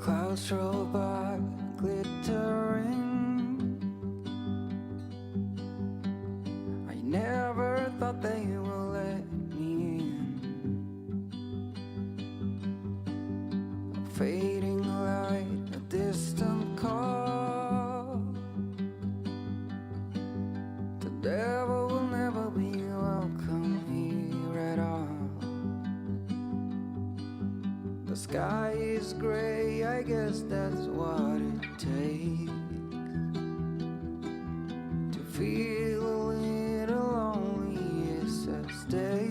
Clouds roll by, glittering. I never thought they would let me in. A fading light, a distant call. The devil will never be welcome here at all. The sky is gray, I guess that's what it takes to feel a little lonely is a stay.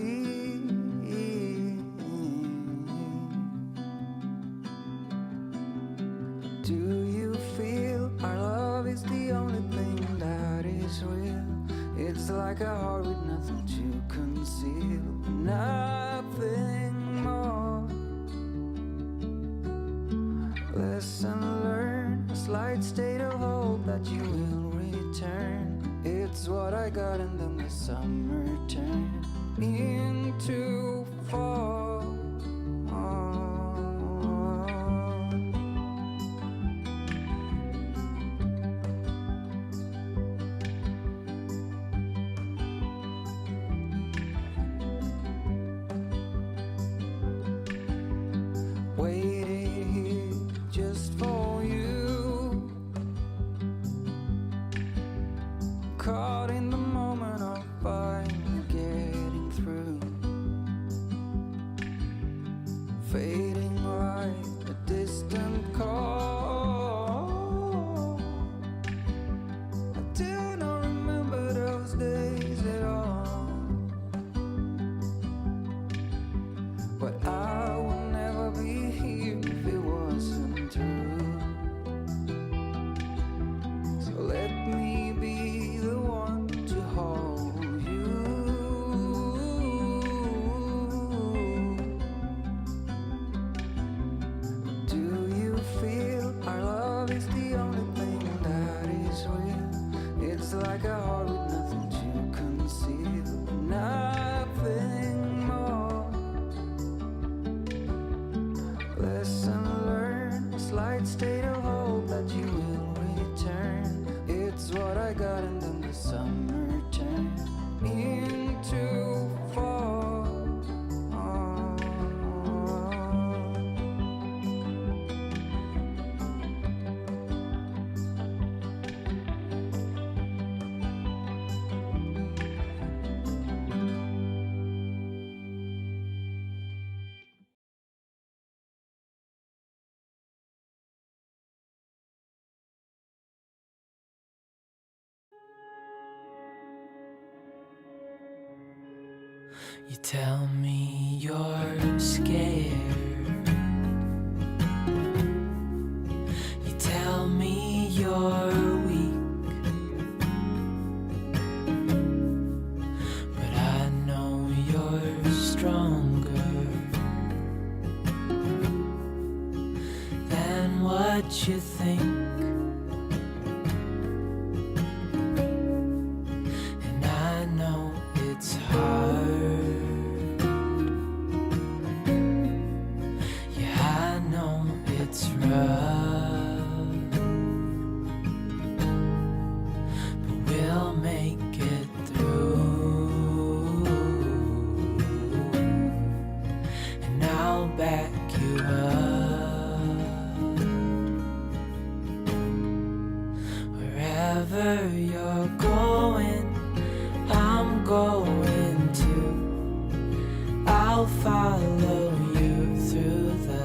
Do you feel our love is the only thing that is real? It's like a heart with nothing to conceal, nothing more. Lesson learned, a slight state of hope that you will return. It's what I got, and then the summer turned into fall. Waited here just for you, caught in the moment of finally getting through. Fading light, a distant call. I do not remember those days at all, but I would never be here if it wasn't true. So let me be the one to hold you. Do you feel our love is the only thing that is real? It's like a heart with nothing to conceal, nothing more. Lesson learned, a slight state of hope that you will return. It's what I got, and then the summer turned into fall. You tell me you're scared. You tell me you're weak, but I know you're stronger than what you think. And I know it's hard. It's rough, but we'll make it through, and I'll back you up. Wherever you're going, I'm going too. I'll follow you through the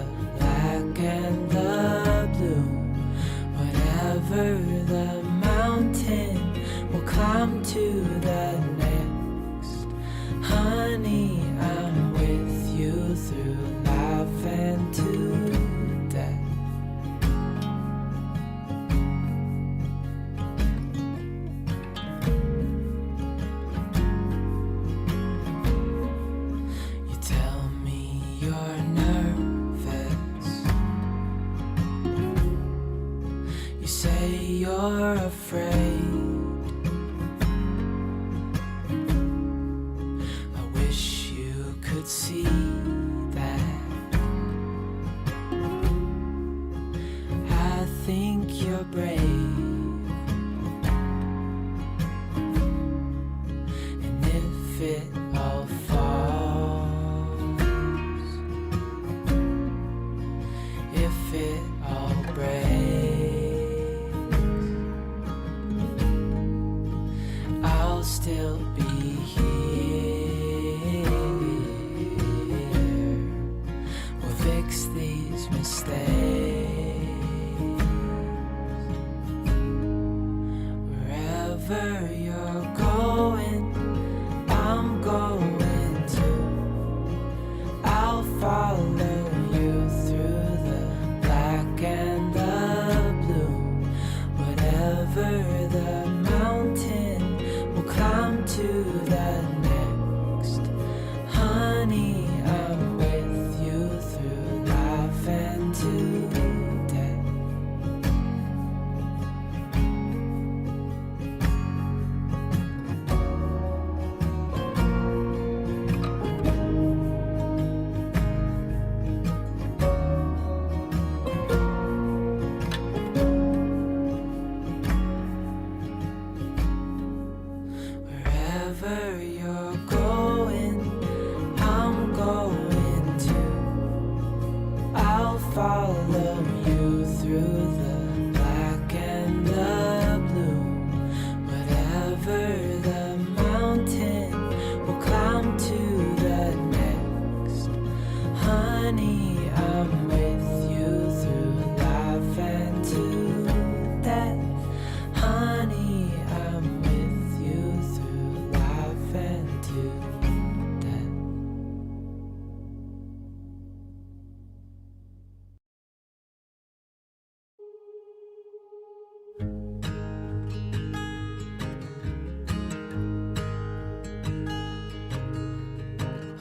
and the blue. Whatever the mountain, we'll climb to the next. Honey, I'm with you through life and to death. You tell me you're nervous. You say you're afraid. I wish you could see that you're brave. And if it all falls, if it all breaks, I'll still be here. We'll fix these mistakes. Wherever you're going, I'm going to. I'll follow you through the black and the blue. Whatever the mountain, we'll climb to the next. Honey, I'm with you through life and to death. Wherever you're going, I'm going to. I'll follow you through the black and the blue. Whatever the mountain, we'll climb to the next. Honey, I'm with you through life and to death. Honey, I'm with you through life and to death.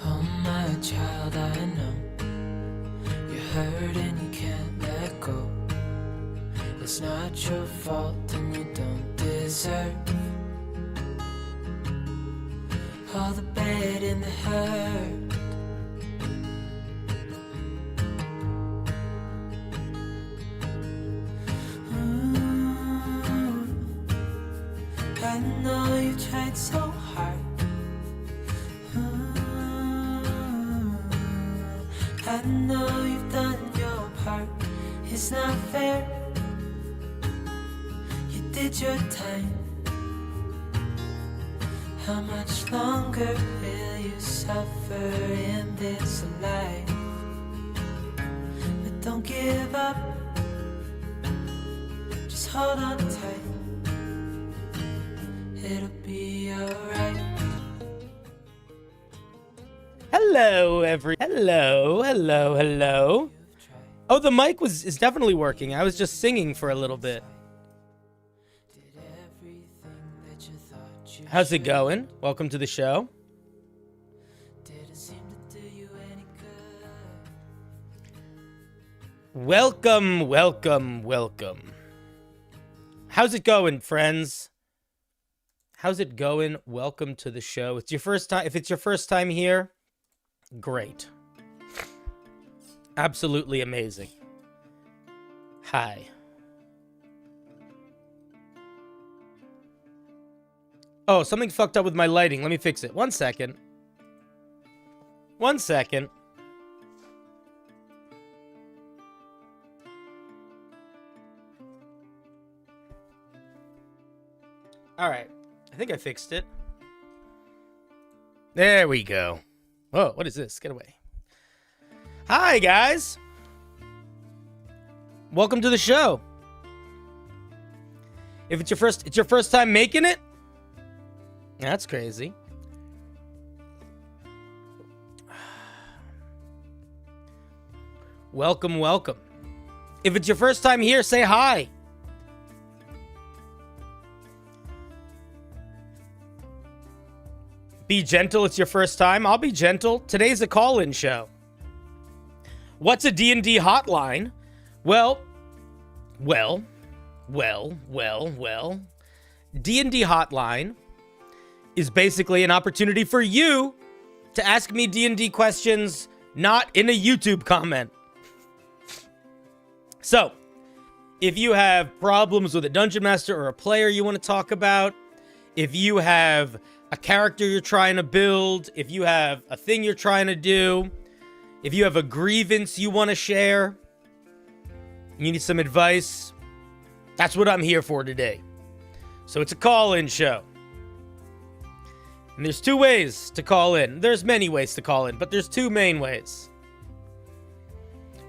Oh my child, I know you're hurt and you can't let go. It's not your fault and you don't deserve all the bad and the hurt. I know you tried so hard. I know you've done your part. It's not fair. You did your time. How much longer will you suffer in this life? But don't give up. Just hold on tight. It'll be alright. Hello, hello. Oh, the mic is definitely working. I was just singing for a little bit. How's it going? Welcome to the show. Welcome. How's it going, friends? How's it going? Welcome to the show. It's your first time. If it's your first time here, great. Absolutely amazing. Hi. Oh, something fucked up with my lighting. Let me fix it. 1 second. 1 second. All right. I think I fixed it. There we go. Whoa, what is this? Get away. Hi, guys. Welcome to the show. If it's your first time making it? That's crazy. Welcome. If it's your first time here, say hi. Be gentle, it's your first time. I'll be gentle. Today's a call-in show. What's a D&D hotline? Well. D&D hotline is basically an opportunity for you to ask me D&D questions, not in a YouTube comment. So, If you have problems with a dungeon master or a player you want to talk about, if you have a character you're trying to build, if you have a thing you're trying to do, if you have a grievance you want to share, you need some advice, that's what I'm here for today. So it's a call-in show. And there's two ways to call in. There's many ways to call in, but there's two main ways.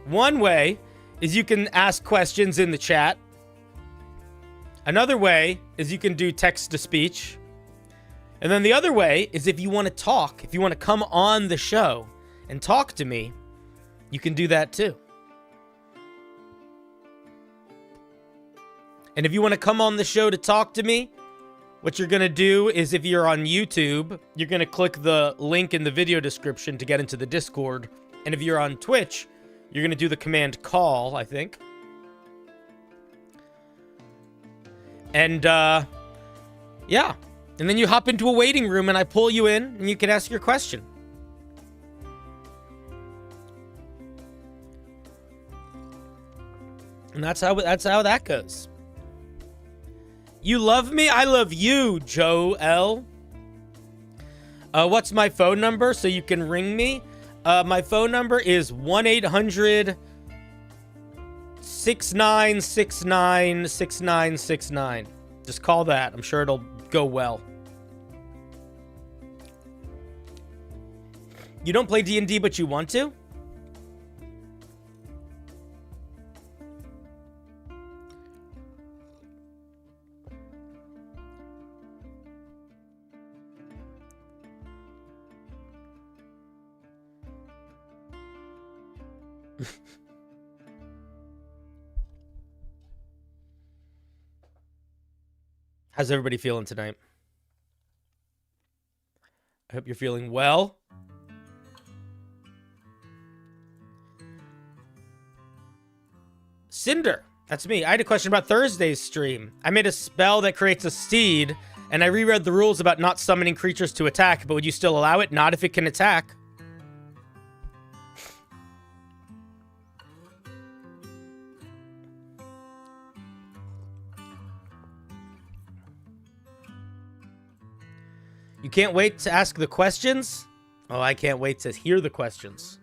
One way is you can ask questions in the chat. Another way is you can do text-to-speech. And then the other way is if you want to talk, if you want to come on the show and talk to me, you can do that too. And if you want to come on the show to talk to me, what you're going to do is if you're on YouTube, you're going to click the link in the video description to get into the Discord. And if you're on Twitch, you're going to do the command call, I think. And, yeah. And then you hop into a waiting room and I pull you in and you can ask your question. And that's how that goes. You love me? I love you, Joe L. What's my phone number so you can ring me? My phone number is 1-800-6969-6969. Just call that. I'm sure it'll go well. You don't play D&D, but you want to? How's everybody feeling tonight? I hope you're feeling well. Cinder, that's me. I had a question about Thursday's stream. I made a spell that creates a steed, and I reread the rules about not summoning creatures to attack, but would you still allow it? Not if it can attack. You can't wait to ask the questions? Oh, I can't wait to hear the questions.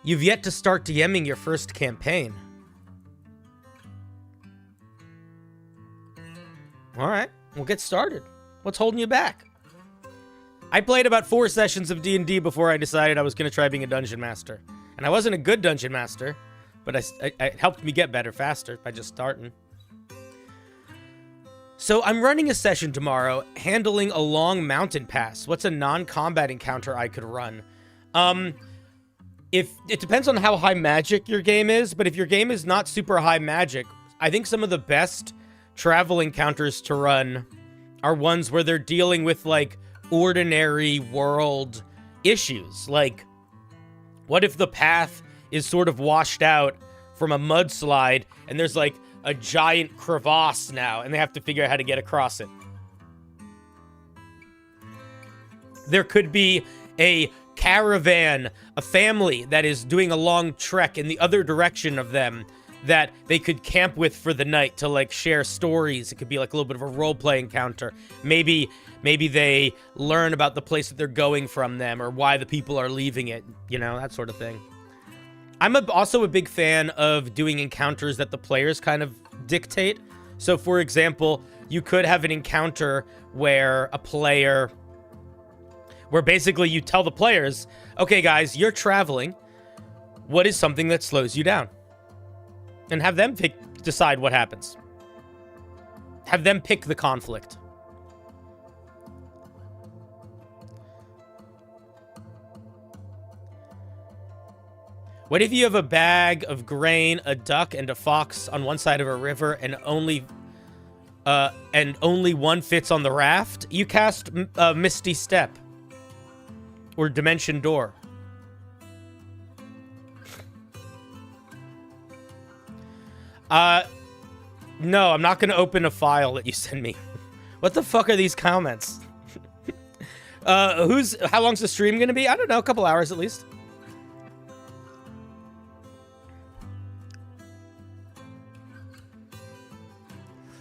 You've yet to start DMing your first campaign. All right, we'll get started. What's holding you back? I played about 4 sessions of D&D before I decided I was going to try being a dungeon master. And I wasn't a good dungeon master, but it helped me get better faster by just starting. So I'm running a session tomorrow handling a long mountain pass. What's a non-combat encounter I could run? If it depends on how high magic your game is, but if your game is not super high magic, I think some of the best travel encounters to run are ones where they're dealing with like ordinary world issues. Like, what if the path is sort of washed out from a mudslide and there's like a giant crevasse now, and they have to figure out how to get across it. There could be a caravan, a family that is doing a long trek in the other direction of them that they could camp with for the night to like share stories. It could be like a little bit of a roleplay encounter. Maybe they learn about the place that they're going from them or why the people are leaving it, you know, that sort of thing. I'm also a big fan of doing encounters that the players kind of dictate. So, for example, you could have an encounter where basically you tell the players, okay, guys, you're traveling. What is something that slows you down? And have them decide what happens. Have them pick the conflict. What if you have a bag of grain, a duck, and a fox on one side of a river, and only one fits on the raft? You cast Misty Step or Dimension Door. No, I'm not going to open a file that you send me. What the fuck are these comments? How long's the stream going to be? I don't know, a couple hours at least.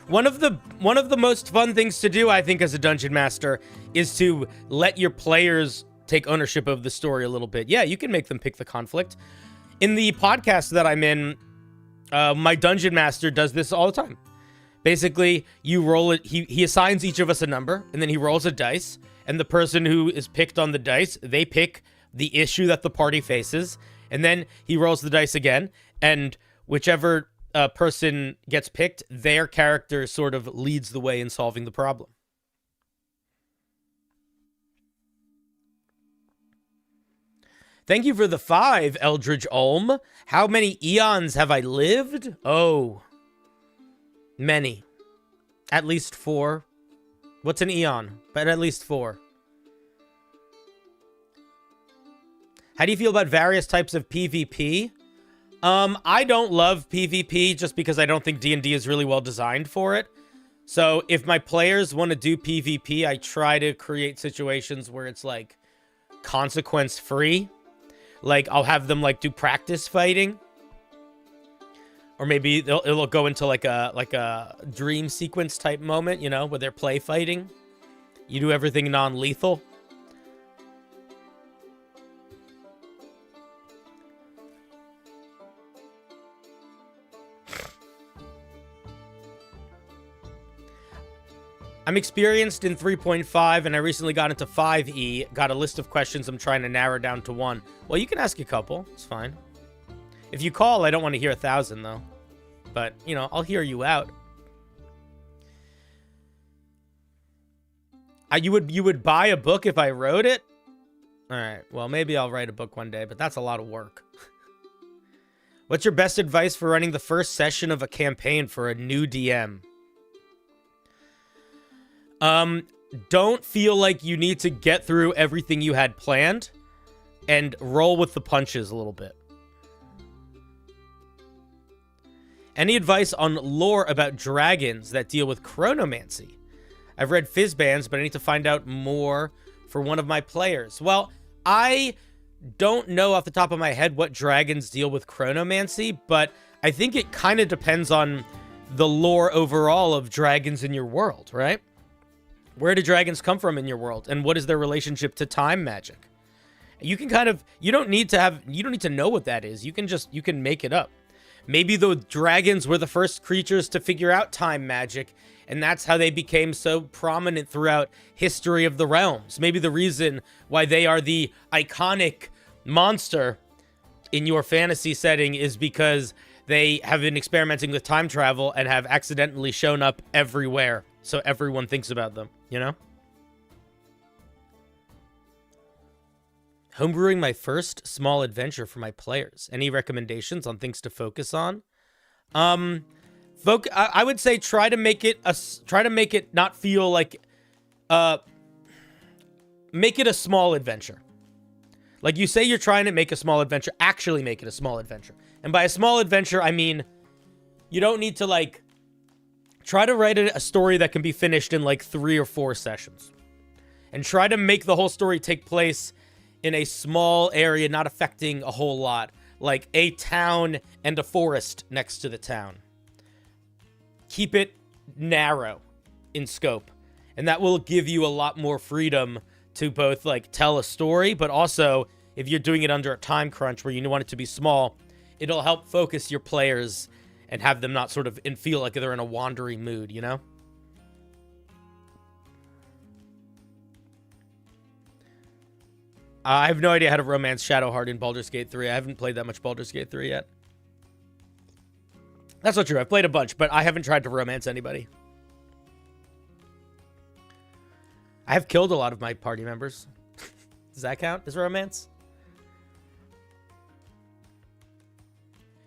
One of the most fun things to do, I think, as a dungeon master is to let your players take ownership of the story a little bit. Yeah, you can make them pick the conflict. In the podcast that I'm in, my dungeon master does this all the time. Basically, you roll it. He assigns each of us a number, and then he rolls a dice. And the person who is picked on the dice, they pick the issue that the party faces, and then he rolls the dice again. And whichever person gets picked, their character sort of leads the way in solving the problem. Thank you for the 5, Eldridge Olm. How many eons have I lived? Oh, many. At least 4. What's an eon? But at least 4. How do you feel about various types of PvP? I don't love PvP just because I don't think D&D is really well designed for it. So if my players want to do PvP, I try to create situations where it's like consequence free. Like I'll have them like do practice fighting. Or maybe it'll go into like a dream sequence type moment, you know, where they're play fighting. You do everything non-lethal. I'm experienced in 3.5, and I recently got into 5e. Got a list of questions I'm trying to narrow down to 1. Well, you can ask a couple. It's fine. If you call, I don't want to hear 1,000, though. But, you know, I'll hear you out. You would buy a book if I wrote it? All right. Well, maybe I'll write a book one day, but that's a lot of work. What's your best advice for running the first session of a campaign for a new DM? Don't feel like you need to get through everything you had planned and roll with the punches a little bit. Any advice on lore about dragons that deal with chronomancy? I've read Fizzbands, but I need to find out more for one of my players. Well, I don't know off the top of my head what dragons deal with chronomancy, but I think it kind of depends on the lore overall of dragons in your world, right? Where do dragons come from in your world, and what is their relationship to time magic? You can kind of, you don't need to know what that is. You can make it up. Maybe the dragons were the first creatures to figure out time magic, and that's how they became so prominent throughout history of the realms. Maybe the reason why they are the iconic monster in your fantasy setting is because they have been experimenting with time travel and have accidentally shown up everywhere. So everyone thinks about them, you know? Homebrewing my first small adventure for my players. Any recommendations on things to focus on? I would say try to make it not feel like make it a small adventure. Like you say you're trying to make a small adventure, actually make it a small adventure. And by a small adventure, I mean you don't need to like try to write a story that can be finished in like 3 or 4 sessions. And try to make the whole story take place in a small area, not affecting a whole lot. Like a town and a forest next to the town. Keep it narrow in scope. And that will give you a lot more freedom to both like tell a story, but also if you're doing it under a time crunch where you want it to be small, it'll help focus your players and have them not sort of feel like they're in a wandering mood, you know? I have no idea how to romance Shadowheart in Baldur's Gate 3. I haven't played that much Baldur's Gate 3 yet. That's not true. I've played a bunch, but I haven't tried to romance anybody. I have killed a lot of my party members. Does that count as romance?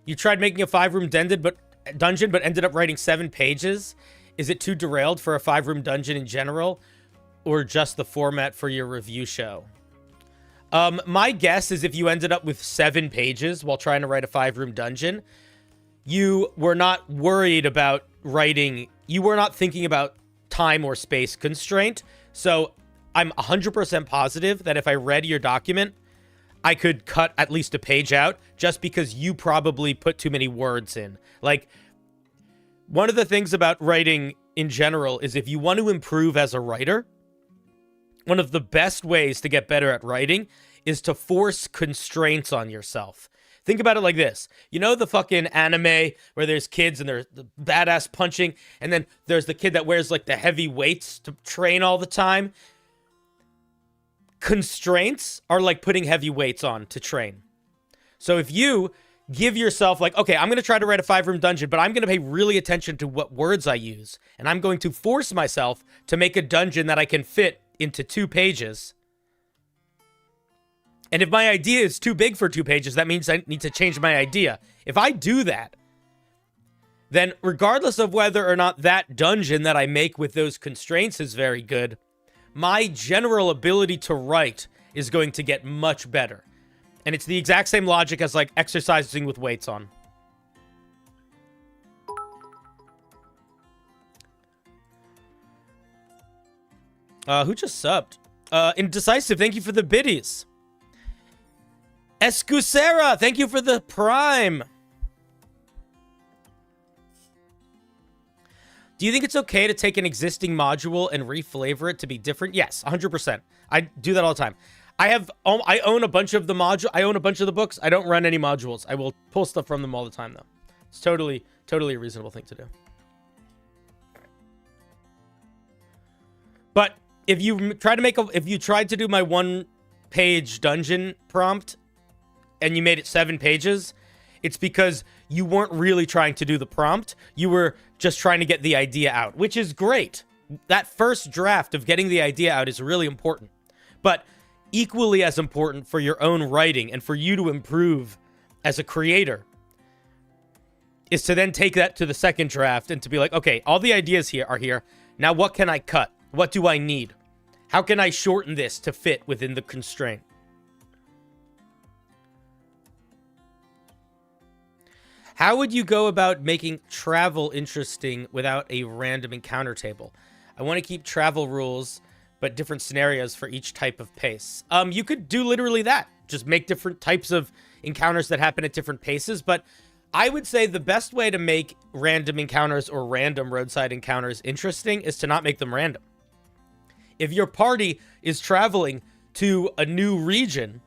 You tried making a 5-room dungeon, but ended up writing 7 pages. Is it too derailed for a 5-room dungeon in general, or just the format for your review show? My guess is if you ended up with 7 pages while trying to write a 5-room dungeon, you were not worried about writing. You were not thinking about time or space constraint. So I'm 100% positive that if I read your document, I could cut at least a page out just because you probably put too many words in. Like, One of the things about writing in general is if you want to improve as a writer, one of the best ways to get better at writing is to force constraints on yourself. Think about it like this. You know the fucking anime where there's kids and they're the badass punching, and then there's the kid that wears like the heavy weights to train all the time? Constraints are like putting heavy weights on to train. So if you give yourself like, okay, I'm going to try to write a 5-room dungeon, but I'm going to pay really attention to what words I use, and I'm going to force myself to make a dungeon that I can fit into 2 pages. And if my idea is too big for 2 pages, that means I need to change my idea. If I do that, then regardless of whether or not that dungeon that I make with those constraints is very good, my general ability to write is going to get much better. And it's the exact same logic as like exercising with weights on. Who just subbed? Indecisive, thank you for the biddies. Escusera, thank you for the prime. Do you think it's okay to take an existing module and reflavor it to be different? Yes, 100%. I do that all the time. I own a bunch of the module. I own a bunch of the books. I don't run any modules. I will pull stuff from them all the time, though. It's totally a reasonable thing to do. But if you tried to do my 1-page dungeon prompt and you made it 7 pages, it's because you weren't really trying to do the prompt. You were just trying to get the idea out, which is great. That first draft of getting the idea out is really important. But equally as important for your own writing and for you to improve as a creator is to then take that to the second draft and to be like, okay, all the ideas here are here. Now what can I cut? What do I need? How can I shorten this to fit within the constraint? How would you go about making travel interesting without a random encounter table? I want to keep travel rules, but different scenarios for each type of pace. You could do literally that. Just make different types of encounters that happen at different paces. But I would say the best way to make random encounters or random roadside encounters interesting is to not make them random. If your party is traveling to a new region,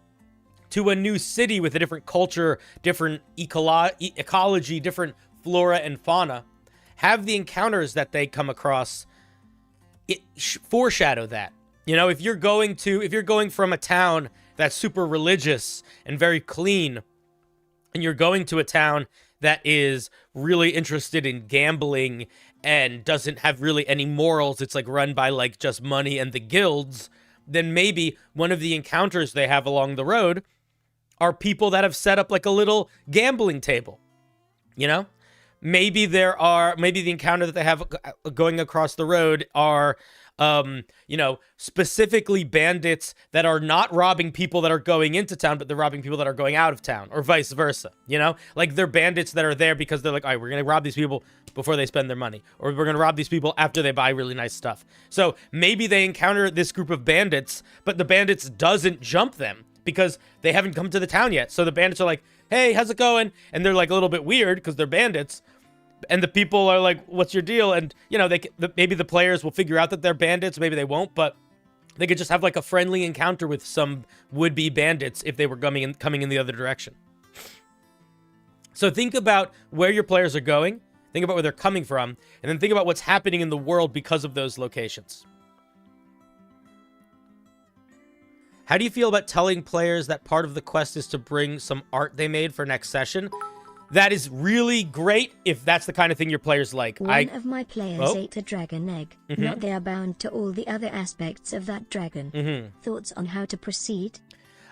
to a new city with a different culture, different ecology, different flora and fauna, have the encounters that they come across foreshadow that. You know, if you're going from a town that's super religious and very clean, and you're going to a town that is really interested in gambling and doesn't have really any morals, it's like run by like just money and the guilds, then maybe one of the encounters they have along the road are people that have set up like a little gambling table. You know? Maybe the encounter that they have going across the road are, specifically bandits that are not robbing people that are going into town, but they're robbing people that are going out of town, or vice versa, you know? Like, they're bandits that are there because they're like, all right, we're going to rob these people before they spend their money, or we're going to rob these people after they buy really nice stuff. So maybe they encounter this group of bandits, but the bandits doesn't jump them because they haven't come to the town yet. So the bandits are like, hey, how's it going? And they're like a little bit weird because they're bandits. And the people are like, what's your deal? And, you know, maybe the players will figure out that they're bandits. Maybe they won't, but they could just have like a friendly encounter with some would-be bandits if they were coming in the other direction. So think about where your players are going. Think about where they're coming from. And then think about what's happening in the world because of those locations. How do you feel about telling players that part of the quest is to bring some art they made for next session? That is really great if that's the kind of thing your players like. One of my players ate a dragon egg. Not they are bound to all the other aspects of that dragon. Thoughts on how to proceed?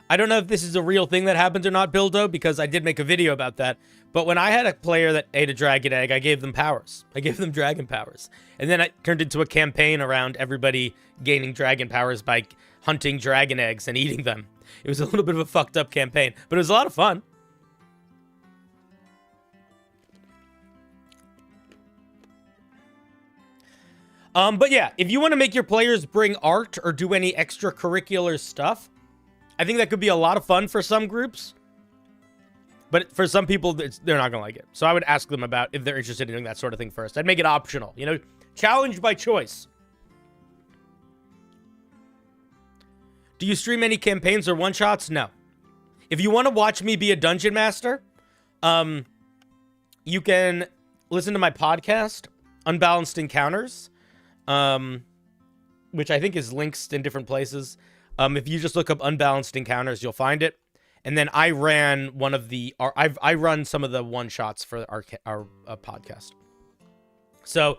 I don't know if this is a real thing that happens or not, Bildo, because I did make a video about that. But when I had a player that ate a dragon egg, I gave them powers. I gave them dragon powers. And then it turned into a campaign around everybody gaining dragon powers by hunting dragon eggs and eating them. It was a little bit of a fucked up campaign, but it was a lot of fun. But yeah, if you want to make your players bring art or do any extracurricular stuff, I think that could be a lot of fun for some groups. But for some people, they're not going to like it. So I would ask them about if they're interested in doing that sort of thing first. I'd make it optional, you know, challenge by choice. Do you stream any campaigns or one-shots? No. If you want to watch me be a dungeon master, you can listen to my podcast, Unbalanced Encounters, which I think is links in different places. If you just look up Unbalanced Encounters, you'll find it. And then I ran one of the... I run some of the one-shots for our podcast. So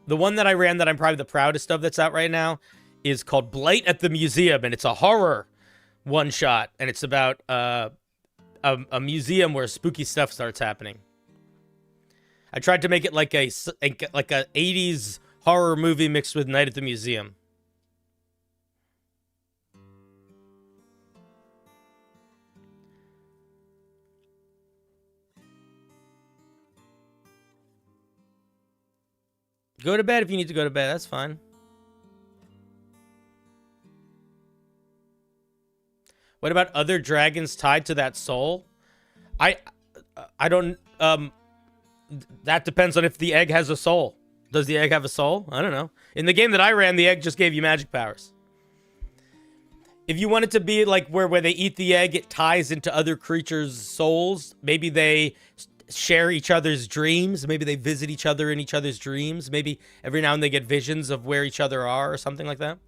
the one that I ran that I'm probably the proudest of that's out right now is called Blight at the Museum, and it's a horror one-shot, and it's about a museum where spooky stuff starts happening. I tried to make it like a 80s horror movie mixed with Night at the Museum. Go to bed if you need to go to bed. That's fine. What about other dragons tied to that soul? I don't... that depends on if the egg has a soul. Does the egg have a soul? I don't know. In the game that I ran, the egg just gave you magic powers. If you want it to be like where they eat the egg, it ties into other creatures' souls. Maybe they share each other's dreams. Maybe they visit each other in each other's dreams. Maybe every now and then they get visions of where each other are or something like that.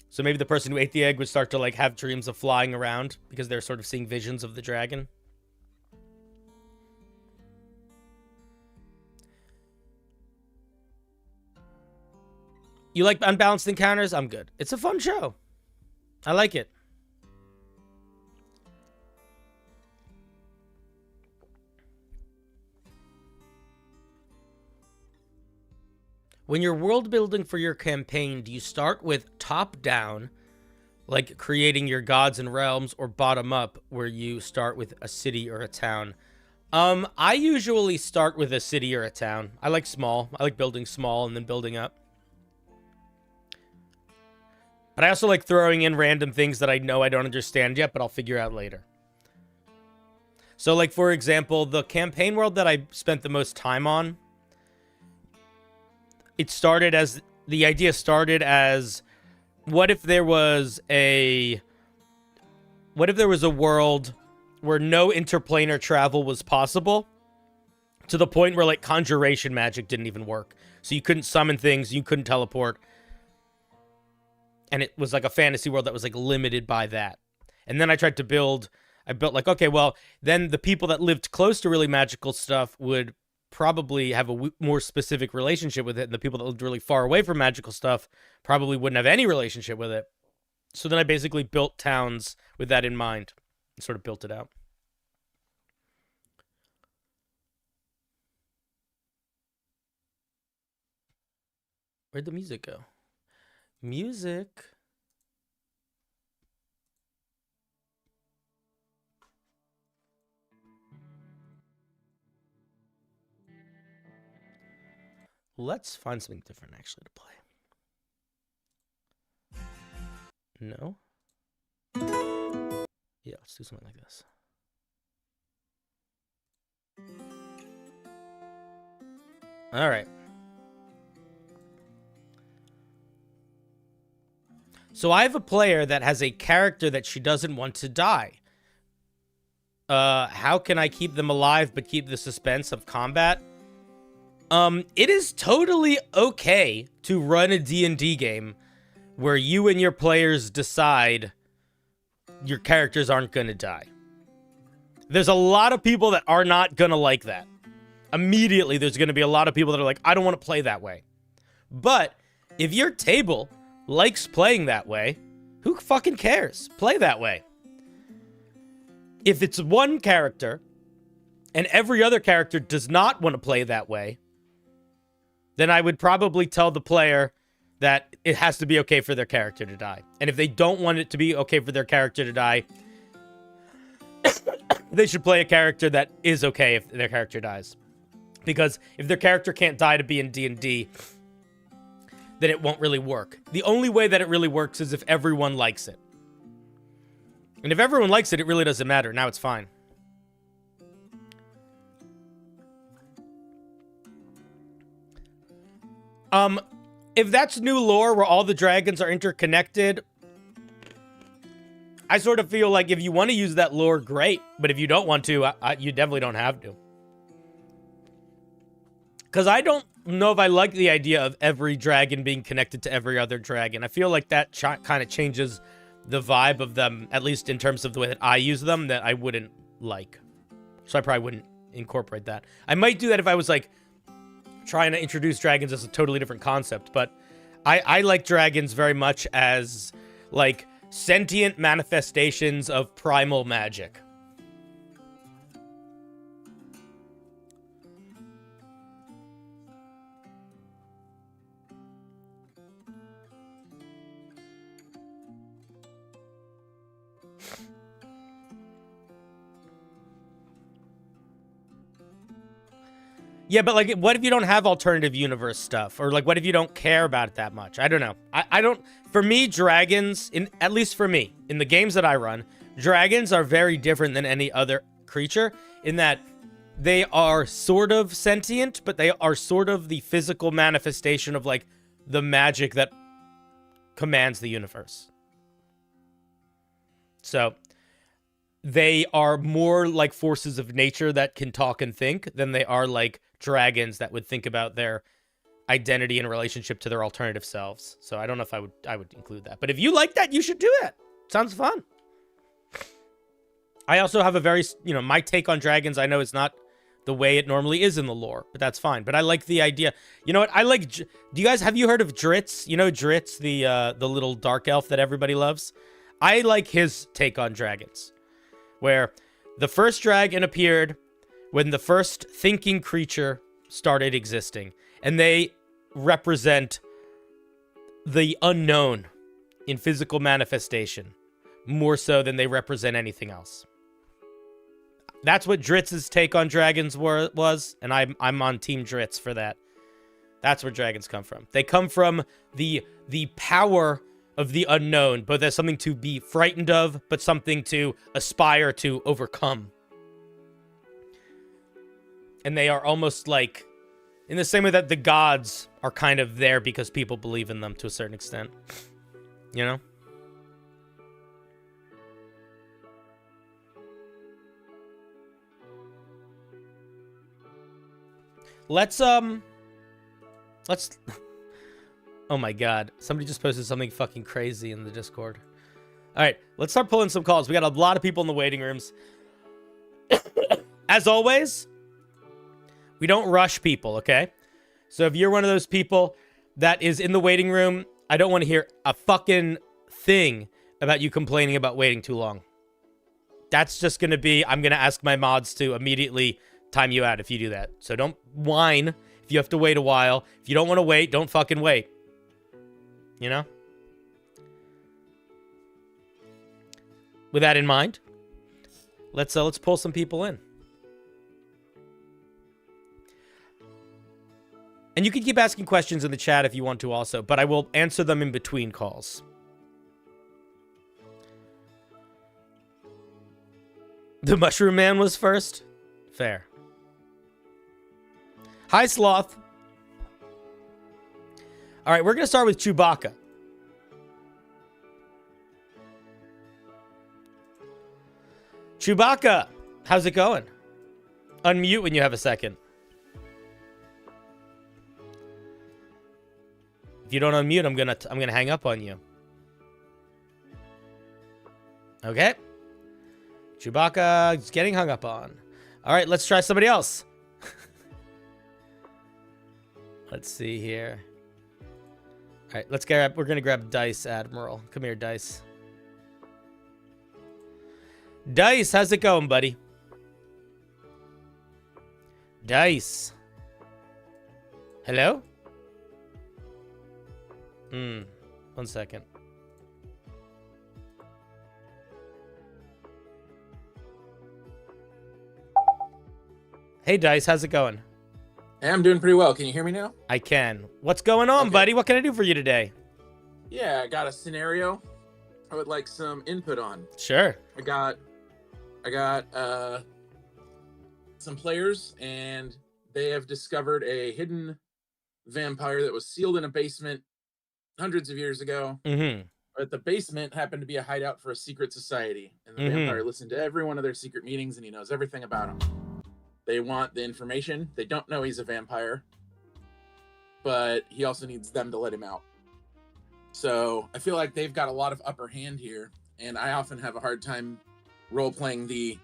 So maybe the person who ate the egg would start to like have dreams of flying around because they're sort of seeing visions of the dragon. You like Unbalanced Encounters? I'm good. It's a fun show. I like it. When you're world building for your campaign, do you start with top down, like creating your gods and realms, or bottom up, where you start with a city or a town? I usually start with a city or a town. I like small. I like building small and then building up. But I also like throwing in random things that I know I don't understand yet, but I'll figure out later. So, like, for example, the campaign world that I spent the most time on, the idea started as, what if there was a world where no interplanar travel was possible, to the point where, like, conjuration magic didn't even work. So you couldn't summon things, you couldn't teleport. And it was like a fantasy world that was like limited by that. And then I built like, okay, well, then the people that lived close to really magical stuff would probably have a more specific relationship with it. And the people that lived really far away from magical stuff probably wouldn't have any relationship with it. So then I basically built towns with that in mind and sort of built it out. Where'd the music go? Music. Let's find something different actually to play. No? Yeah, let's do something like this. All right. So I have a player that has a character that she doesn't want to die. How can I keep them alive but keep the suspense of combat? It is totally okay to run a D&D game where you and your players decide your characters aren't going to die. There's a lot of people that are not going to like that. Immediately, there's going to be a lot of people that are like, I don't want to play that way. But if your table likes playing that way, who fucking cares? Play that way. If it's one character and every other character does not want to play that way, then I would probably tell the player that it has to be okay for their character to die. And if they don't want it to be okay for their character to die, they should play a character that is okay if their character dies. Because if their character can't die to be in D&D, then it won't really work. The only way that it really works is if everyone likes it. And if everyone likes it, it really doesn't matter. Now it's fine. If that's new lore where all the dragons are interconnected, I sort of feel like if you want to use that lore, great. But if you don't want to, you definitely don't have to. Because I don't know if I like the idea of every dragon being connected to every other dragon. I feel like that kind of changes the vibe of them, at least in terms of the way that I use them, that I wouldn't like. So I probably wouldn't incorporate that. I might do that if I was like trying to introduce dragons as a totally different concept, but I like dragons very much as like sentient manifestations of primal magic. Yeah, but like, what if you don't have alternative universe stuff? Or like, what if you don't care about it that much? I don't know. I don't, for me, dragons, at least for me, in the games that I run, dragons are very different than any other creature in that they are sort of sentient, but they are sort of the physical manifestation of like the magic that commands the universe. So they are more like forces of nature that can talk and think than they are like dragons that would think about their identity in relationship to their alternative selves. So I don't know if I would include that. But if you like that, you should do it. Sounds fun. I also have a very, my take on dragons, I know it's not the way it normally is in the lore, but that's fine. But I like the idea. You know what? Have you heard of Dritz? You know Dritz, the little dark elf that everybody loves? I like his take on dragons, where the first dragon appeared when the first thinking creature started existing, and they represent the unknown in physical manifestation more so than they represent anything else. That's what Dritz's take on dragons was, and I'm on Team Dritz for that. That's where dragons come from. They come from the power of the unknown, but there's something to be frightened of, but something to aspire to overcome. And they are almost like, in the same way that the gods are kind of there because people believe in them to a certain extent. You know? Let's oh my god. Somebody just posted something fucking crazy in the Discord. Alright, let's start pulling some calls. We got a lot of people in the waiting rooms. As always, we don't rush people, okay? So if you're one of those people that is in the waiting room, I don't want to hear a fucking thing about you complaining about waiting too long. That's just going to be, I'm going to ask my mods to immediately time you out if you do that. So don't whine if you have to wait a while. If you don't want to wait, don't fucking wait. You know? With that in mind, let's pull some people in. And you can keep asking questions in the chat if you want to also, but I will answer them in between calls. The Mushroom Man was first? Fair. Hi, Sloth. All right, we're going to start with Chewbacca. Chewbacca, how's it going? Unmute when you have a second. If you don't unmute, I'm gonna hang up on you. Okay. Chewbacca is getting hung up on. All right, let's try somebody else. Let's see here. All right, we're gonna grab Dice Admiral. Come here, Dice. Dice, how's it going, buddy? Dice. Hello? 1 second. Hey, Dice, how's it going? Hey, I'm doing pretty well. Can you hear me now? I can. What's going on, buddy? What can I do for you today? Yeah, I got a scenario I would like some input on. Sure. I got some players, and they have discovered a hidden vampire that was sealed in a basement hundreds of years ago. Mm-hmm. But the basement happened to be a hideout for a secret society, and the vampire listened to every one of their secret meetings, and he knows everything about them. They want the information. They don't know he's a vampire, but he also needs them to let him out. So I feel like they've got a lot of upper hand here, and I often have a hard time role-playing the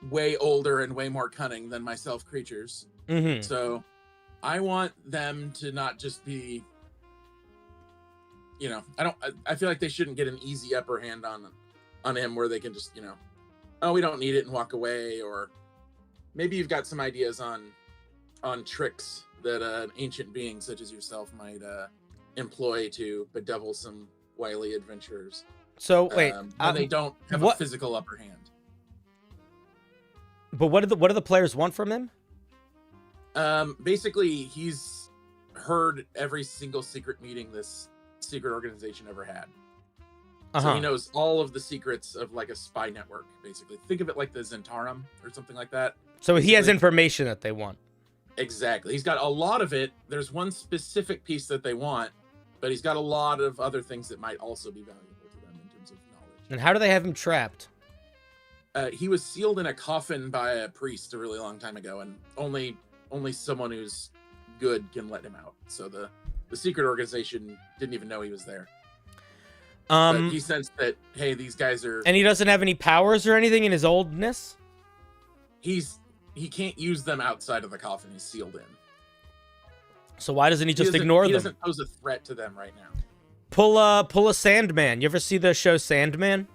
way older and way more cunning than myself creatures. Mm-hmm. So I want them to not just be, you know, I feel like they shouldn't get an easy upper hand on him where they can just, you know, oh, we don't need it and walk away. Or maybe you've got some ideas on tricks that an ancient being such as yourself might employ to bedevil some wily adventurers. So wait, when they don't have a physical upper hand. But what do the players want from him? Basically, he's heard every single secret meeting this secret organization ever had. So he knows all of the secrets of like a spy network, basically. Think of it like the Zentarum or something like that. So he has information that they want. Exactly. He's got a lot of it. There's one specific piece that they want, but he's got a lot of other things that might also be valuable to them in terms of knowledge. And how do they have him trapped? He was sealed in a coffin by a priest a really long time ago, and only someone who's good can let him out. So the secret organization didn't even know he was there. But he sensed that, hey, these guys are... And he doesn't have any powers or anything in his oldness? He can't use them outside of the coffin. He's sealed in. So why doesn't he just ignore them? He doesn't pose a threat to them right now. Pull a Sandman. You ever see the show Sandman?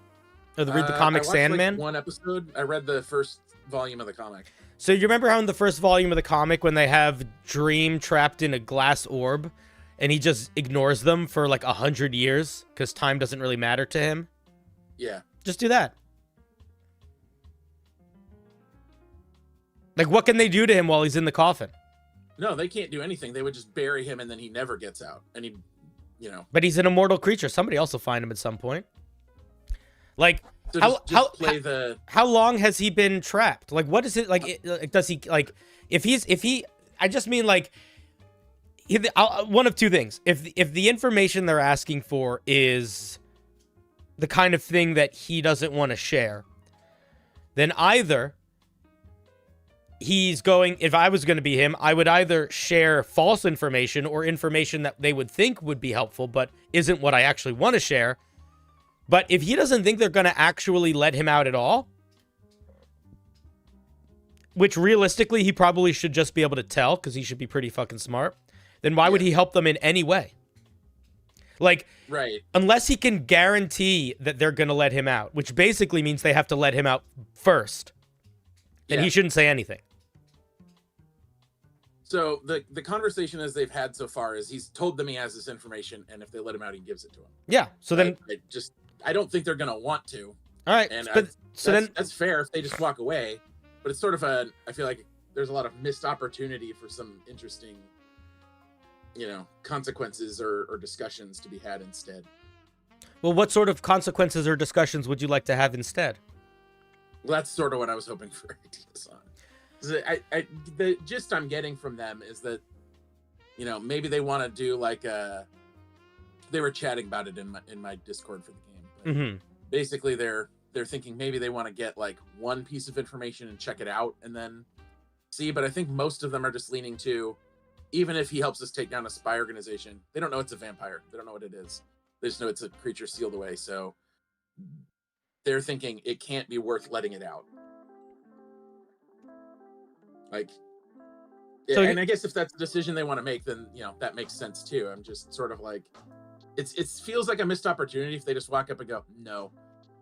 Or read the comic Sandman? Like one episode. I read the first volume of the comic. So you remember how in the first volume of the comic when they have Dream trapped in a glass orb and he just ignores them for like 100 years because time doesn't really matter to him? Yeah. Just do that. Like, what can they do to him while he's in the coffin? No, they can't do anything. They would just bury him and then he never gets out. And he, you know. But he's an immortal creature. Somebody else will find him at some point. Like, so how long has he been trapped? Like, what is it like? Does he like? If he? I just mean like, one of two things. If the information they're asking for is the kind of thing that he doesn't want to share, then either he's going. If I was going to be him, I would either share false information or information that they would think would be helpful, but isn't what I actually want to share. But if he doesn't think they're going to actually let him out at all, which realistically he probably should just be able to tell because he should be pretty fucking smart, then why would he help them in any way? Like, right. Unless he can guarantee that they're going to let him out, which basically means they have to let him out first, then he shouldn't say anything. So the conversation as they've had so far is he's told them he has this information, and if they let him out, he gives it to them. Yeah. So then I don't think they're going to want to. All right. And but that's fair if they just walk away. But it's sort of I feel like there's a lot of missed opportunity for some interesting, you know, consequences or discussions to be had instead. Well, what sort of consequences or discussions would you like to have instead? Well, that's sort of what I was hoping for ideas on. The gist I'm getting from them is that, you know, maybe they want to do like they were chatting about it in my Discord for the game. Mm-hmm. Basically, they're thinking maybe they want to get like one piece of information and check it out and then see. But I think most of them are just leaning to, even if he helps us take down a spy organization, they don't know it's a vampire. They don't know what it is. They just know it's a creature sealed away. So they're thinking it can't be worth letting it out. Like, so, and I guess if that's the decision they want to make, then, you know, that makes sense too. I'm just sort of like, it feels like a missed opportunity if they just walk up and go, no.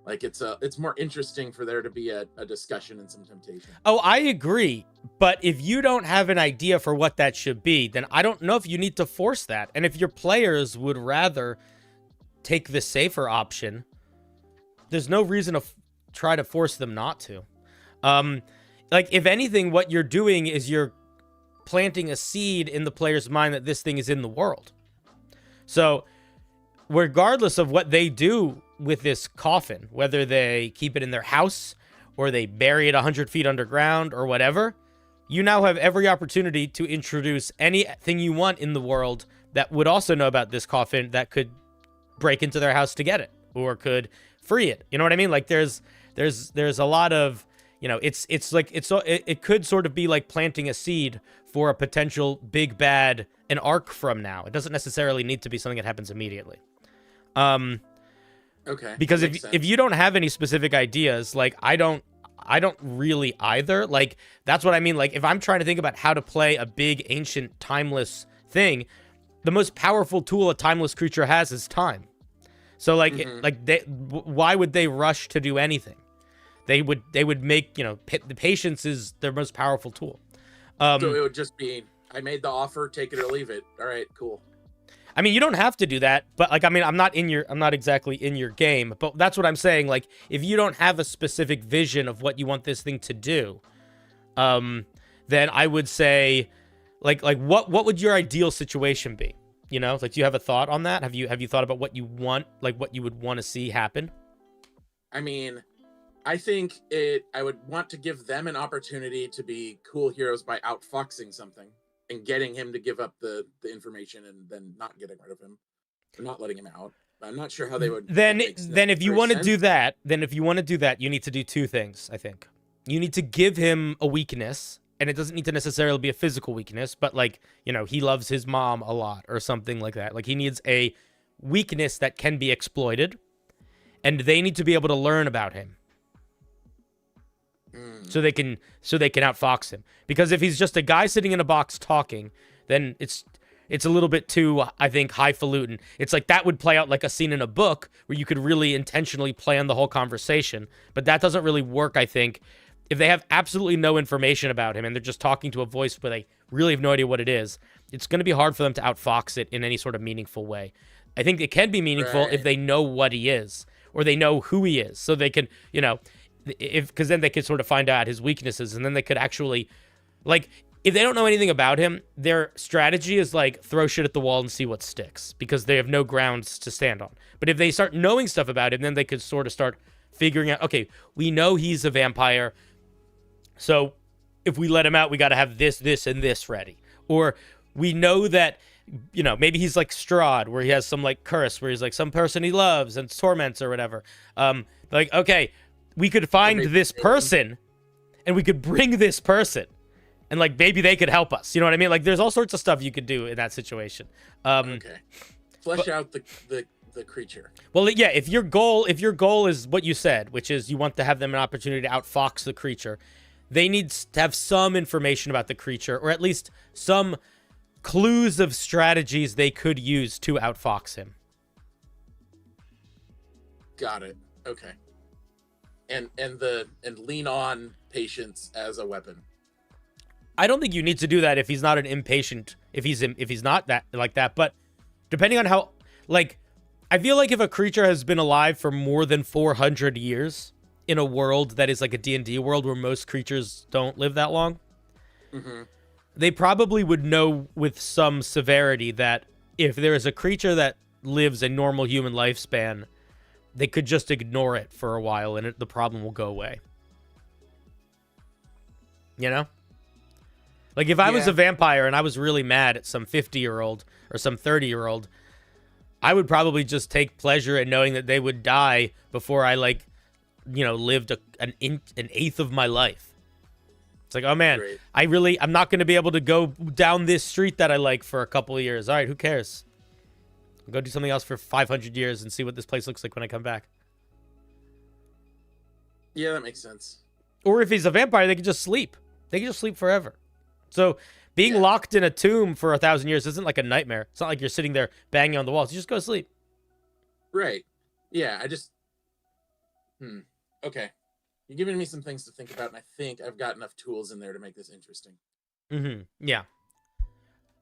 Like, it's more interesting for there to be a discussion and some temptation. Oh, I agree. But if you don't have an idea for what that should be, then I don't know if you need to force that. And if your players would rather take the safer option, there's no reason to try to force them not to. Like, if anything, what you're doing is you're planting a seed in the player's mind that this thing is in the world. So, regardless of what they do with this coffin, whether they keep it in their house or they bury it 100 feet underground or whatever, you now have every opportunity to introduce anything you want in the world that would also know about this coffin that could break into their house to get it or could free it. You know what I mean? Like there's a lot of, it could sort of be like planting a seed for a potential big bad an arc from now. It doesn't necessarily need to be something that happens immediately. Okay. Because if you don't have any specific ideas, like I don't really either. Like that's what I mean. Like if I'm trying to think about how to play a big ancient timeless thing, the most powerful tool a timeless creature has is time. So like why would they rush to do anything? They would make, the patience is their most powerful tool. So it would just be, I made the offer, take it or leave it. All right, cool. I mean, you don't have to do that, but like, I mean, I'm not exactly in your game, but that's what I'm saying. Like, if you don't have a specific vision of what you want this thing to do, then I would say, like, what would your ideal situation be? Like, do you have a thought on that? Have you thought about what you want, like what you would want to see happen? I mean, I think I would want to give them an opportunity to be cool heroes by outfoxing something and getting him to give up the information and then not getting rid of him, or not letting him out. I'm not sure how they would. Then if you want to do that, you need to do two things. I think you need to give him a weakness, and it doesn't need to necessarily be a physical weakness, but like he loves his mom a lot or something like that. Like he needs a weakness that can be exploited, and they need to be able to learn about him. So they can outfox him. Because if he's just a guy sitting in a box talking, then it's a little bit too, I think, highfalutin. It's like that would play out like a scene in a book where you could really intentionally plan the whole conversation. But that doesn't really work, I think. If they have absolutely no information about him and they're just talking to a voice where they really have no idea what it is, it's going to be hard for them to outfox it in any sort of meaningful way. I think it can be meaningful if they know what he is or they know who he is. So they can, because then they could sort of find out his weaknesses, and then they could actually, like, if they don't know anything about him, their strategy is like throw shit at the wall and see what sticks, because they have no grounds to stand on. But if they start knowing stuff about him, then they could sort of start figuring out, okay, we know he's a vampire, so if we let him out, we got to have this, this, and this ready. Or we know that, maybe he's like Strahd, where he has some like curse, where he's like some person he loves and torments or whatever. Like, okay, we could find this person and we could bring this person and like maybe they could help us. You know what I mean? Like there's all sorts of stuff you could do in that situation. Okay. Flesh out the creature. Well, yeah, if your goal is what you said, which is you want to have them an opportunity to outfox the creature, they need to have some information about the creature, or at least some clues of strategies they could use to outfox him. Got it. Okay. And lean on patience as a weapon. I don't think you need to do that if he's not an impatient, if he's not that like that, but depending on how, like, I feel like if a creature has been alive for more than 400 years in a world that is like a D&D world where most creatures don't live that long, they probably would know with some severity that if there is a creature that lives a normal human lifespan, they could just ignore it for a while and the problem will go away. Like if I was a vampire and I was really mad at some 50-year-old or some 30-year-old, I would probably just take pleasure in knowing that they would die before I lived an eighth of my life. It's like, oh man, Great. I'm not going to be able to go down this street that I like for a couple of years. All right, who cares? I'll go do something else for 500 years and see what this place looks like when I come back. Yeah, that makes sense. Or if he's a vampire, they can just sleep. They can just sleep forever. So being locked in a tomb for 1,000 years isn't like a nightmare. It's not like you're sitting there banging on the walls. You just go to sleep. Right. Yeah, Okay. You're giving me some things to think about, and I think I've got enough tools in there to make this interesting. Yeah.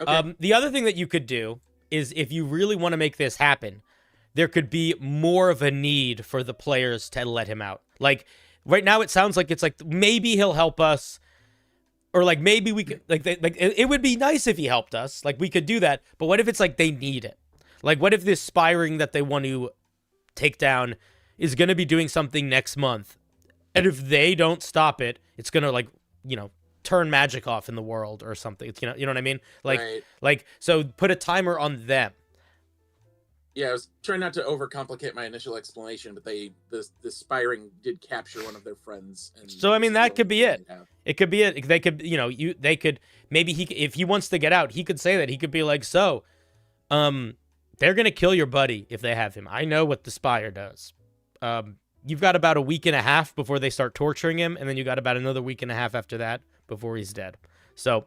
Okay. The other thing that you could do is if you really want to make this happen, there could be more of a need for the players to let him out. Like right now, it sounds like it's like maybe he'll help us, or like maybe we could it would be nice if he helped us. Like we could do that, but what if it's like they need it? Like what if this spiring that they want to take down is going to be doing something next month, and if they don't stop it, it's going to turn magic off in the world or something. It's, you know what I mean? Like, Right. So put a timer on them. Yeah, I was trying not to overcomplicate my initial explanation, but the spiring did capture one of their friends. And So I mean, that could be it. have. It could be it. They could, they could, maybe if he wants to get out, he could say that. He could be like, so, they're going to kill your buddy if they have him. I know what the spire does. You've got about a week and a half before they start torturing him, and then you got about another week and a half after that before he's dead. So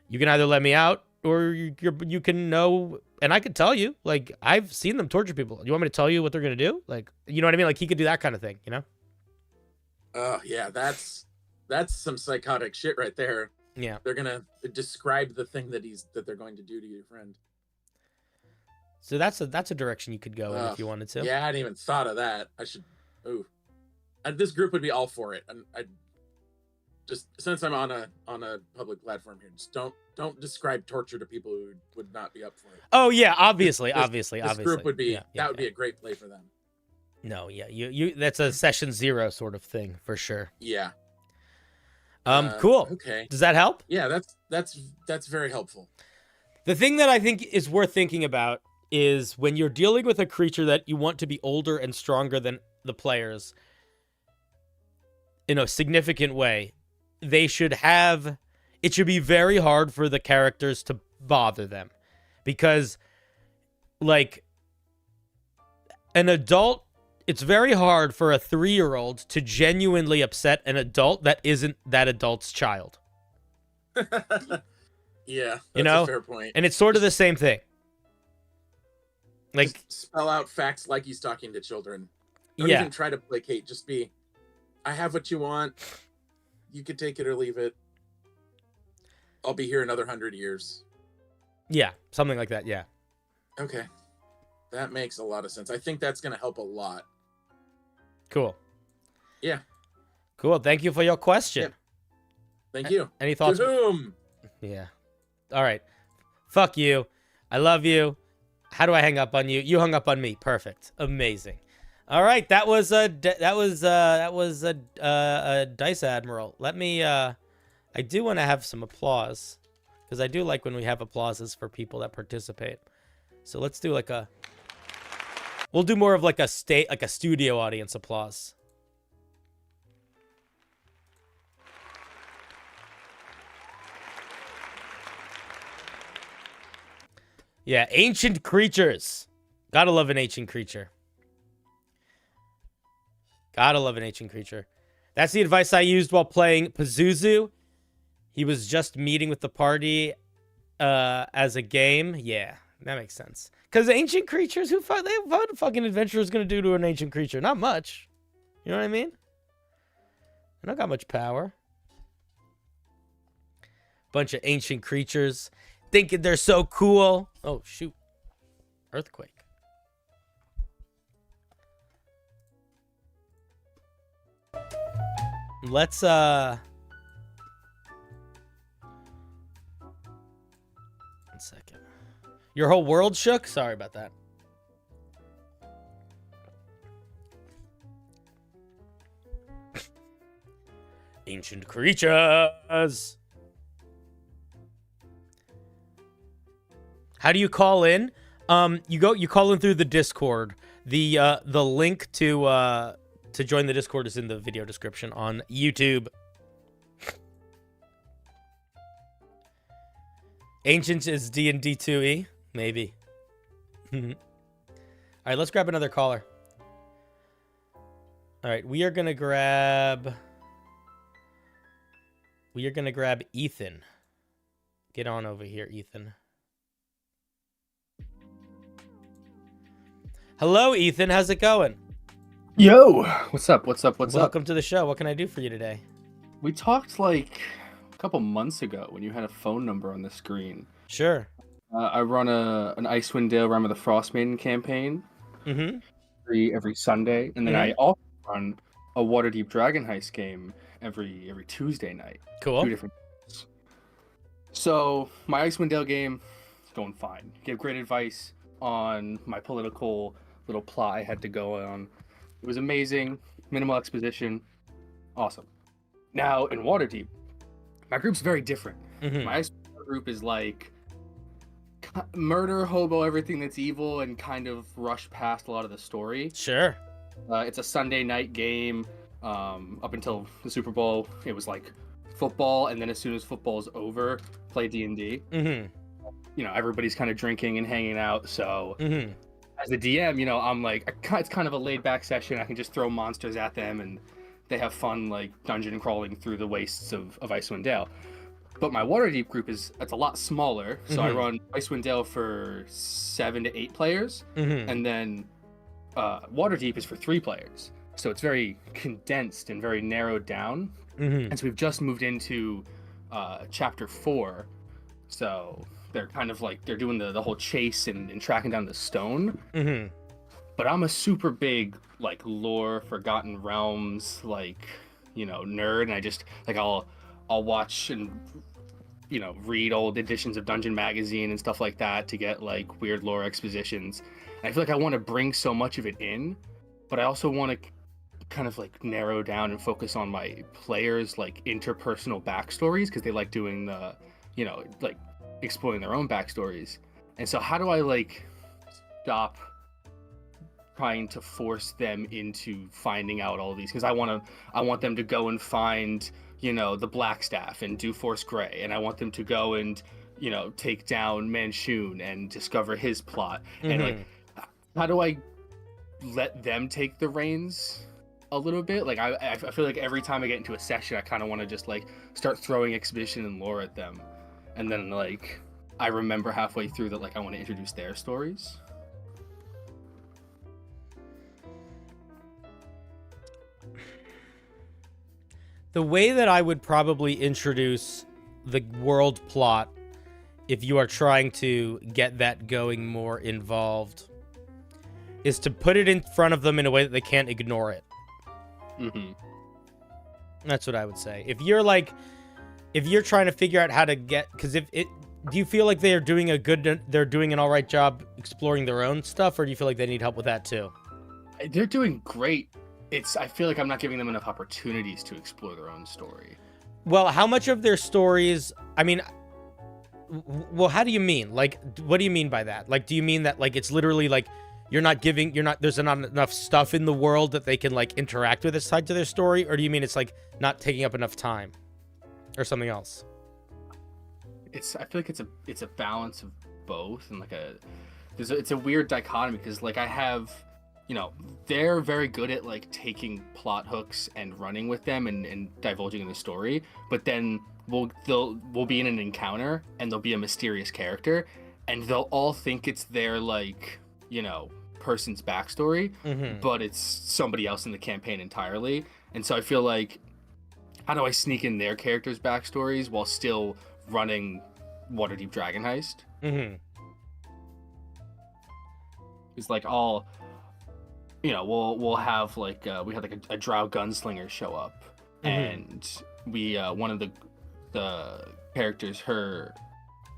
you can either let me out, or you can know, and I could tell you, like, I've seen them torture people. You want me to tell you what they're going to do? Like, you know what I mean? Like, he could do that kind of thing, you know? Yeah, that's some psychotic shit right there. Yeah. They're going to describe the thing that they're going to do to your friend. So that's a direction you could go in if you wanted to. Yeah, I hadn't even thought of that. I should. Ooh, this group would be all for it. And I just, since I'm on a public platform here, just don't describe torture to people who would not be up for it. Oh yeah, obviously. This group would be that would be a great play for them. No, yeah, you that's a session 0 sort of thing for sure. Yeah. Cool. Okay. Does that help? Yeah, that's very helpful. The thing that I think is worth thinking about is when you're dealing with a creature that you want to be older and stronger than the players in a significant way, it should be very hard for the characters to bother them, because like an adult, it's very hard for a 3-year-old to genuinely upset an adult that isn't that adult's child. Yeah, that's a fair point. And it's sort of the same thing. Like, just spell out facts like he's talking to children. Don't even try to placate. Just be, I have what you want. You can take it or leave it. I'll be here another 100 years. Yeah, something like that. Yeah. Okay. That makes a lot of sense. I think that's going to help a lot. Cool. Yeah. Cool. Thank you for your question. Yeah. Thank you. Any thoughts? To whom? Yeah. All right. Fuck you. I love you. How do I hang up on you? You hung up on me. Perfect. Amazing. All right. That was a Dice Admiral. Let me. I do want to have some applause, because I do like when we have applauses for people that participate. So let's do like a. We'll do more of like a studio audience applause. Yeah, ancient creatures. Gotta love an ancient creature. Gotta love an ancient creature. That's the advice I used while playing Pazuzu. He was just meeting with the party as a game. Yeah, that makes sense. Because ancient creatures, what a fucking adventurer is going to do to an ancient creature? Not much. You know what I mean? They don't got much power. Bunch of ancient creatures thinking they're so cool. Oh, shoot. Earthquake. Let's, one second. Your whole world shook? Sorry about that. Ancient creatures. How do you call in? You call in through the Discord. The link to join the Discord is in the video description on YouTube. Ancients is D&D 2E? Maybe. All right, let's grab another caller. All right, we are going to grab Ethan. Get on over here, Ethan. Hello, Ethan. How's it going? Yo, what's up? Welcome to the show. What can I do for you today? We talked like a couple months ago when you had a phone number on the screen. Sure. I run an Icewind Dale Realm of the Frostmaiden campaign every Sunday, and then I also run a Waterdeep Dragon Heist game every Tuesday night. Cool. 2 different games. So my Icewind Dale game is going fine. Gave great advice on my political little plot I had to go on. It was amazing. Minimal exposition. Awesome. Now in Waterdeep, My group's very different. My Ice group is like murder, hobo, everything that's evil, and kind of rush past a lot of the story. Sure. It's a Sunday night game. Up until the Super Bowl, it was like football, and then as soon as football's over, play D&D. You know, everybody's kind of drinking and hanging out. So as the DM, you know, I'm like, it's kind of a laid back session. I can just throw monsters at them, and they have fun, like dungeon crawling through the wastes of Icewind Dale. But my Waterdeep group it's a lot smaller. So I run Icewind Dale for 7 to 8 players, and then Waterdeep is for 3 players. So it's very condensed and very narrowed down. And so we've just moved into chapter 4. So they're kind of like, they're doing the whole chase and tracking down the stone. But I'm a super big like lore, Forgotten Realms, like, you know, nerd, and I just like I'll watch and, you know, read old editions of Dungeon Magazine and stuff like that to get like weird lore expositions. And I feel like I want to bring so much of it in, but I also want to kind of like narrow down and focus on my players' like interpersonal backstories, because they like doing the, you know, like exploring their own backstories. And so how do I like stop trying to force them into finding out all these? Because I want them to go and find, you know, the Blackstaff and do Force Grey, and I want them to go and, you know, take down Manchun and discover his plot. And like, how do I let them take the reins a little bit? Like I feel like every time I get into a session, I kind of want to just like start throwing exposition and lore at them, and then like I remember halfway through that like I want to introduce their stories. The way that I would probably introduce the world plot, if you are trying to get that going more involved, is to put it in front of them in a way that they can't ignore it. That's what I would say. If you're trying to figure out how to get, because do you feel like they're doing an all right job exploring their own stuff, or do you feel like they need help with that too? They're doing great. I feel like I'm not giving them enough opportunities to explore their own story. Well, how much of their stories, I mean, well, how do you mean? Like, what do you mean by that? Like, do you mean that, like, it's literally, like, there's not enough stuff in the world that they can, like, interact with that's tied to their story? Or do you mean it's, like, not taking up enough time? Or something else? I feel like it's a balance of both, and, like, it's a weird dichotomy, because, like, I have, you know, they're very good at like taking plot hooks and running with them and divulging in the story, but then we'll be in an encounter and there'll be a mysterious character, and they'll all think it's their, like, you know, person's backstory, but it's somebody else in the campaign entirely. And so I feel like, how do I sneak in their characters' backstories while still running Waterdeep Dragon Heist? It's like all, you know, we'll have like we had like a drow gunslinger show up, and we one of the characters, her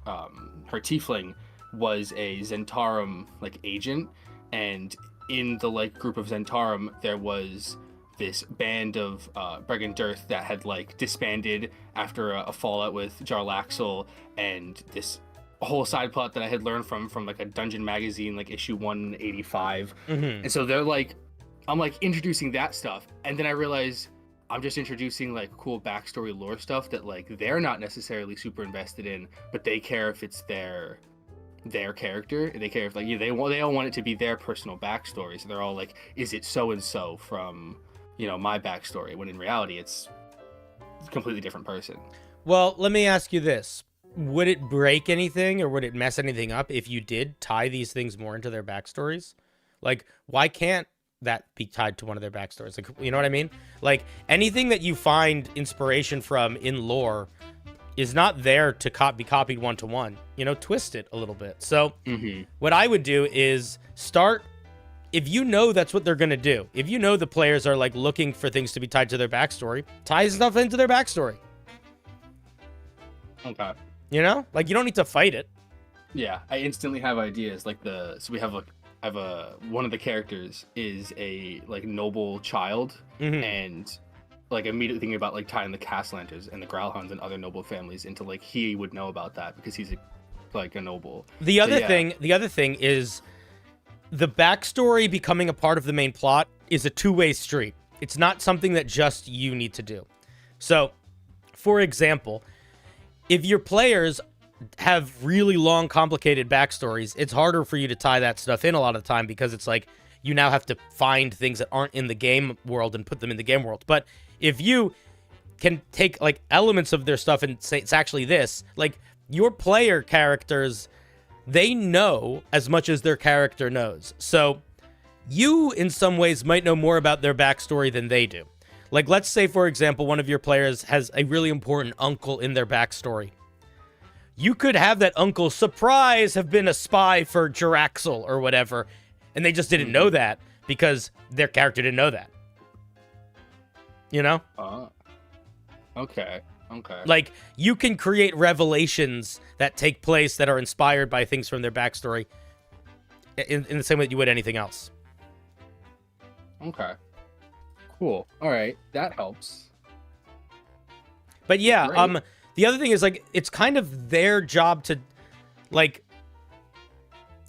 tiefling was a Zentarum like agent, and in the like group of Zentarum there was this band of Bregan Dirth that had like disbanded after a fallout with Jarlaxle, and this whole side plot that I had learned from like a Dungeon Magazine, like issue 185. And so they're like, I'm like introducing that stuff, and then I realize I'm just introducing like cool backstory lore stuff that like they're not necessarily super invested in, but they care if it's their character. They care if like they all want it to be their personal backstory. So they're all like, is it so and so from, you know, my backstory, when in reality it's a completely different person. Well, let me ask you this. Would it break anything or would it mess anything up if you did tie these things more into their backstories? Like, why can't that be tied to one of their backstories? Like, you know what I mean? Like, anything that you find inspiration from in lore is not there to be copied one-to-one. You know, twist it a little bit. So what I would do is start, if you know that's what they're going to do, if you know the players are like looking for things to be tied to their backstory, tie stuff into their backstory. Okay. You know, like, you don't need to fight it. Yeah, I instantly have ideas. Like we have one of the characters is a like noble child, and like immediately thinking about like tying the Castellantes and the Growlhounds and other noble families into like he would know about that because he's like a noble. The other thing is the backstory becoming a part of the main plot is a two-way street. It's not something that just you need to do. So, for example, if your players have really long, complicated backstories, it's harder for you to tie that stuff in a lot of the time because it's like you now have to find things that aren't in the game world and put them in the game world. But if you can take like elements of their stuff and say it's actually this, like your player characters, they know as much as their character knows. So you, in some ways, might know more about their backstory than they do. Like, let's say, for example, one of your players has a really important uncle in their backstory. You could have that uncle, surprise, have been a spy for Jiraxel or whatever, and they just didn't know that because their character didn't know that. You know? Okay. Like, you can create revelations that take place that are inspired by things from their backstory in the same way that you would anything else. Okay. Cool. All right. That helps. But yeah, Great. The other thing is, like, it's kind of their job to, like,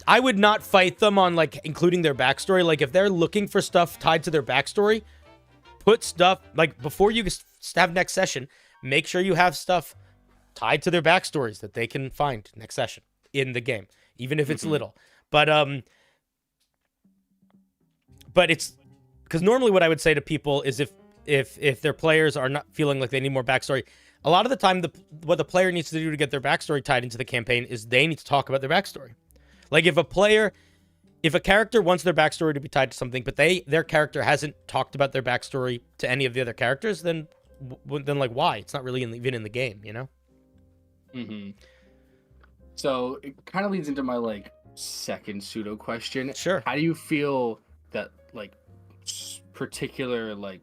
I would not fight them on, like, including their backstory. Like, if they're looking for stuff tied to their backstory, put stuff, like, before you have next session, make sure you have stuff tied to their backstories that they can find next session in the game, even if it's little. But it's, because normally what I would say to people is if their players are not feeling like they need more backstory, a lot of the time what the player needs to do to get their backstory tied into the campaign is they need to talk about their backstory. Like if a character wants their backstory to be tied to something, but their character hasn't talked about their backstory to any of the other characters, then like why? It's not really even in the game, you know? Mm-hmm. So it kind of leads into my like second pseudo question. Sure. How do you feel that like particular like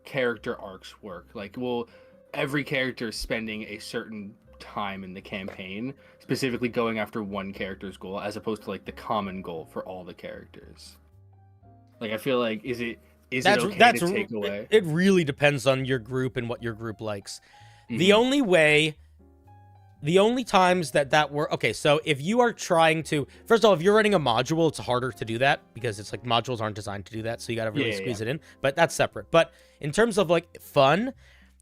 character arcs work? Like, will every character spending a certain time in the campaign specifically going after one character's goal as opposed to like the common goal for all the characters? Like, I feel like is it okay to take away? It really depends on your group and what your group likes. The only times that work, okay, so if you are trying to, first of all, if you're running a module, it's harder to do that because it's like modules aren't designed to do that, so you gotta really squeeze it in, but that's separate. But in terms of like fun,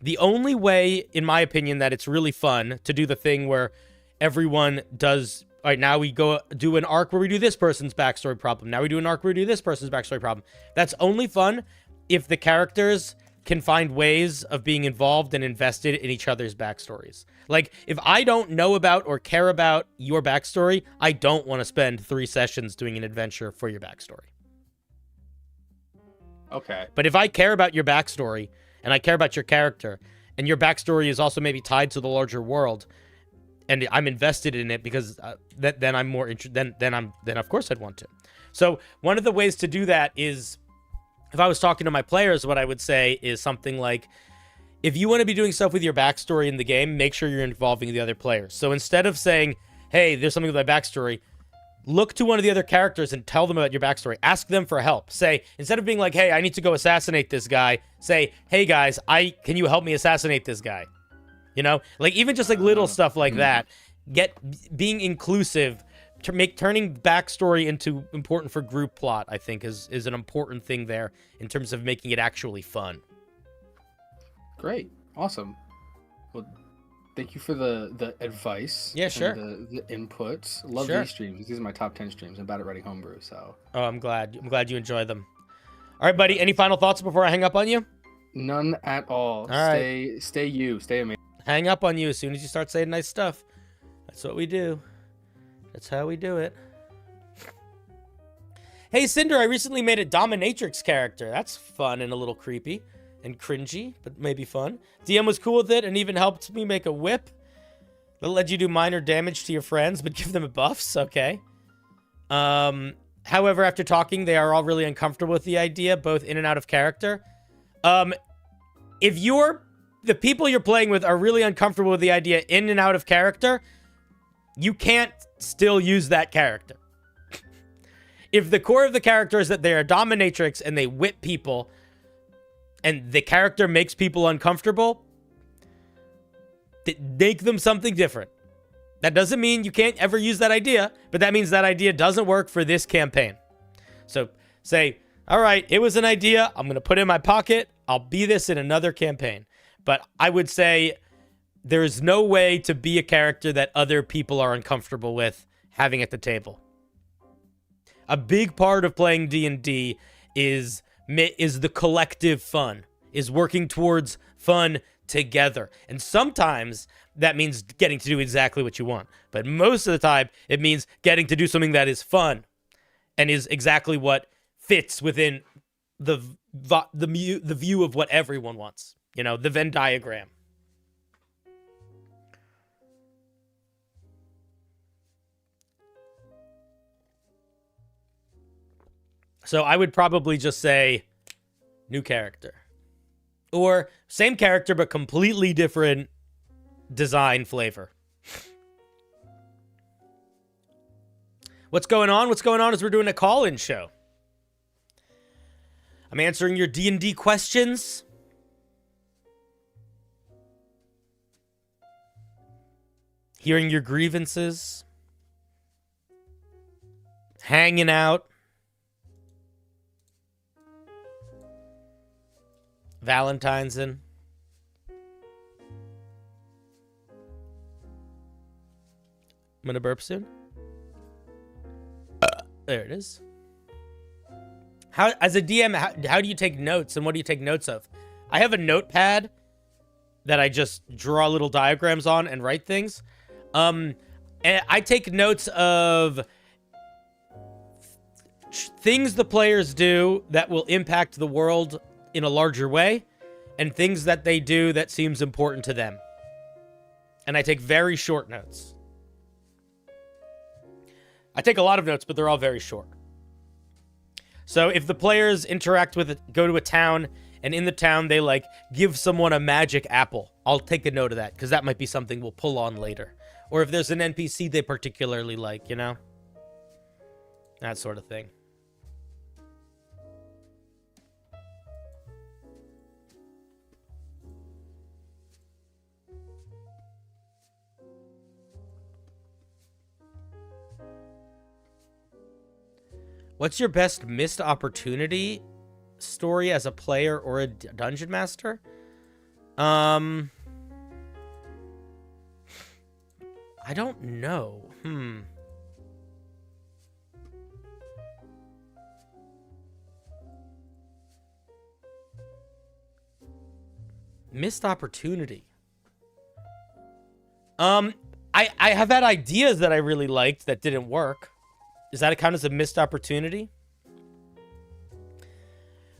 the only way, in my opinion, that it's really fun to do the thing where everyone does, all right, now we go do an arc where we do this person's backstory problem. Now we do an arc where we do this person's backstory problem. That's only fun if the characters can find ways of being involved and invested in each other's backstories. Like, if I don't know about or care about your backstory, I don't want to spend 3 sessions doing an adventure for your backstory. Okay. But if I care about your backstory, and I care about your character, and your backstory is also maybe tied to the larger world, and I'm invested in it because then I'm more interested. Then of course I'd want to. So one of the ways to do that is, if I was talking to my players, what I would say is something like, if you want to be doing stuff with your backstory in the game, make sure you're involving the other players. So instead of saying, hey, there's something with my backstory, look to one of the other characters and tell them about your backstory. Ask them for help. Say, instead of being like, hey, I need to go assassinate this guy, say, hey guys, can you help me assassinate this guy? You know, like even just like little stuff like that. Being inclusive, turning backstory into important for group plot, I think is an important thing there in terms of making it actually fun. Great. Awesome. Well, thank you for the advice. Yeah, sure. And the inputs. Love these streams. These are my top 10 streams. I'm bad at writing homebrew, so. Oh, I'm glad you enjoy them. All right, buddy. Any final thoughts before I hang up on you? None at all. Right. Stay amazing. Hang up on you as soon as you start saying nice stuff. That's what we do. That's how we do it. Hey, Cinder, I recently made a dominatrix character. That's fun and a little creepy and cringy, but maybe fun. DM was cool with it and even helped me make a whip that'll let you do minor damage to your friends, but give them buffs. Okay. However, after talking, they are all really uncomfortable with the idea, both in and out of character. If the people you're playing with are really uncomfortable with the idea in and out of character, you can't still use that character. If the core of the character is that they're a dominatrix and they whip people, and the character makes people uncomfortable, make them something different. That doesn't mean you can't ever use that idea, but that means that idea doesn't work for this campaign. So say, all right, it was an idea. I'm going to put it in my pocket. I'll be this in another campaign. But I would say there's no way to be a character that other people are uncomfortable with having at the table. A big part of playing D&D is the collective fun, is working towards fun together. And sometimes that means getting to do exactly what you want. But most of the time, it means getting to do something that is fun and is exactly what fits within the view of what everyone wants. You know, the Venn diagram. So I would probably just say new character. Or same character, but completely different design flavor. What's going on? What's going on is we're doing a call-in show. I'm answering your D&D questions. Hearing your grievances. Hanging out. Valentine's in. I'm gonna burp soon. There it is. How, as a DM, how do you take notes, and what do you take notes of? I have a notepad that I just draw little diagrams on and write things. And I take notes of things the players do that will impact the world in a larger way, and things that they do that seems important to them. And I take very short notes. I take a lot of notes, but they're all very short. So if the players interact with it, go to a town, and in the town they like give someone a magic apple, I'll take a note of that, because that might be something we'll pull on later. Or if there's an NPC they particularly like, you know? That sort of thing. What's your best missed opportunity story as a player or a dungeon master? I don't know. Missed opportunity. I have had ideas that I really liked that didn't work. Does that count as a missed opportunity?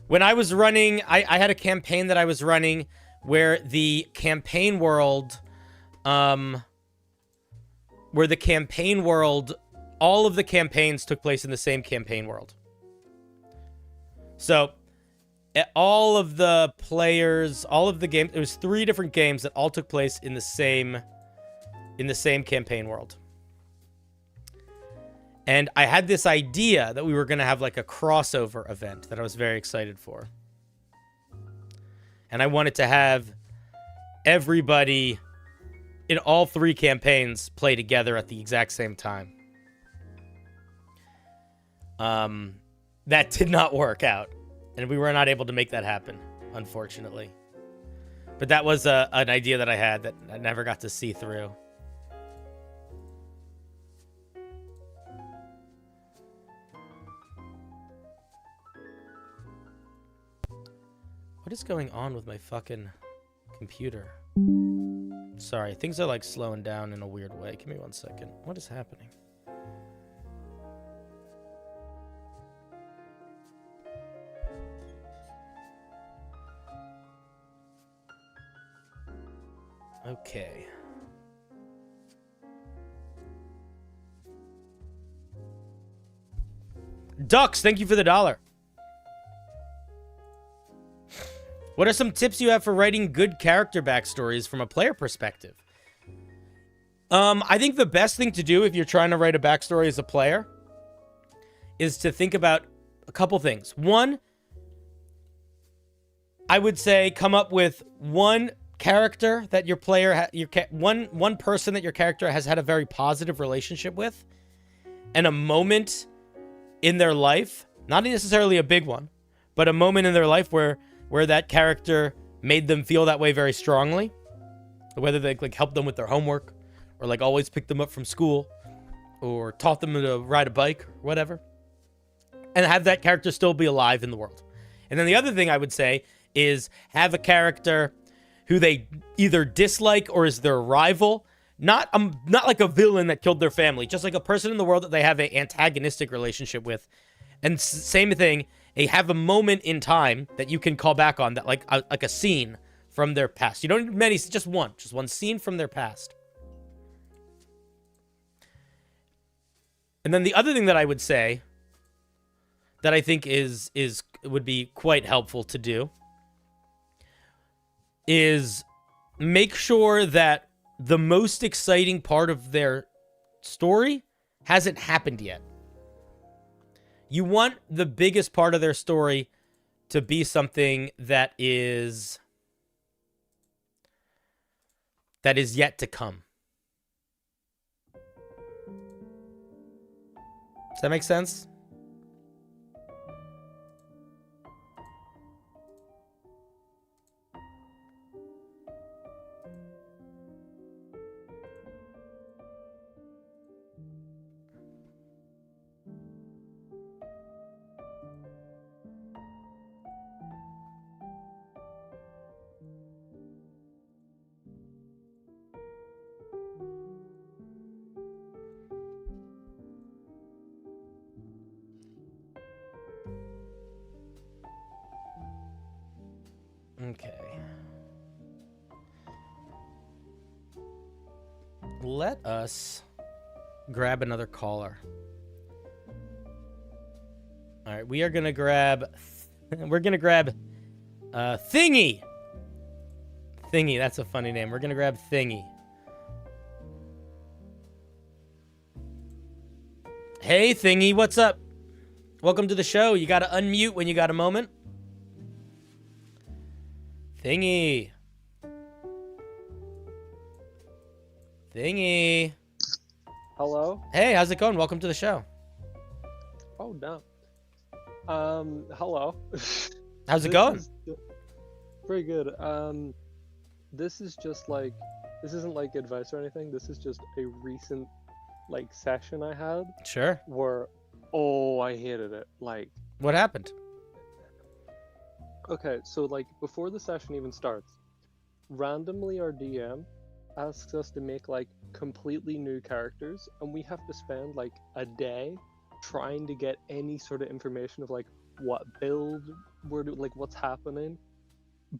When I was running, I had a campaign that I was running where the campaign world, all of the campaigns took place in the same campaign world. So, all of the players, all of the games, it was 3 different games that all took place in the same campaign world. And I had this idea that we were going to have like a crossover event that I was very excited for. And I wanted to have everybody in all 3 campaigns play together at the exact same time. That did not work out. And we were not able to make that happen, unfortunately. But that was an idea that I had that I never got to see through. What is going on with my fucking computer? Sorry, things are like slowing down in a weird way. Give me 1 second. What is happening? Okay. Ducks, thank you for the $1. What are some tips you have for writing good character backstories from a player perspective? I think the best thing to do if you're trying to write a backstory as a player is to think about a couple things. One, I would say come up with one character that your player, one person that your character has had a very positive relationship with, and a moment in their life, not necessarily a big one, but a moment in their life where that character made them feel that way very strongly. Whether they like helped them with their homework, or like always picked them up from school, or taught them to ride a bike, or whatever. And have that character still be alive in the world. And then the other thing I would say is have a character who they either dislike or is their rival. Not like a villain that killed their family, just like a person in the world that they have an antagonistic relationship with. And same thing, have a moment in time that you can call back on, that like a scene from their past. You don't need many, just one scene from their past. And then the other thing that I would say that I think would be quite helpful to do is make sure that the most exciting part of their story hasn't happened yet. You want the biggest part of their story to be something that is yet to come. Does that make sense? Okay. Let us grab another caller. All right, we're gonna grab Thingy. Thingy, that's a funny name. We're gonna grab Thingy. Hey, Thingy, what's up? Welcome to the show. You gotta unmute when you got a moment. Thingy. Thingy. Hello? Hey, how's it going? Welcome to the show. Oh, no. Hello. How's it going? Pretty good. This is just like, this isn't like advice or anything. This is just a recent, like, session I had. Sure. Where, I hated it. Like, what happened? okay, so, like, before the session even starts, randomly our DM asks us to make, like, completely new characters, and we have to spend, like, a day trying to get any sort of information of, like, what build we're doing, like, what's happening.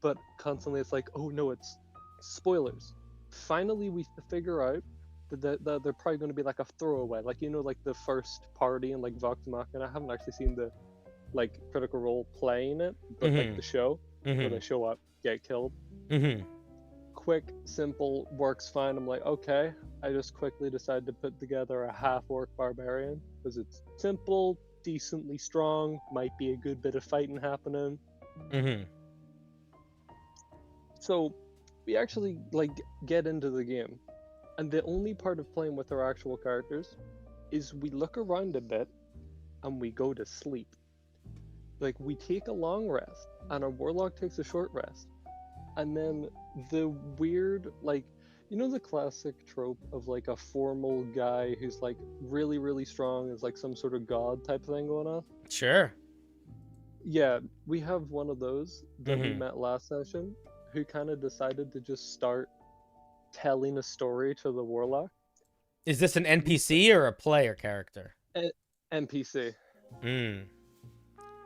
But constantly it's like, oh no, it's spoilers. Finally, we figure out that they're probably going to be like a throwaway, like, you know, like the first party in like Vox Machina. I haven't actually seen the like Critical Role playing it, but like the show where they show up, get killed. Quick, simple, works fine. I'm like, okay. I just quickly decided to put together a half-orc barbarian because it's simple, decently strong, might be a good bit of fighting happening. So we actually like get into the game, and the only part of playing with our actual characters is we look around a bit and we go to sleep. Like, we take a long rest and our warlock takes a short rest, and then the weird, like, you know, the classic trope of like a formal guy who's like really, really strong, is like some sort of god type thing going on? Sure. Yeah, we have one of those that we met last session, who kind of decided to just start telling a story to the warlock. Is this an NPC or a player character? NPC.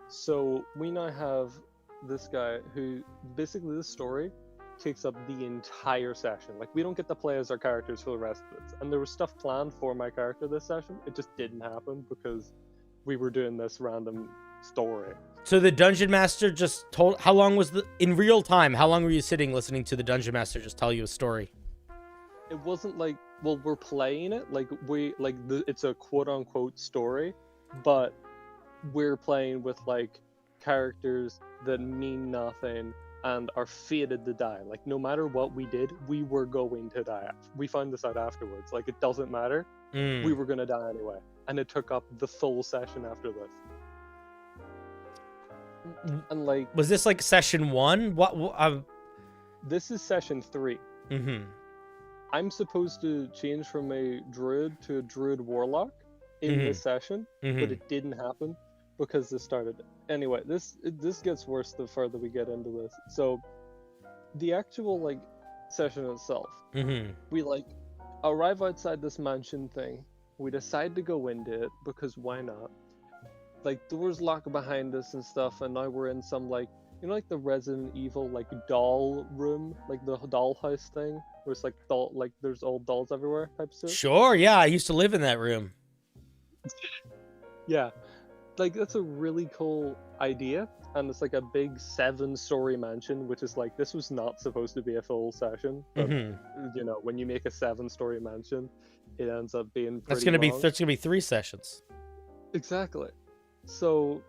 So we now have this guy who, basically this story takes up the entire session. Like, we don't get to play as our characters for the rest of it. And there was stuff planned for my character this session. It just didn't happen because we were doing this random story. So the Dungeon Master just told, how long was in real time, how long were you sitting listening to the Dungeon Master just tell you a story? It wasn't like, well, we're playing it, like, it's a quote-unquote story, but we're playing with, like, characters that mean nothing, and are fated to die. Like, no matter what we did, we were going to die. We found this out afterwards. Like, it doesn't matter. We were going to die anyway. And it took up the full session after this. And, like... Was this, like, session 1? This is session 3. Mm-hmm. I'm supposed to change from a druid to a druid warlock in this session, but it didn't happen because this started. Anyway, this gets worse the further we get into this. So, the actual, like, session itself, we, like, arrive outside this mansion thing. We decide to go into it because why not? Like, doors lock behind us and stuff, and now we're in some, like, you know, like the Resident Evil, like, doll room, like the dollhouse thing, where it's like there's old dolls everywhere type stuff. Sure, yeah, I used to live in that room. Yeah, like, that's a really cool idea, and it's like a big 7-story mansion, which is like, this was not supposed to be a full session, but you know, when you make a 7-story mansion, it ends up being pretty long. That's gonna be 3 sessions. Exactly. So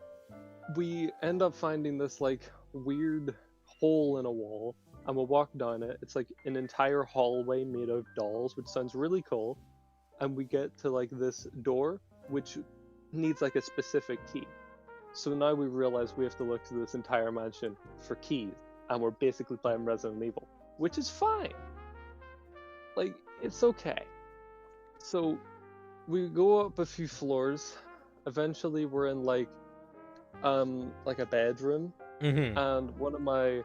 we end up finding this, like, weird hole in a wall, and we'll walk down it. It's like an entire hallway made of dolls, which sounds really cool. And we get to, like, this door, which needs, like, a specific key. So now we realize we have to look to this entire mansion for keys, and we're basically playing Resident Evil, which is fine. Like, it's okay. So we go up a few floors. Eventually we're in, like a bedroom, and one of my,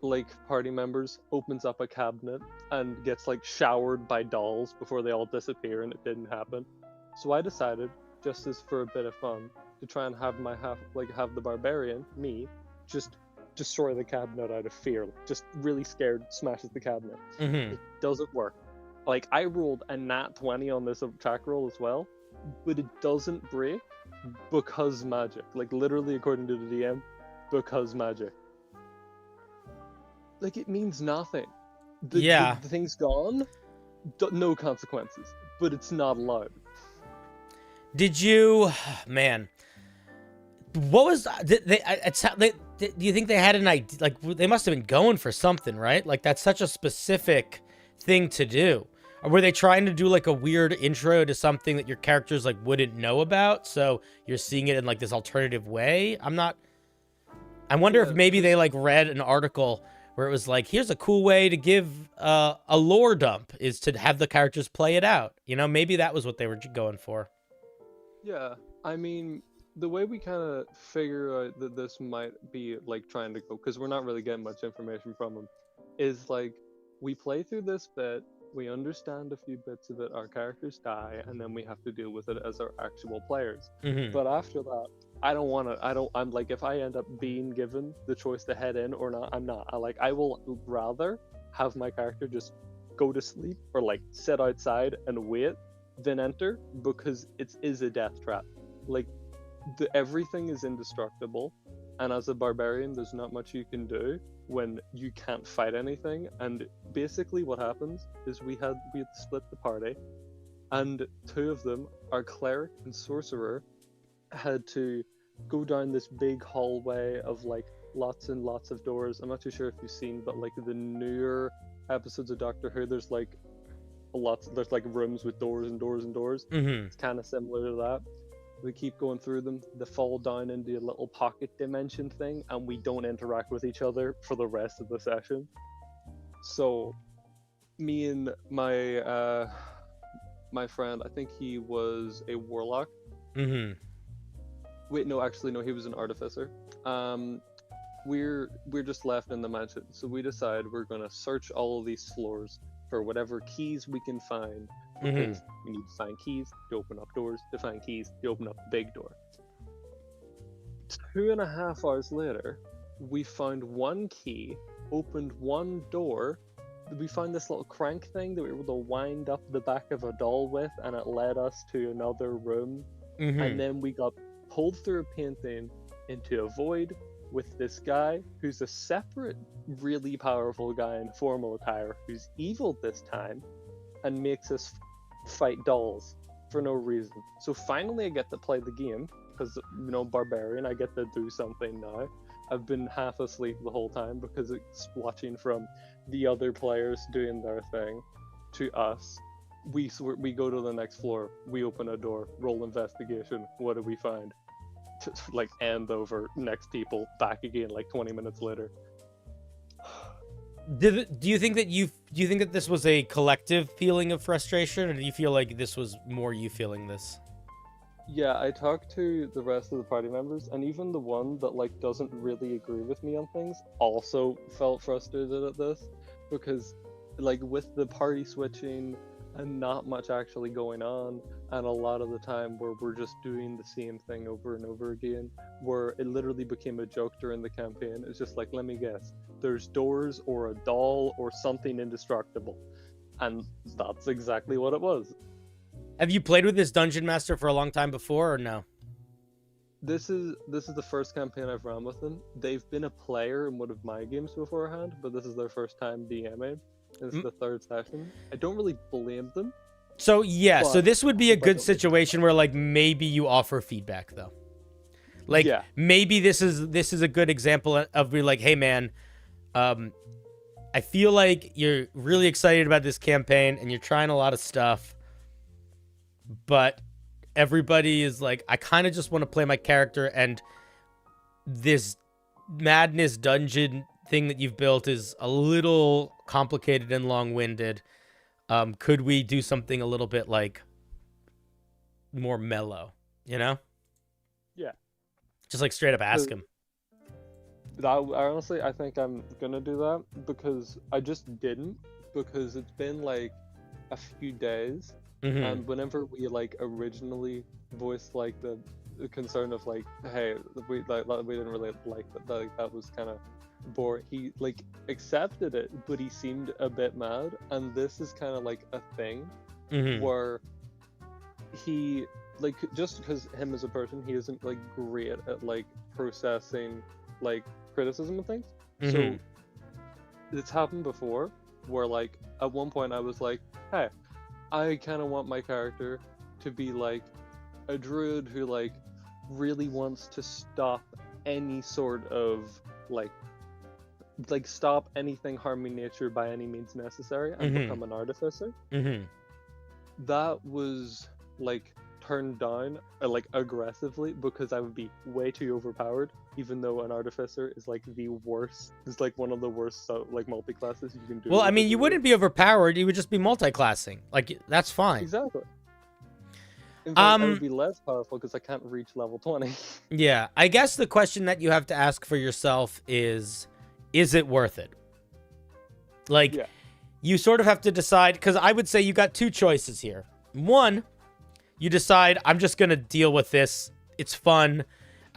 like, party members opens up a cabinet and gets, like, showered by dolls before they all disappear, and it didn't happen. So I decided, just as for a bit of fun, to try and have the barbarian, me, just destroy the cabinet out of fear. Just really scared, smashes the cabinet. It doesn't work. Like, I rolled a nat 20 on this attack roll as well, but it doesn't break because magic. Like, literally, according to the DM, because magic. Like, it means nothing. The thing's gone, no consequences, but it's not allowed. Did you, man? What was do you think they had an idea? Like, they must have been going for something, right? Like, that's such a specific thing to do. Or were they trying to do, like, a weird intro to something that your characters, like, wouldn't know about? So you're seeing it in, like, this alternative way? I wonder if maybe they, like, read an article where it was like, here's a cool way to give a lore dump, is to have the characters play it out. You know, maybe that was what they were going for. Yeah, I mean, the way we kind of figure out that this might be, like, trying to go, because we're not really getting much information from them, is, like, we play through this bit, we understand a few bits of it, our characters die, and then we have to deal with it as our actual players. But after that, I'm like, if I end up being given the choice to head in or not, I'm not. I will rather have my character just go to sleep or, like, sit outside and wait than enter, because it is a death trap. Like, everything is indestructible, and as a barbarian, there's not much you can do when you can't fight anything. And basically what happens is we had split the party, and 2 of them, our cleric and sorcerer, had to go down this big hallway of, like, lots and lots of doors. I'm not too sure if you've seen, but, like, the newer episodes of Doctor Who, there's, like, there's, like, rooms with doors and doors and doors. It's kind of similar to that. We keep going through them. They fall down into a little pocket dimension thing, and we don't interact with each other for the rest of the session. So, me and my my friend, I think he was a warlock. Wait, no, actually, no, he was an artificer. We're just left in the mansion, so we decide we're gonna search all of these floors for whatever keys we can find. Because we need to find keys to open up doors, to find keys to open up the big door. 2.5 hours later, we found 1 key, opened 1 door. We found this little crank thing that we were able to wind up the back of a doll with, and it led us to another room. And then we got pulled through a painting into a void with this guy who's a separate, really powerful guy in formal attire who's evil this time and makes us fight dolls for no reason. So finally I get to play the game because, you know, barbarian, I get to do something now. I've been half asleep the whole time because it's watching from the other players doing their thing to us. We go to the next floor, we open a door, roll investigation. What do we find? Like end over, next people, back again like 20 minutes later. Do you think that this was a collective feeling of frustration, or do you feel like this was more you feeling this? Yeah, I talked to the rest of the party members, and even the one that like doesn't really agree with me on things also felt frustrated at this, because like with the party switching and not much actually going on, and a lot of the time where we're just doing the same thing over and over again, where it literally became a joke during the campaign. It's just like, let me guess, there's doors or a doll or something indestructible, and that's exactly what it was. Have you played with this dungeon master for a long time before, or no? This is the first campaign I've run with them. They've been a player in one of my games beforehand, but this is their first time DMing. This is the third session. I don't really blame them. So yeah, so But- this would be a good situation where like maybe you offer feedback though. Like Yeah. maybe this is a good example of be like, hey man, I feel like you're really excited about this campaign and you're trying a lot of stuff, but everybody is like, I kind of just want to play my character, and this madness dungeon thing that you've built is a little complicated and long-winded. Could we do something a little bit like more mellow, you know? Yeah. Just like straight up ask him. Honestly, I think I'm gonna do that, because I just didn't, because it's been like a few days, and whenever we like originally voiced like the concern of like, hey, we didn't really like that, like that was kind of boring. He like accepted it, but he seemed a bit mad, and this is kind of like a thing where he like, just because him as a person, he isn't like great at like processing like criticism and things. So it's happened before where like at one point I was like, hey, I kind of want my character to be like a druid who like really wants to stop any sort of like stop anything harming nature by any means necessary and become an artificer. That was like turned down like aggressively, because I would be way too overpowered, even though an artificer is like the worst, is like one of the worst like multi-classes you can do. Well, I mean, you wouldn't be overpowered, you would just be multi-classing. Like, that's fine. Exactly. In fact, I would be less powerful because I can't reach level 20. Yeah, I guess the question that you have to ask for yourself is it worth it? Like, Yeah. you sort of have to decide, because I would say you got two choices here. One, you decide, I'm just going to deal with this. It's fun.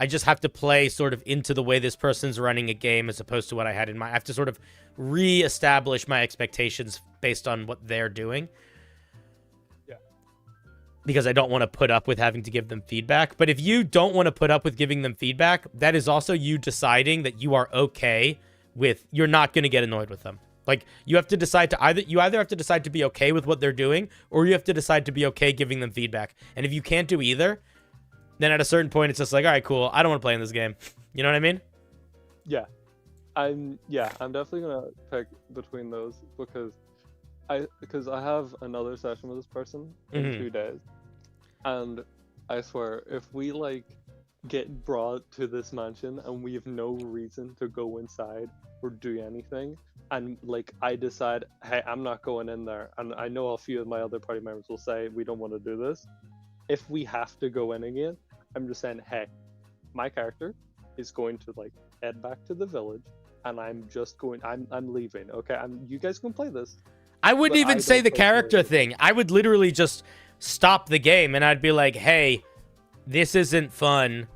I just have to play sort of into the way this person's running a game as opposed to what I had in mind. I have to sort of re-establish my expectations based on what they're doing. Yeah. Because I don't want to put up with having to give them feedback. But if you don't want to put up with giving them feedback, that is also you deciding that you are okay with, you're not going to get annoyed with them. Like, you have to decide to either have to decide to be okay with what they're doing, or you have to decide to be okay giving them feedback. And if you can't do either, then at a certain point, it's just like, all right, cool, I don't want to play in this game. You know what I mean? Yeah. I'm definitely gonna pick between those, because I have another session with this person in 2 days, and I swear, if we like get brought to this mansion and we have no reason to go inside or do anything, and like I decide, hey, I'm not going in there, and I know a few of my other party members will say we don't want to do this. If we have to go in again, I'm just saying, hey, my character is going to like head back to the village, and I'm leaving. Okay, you guys can play this. I wouldn't even say the character thing. I would literally just stop the game, and I'd be like, hey, this isn't fun.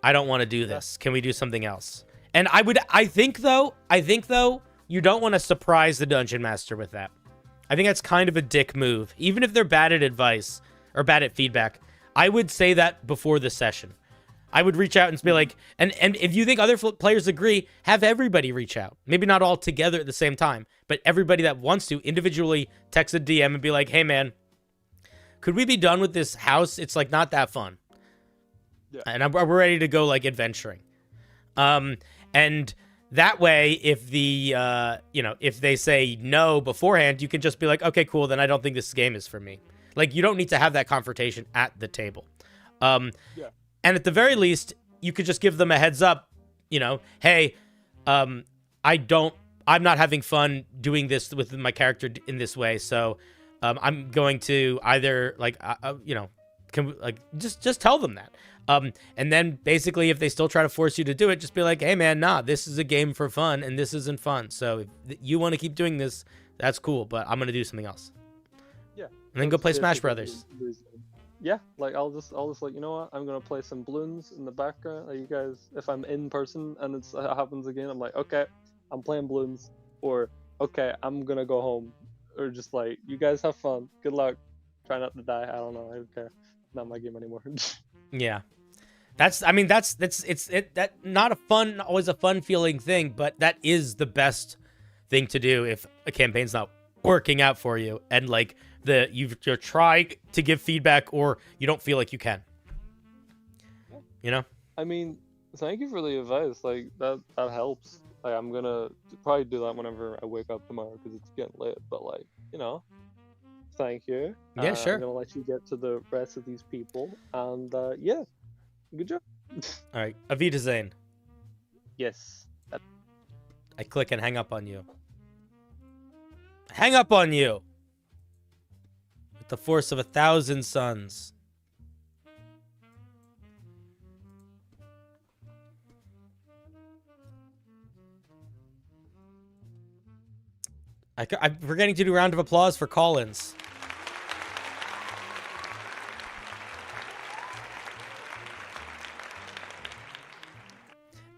I don't want to do this. Can we do something else? And I think though, you don't want to surprise the dungeon master with that. I think that's kind of a dick move. Even if they're bad at advice or bad at feedback, I would say that before the session. I would reach out and be like, and if you think other players agree, have everybody reach out. Maybe not all together at the same time, but everybody that wants to individually text a DM and be like, hey man, could we be done with this house? It's like not that fun. Yeah. And we're ready to go like adventuring. And that way, if the, if they say no beforehand, you can just be like, okay, cool, then I don't think this game is for me. Like, you don't need to have that confrontation at the table. And at the very least, you could just give them a heads up, hey, I'm not having fun doing this with my character in this way. So, I'm going to either just tell them that. And then basically if they still try to force you to do it, just be like, hey man, nah, this is a game for fun and this isn't fun. So if you want to keep doing this, that's cool, but I'm going to do something else. Yeah. And then go play Smash Brothers. Yeah, like I'll just like, you know what, I'm gonna play some balloons in the background. Like, you guys, if I'm in person and it happens again, I'm like, okay, I'm playing balloons, or okay, I'm gonna go home, or just like, you guys have fun, good luck, try not to die. I don't know, I don't care, not my game anymore. Yeah, that's not always a fun feeling thing, but that is the best thing to do if a campaign's not working out for you, and like you're trying to give feedback or you don't feel like you can. I mean, thank you for the advice. Like that helps. Like, I'm gonna probably do that whenever I wake up tomorrow because it's getting late. But like, thank you. Yeah, sure. I'm gonna let you get to the rest of these people, and yeah, good job. All right, Avita Zane. Yes. I click and hang up on you. Hang up on you. With the force of 1,000 suns. I'm forgetting to do a round of applause for call-ins.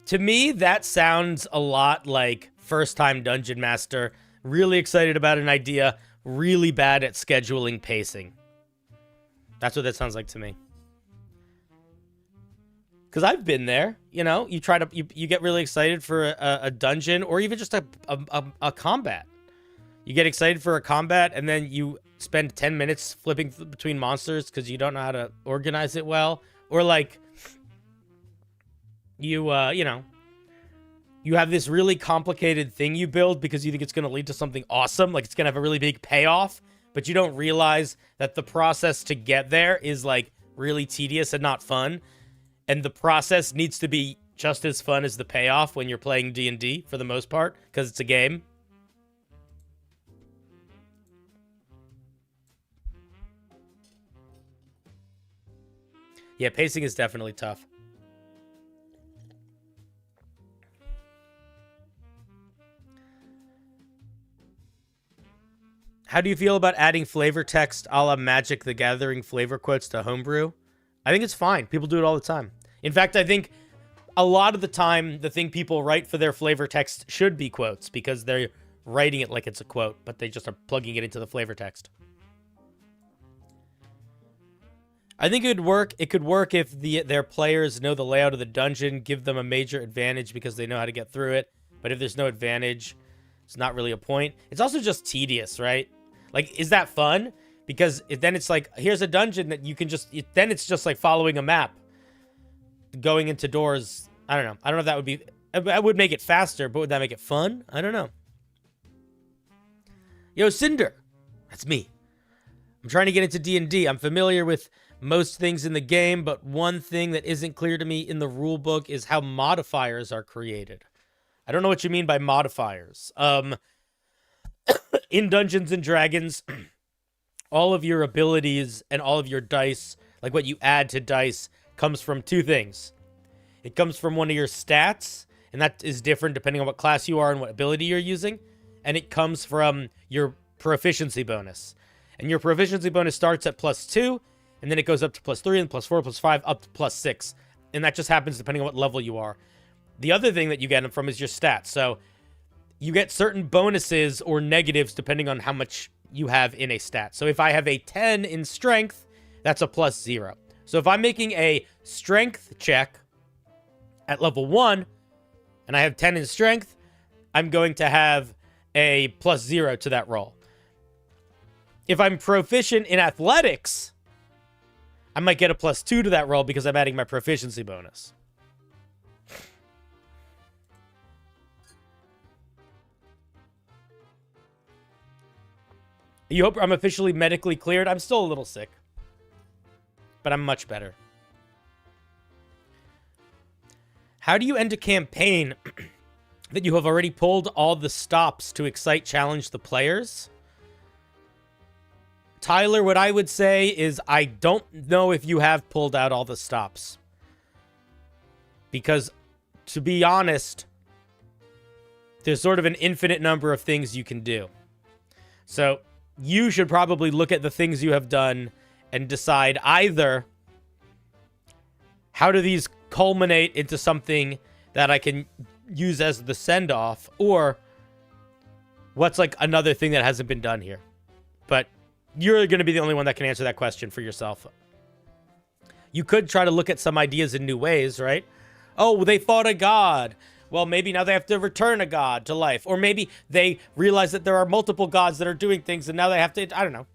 To me, that sounds a lot like first-time Dungeon Master, really excited about an idea, really bad at scheduling pacing. That's what that sounds like to me. Because I've been there, you get really excited for a dungeon or even just a combat. You get excited for a combat and then you spend 10 minutes flipping between monsters because you don't know how to organize it well. Or like, you have this really complicated thing you build because you think it's going to lead to something awesome. Like, it's going to have a really big payoff, but you don't realize that the process to get there is like really tedious and not fun. And the process needs to be just as fun as the payoff when you're playing D&D for the most part, because it's a game. Yeah, pacing is definitely tough. How do you feel about adding flavor text a la Magic the Gathering flavor quotes to Homebrew? I think it's fine. People do it all the time. In fact, I think a lot of the time, the thing people write for their flavor text should be quotes because they're writing it like it's a quote, but they just are plugging it into the flavor text. I think it would work. It could work if their players know the layout of the dungeon, give them a major advantage because they know how to get through it. But if there's no advantage, it's not really a point. It's also just tedious, right? Like, is that fun? Because then it's like, here's a dungeon that you can just... then it's just like following a map. Going into doors. I don't know. I don't know if that would be... I would make it faster, but would that make it fun? I don't know. Yo, Cinder. That's me. I'm trying to get into D&D. I'm familiar with most things in the game, but one thing that isn't clear to me in the rulebook is how modifiers are created. I don't know what you mean by modifiers. In Dungeons and Dragons, all of your abilities and all of your dice, like what you add to dice, comes from two things. It comes from one of your stats, and that is different depending on what class you are and what ability you're using. And it comes from your proficiency bonus. And your proficiency bonus starts at +2, and then it goes up to +3, and +4, +5, up to +6. And that just happens depending on what level you are. The other thing that you get them from is your stats. So you get certain bonuses or negatives depending on how much you have in a stat. So if I have a 10 in strength, that's a +0. So if I'm making a strength check at level 1 and I have 10 in strength, I'm going to have a +0 to that roll. If I'm proficient in athletics, I might get a +2 to that roll because I'm adding my proficiency bonus. You hope I'm officially medically cleared? I'm still a little sick. But I'm much better. How do you end a campaign that you have already pulled all the stops to excite, challenge the players? Tyler, what I would say is I don't know if you have pulled out all the stops. Because, to be honest, there's sort of an infinite number of things you can do. So, you should probably look at the things you have done and decide either how do these culminate into something that I can use as the send-off, or what's like another thing that hasn't been done here. But you're going to be the only one that can answer that question for yourself. You could try to look at some ideas in new ways, right? Oh, they fought a god. Well, maybe now they have to return a god to life. Or maybe they realize that there are multiple gods that are doing things and now they have to, I don't know.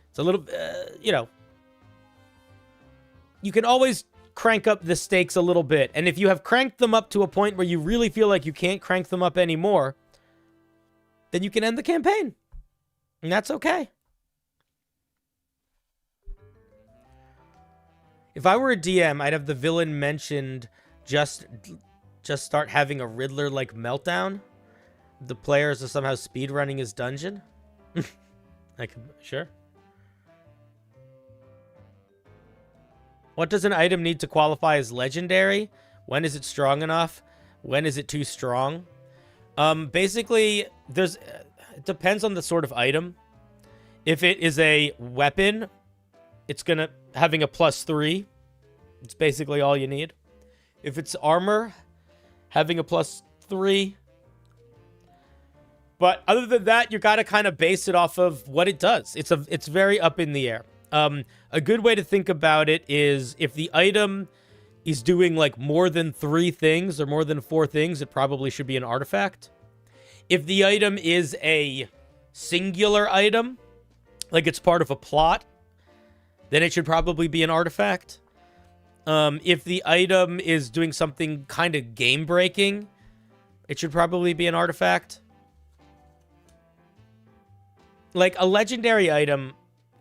It's a little, you know. You can always crank up the stakes a little bit. And if you have cranked them up to a point where you really feel like you can't crank them up anymore, then you can end the campaign. And that's okay. If I were a DM, I'd have the villain mentioned just start having a Riddler-like meltdown. The players are somehow speedrunning his dungeon. Sure. What does an item need to qualify as legendary? When is it strong enough? When is it too strong? Basically, it depends on the sort of item. If it is a weapon, it's gonna having a +3. It's basically all you need. If it's armor, having a +3. But other than that, you gotta kind of base it off of what it does. It's very up in the air. A good way to think about it is if the item is doing like more than 3 things or more than 4 things, it probably should be an artifact. If the item is a singular item, like it's part of a plot, then it should probably be an artifact. If the item is doing something kind of game-breaking, it should probably be an artifact. Like, a legendary item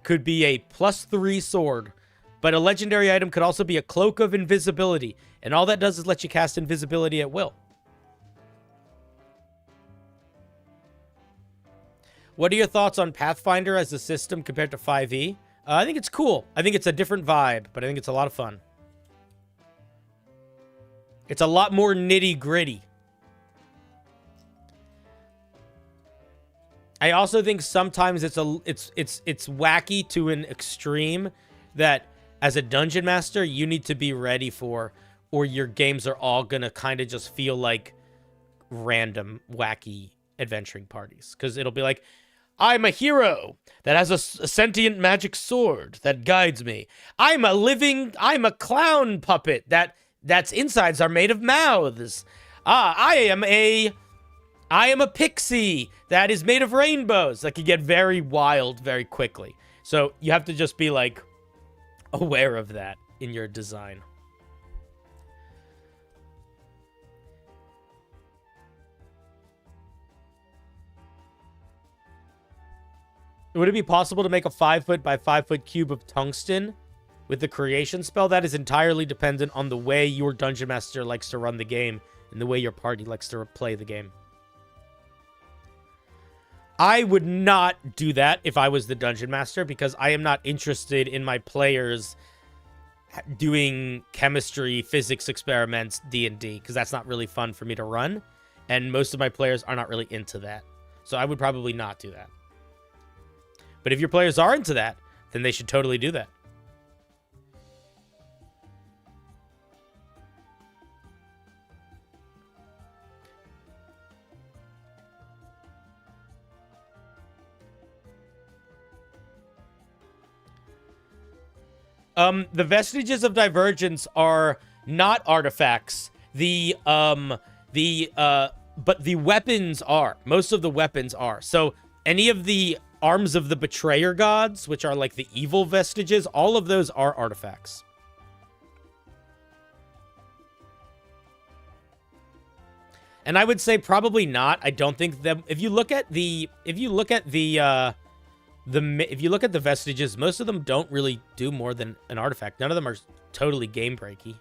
could be a +3 sword, but a legendary item could also be a cloak of invisibility, and all that does is let you cast invisibility at will. What are your thoughts on Pathfinder as a system compared to 5e? I think it's cool. I think it's a different vibe, but I think it's a lot of fun. It's a lot more nitty-gritty. I also think sometimes it's wacky to an extreme that as a dungeon master you need to be ready for, or your games are all gonna kind of just feel like random wacky adventuring parties, because it'll be like, I'm a hero that has a sentient magic sword that guides me. I'm a clown puppet that's insides are made of mouths. I am a pixie that is made of rainbows. That could get very wild very quickly. So you have to just be like aware of that in your design. Would it be possible to make a 5-foot by 5-foot cube of tungsten with the creation spell? That is entirely dependent on the way your dungeon master likes to run the game and the way your party likes to play the game. I would not do that if I was the dungeon master, because I am not interested in my players doing chemistry, physics experiments, D&D, because that's not really fun for me to run, and most of my players are not really into that. So I would probably not do that. But if your players are into that, then they should totally do that. The vestiges of divergence are not artifacts. But the weapons are. Most of the weapons are. So any of the arms of the betrayer gods, which are like the evil vestiges, all of those are artifacts. And I would say probably not. I don't think that if you look at the if you look at the vestiges, most of them don't really do more than an artifact. None of them are totally game breaky.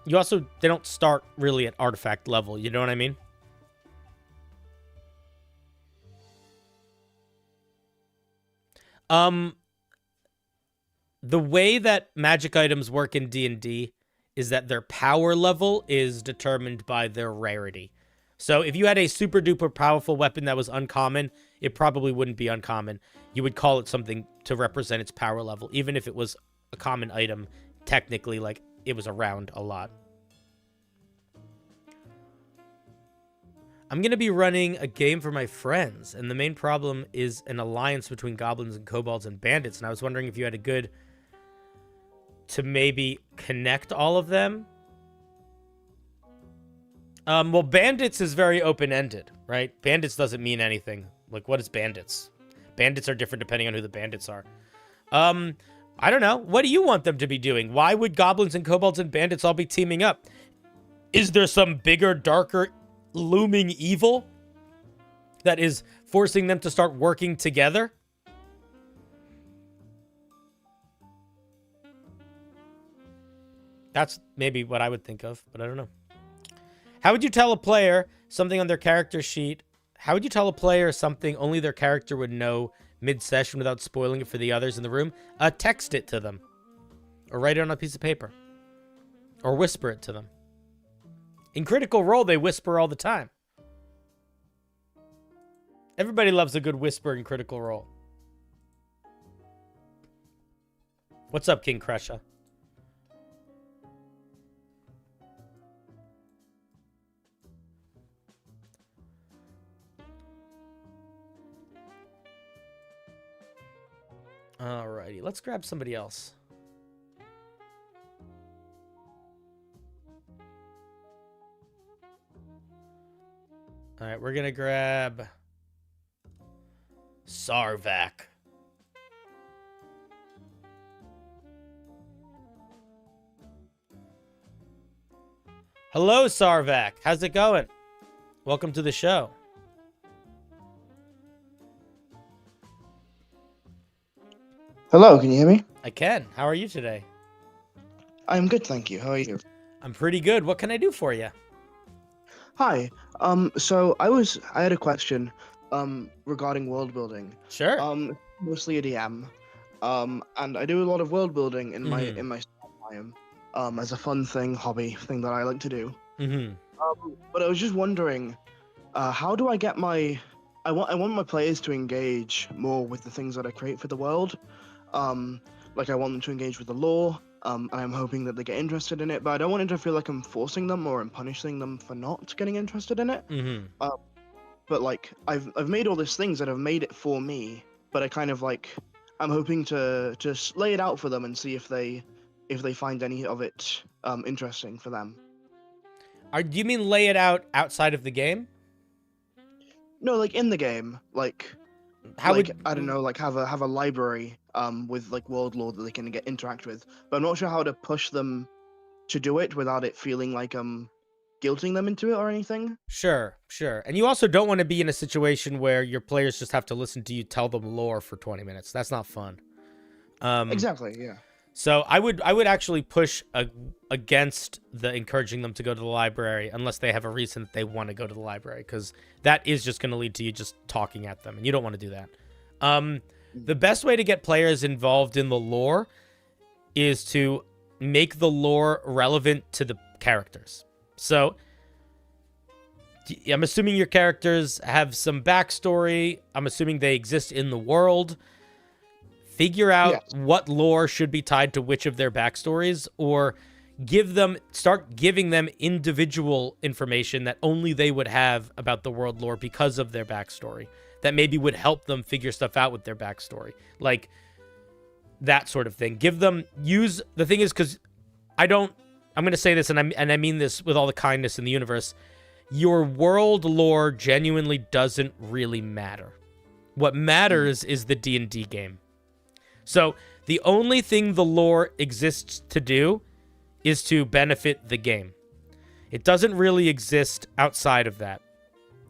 You also, they don't start really at artifact level. You know what I mean? The way that magic items work in D&D is that their power level is determined by their rarity. So if you had a super duper powerful weapon that was uncommon, it probably wouldn't be uncommon. You would call it something to represent its power level, even if it was a common item, technically, like it was around a lot. I'm going to be running a game for my friends, and the main problem is an alliance between goblins and kobolds and bandits, and I was wondering if you had a good to maybe connect all of them. Well, bandits is very open-ended, right? Bandits doesn't mean anything. Like, what is bandits? Bandits are different depending on who the bandits are. I don't know. What do you want them to be doing? Why would goblins and kobolds and bandits all be teaming up? Is there some bigger, darker, looming evil that is forcing them to start working together? That's maybe what I would think of, but I don't know. How would you tell a player something on their character sheet? How would you tell a player something only their character would know mid-session without spoiling it for the others in the room? Text it to them. Or write it on a piece of paper. Or whisper it to them. In Critical Role, they whisper all the time. Everybody loves a good whisper in Critical Role. What's up, King Crusher? Alrighty, let's grab somebody else. Alright, we're gonna grab Sarvak. Hello, Sarvak. How's it going? Welcome to the show. Hello, can you hear me? I can. How are you today? I'm good, thank you. How are you? I'm pretty good. What can I do for you? Hi. So I had a question, regarding world building. Sure. Mostly a DM. And I do a lot of world building in my time, as a fun hobby thing that I like to do. But I was just wondering, how do I get I want my players to engage more with the things that I create for the world. Like I want them to engage with the lore, and I'm hoping that they get interested in it, but I don't want it to feel like I'm forcing them or I'm punishing them for not getting interested in it. But like I've made all these things that have made it for me, but I kind of like I'm hoping to just lay it out for them and see if they find any of it interesting for them. Do you mean lay it out outside of the game? No, like in the game, like How like would I don't know, like have a library with like world lore that they can interact with, but I'm not sure how to push them to do it without it feeling like I'm guilting them into it or anything. Sure. And you also don't want to be in a situation where your players just have to listen to you tell them lore for 20 minutes. That's not fun. Exactly, yeah. So I would actually push against the encouraging them to go to the library unless they have a reason that they want to go to the library, because that is just going to lead to you just talking at them, and you don't want to do that. The best way to get players involved in the lore is to make the lore relevant to the characters. So I'm assuming your characters have some backstory. I'm assuming they exist in the world. Figure out what lore should be tied to which of their backstories, or start giving them individual information that only they would have about the world lore because of their backstory, that maybe would help them figure stuff out with their backstory, like that sort of thing. The thing is, because I'm going to say this, and I mean this with all the kindness in the universe, your world lore genuinely doesn't really matter. What matters is the D&D game. So the only thing the lore exists to do is to benefit the game. It doesn't really exist outside of that.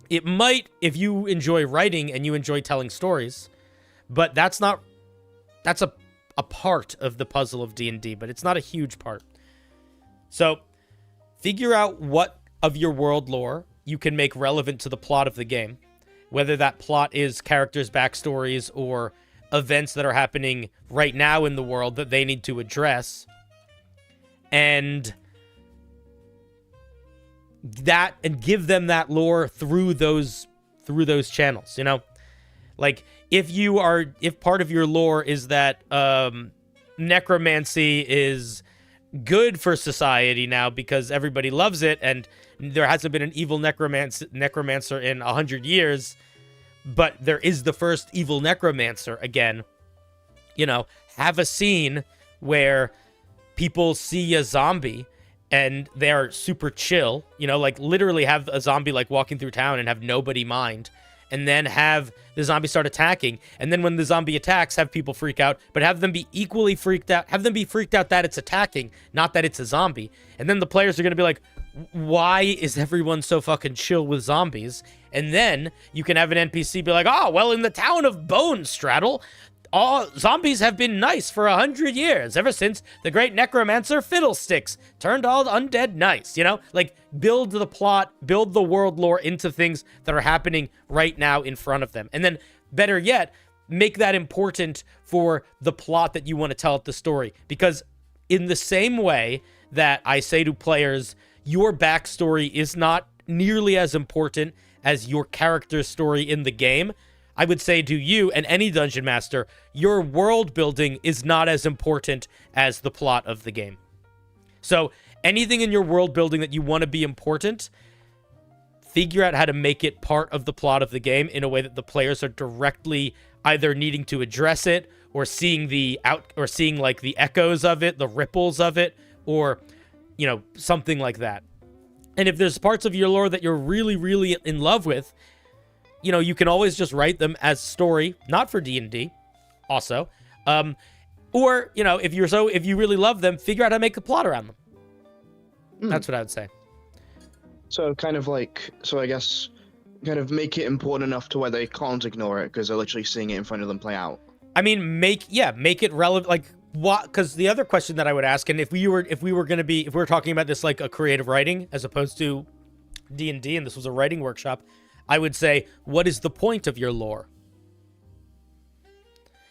It might if you enjoy writing and you enjoy telling stories, but that's a part of the puzzle of D&D, but it's not a huge part. So figure out what of your world lore you can make relevant to the plot of the game, whether that plot is characters' backstories or events that are happening right now in the world that they need to address, and give them that lore through those channels, you know? Like, if part of your lore is that necromancy is good for society now because everybody loves it and there hasn't been an evil necromancer in 100 years, but there is the first evil necromancer again, you know, have a scene where people see a zombie and they're super chill, you know, like literally have a zombie like walking through town and have nobody mind, and then have the zombie start attacking, and then when the zombie attacks, have people freak out, but have them be equally freaked out, have them be freaked out that it's attacking, not that it's a zombie, and then the players are going to be like, why is everyone so fucking chill with zombies? And then you can have an NPC be like, oh, well, in the town of Bone Straddle, all zombies have been nice for 100 years, ever since the great necromancer Fiddlesticks turned all undead nice, you know? Like, build the plot, build the world lore into things that are happening right now in front of them. And then, better yet, make that important for the plot that you want to tell at the story. Because in the same way that I say to players, your backstory is not nearly as important as your character's story in the game, I would say to you and any dungeon master, your world building is not as important as the plot of the game. So anything in your world building that you want to be important, figure out how to make it part of the plot of the game in a way that the players are directly either needing to address it or seeing like the echoes of it, the ripples of it, or, you know, something like that. And if there's parts of your lore that you're really, really in love with, you know, you can always just write them as story, not for D&D, also. Or, you know, if you really love them, figure out how to make a plot around them. That's what I would say. So I guess kind of make it important enough to where they can't ignore it because they're literally seeing it in front of them play out. I mean, make it relevant. Like, what? Because the other question that I would ask, and if we were talking about this like a creative writing as opposed to D&D, and this was a writing workshop, I would say, what is the point of your lore?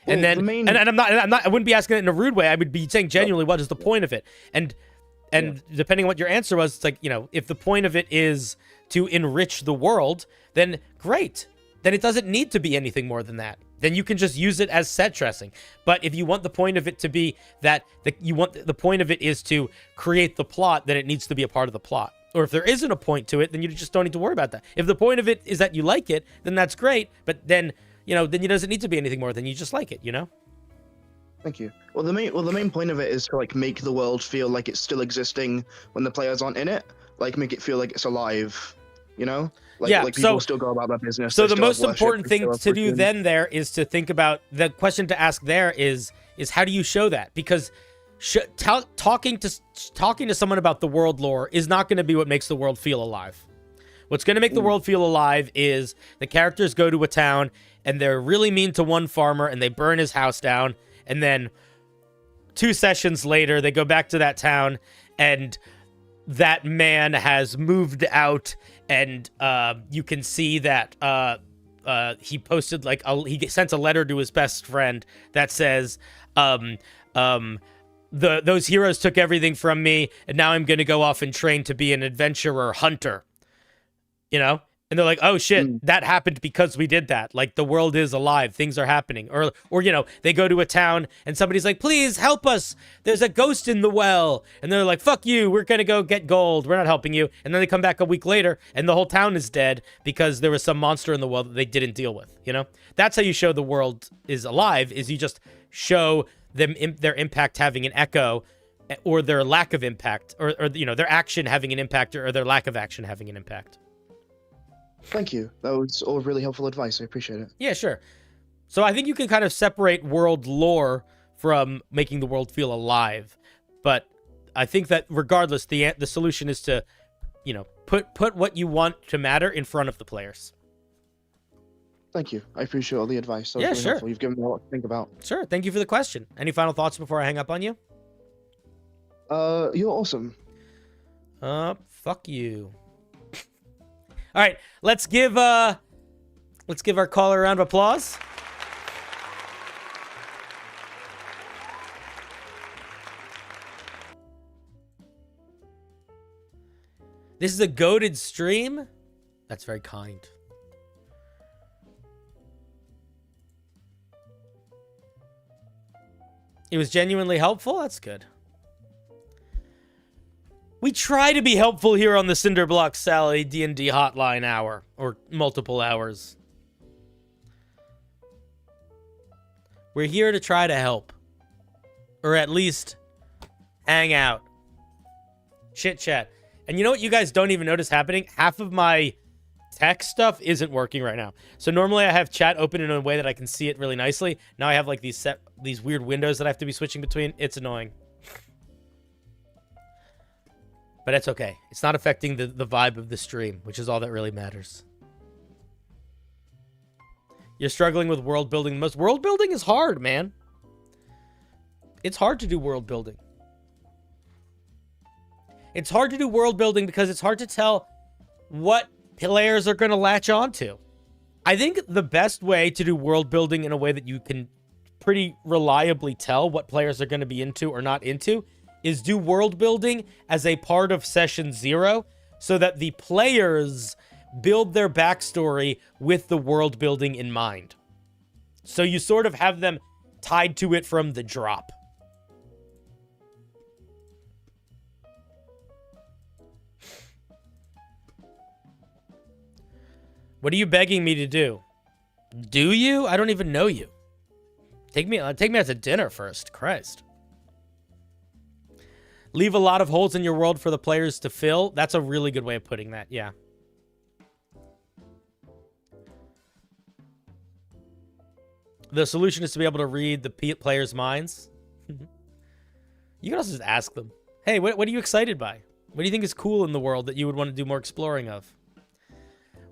And then, I wouldn't be asking it in a rude way. I would be saying genuinely, what is the point of it? And depending on what your answer was, it's like, you know, if the point of it is to enrich the world, then great. Then it doesn't need to be anything more than that. Then you can just use it as set dressing. But if you want the point of it to be that the point of it is to create the plot, then it needs to be a part of the plot. Or if there isn't a point to it, then you just don't need to worry about that. If the point of it is that you like it, then that's great. But then, you know, then it doesn't need to be anything more than you just like it, you know? Thank you. Well, the main point of it is to like make the world feel like it's still existing when the players aren't in it. Like make it feel like it's alive, you know? Like people still go about their business. So the most important thing to do then there is to think about, the question to ask there is how do you show that? Because talking to someone about the world lore is not going to be what makes the world feel alive. What's going to make the world feel alive is the characters go to a town and they're really mean to one farmer and they burn his house down, and then 2 sessions later they go back to that town and that man has moved out, and you can see that he posted he sent a letter to his best friend that says those heroes took everything from me, and now I'm going to go off and train to be an adventurer hunter. You know? And they're like, oh shit, that happened because we did that. Like, the world is alive. Things are happening. Or you know, they go to a town and somebody's like, please help us. There's a ghost in the well. And they're like, fuck you. We're going to go get gold. We're not helping you. And then they come back a week later and the whole town is dead because there was some monster in the well that they didn't deal with. You know? That's how you show the world is alive, is you just show them their impact having an echo, or their lack of impact, or you know, their action having an impact, or their lack of action having an impact. Thank you. That was all really helpful advice. I appreciate it. Yeah, sure. So I think you can kind of separate world lore from making the world feel alive. But I think that regardless, the solution is to, you know, put what you want to matter in front of the players. Thank you. I appreciate all the advice. That was Yeah, really sure. helpful. You've given me a lot to think about. Sure. Thank you for the question. Any final thoughts before I hang up on you? You're awesome. Fuck you. All right, let's give our caller a round of applause. This is a goated stream? That's very kind. It was genuinely helpful? That's good. We try to be helpful here on the CinderBlocksally D&D Hotline hour, or multiple hours. We're here to try to help. Or at least hang out. Chit chat. And you know what you guys don't even notice happening? Half of my tech stuff isn't working right now. So normally I have chat open in a way that I can see it really nicely. Now I have like these weird windows that I have to be switching between. It's annoying. But that's okay. It's not affecting the vibe of the stream, which is all that really matters. You're struggling with world building. Most world building is hard, man. It's hard to do world building. It's hard to do world building because it's hard to tell what players are going to latch onto. I think the best way to do world building in a way that you can pretty reliably tell what players are going to be into or not into is do world building as a part of session 0 so that the players build their backstory with the world building in mind. So you sort of have them tied to it from the drop. What are you begging me to do? Do you? I don't even know you. Take me out to dinner first. Christ. Leave a lot of holes in your world for the players to fill. That's a really good way of putting that. Yeah. The solution is to be able to read the players' minds. You can also just ask them, hey, what are you excited by? What do you think is cool in the world that you would want to do more exploring of?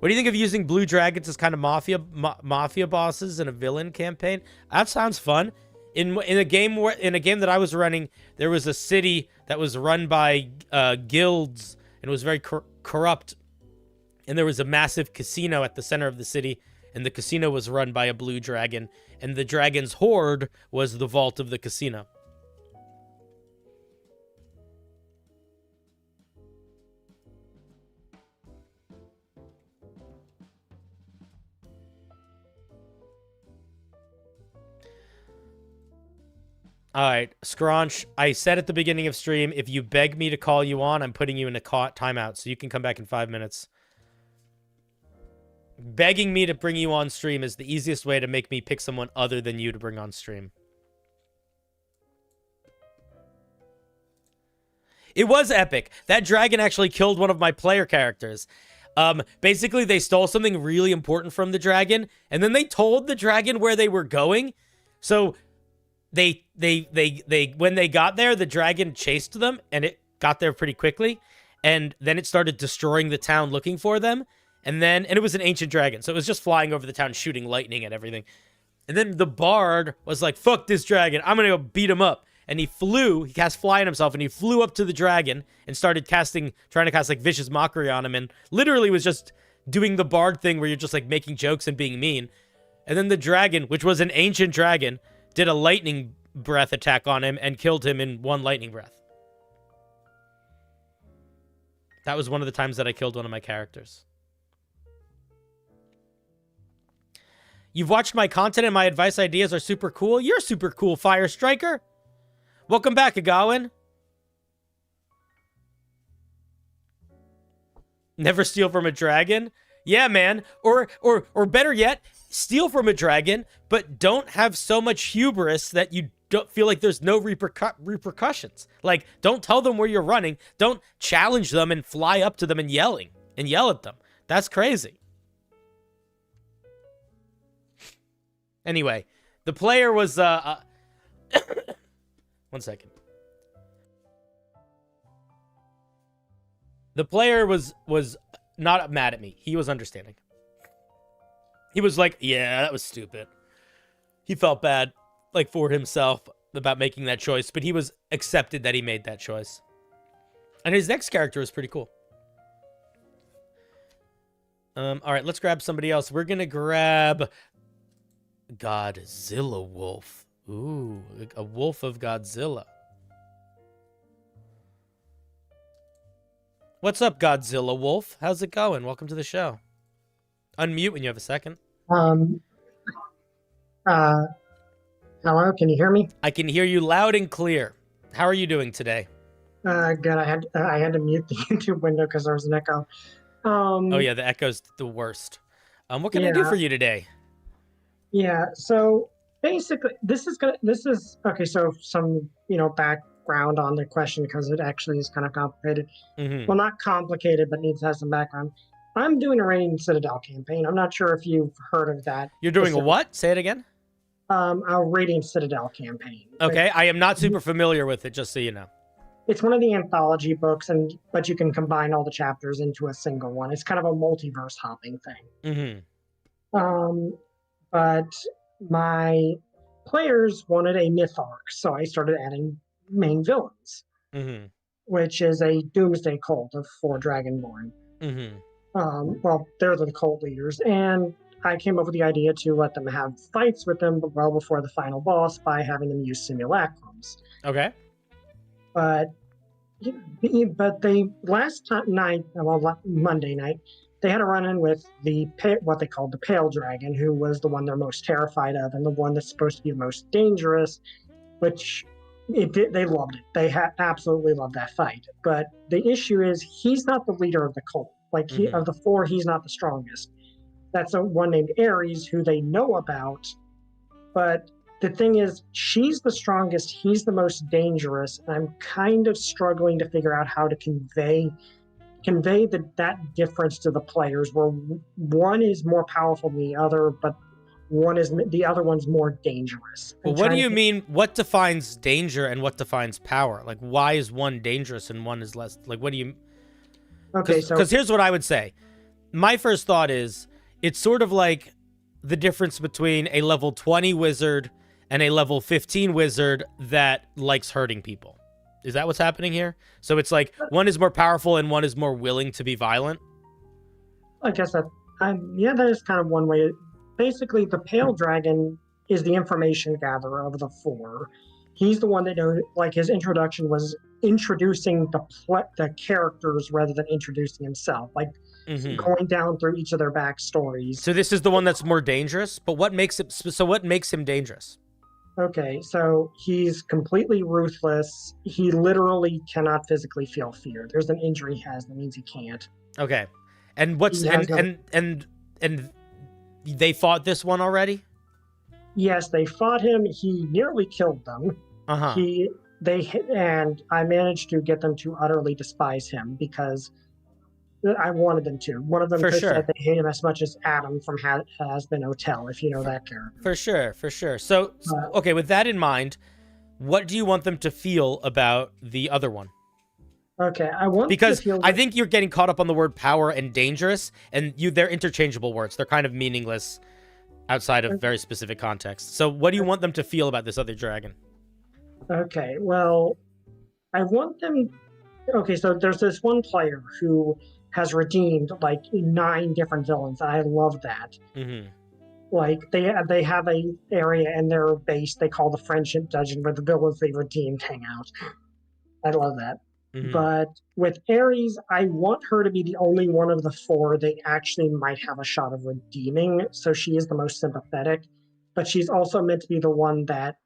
What do you think of using blue dragons as kind of mafia bosses in a villain campaign? That sounds fun. In a game that I was running, there was a city that was run by guilds and it was very corrupt. And there was a massive casino at the center of the city, and the casino was run by a blue dragon, and the dragon's hoard was the vault of the casino. All right, Scraunch, I said at the beginning of stream, if you beg me to call you on, I'm putting you in a timeout, so you can come back in 5 minutes. Begging me to bring you on stream is the easiest way to make me pick someone other than you to bring on stream. It was epic. That dragon actually killed one of my player characters. Basically, they stole something really important from the dragon, and then they told the dragon where they were going. So they when they got there, the dragon chased them, and it got there pretty quickly. And then it started destroying the town looking for them. And it was an ancient dragon, so it was just flying over the town, shooting lightning and everything. And then the bard was like, fuck this dragon, I'm gonna go beat him up. And he cast fly on himself, and he flew up to the dragon and started trying to cast like vicious mockery on him, and literally was just doing the bard thing where you're just like making jokes and being mean. And then the dragon, which was an ancient dragon, did a lightning breath attack on him and killed him in one lightning breath. That was one of the times that I killed one of my characters. You've watched my content and my advice ideas are super cool. You're super cool, Fire Striker. Welcome back, Agawin. Never steal from a dragon? Yeah, man. Or better yet, steal from a dragon, but don't have so much hubris that you don't feel like there's no repercussions. Like, don't tell them where you're running. Don't challenge them and fly up to them and yell at them. That's crazy. Anyway, the player was, 1 second. The player was not mad at me. He was understanding. He was like, yeah, that was stupid. He felt bad, like, for himself about making that choice, but he was accepted that he made that choice. And his next character is pretty cool. All right, let's grab somebody else. We're going to grab Godzilla Wolf. Ooh, a wolf of Godzilla. What's up, Godzilla Wolf? How's it going? Welcome to the show. Unmute when you have a second. Hello, can you hear me? I can hear you loud and clear. How are you doing today? Good. I had to mute the YouTube window because there was an echo. Oh yeah, the echo's the worst. What can I do for you today? Yeah. So basically, this is okay. So some background on the question because it actually is kind of complicated. Mm-hmm. Well, not complicated, but needs to have some background. I'm doing a Radiant Citadel campaign. I'm not sure if you've heard of that. You're doing a what? Say it again. A Radiant Citadel campaign. Okay, I am not super familiar with it, just so you know. It's one of the anthology books, but you can combine all the chapters into a single one. It's kind of a multiverse hopping thing. Mm-hmm. But my players wanted a myth arc, so I started adding main villains, Mm-hmm. which is a doomsday cult of 4 Dragonborn. Mm-hmm. Well, they're the cult leaders, and I came up with the idea to let them have fights with them well before the final boss by having them use simulacrums. Okay. But they Monday night, they had a run-in with what they called the Pale Dragon, who was the one they're most terrified of and the one that's supposed to be the most dangerous, which they loved it. They absolutely loved that fight. But the issue is he's not the leader of the cult. Like of the 4, he's not the strongest. That's one named Ares, who they know about. But the thing is, she's the strongest, he's the most dangerous, and I'm kind of struggling to figure out how to convey that difference to the players, where one is more powerful than the other, but the other one's more dangerous. Well, what do you mean? What defines danger and what defines power? Like, why is one dangerous and one is less? Like, what do you? Okay, because here's what I would say. My first thought is it's sort of like the difference between a level 20 wizard and a level 15 wizard that likes hurting people. Is that what's happening here? So it's like one is more powerful and one is more willing to be violent? I guess that is kind of one way. Basically, the Pale Dragon is the information gatherer of the 4. He's the one that knows, like, his introduction was introducing the characters rather than introducing himself. Like, going down through each of their backstories. So this is the one that's more dangerous, but what makes him dangerous? Okay, so he's completely ruthless. He literally cannot physically feel fear. There's an injury he has that means he can't. Okay. And and they fought this one already? Yes, they fought him. He nearly killed them. And I managed to get them to utterly despise him because I wanted them to. One of them said they hate him as much as Adam from Has Been Hotel, if you know that character. For sure. So, okay, with that in mind, what do you want them to feel about the other one? Okay, I think you're getting caught up on the word power and dangerous, and they're interchangeable words. They're kind of meaningless outside of very specific context. So what do you want them to feel about this other dragon? Okay, well, I want them... Okay, so there's this one player who has redeemed like 9 different villains. I love that. Mm-hmm. Like they have a area in their base they call the Friendship Dungeon where the villains they redeemed hang out. I love that. Mm-hmm. But with Ares, I want her to be the only one of the 4 they actually might have a shot of redeeming. So she is the most sympathetic, but she's also meant to be the one that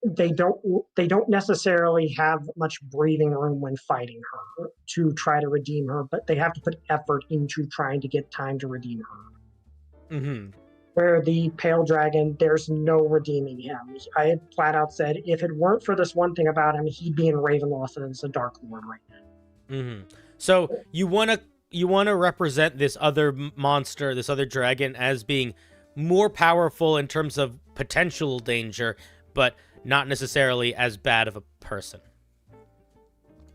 they don't necessarily have much breathing room when fighting her to try to redeem her, but they have to put effort into trying to get time to redeem her. Mm-hmm. Where the Pale Dragon, there's no redeeming him. I had flat out said, if it weren't for this one thing about him, he'd be in Ravenloft as a Dark Lord right now. Mm-hmm. So you want to represent this other monster, this other dragon, as being more powerful in terms of potential danger, but not necessarily as bad of a person.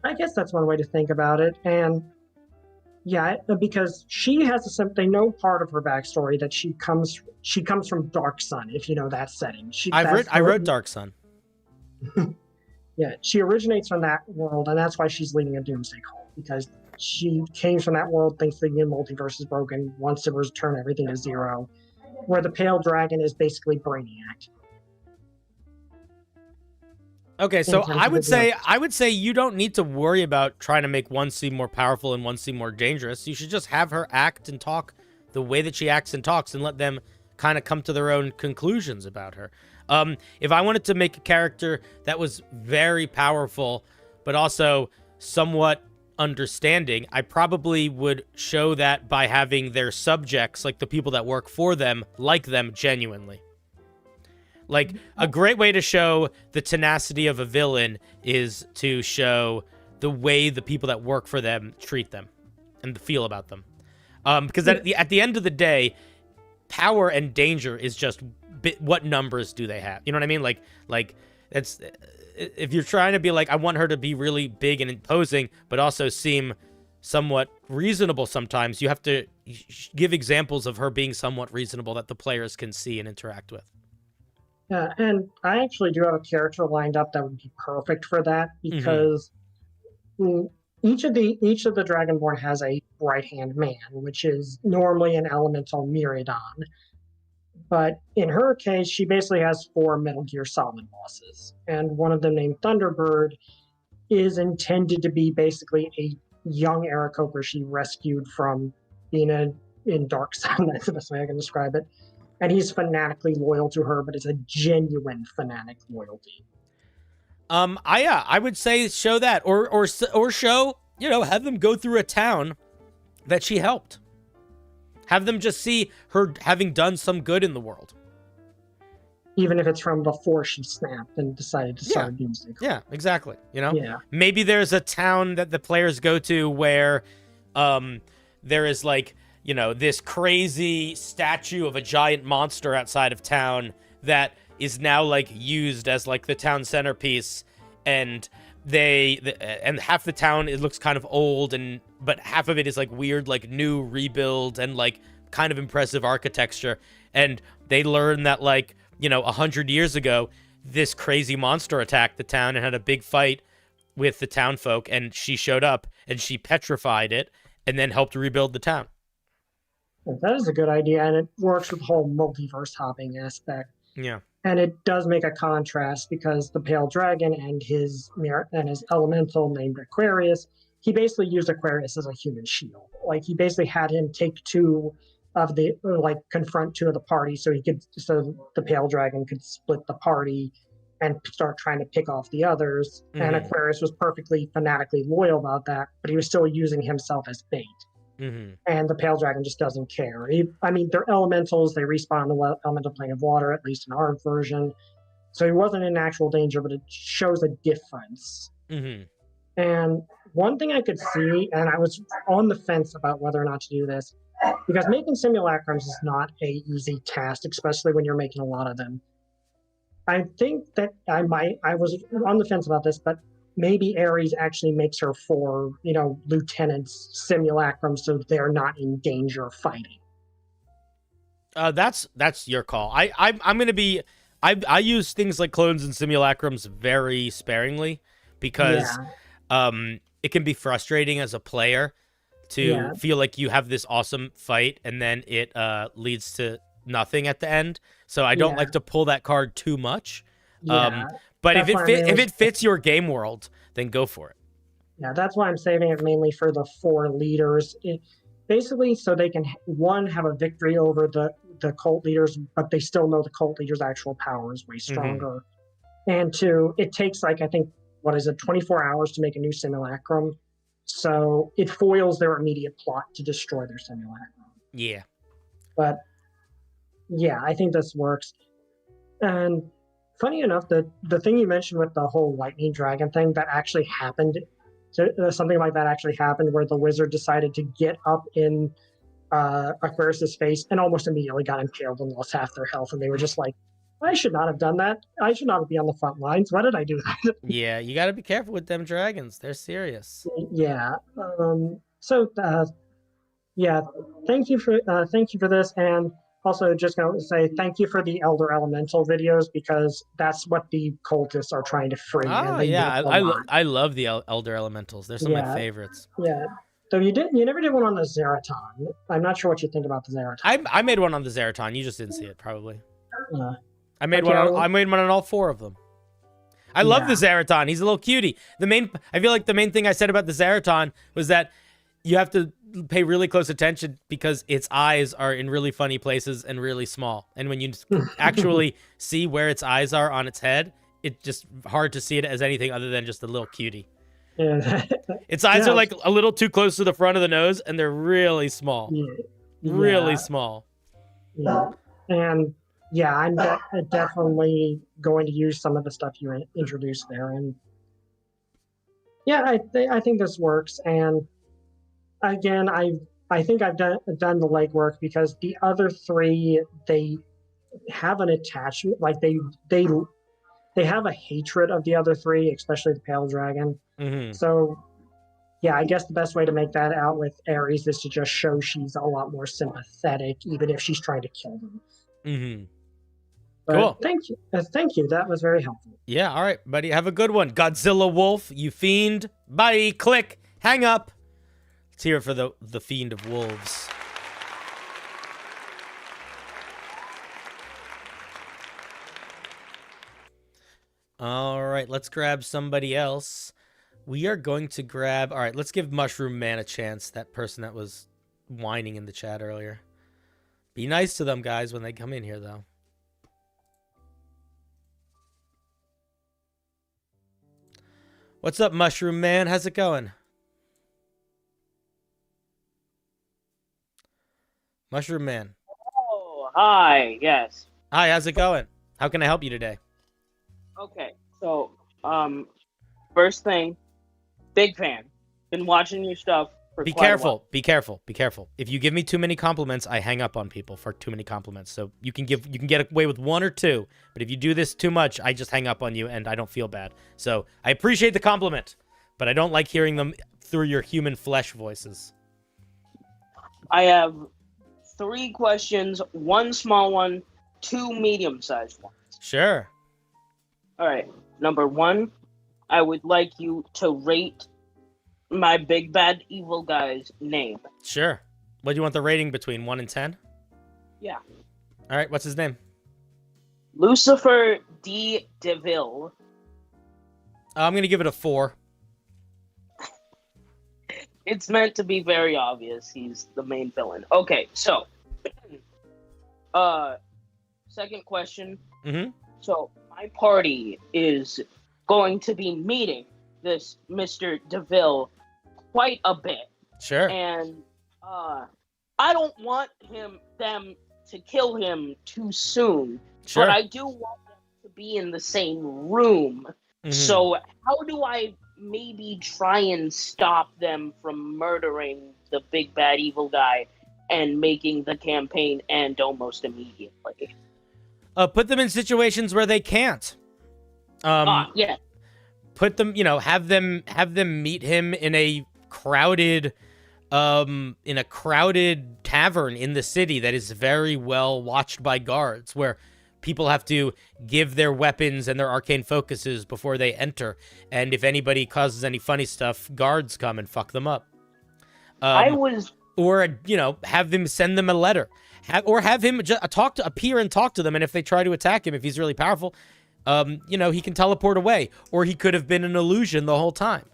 I guess that's one way to think about it. And Yeah, because she has they know part of her backstory that she comes from Dark Sun, if you know that setting. I wrote Dark Sun. Yeah, she originates from that world, and that's why she's leading a doomsday cult, because she came from that world, thinks the multiverse is broken, wants to return everything to zero, where the Pale Dragon is basically Brainiac. Okay, so I would say you don't need to worry about trying to make one seem more powerful and one seem more dangerous. You should just have her act and talk the way that she acts and talks, and let them kind of come to their own conclusions about her. If I wanted to make a character that was very powerful, but also somewhat understanding, I probably would show that by having their subjects, like the people that work for them, like them genuinely. Like, a great way to show the tenacity of a villain is to show the way the people that work for them treat them and feel about them. Because at the end of the day, power and danger is just what numbers do they have? You know what I mean? Like that's, if you're trying to be like, I want her to be really big and imposing, but also seem somewhat reasonable sometimes, you have to give examples of her being somewhat reasonable that the players can see and interact with. Yeah, and I actually do have a character lined up that would be perfect for that, because each of the Dragonborn has a right-hand man, which is normally an elemental Miraidon. But in her case, she basically has 4 Metal Gear Solid bosses, and one of them, named Thunderbird, is intended to be basically a young Aarakocra she rescued from being in Dark Sun. That's the best way I can describe it. And he's fanatically loyal to her, but it's a genuine fanatic loyalty. I would say show that, or show, have them go through a town that she helped. Have them just see her having done some good in the world. Even if it's from before she snapped and decided to start a doomsday cult. Yeah, exactly. Yeah. Maybe there's a town that the players go to where there is this crazy statue of a giant monster outside of town that is now used as the town centerpiece, and and half the town, it looks kind of old, but half of it is weird, new rebuild and kind of impressive architecture. And they learn that 100 years ago, this crazy monster attacked the town and had a big fight with the town folk, and she showed up and she petrified it and then helped rebuild the town. That is a good idea, and it works with the whole multiverse hopping aspect. Yeah. And it does make a contrast, because the Pale Dragon and his elemental named Aquarius, he basically used Aquarius as a human shield. He basically had him take confront 2 of the party, so the Pale Dragon could split the party and start trying to pick off the others. And Aquarius was perfectly fanatically loyal about that, but he was still using himself as bait. And the Pale Dragon just doesn't care. They're elementals. They respawn in the elemental plane of water, at least in our version. So he wasn't in actual danger, but it shows a difference. And one thing I could see, and I was on the fence about whether or not to do this, because making simulacrums is not a easy task, especially when you're making a lot of them. I think that I was on the fence about this, but maybe Ares actually makes her 4, lieutenants simulacrums, so they're not in danger of fighting. That's your call. I'm gonna be. I use things like clones and simulacrums very sparingly, because it can be frustrating as a player to feel like you have this awesome fight and then it leads to nothing at the end. So I don't like to pull that card too much. But if it fits your game world, then go for it. Yeah, that's why I'm saving it mainly for the 4 leaders. Basically, so they can, 1, have a victory over the cult leaders, but they still know the cult leaders' actual power is way stronger. And 2, it takes 24 hours to make a new simulacrum. So it foils their immediate plot to destroy their simulacrum. Yeah. But yeah, I think this works. And funny enough, the thing you mentioned with the whole lightning dragon thing, that actually happened. Something like that actually happened, where the wizard decided to get up in Aquarius's face and almost immediately got impaled and lost half their health. And they were just like, I should not have done that. I should not be on the front lines. Why did I do that? Yeah, you got to be careful with them dragons. They're serious. Yeah. So Yeah, thank you for this, and also just going to say thank you for the Elder Elemental videos because that's what the cultists are trying to free, and Oh they yeah, get a lot. I love the Elder Elementals. They're some of my Yeah. favorites. Yeah. So you never did one on the Zeraton. I'm not sure what you think about the Zeraton. I made one on the Zeraton. You just didn't see it probably. I made okay, I made one on all 4 of them. I love the Zeraton. He's a little cutie. I feel like the main thing I said about the Zeraton was that you have to pay really close attention because its eyes are in really funny places and really small. And when you actually see where its eyes are on its head, it's just hard to see it as anything other than just a little cutie. Yeah. Its eyes are like a little too close to the front of the nose, and they're really small. Really small. Yeah. And yeah, I'm definitely going to use some of the stuff you introduced there. And yeah, I think this works. And again, I think I've done the legwork because the other 3, they have an attachment, like they have a hatred of the other 3, especially the Pale Dragon. So yeah, I guess the best way to make that out with Ares is to just show she's a lot more sympathetic, even if she's trying to kill them. But cool. Thank you. That was very helpful. Yeah, all right, buddy. Have a good one. Godzilla Wolf, you fiend. Bye. Click. Hang up. Let's hear it for the fiend of wolves. All right, let's grab somebody else. We are going to grab... All right, let's give Mushroom Man a chance, that person that was whining in the chat earlier. Be nice to them, guys, when they come in here, though. What's up, Mushroom Man? How's it going? Mushroom Man. Oh, hi. Yes. Hi, how's it going? How can I help you today? Okay. So, first thing, big fan. Been watching your stuff for Be quite a careful. while. Be careful. Be careful. If you give me too many compliments, I hang up on people for too many compliments. So you can get away with 1 or 2, but if you do this too much, I just hang up on you and I don't feel bad. So I appreciate the compliment, but I don't like hearing them through your human flesh voices. I have 3 questions, 1 small one, 2 medium-sized ones. Sure. All right. Number 1, I would like you to rate my big bad evil guy's name. Sure. What do you want the rating between 1 and 10? Yeah. All right. What's his name? Lucifer D. DeVille. I'm going to give it a 4. It's meant to be very obvious. He's the main villain. Okay, so second question. So my party is going to be meeting this Mr. DeVille quite a bit. Sure. And I don't want them to kill him too soon. Sure. But I do want them to be in the same room. So how do I maybe try and stop them from murdering the big bad evil guy and making the campaign end almost immediately? Put them in situations where they can't. Yeah. Put them, have them meet him in a crowded tavern in the city that is very well watched by guards, where people have to give their weapons and their arcane focuses before they enter. And if anybody causes any funny stuff, guards come and fuck them up. Or, have them send them a letter. Have him just appear and talk to them. And if they try to attack him, if he's really powerful, he can teleport away. Or he could have been an illusion the whole time.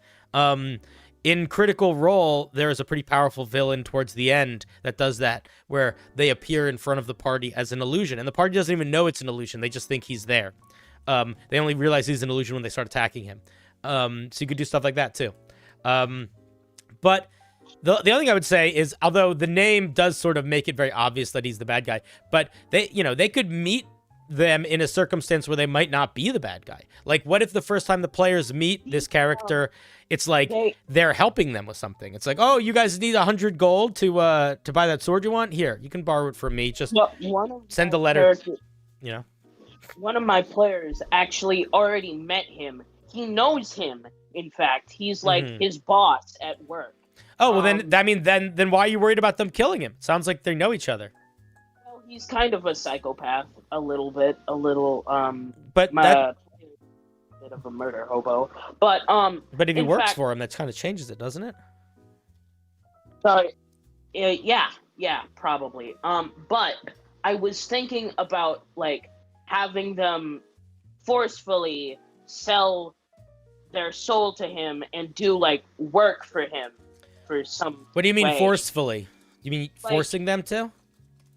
In Critical Role, there is a pretty powerful villain towards the end that does that, where they appear in front of the party as an illusion, and the party doesn't even know it's an illusion. They just think he's there. They only realize he's an illusion when they start attacking him. So you could do stuff like that too. But the other thing I would say is, although the name does sort of make it very obvious that he's the bad guy, but they could meet them in a circumstance where they might not be the bad guy. Like, what if the first time the players meet this character, it's like they're helping them with something. It's like, oh, you guys need 100 gold to buy that sword you want? Here, you can borrow it from me. Just send a letter. One of my players actually already met him. He knows him. In fact, he's like his boss at work. Oh, well, then why are you worried about them killing him? Sounds like they know each other. Well, he's kind of a psychopath, a little, bit of a murder hobo. But if he in works fact, for him, that kind of changes it, doesn't it? Yeah, probably. But I was thinking about like having them forcefully sell their soul to him and do like work for him for some. What do you mean way. forcefully? You mean Like- forcing them to?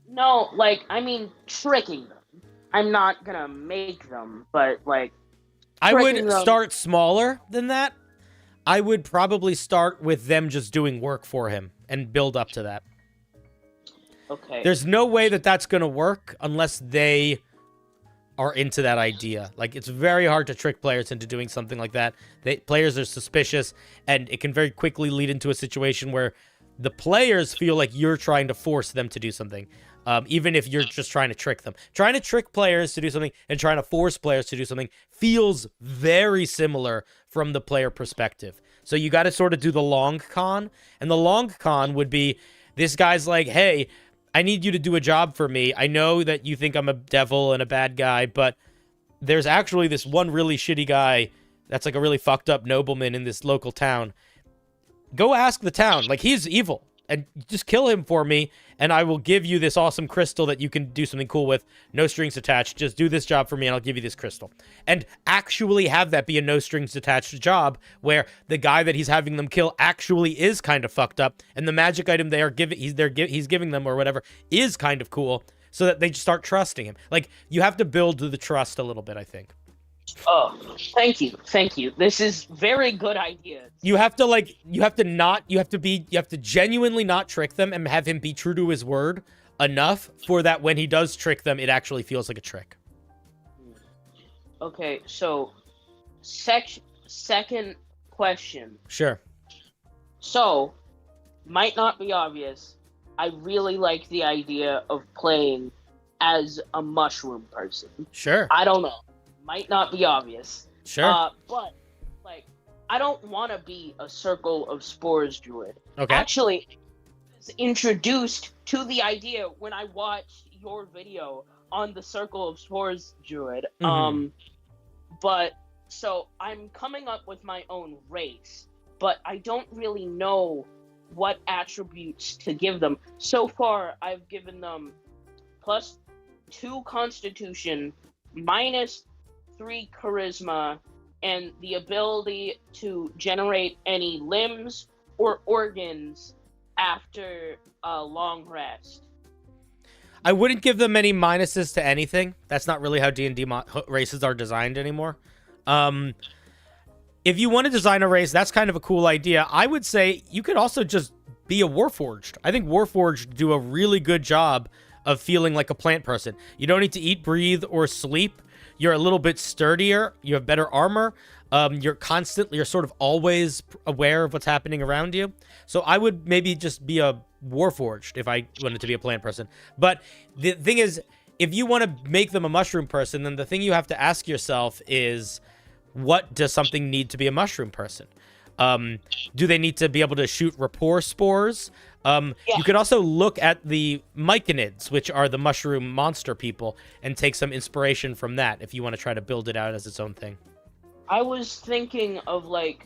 No, like I mean tricking them. I'm not gonna make them, but like I tricking would them. start smaller than that. I would probably start with them just doing work for him and build up to that. Okay. There's no way that that's going to work unless they are into that idea. Like, it's very hard to trick players into doing something like that. Players are suspicious, and it can very quickly lead into a situation where the players feel like you're trying to force them to do something, even if you're just trying to trick them. Trying to trick players to do something and trying to force players to do something feels very similar from the player perspective. So you got to sort of do the long con, and the long con would be this guy's like, hey, I need you to do a job for me. I know that you think I'm a devil and a bad guy, but there's actually this one really shitty guy that's like a really fucked up nobleman in this local town. Go ask the town. Like, he's evil. And just kill him for me, and I will give you this awesome crystal that you can do something cool with. No strings attached. Just do this job for me, and I'll give you this crystal. And actually have that be a no strings attached job where the guy that he's having them kill actually is kind of fucked up, and the magic item he's giving them or whatever is kind of cool, so that they just start trusting him. Like, you have to build the trust a little bit, I think. Oh, thank you. This is very good idea. You have to genuinely not trick them and have him be true to his word enough for that when he does trick them, it actually feels like a trick. Okay, so second question. Sure. So, might not be obvious, I really like the idea of playing as a mushroom person. Sure. I don't know. Might not be obvious. Sure. But, like, I don't want to be a Circle of Spores druid. Okay. Actually, I was introduced to the idea when I watched your video on the Circle of Spores druid. Mhm. But, so, I'm coming up with my own race, but I don't really know what attributes to give them. So far, I've given them +2 Constitution, -3 Charisma, and the ability to generate any limbs or organs after a long rest. I wouldn't give them any minuses to anything. That's not really how D&D races are designed anymore. If you want to design a race, that's kind of a cool idea. I would say you could also just be a Warforged. I think Warforged do a really good job of feeling like a plant person. You don't need to eat, breathe, or sleep. You're a little bit sturdier. You have better armor. You're sort of always aware of what's happening around you. So I would maybe just be a Warforged if I wanted to be a plant person. But the thing is, if you want to make them a mushroom person, then the thing you have to ask yourself is, what does something need to be a mushroom person? Do they need to be able to shoot rapport spores? You could also look at the myconids, which are the mushroom monster people, and take some inspiration from that if you want to try to build it out as its own thing. I was thinking of, like,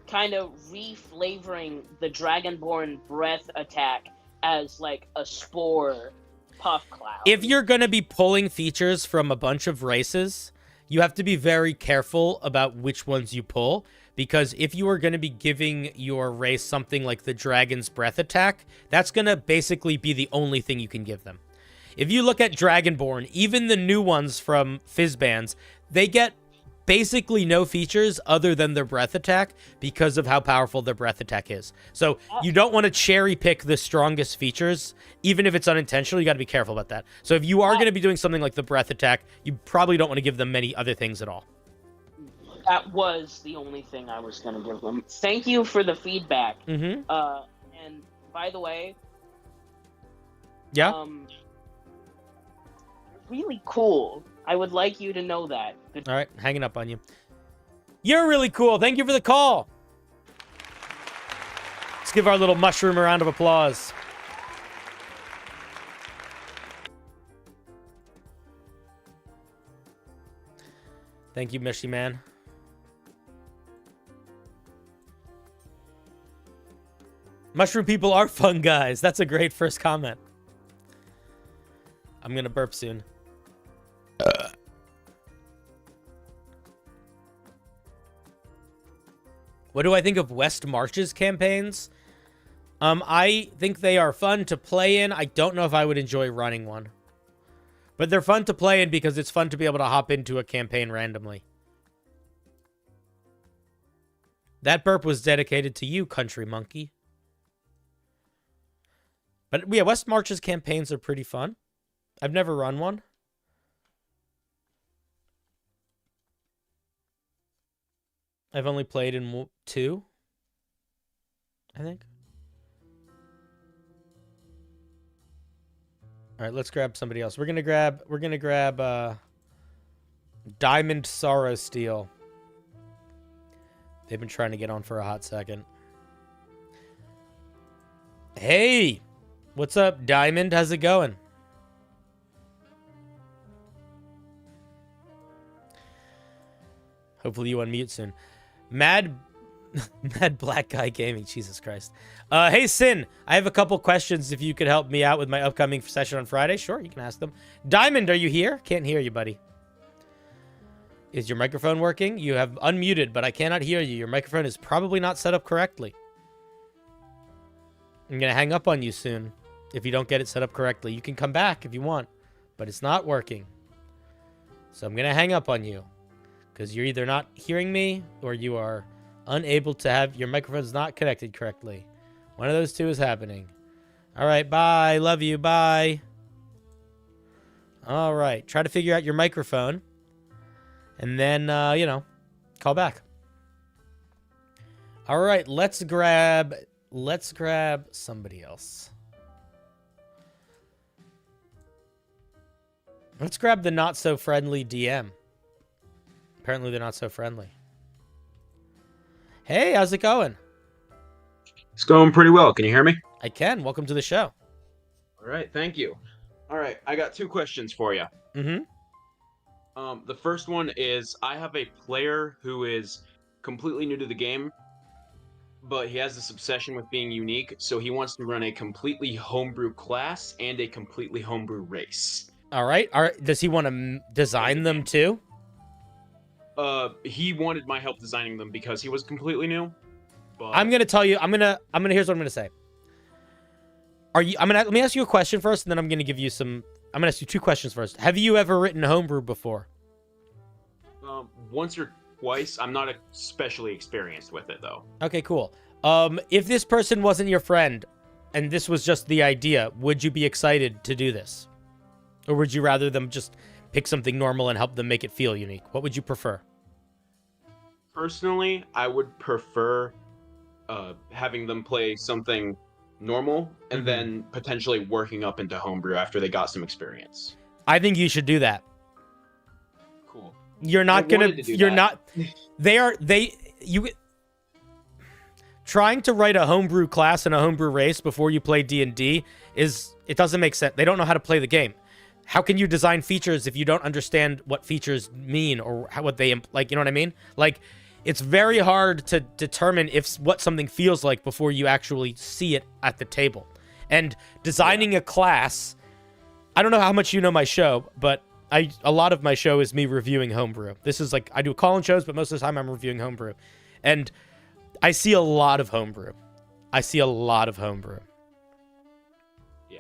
kind of reflavoring the Dragonborn breath attack as, like, a spore puff cloud. If you're going to be pulling features from a bunch of races, you have to be very careful about which ones you pull, because if you are going to be giving your race something like the Dragon's Breath attack, that's going to basically be the only thing you can give them. If you look at Dragonborn, even the new ones from Fizzbands, they get basically no features other than their breath attack because of how powerful their breath attack is. So you don't want to cherry pick the strongest features, even if it's unintentional. You got to be careful about that. So if you are going to be doing something like the breath attack, you probably don't want to give them many other things at all. That was the only thing I was going to give them. Thank you for the feedback. Mm-hmm. And by the way, yeah, really cool. I would like you to know that. All right, hanging up on you. You're really cool. Thank you for the call. Let's give our little mushroom a round of applause. Thank you, Mishy Man. Mushroom people are fun guys. That's a great first comment. I'm gonna burp soon. What do I think of West March's campaigns? I think they are fun to play in. I don't know if I would enjoy running one. But they're fun to play in because it's fun to be able to hop into a campaign randomly. That burp was dedicated to you, Country Monkey. But yeah, West March's campaigns are pretty fun. I've never run one. I've only played in 2, I think. All right, let's grab somebody else. We're gonna grab Diamond Sorrow Steel. They've been trying to get on for a hot second. Hey, what's up, Diamond? How's it going? Hopefully you unmute soon. Mad Black Guy Gaming, Jesus Christ. Hey, Sin, I have a couple questions if you could help me out with my upcoming session on Friday. Sure, you can ask them. Diamond, are you here? Can't hear you, buddy. Is your microphone working? You have unmuted, but I cannot hear you. Your microphone is probably not set up correctly. I'm going to hang up on you soon if you don't get it set up correctly. You can come back if you want, but it's not working. So I'm going to hang up on you because you're either not hearing me or you are unable to have your microphone's not connected correctly. One of those two is happening. All right, bye. Love you. Bye. All right. Try to figure out your microphone. And then, you know, call back. All right, let's grab somebody else. Let's grab the not so friendly DM. Apparently they're not so friendly. Hey, how's it going? It's going pretty well. Can you hear me? I can. Welcome to the show. All right, thank you. All right, I got 2 questions for you. Mm-hmm. The first one is, I have a player who is completely new to the game, but he has this obsession with being unique, so he wants to run a completely homebrew class and a completely homebrew race. All right. Does he want to design them too? He wanted my help designing them because he was completely new. But I'm gonna tell you. Here's what I'm gonna say. Let me ask you a question first, and then I'm gonna give you some. I'm gonna ask you 2 questions first. Have you ever written homebrew before? Once or twice. I'm not especially experienced with it though. Okay, cool. If this person wasn't your friend, and this was just the idea, would you be excited to do this, or would you rather them just pick something normal and help them make it feel unique? What would you prefer? Personally, I would prefer having them play something normal and then potentially working up into homebrew after they got some experience. I think you should do that. Cool. You're not gonna. You're not. Trying to write a homebrew class and a homebrew race before you play D&D it doesn't make sense. They don't know how to play the game. How can you design features if you don't understand what features mean or what they like? You know what I mean? Like, it's very hard to determine what something feels like before you actually see it at the table. And designing a class, I don't know how much you know my show, but a lot of my show is me reviewing homebrew. This is like, I do call-in shows, but most of the time I'm reviewing homebrew. And I see a lot of homebrew. Yeah.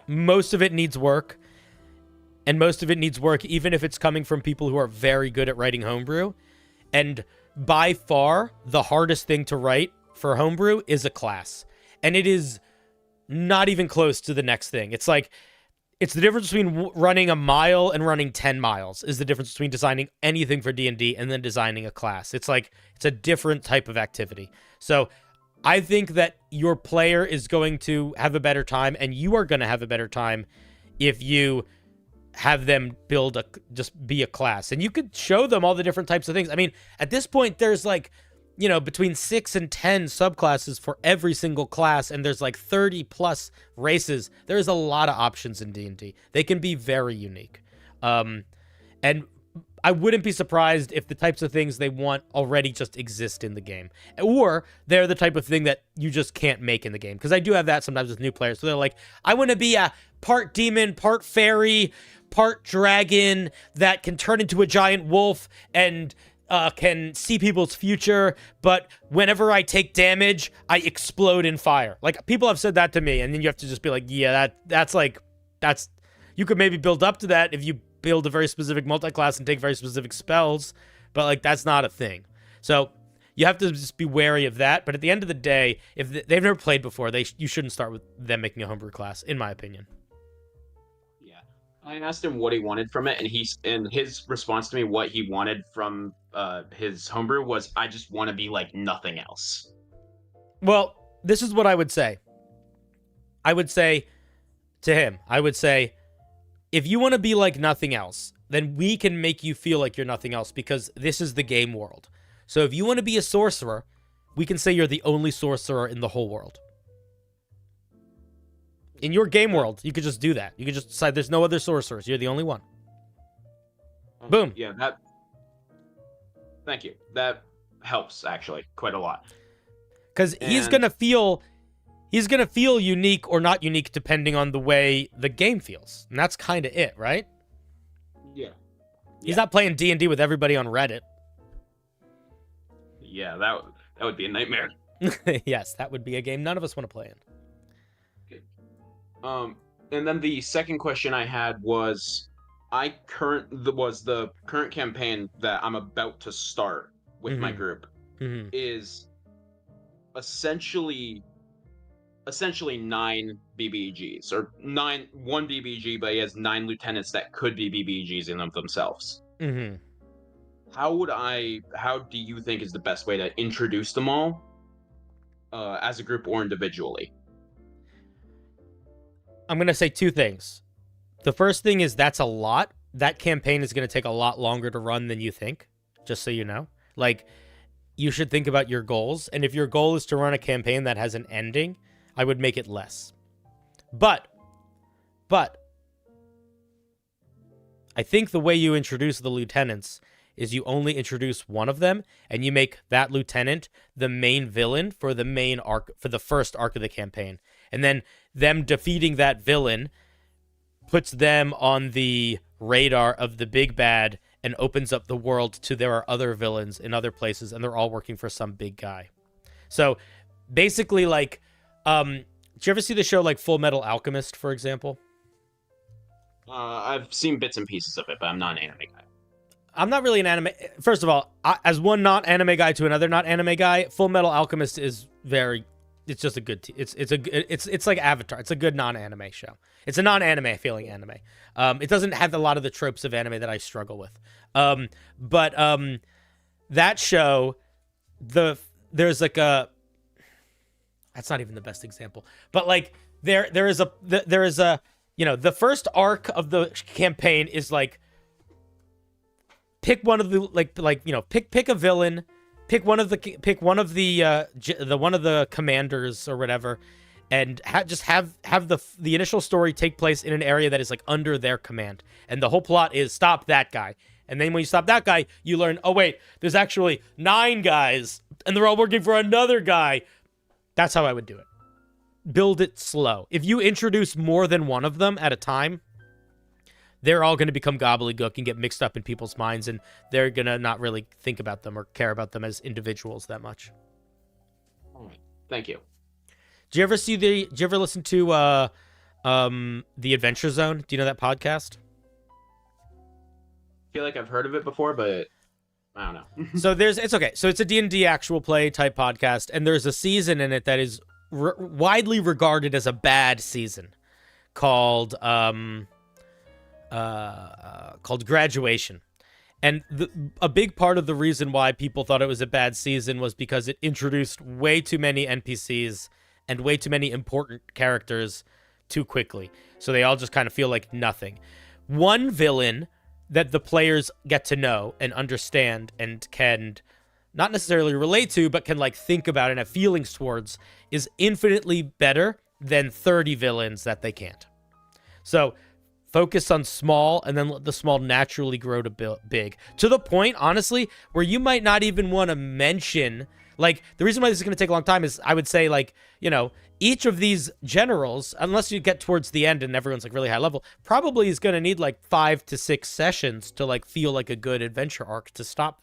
Most of it needs work. And most of it needs work, even if it's coming from people who are very good at writing homebrew. And by far, the hardest thing to write for homebrew is a class. And it is not even close to the next thing. It's like, it's the difference between running a mile and running 10 miles is the difference between designing anything for D&D and then designing a class. It's like, it's a different type of activity. So I think that your player is going to have a better time, and you are going to have a better time if you have them just be a class. And you could show them all the different types of things. I mean, at this point, there's like between 6 and 10 subclasses for every single class, and there's like 30 plus races. There's a lot of options in D&D. They can be very unique. And I wouldn't be surprised if the types of things they want already just exist in the game. Or they're the type of thing that you just can't make in the game. Because I do have that sometimes with new players. So they're like, I want to be a part demon, part fairy, part dragon that can turn into a giant wolf and can see people's future. But whenever I take damage, I explode in fire. Like, people have said that to me. And then you have to just be like, yeah, that's you could maybe build up to that if you build a very specific multi-class and take very specific spells, but like that's not a thing. So you have to just be wary of that. But at the end of the day, if they've never played before, you shouldn't start with them making a homebrew class, in my opinion. Yeah, I asked him what he wanted from it, and his response to me, what he wanted from his homebrew was, I just want to be like nothing else. Well, this is what I would say. I would say to him, if you want to be like nothing else, then we can make you feel like you're nothing else, because this is the game world. So if you want to be a sorcerer, we can say you're the only sorcerer in the whole world. In your game world, you could just do that. You could just decide there's no other sorcerers. You're the only one. Boom. Yeah, thank you. That helps, actually, quite a lot. Because he's going to feel unique or not unique depending on the way the game feels. And that's kind of it, right? Yeah. He's not playing D&D with everybody on Reddit. Yeah, that would be a nightmare. Yes, that would be a game none of us want to play in. And then the second question I had was, the current campaign that I'm about to start with my group is essentially 9 BBGs, or 1 BBG, but he has 9 lieutenants that could be BBGs in themselves. Mm-hmm. How do you think is the best way to introduce them all, as a group or individually? I'm going to say 2 things. The first thing is that's a lot. That campaign is going to take a lot longer to run than you think, just so you know. Like, you should think about your goals, and if your goal is to run a campaign that has an ending, I would make it less. But I think the way you introduce the lieutenants is you only introduce one of them, and you make that lieutenant the main villain for the main arc, for the first arc of the campaign. And then them defeating that villain puts them on the radar of the big bad and opens up the world to there are other villains in other places, and they're all working for some big guy. So basically, like, did you ever see the show like Full Metal Alchemist, for example? I've seen bits and pieces of it, but I'm not an anime guy. I'm not really an anime. First of all, as one not anime guy to another not anime guy, Full Metal Alchemist is it's just a good. It's like Avatar. It's a good non-anime show. It's a non-anime feeling anime. It doesn't have a lot of the tropes of anime that I struggle with. But that show, there's like a. That's not even the best example. But like there is a the first arc of the campaign is like pick one of the pick a villain. Pick one of the commanders or whatever, and just have the initial story take place in an area that is like under their command. And the whole plot is stop that guy. And then when you stop that guy, you learn, oh wait, there's actually 9 guys, and they're all working for another guy. That's how I would do it. Build it slow. If you introduce more than one of them at a time, they're all going to become gobbledygook and get mixed up in people's minds, and they're going to not really think about them or care about them as individuals that much. All right. Thank you. Did you ever listen to The Adventure Zone? Do you know that podcast? I feel like I've heard of it before, but I don't know. So it's okay. So it's a D&D actual play type podcast, and there's a season in it that is widely regarded as a bad season called Graduation. And a big part of the reason why people thought it was a bad season was because it introduced way too many NPCs and way too many important characters too quickly. So they all just kind of feel like nothing. One villain that the players get to know and understand and can not necessarily relate to, but can like think about and have feelings towards, is infinitely better than 30 villains that they can't. So focus on small and then let the small naturally grow to big. To the point, honestly, where you might not even want to mention, like, the reason why this is going to take a long time is I would say, like, you know, each of these generals, unless you get towards the end and everyone's like really high level, probably is going to need like 5 to 6 sessions to like feel like a good adventure arc to stop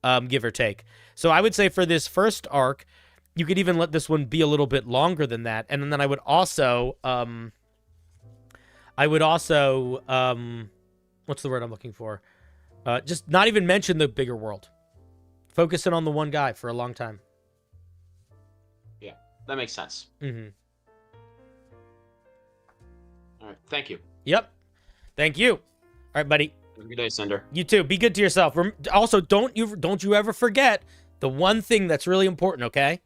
them, give or take. So I would say for this first arc, you could even let this one be a little bit longer than that. And then I would also, what's the word I'm looking for? Just not even mention the bigger world. Focusing on the one guy for a long time. Yeah, that makes sense. Mm-hmm. All right, thank you. Yep. Thank you. All right, buddy. Have a good day, Cinder. You too. Be good to yourself. Also, don't you ever forget the one thing that's really important, okay?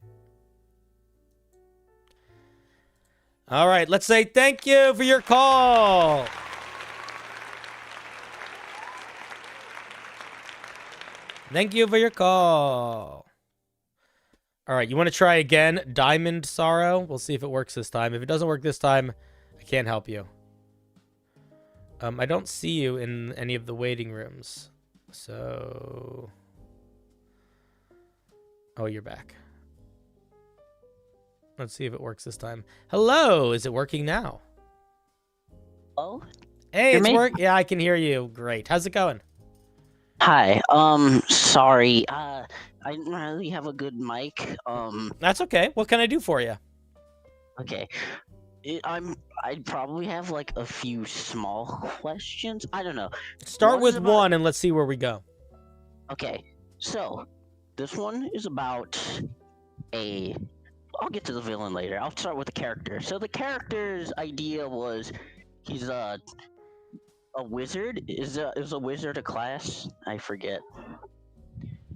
All right, let's say thank you for your call. Thank you for your call. All right, you want to try again? Diamond Sorrow? We'll see if it works this time. If it doesn't work this time, I can't help you. I don't see you in any of the waiting rooms. So... Oh, you're back. Let's see if it works this time. Hello, is it working now? Oh? Hey, it's working. Yeah, I can hear you. Great. How's it going? Hi. Sorry. I didn't really have a good mic. That's okay. What can I do for you? Okay. I'd probably have like a few small questions. I don't know. Start with one and let's see where we go. Okay. So, this one is about I'll get to the villain later. I'll start with the character. So the character's idea was he's a wizard. Is a wizard a class? I forget.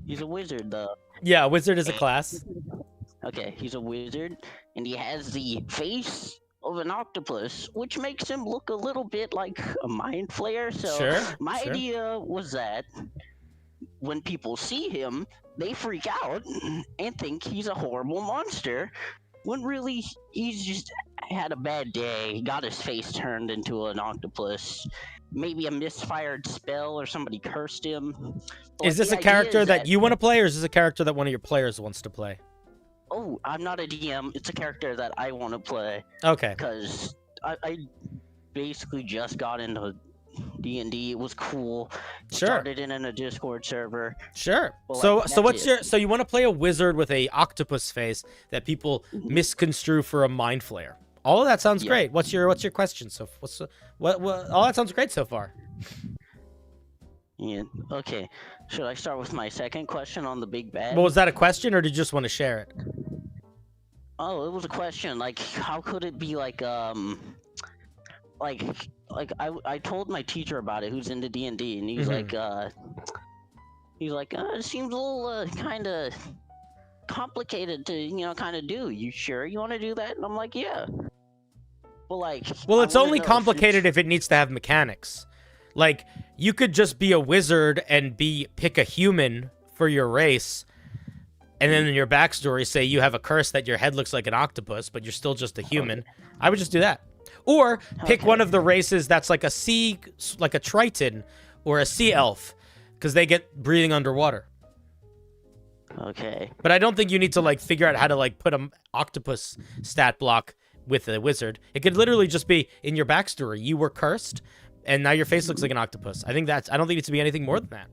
He's a wizard though. Yeah, a wizard is a class. Okay, he's a wizard, and he has the face of an octopus, which makes him look a little bit like a mind flayer. So my idea was that when people see him, they freak out and think he's a horrible monster, when really he's just had a bad day. He got his face turned into an octopus. Maybe a misfired spell or somebody cursed him. But is this a character that you want to play, or is this a character that one of your players wants to play? Oh, I'm not a DM. It's a character that I want to play. Okay. Because I basically just got into D&D. It was cool. Started in a Discord server. Sure. But, So you want to play a wizard with a octopus face that people misconstrue for a mind flayer. All of that sounds great. What's your question? So what all that sounds great so far. Yeah. Okay. Should I start with my second question on the big bad? Well, was that a question, or did you just want to share it? Oh, it was a question. Like, how could it be like I told my teacher about it, who's into D&D, and he's like, it seems a little kind of complicated to kind of do. You sure you want to do that? And I'm like, yeah. But well, it's only complicated if it needs to have mechanics. Like, you could just be a wizard and pick a human for your race, and then in your backstory say you have a curse that your head looks like an octopus, but you're still just a human. I would just do that. Or pick one of the races that's like like a Triton or a sea elf, because they get breathing underwater. Okay. But I don't think you need to figure out how to put an octopus stat block with a wizard. It could literally just be in your backstory. You were cursed, and now your face looks like an octopus. I don't think it needs to be anything more than that.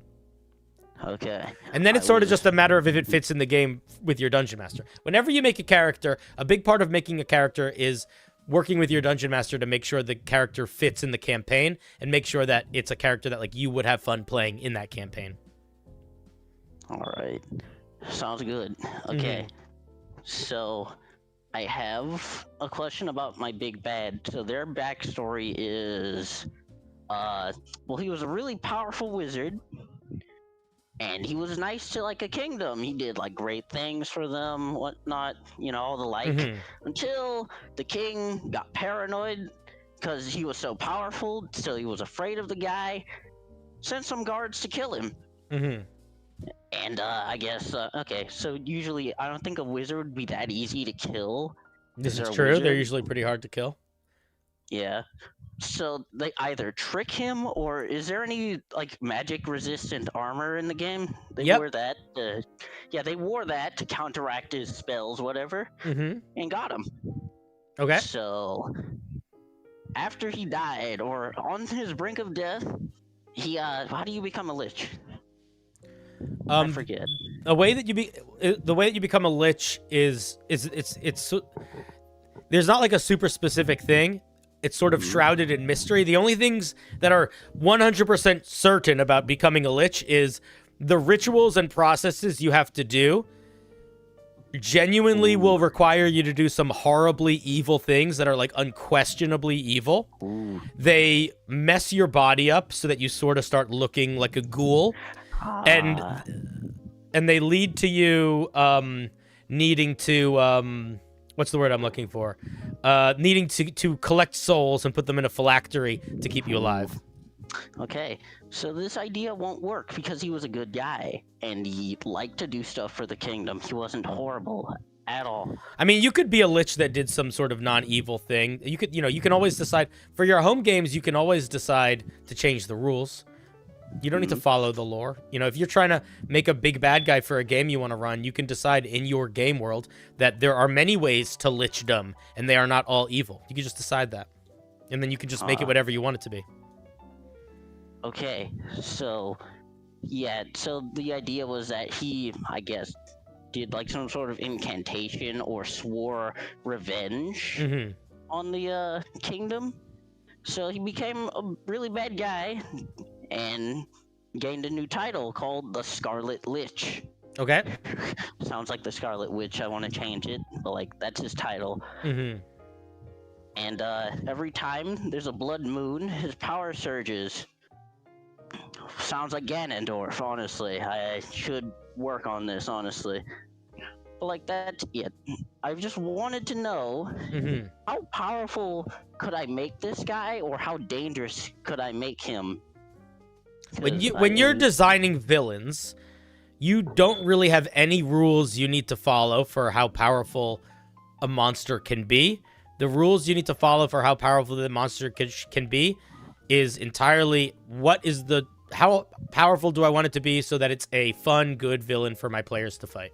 Okay. And then it's sort of just a matter of if it fits in the game with your dungeon master. Whenever you make a character, a big part of making a character is working with your dungeon master to make sure the character fits in the campaign and make sure that it's a character that you would have fun playing in that campaign. All right. Sounds good. Okay. So I have a question about my big bad. So their backstory is, well, he was a really powerful wizard, and he was nice to a kingdom. He did great things for them, whatnot, all the until the king got paranoid because he was so powerful. So he was afraid of the guy, sent some guards to kill him. And I guess okay. So usually, I don't think a wizard would be that easy to kill. This is a true. They're wizard? usually pretty hard to kill. Yeah. So they either trick him, or is there any like magic resistant armor in the game? They Yep. wore that. Yeah, they wore that to counteract his spells, whatever, Mm-hmm. and got him. Okay. So after he died, or on his brink of death, he how do you become a lich? I forget. The way that you become a lich is there's not like a super specific thing. It's sort of shrouded in mystery. The only things that are 100% certain about becoming a lich is the rituals and processes you have to do genuinely will require you to do some horribly evil things that are like unquestionably evil. They mess your body up so that you sort of start looking like a ghoul. And they lead to you needing to what's the word I'm looking for? Needing to collect souls and put them in a phylactery to keep you alive. Okay, so this idea won't work because he was a good guy and he liked to do stuff for the kingdom. He wasn't horrible at all. I mean, you could be a lich that did some sort of non-evil thing. You could, you can always decide for your home games. You can always decide to change the rules. You don't need to follow the lore. If you're trying to make a big bad guy for a game you want to run, you can decide in your game world that there are many ways to lichdom, and they are not all evil. You can just decide that. And then you can just make it whatever you want it to be. Okay, so, yeah, so the idea was that he, I guess, did like some sort of incantation or swore revenge on the kingdom. So he became a really bad guy and gained a new title called the Scarlet Lich. Okay. Sounds like the Scarlet Witch. I want to change it, but like that's his title. And every time there's a blood moon, his power surges. Sounds like Ganondorf, honestly. I should work on this, honestly. But like that, yeah. I just wanted to know how powerful could I make this guy, or how dangerous could I make him? When you're designing villains, you don't really have any rules you need to follow for how powerful a monster can be. The rules you need to follow for how powerful the monster can be is entirely how powerful do I want it to be so that it's a fun, good villain for my players to fight.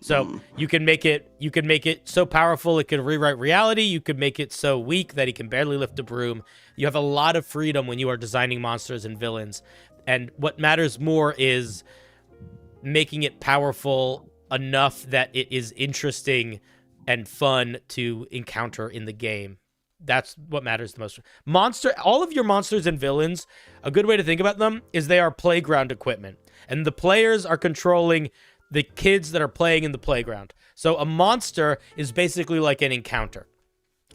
So you can make it so powerful it could rewrite reality. You could make it so weak that he can barely lift a broom. You have a lot of freedom when you are designing monsters and villains. And what matters more is making it powerful enough that it is interesting and fun to encounter in the game. That's what matters the most. All of your monsters and villains, a good way to think about them is they are playground equipment. And the players are controlling the kids that are playing in the playground. So a monster is basically like an encounter.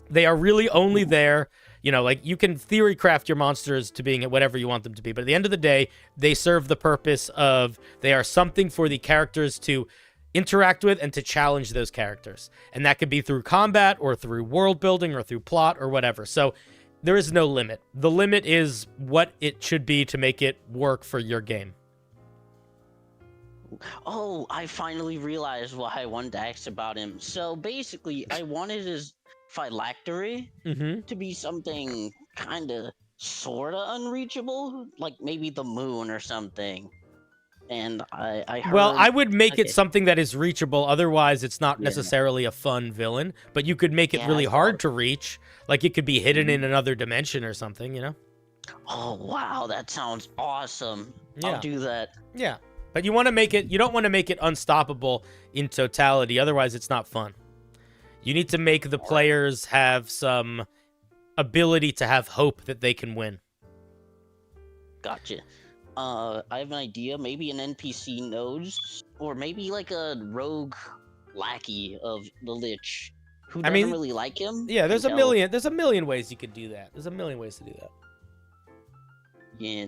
They are really only there, like you can theory craft your monsters to being whatever you want them to be. But at the end of the day, they serve the purpose of they are something for the characters to interact with and to challenge those characters. And that could be through combat or through world building or through plot or whatever. So there is no limit. The limit is what it should be to make it work for your game. Oh, I finally realized why I wanted to ask about him. So basically, I wanted his phylactery to be something kind of, sort of unreachable, like maybe the moon or something. And I heard... Well, I would make it something that is reachable. Otherwise, it's not necessarily a fun villain. But you could make it really hard to reach. Like it could be hidden in another dimension or something, Oh, wow, that sounds awesome. Yeah. I'll do that. Yeah. But you don't want to make it unstoppable in totality. Otherwise, it's not fun. You need to make the players have some ability to have hope that they can win. Gotcha. I have an idea. Maybe an NPC knows, or maybe like a rogue lackey of the Lich who doesn't really like him. Yeah, there's a million ways you could do that. There's a million ways to do that. Yeah.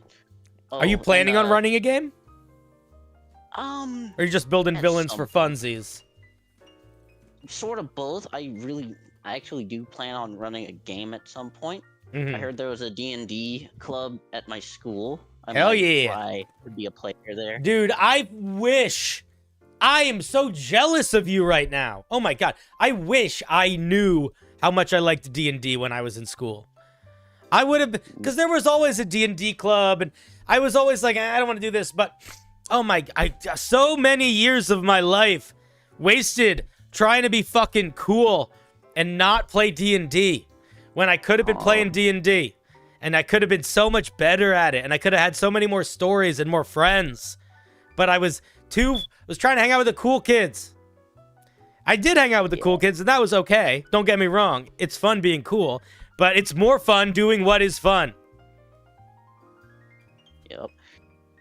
Are you planning on running a game? Or are you just building at villains some for funsies? Sort of both. I actually do plan on running a game at some point. I heard there was a D&D club at my school. Hell yeah. Fly to be a player there. Dude, I wish. I am so jealous of you right now. Oh my god. I wish I knew how much I liked D&D when I was in school. I would have, because there was always a D&D club, and I was always like, I don't want to do this, but oh my, so many years of my life wasted trying to be fucking cool and not play D&D when I could have been playing D&D, and I could have been so much better at it, and I could have had so many more stories and more friends, but I was trying to hang out with the cool kids. I did hang out with the cool kids, and that was okay. Don't get me wrong. It's fun being cool, but it's more fun doing what is fun. Yep.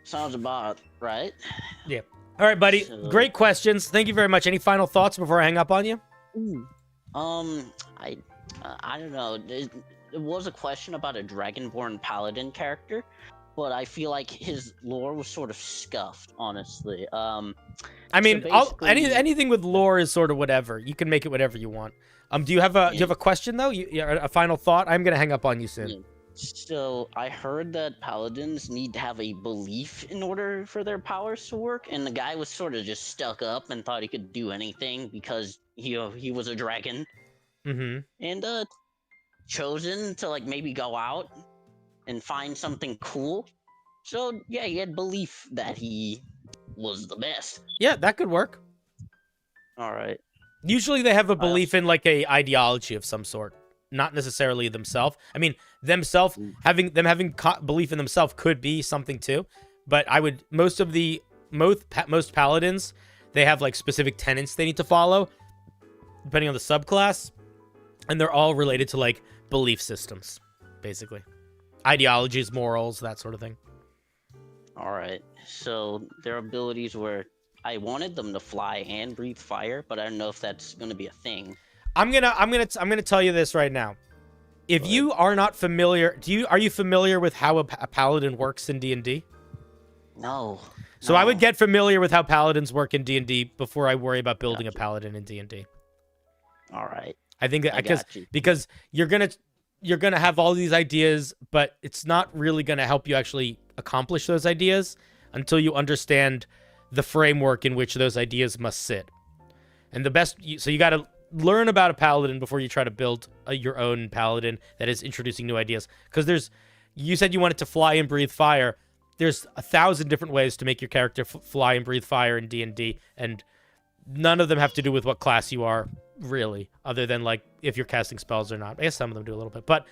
Sounds about right. Yeah. All right, buddy. So... Great questions. Thank you very much. Any final thoughts before I hang up on you? I don't know. There was a question about a Dragonborn Paladin character, but I feel like his lore was sort of scuffed, honestly. I mean, anything with lore is sort of whatever. You can make it whatever you want. Do you have a question though? A final thought? I'm gonna hang up on you soon. Yeah. So I heard that paladins need to have a belief in order for their powers to work, and the guy was sort of just stuck up and thought he could do anything because he was a dragon, and chosen to like maybe go out and find something cool. So yeah, he had belief that he was the best. Yeah, that could work. All right. Usually they have a belief in like a ideology of some sort, not necessarily themselves. I mean, having belief in themselves could be something too, but I would most paladins, they have like specific tenets they need to follow depending on the subclass, and they're all related to like belief systems, basically. Ideologies, morals, that sort of thing. All right. So their abilities were, I wanted them to fly and breathe fire, but I don't know if that's going to be a thing. I'm gonna tell you this right now. If you are not familiar, are you familiar with how a paladin works in D&D? No. So I would get familiar with how paladins work in D&D before I worry about building a paladin in D&D. All right. I think that because you're gonna have all these ideas, but it's not really gonna help you actually accomplish those ideas until you understand the framework in which those ideas must sit. And so you got to learn about a paladin before you try to build your own paladin that is introducing new ideas. Because you said you wanted to fly and breathe fire. There's 1,000 different ways to make your character fly and breathe fire in D&D, and none of them have to do with what class you are, really, other than like if you're casting spells or not. I guess some of them do a little bit, but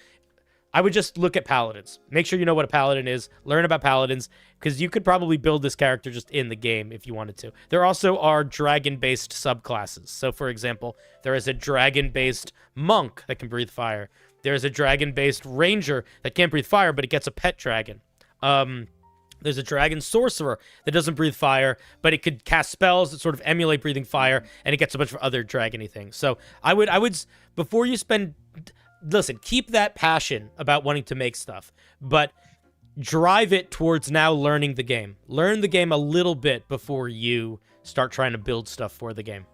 I would just look at paladins. Make sure you know what a paladin is. Learn about paladins, because you could probably build this character just in the game if you wanted to. There also are dragon-based subclasses. So, for example, there is a dragon-based monk that can breathe fire. There is a dragon-based ranger that can't breathe fire, but it gets a pet dragon. There's a dragon sorcerer that doesn't breathe fire, but it could cast spells that sort of emulate breathing fire, and it gets a bunch of other dragony things. So I would, before you spend... Listen, keep that passion about wanting to make stuff, but drive it towards now learning the game. Learn the game a little bit before you start trying to build stuff for the game.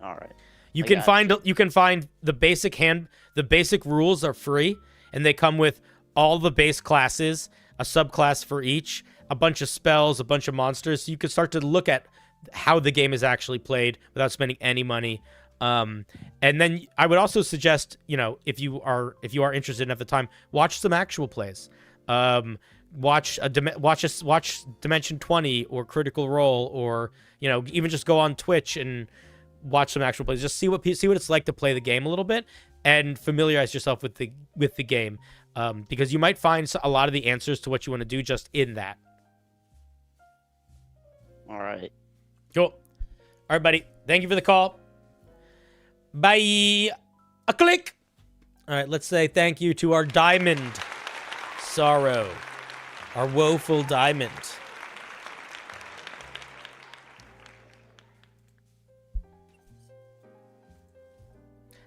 All right. You can find the basic rules are free, and they come with all the base classes, a subclass for each, a bunch of spells, a bunch of monsters. So you can start to look at how the game is actually played without spending any money. And then I would also suggest, if you are interested at the time, watch some actual plays. Watch Dimension 20 or Critical Role, or even just go on Twitch and watch some actual plays. Just see what it's like to play the game a little bit and familiarize yourself with the game, because you might find a lot of the answers to what you want to do just in that. All right. Cool. All right, buddy. Thank you for the call. Bye. A click. All right, let's say thank you to our diamond sorrow, our woeful diamond.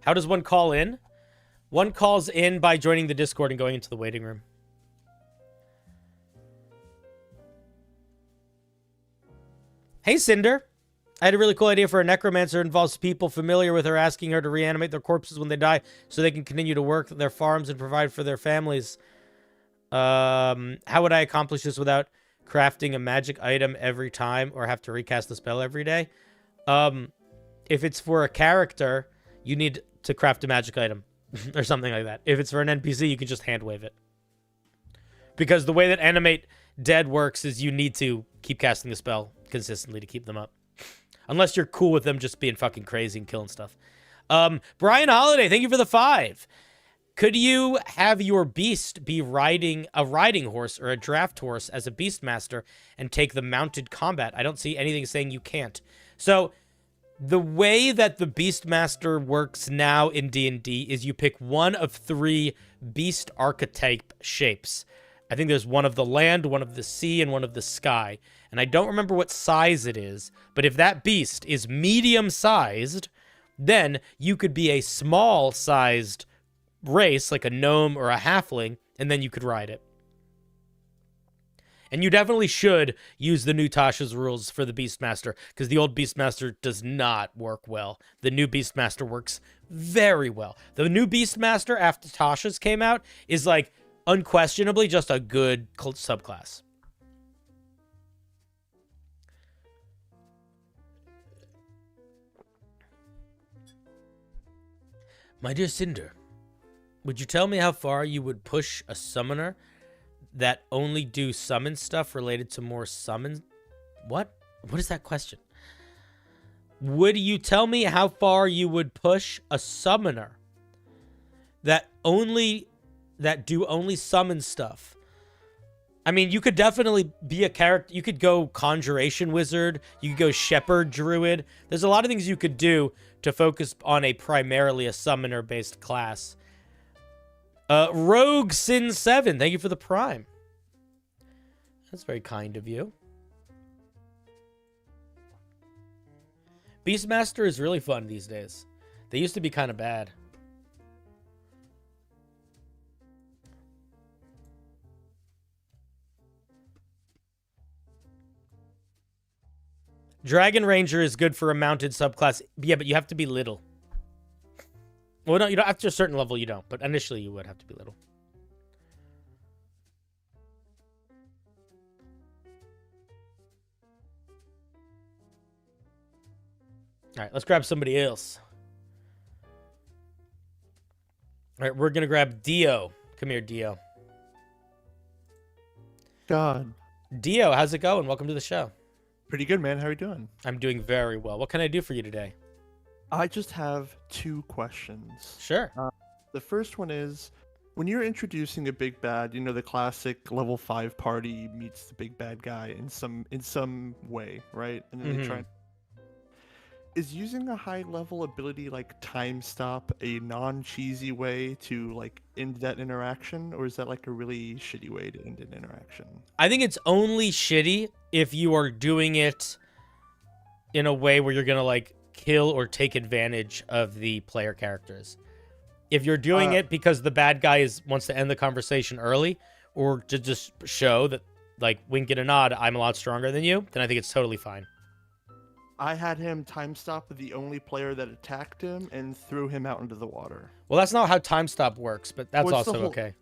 How does one call in? One calls in by joining the Discord and going into the waiting room. Hey, Cinder. I had a really cool idea for a necromancer. It involves people familiar with her asking her to reanimate their corpses when they die so they can continue to work their farms and provide for their families. How would I accomplish this without crafting a magic item every time or have to recast the spell every day? If it's for a character, you need to craft a magic item or something like that. If it's for an NPC, you can just hand wave it. Because the way that Animate Dead works is you need to keep casting the spell consistently to keep them up. Unless you're cool with them just being fucking crazy and killing stuff. Brian Holiday, thank you for the 5. Could you have your beast be riding a riding horse or a draft horse as a beastmaster and take the mounted combat? I don't see anything saying you can't. So the way that the beastmaster works now in D&D is you pick one of 3 beast archetype shapes. I think there's one of the land, one of the sea, and one of the sky. And I don't remember what size it is, but if that beast is medium-sized, then you could be a small-sized race, like a gnome or a halfling, and then you could ride it. And you definitely should use the new Tasha's rules for the Beastmaster, because the old Beastmaster does not work well. The new Beastmaster works very well. The new Beastmaster after Tasha's came out is like unquestionably just a good subclass. My dear Cinder, would you tell me how far you would push a summoner that only do summon stuff related to more summons? What? What is that question? Would you tell me how far you would push a summoner that do only summon stuff? I mean, you could definitely be a character. You could go Conjuration Wizard. You could go Shepherd Druid. There's a lot of things you could do to focus on primarily a summoner-based class. Rogue Sin 7, thank you for the Prime. That's very kind of you. Beastmaster is really fun these days. They used to be kind of bad. Dragon Ranger is good for a mounted subclass. Yeah, but you have to be little. Well, no, you don't. After a certain level, you don't. But initially, you would have to be little. All right, let's grab somebody else. All right, we're going to grab Dio. Come here, Dio. God. Dio, how's it going? Welcome to the show. Pretty good, man. How are you doing? I'm doing very well. What can I do for you today? I just have 2 questions. Sure. The first one is, when you're introducing a big bad, you know, the classic level 5 party meets the big bad guy in some way, right? And then they try. Is using a high level ability like time stop a non-cheesy way to like end that interaction, or is that like a really shitty way to end an interaction? I think it's only shitty if you are doing it in a way where you're gonna like kill or take advantage of the player characters. If you're doing it because the bad guy wants to end the conversation early, or to just show that like wink and a nod, I'm a lot stronger than you, then I think it's totally fine. I had him time stop the only player that attacked him and threw him out into the water. Well, that's not how time stop works, but that's also okay.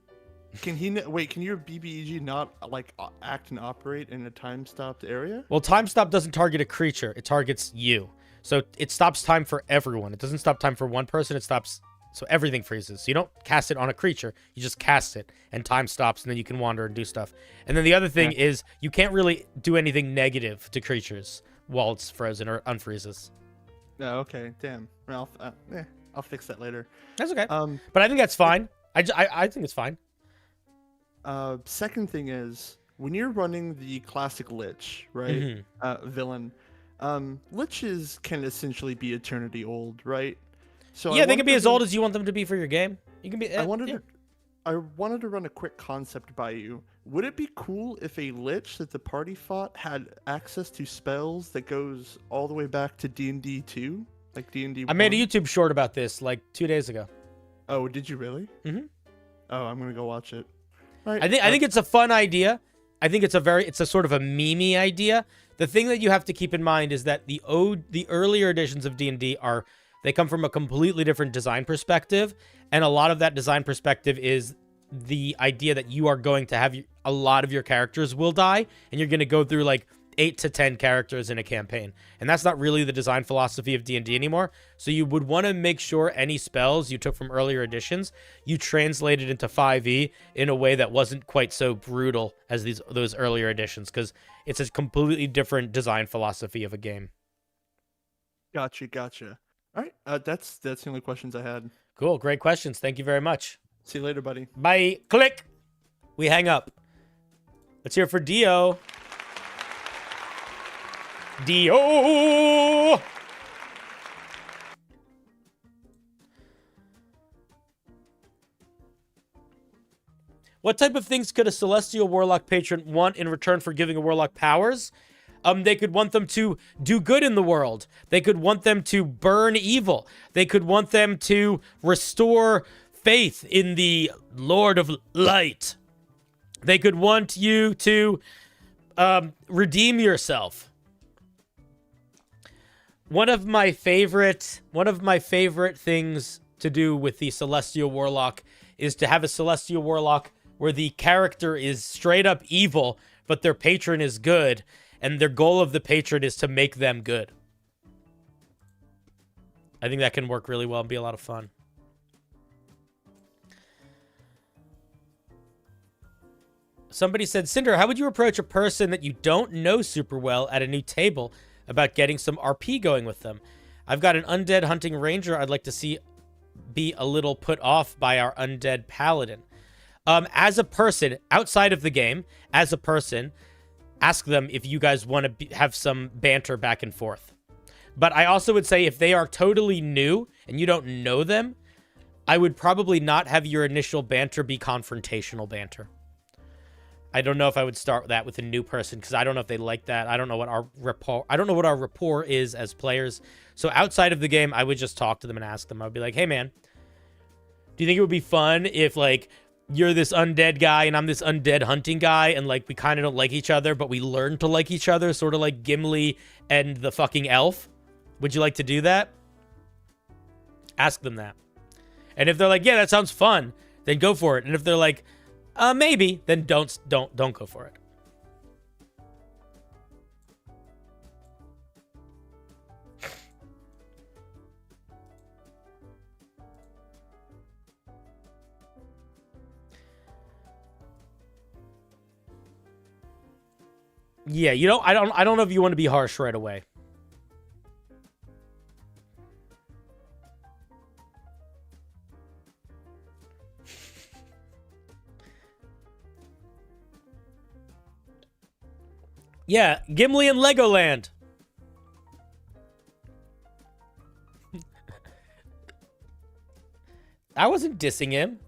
Can your BBEG not like act and operate in a time stopped area? Well, time stop doesn't target a creature; it targets you. So it stops time for everyone. It doesn't stop time for one person. It stops, so everything freezes. So you don't cast it on a creature; you just cast it, and time stops, and then you can wander and do stuff. And then the other thing is you can't really do anything negative to creatures while it's frozen or unfreezes. Oh, okay. Damn. Well, I'll fix that later. That's okay. But I think that's fine. I think it's fine. Second thing is, when you're running the classic Lich, right? Villain, Liches can essentially be eternity old, right? So yeah, they can be as old as you want them to be for your game. You can be. I wanted to run a quick concept by you. Would it be cool if a Lich that the party fought had access to spells that goes all the way back to D&D 2? Like D&D 1? I made a YouTube short about this like 2 days ago. Oh, did you really? Mm-hmm. Oh, I'm gonna go watch it. Right. I think it's a fun idea. I think it's a sort of a meme-y idea. The thing that you have to keep in mind is that the earlier editions of D&D they come from a completely different design perspective, and a lot of that design perspective is the idea that you are going to have a lot of your characters will die, and you're going to go through like 8 to 10 characters in a campaign. And that's not really the design philosophy of D&D anymore. So you would want to make sure any spells you took from earlier editions, you translated into 5e in a way that wasn't quite so brutal as those earlier editions, because it's a completely different design philosophy of a game. Gotcha. All right, that's the only questions I had. Cool, great questions. Thank you very much. See you later, buddy. Bye. Click. We hang up. Let's hear it for Dio. Dio! What type of things could a Celestial Warlock patron want in return for giving a Warlock powers? They could want them to do good in the world. They could want them to burn evil. They could want them to restore faith in the Lord of Light. They could want you to redeem yourself. One of my favorite things to do with the Celestial Warlock is to have a Celestial Warlock where the character is straight up evil, but their patron is good, and their goal of the patron is to make them good. I think that can work really well and be a lot of fun. Somebody said, Cinder, how would you approach a person that you don't know super well at a new table about getting some RP going with them? I've got an undead hunting ranger I'd like to see be a little put off by our undead paladin. As a person, outside of the game, as a person, ask them if you guys want to have some banter back and forth. But I also would say if they are totally new and you don't know them, I would probably not have your initial banter be confrontational banter. I don't know if I would start that with a new person because I don't know if they like that. I don't know what our rapport is as players. So outside of the game, I would just talk to them and ask them. I would be like, "Hey man, do you think it would be fun if like you're this undead guy and I'm this undead hunting guy and like we kind of don't like each other, but we learn to like each other, sort of like Gimli and the fucking elf? Would you like to do that?" Ask them that. And if they're like, "Yeah, that sounds fun," then go for it. And if they're like, maybe, then don't go for it. Yeah, I don't know if you want to be harsh right away. Yeah, Gimli and Legoland. I wasn't dissing him.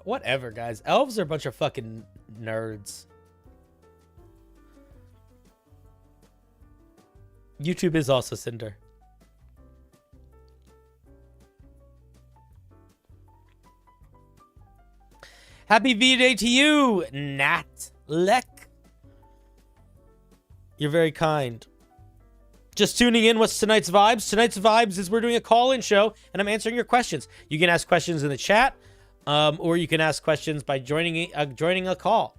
Whatever, guys. Elves are a bunch of fucking nerds. YouTube is also Cinder. Happy V-Day to you, Nat Lek. You're very kind. Just tuning in, what's tonight's vibes? Tonight's vibes is we're doing a call-in show, and I'm answering your questions. You can ask questions in the chat, or you can ask questions by joining a call.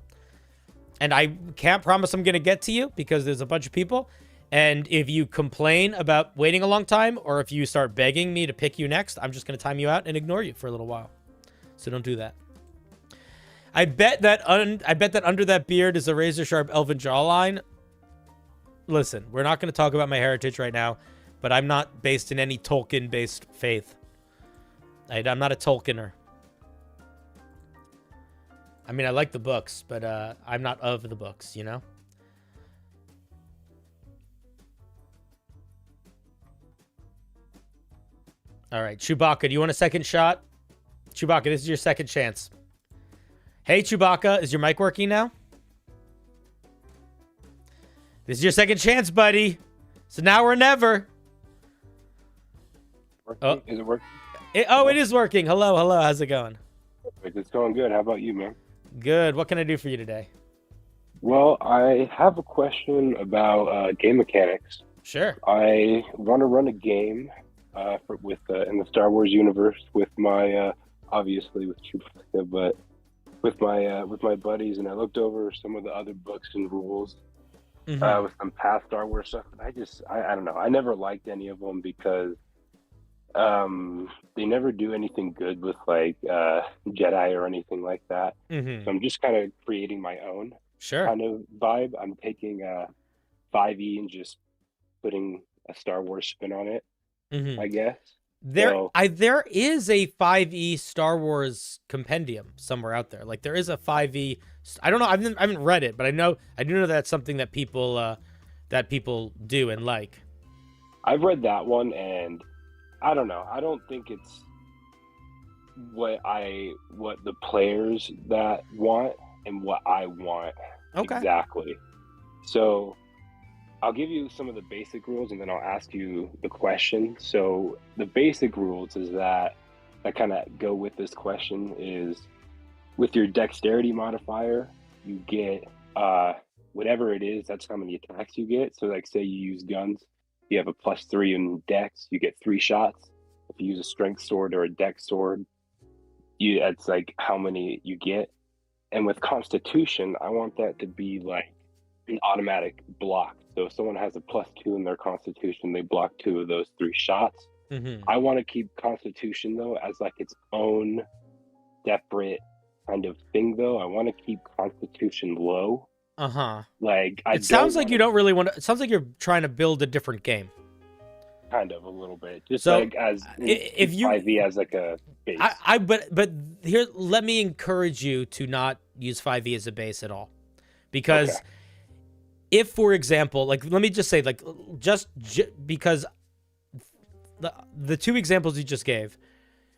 And I can't promise I'm going to get to you, because there's a bunch of people. And if you complain about waiting a long time, or if you start begging me to pick you next, I'm just going to time you out and ignore you for a little while. So don't do that. I bet that under that beard is a razor-sharp elven jawline. Listen, we're not going to talk about my heritage right now, but I'm not based in any Tolkien-based faith. I'm not a Tolkiener. I mean, I like the books, but I'm not of the books, you know? All right, Chewbacca, do you want a second shot? Chewbacca, this is your second chance. Hey, Chewbacca, is your mic working now? This is your second chance, buddy. So now or never. Oh. Is it working? It is working. Hello. How's it going? It's going good. How about you, man? Good. What can I do for you today? Well, I have a question about game mechanics. Sure. I want to run a game in the Star Wars universe with my, obviously with Chewbacca, but with my buddies, and I looked over some of the other books and rules with some past Star Wars stuff. And I don't know. I never liked any of them because they never do anything good with like Jedi or anything like that. So I'm just kind of creating my own kind of vibe. I'm taking 5e and just putting a Star Wars spin on it, I guess. There is a 5e Star Wars compendium somewhere out there. Like there is a 5e. I don't know. I haven't read it, but I do know that's something that people do and like. I've read that one, and I don't know. I don't think it's what the players that want and what I want exactly. So I'll give you some of the basic rules, and then I'll ask you the question. So the basic rules is that kind of go with this question is with your dexterity modifier, you get whatever it is, that's how many attacks you get. So like say you use guns, you have a +3 in dex, you get 3 shots. If you use a strength sword or a dex sword, that's like how many you get. And with constitution, I want that to be like an automatic block. So if someone has a +2 in their constitution, they block 2 of those 3 shots. I want to keep constitution though as like its own separate kind of thing though. I want to keep constitution low. Like it sounds like you don't really want to. It sounds like you're trying to build a different game. Kind of a little bit, just so like as if you 5e as like a base. But here, let me encourage you to not use 5e as a base at all, because if, for example, like let me just say, like because the 2 examples you just gave,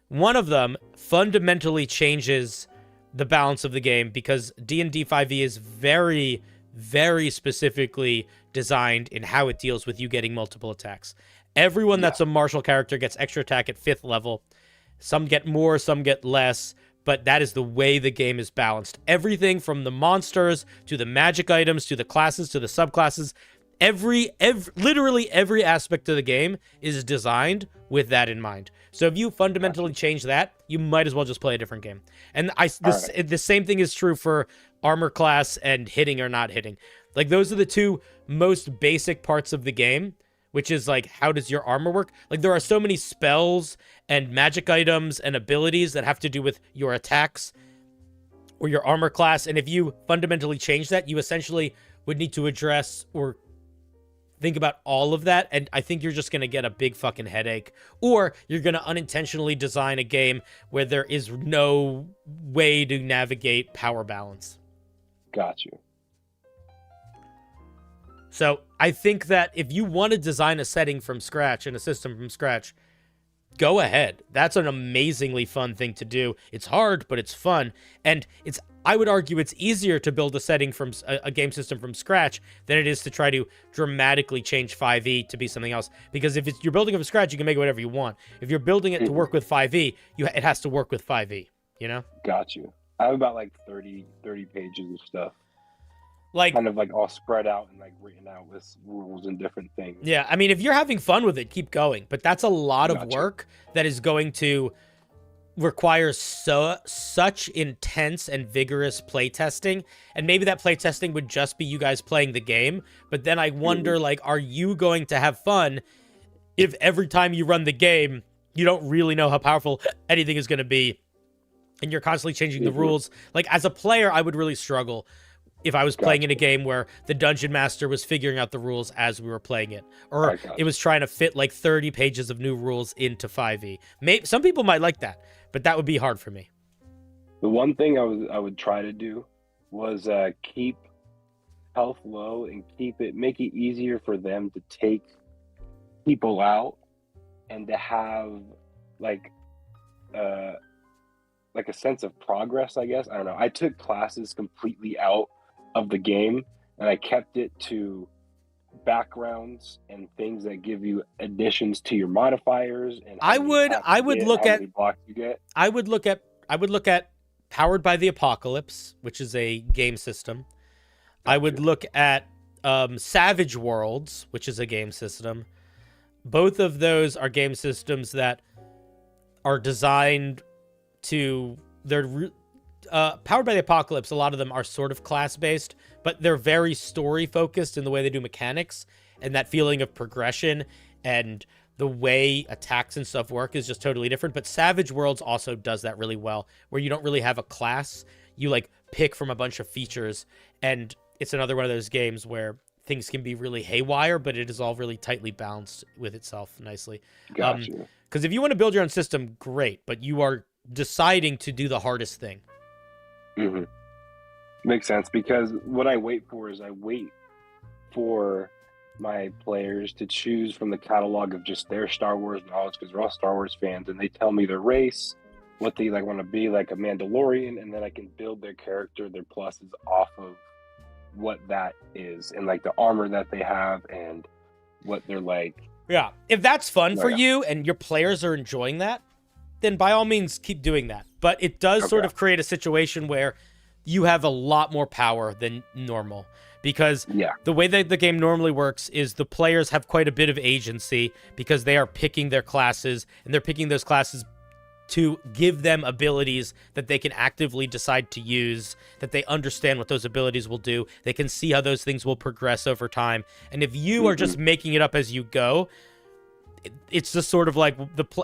one of them fundamentally changes the balance of the game because D&D 5e is very, very specifically designed in how it deals with you getting multiple attacks. Everyone that's a martial character gets extra attack at 5th level. Some get more, some get less, but that is the way the game is balanced. Everything from the monsters to the magic items to the classes to the subclasses, literally every aspect of the game is designed with that in mind. So if you fundamentally change that, you might as well just play a different game. And the same thing is true for armor class and hitting or not hitting. Like those are the 2 most basic parts of the game, which is like, how does your armor work? Like there are so many spells and magic items and abilities that have to do with your attacks or your armor class. And if you fundamentally change that, you essentially would need to address or think about all of that, and I think you're just going to get a big fucking headache, or you're going to unintentionally design a game where there is no way to navigate power balance. Got you. So I think that if you want to design a setting from scratch and a system from scratch, go ahead. That's an amazingly fun thing to do. It's hard, but it's fun, and I would argue it's easier to build a setting from a game system from scratch than it is to try to dramatically change 5e to be something else. Because if you're building it from scratch, you can make it whatever you want. If you're building it to work with 5e, it has to work with 5e, you know? Got you. I have about like 30 pages of stuff. Like kind of like all spread out and like written out with rules and different things. Yeah, I mean, if you're having fun with it, keep going. But that's a lot of work that is going to require such intense and vigorous playtesting, and maybe that playtesting would just be you guys playing the game, but then I wonder, like, are you going to have fun if every time you run the game you don't really know how powerful anything is going to be and you're constantly changing the rules? Like, as a player, I would really struggle if I was playing in a game where the dungeon master was figuring out the rules as we were playing it, or it was trying to fit like 30 pages of new rules into 5e. Some people might like that, but that would be hard for me. The one thing I would try to do was keep health low and make it easier for them to take people out and to have like a sense of progress, I guess. I don't know. I took classes completely out of the game and I kept it to backgrounds and things that give you additions to your modifiers. And I would look at Powered by the Apocalypse, which is a game system. I would look at Savage Worlds, which is a game system. Both of those are game systems that are designed to Powered by the Apocalypse, a lot of them are sort of class-based, but they're very story-focused in the way they do mechanics, and that feeling of progression and the way attacks and stuff work is just totally different. But Savage Worlds also does that really well, where you don't really have a class. You, like, pick from a bunch of features, and it's another one of those games where things can be really haywire, but it is all really tightly balanced with itself nicely. Gotcha. Because if you want to build your own system, great, but you are deciding to do the hardest thing. Mm-hmm. Makes sense, because what I wait for is I wait for my players to choose from the catalog of just their Star Wars knowledge, because they're all Star Wars fans, and they tell me their race, what they like want to be, like a Mandalorian, and then I can build their character, their pluses off of what that is, and like the armor that they have and what they're like. Yeah, if that's fun for you and your players are enjoying that, then by all means keep doing that. But it does sort of create a situation where you have a lot more power than normal, because the way that the game normally works is the players have quite a bit of agency because they are picking their classes, and they're picking those classes to give them abilities that they can actively decide to use, that they understand what those abilities will do. They can see how those things will progress over time. And if you are just making it up as you go, it's just sort of like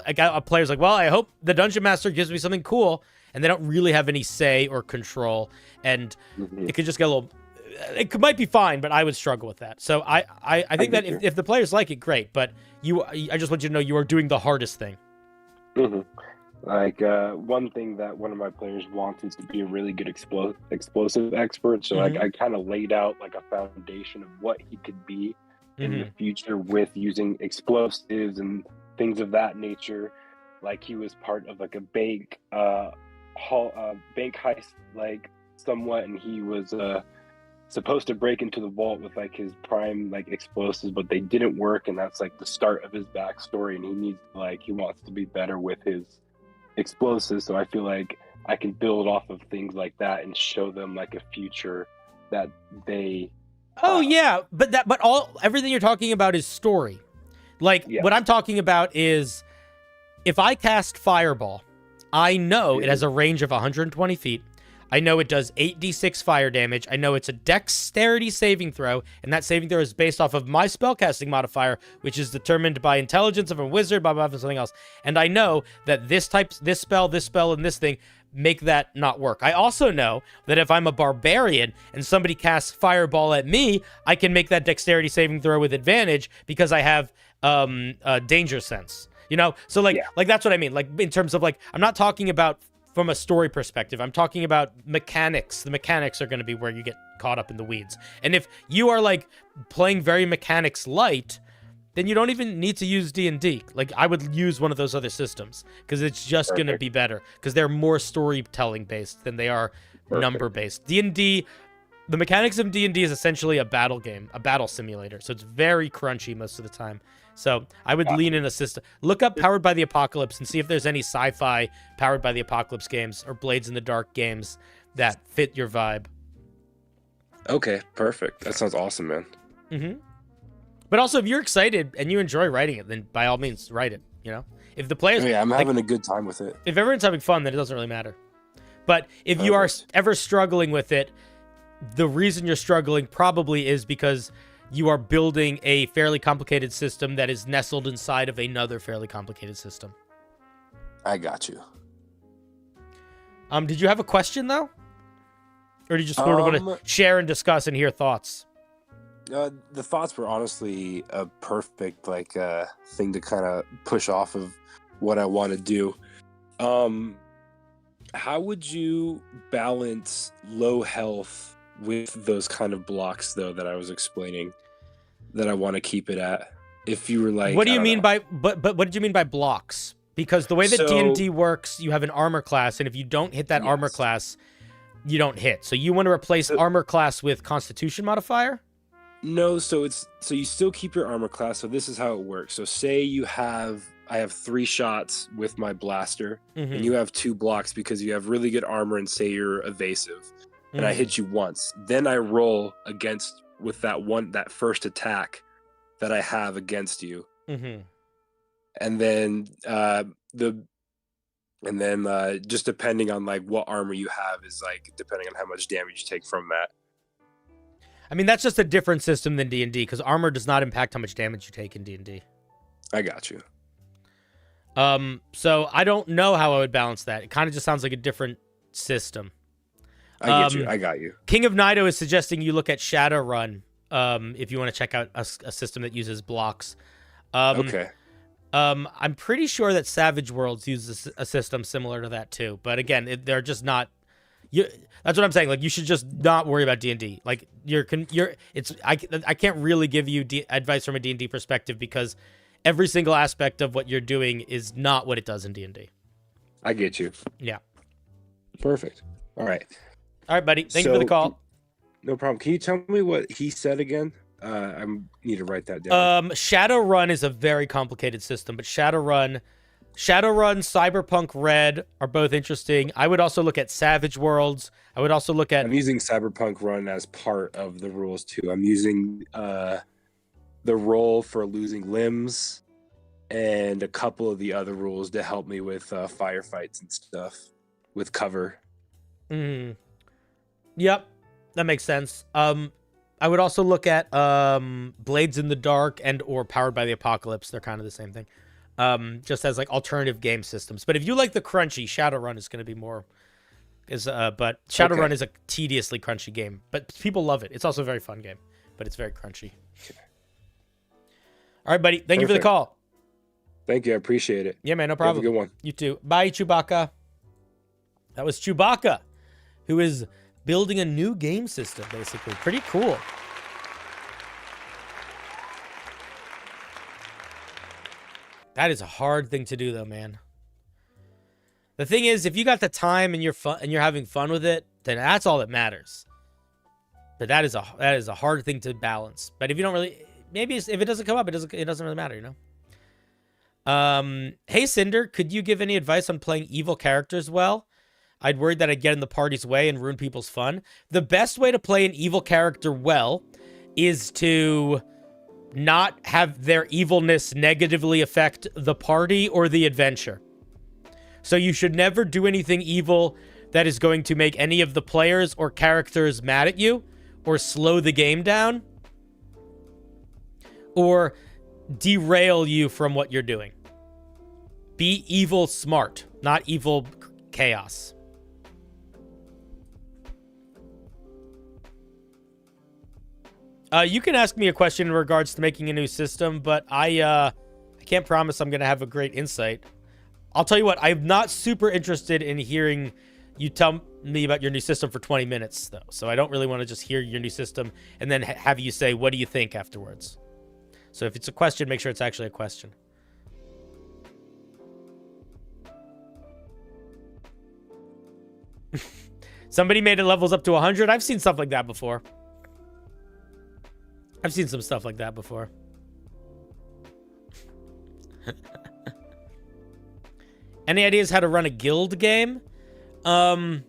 a player's like, well, I hope the Dungeon Master gives me something cool, and they don't really have any say or control. And it could just get a little... It might be fine, but I would struggle with that. So I think that if the players like it, great. But I just want you to know you are doing the hardest thing. Like one thing that one of my players wants is to be a really good explosive expert. So I kind of laid out like a foundation of what he could be in the future with using explosives and things of that nature. Like he was part of like a bank heist, like somewhat, and he was supposed to break into the vault with like his prime like explosives, but they didn't work, and that's like the start of his backstory. And he wants to be better with his explosives. So I feel like I can build off of things like that and show them like a future that they but everything you're talking about is story. Like what I'm talking about is, if I cast Fireball, I know it has a range of 120 feet. I know it does 8d6 fire damage. I know it's a dexterity saving throw, and that saving throw is based off of my spellcasting modifier, which is determined by intelligence of a wizard, blah, blah, blah, something else. And I know that this spell, and this thing make that not work. I also know that if I'm a barbarian and somebody casts Fireball at me, I can make that dexterity saving throw with advantage because I have danger sense. You know? So like that's what I mean. Like in terms of like, I'm not talking about from a story perspective. I'm talking about mechanics. The mechanics are going to be where you get caught up in the weeds. And if you are like playing very mechanics light, then you don't even need to use D&D. Like I would use one of those other systems because it's just going to be better because they're more storytelling based than they are number based. D&D, the mechanics of D&D is essentially a battle game, a battle simulator. So it's very crunchy most of the time. So I would lean in a system. Look up Powered by the Apocalypse and see if there's any sci-fi Powered by the Apocalypse games or Blades in the Dark games that fit your vibe. Okay, perfect. That sounds awesome, man. But also, if you're excited and you enjoy writing it, then by all means, write it. You know, if the players, I'm having a good time with it. If everyone's having fun, then it doesn't really matter. But if you are ever struggling with it, the reason you're struggling probably is because you are building a fairly complicated system that is nestled inside of another fairly complicated system. I got you. Did you have a question though, or did you just sort of want to share and discuss and hear thoughts? The thoughts were honestly a perfect thing to kind of push off of what I want to do. How would you balance low health with those kind of blocks though that I was explaining that I want to keep it at? If you were like, what do you mean by but what did you mean by blocks? Because the way that D&D works, you have an armor class, and if you don't hit that armor class, you don't hit. So you want to replace armor class with Constitution modifier? No, so you still keep your armor class. So this is how it works. So say I have 3 shots with my blaster, and you have 2 blocks because you have really good armor and say you're evasive, and I hit you once. Then I roll against with that first attack that I have against you. And then And then just depending on like what armor you have is like depending on how much damage you take from that. I mean, that's just a different system than D&D, because armor does not impact how much damage you take in D&D. I got you. So I don't know how I would balance that. It kind of just sounds like a different system. I get you. I got you. King of Nido is suggesting you look at Shadowrun if you want to check out a system that uses blocks. Okay. I'm pretty sure that Savage Worlds uses a system similar to that too. But again, they're just not. That's what I'm saying. Like, you should just not worry about D&D. Like, I can't really give you advice from a D&D perspective, because every single aspect of what you're doing is not what it does in D&D. I get you. Yeah. Perfect. All right. All right, buddy. Thank you for the call. No problem. Can you tell me what he said again? I need to write that down. Shadowrun is a very complicated system, but Shadowrun, Cyberpunk Red are both interesting. I would also look at Savage Worlds. I would also look at... I'm using Cyberpunk Run as part of the rules too. I'm using the roll for losing limbs and a couple of the other rules to help me with firefights and stuff with cover. Yep, that makes sense. I would also look at Blades in the Dark and or Powered by the Apocalypse. They're kind of the same thing. Just as like alternative game systems. But if you like the crunchy, Shadowrun is going to be more. But Shadowrun is a tediously crunchy game. But people love it. It's also a very fun game. But it's very crunchy. Okay. All right, buddy. Thank you for the call. Thank you. I appreciate it. Yeah, man. No problem. Have a good one. You too. Bye, Chewbacca. That was Chewbacca, who is building a new game system, basically. Pretty cool. That is a hard thing to do, though, man. The thing is, if you got the time and you're having fun with it, then that's all that matters. But that is a hard thing to balance. But if you don't really, maybe if it doesn't come up, it doesn't really matter, you know. Hey Cinder, could you give any advice on playing evil characters well? I'd worried that I'd get in the party's way and ruin people's fun. The best way to play an evil character well is to not have their evilness negatively affect the party or the adventure. So you should never do anything evil that is going to make any of the players or characters mad at you, or slow the game down, or derail you from what you're doing. Be evil smart, not evil chaos. You can ask me a question in regards to making a new system, but I can't promise I'm going to have a great insight. I'll tell you what, I'm not super interested in hearing you tell me about your new system for 20 minutes, though. So I don't really want to just hear your new system and then have you say, what do you think afterwards? So if it's a question, make sure it's actually a question. Somebody made it levels up to 100. I've seen stuff like that before. I've seen some stuff like that before. Any ideas how to run a guild game? Have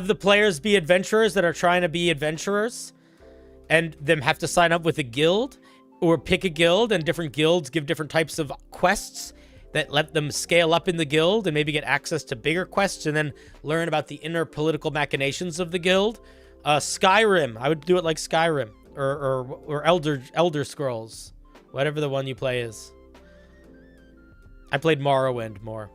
the players be adventurers that are trying to be adventurers, and them have to sign up with a guild, or pick a guild, and different guilds give different types of quests that let them scale up in the guild and maybe get access to bigger quests and then learn about the inner political machinations of the guild. Skyrim, I would do it like Skyrim or Elder Scrolls, whatever the one you play is. I played Morrowind more.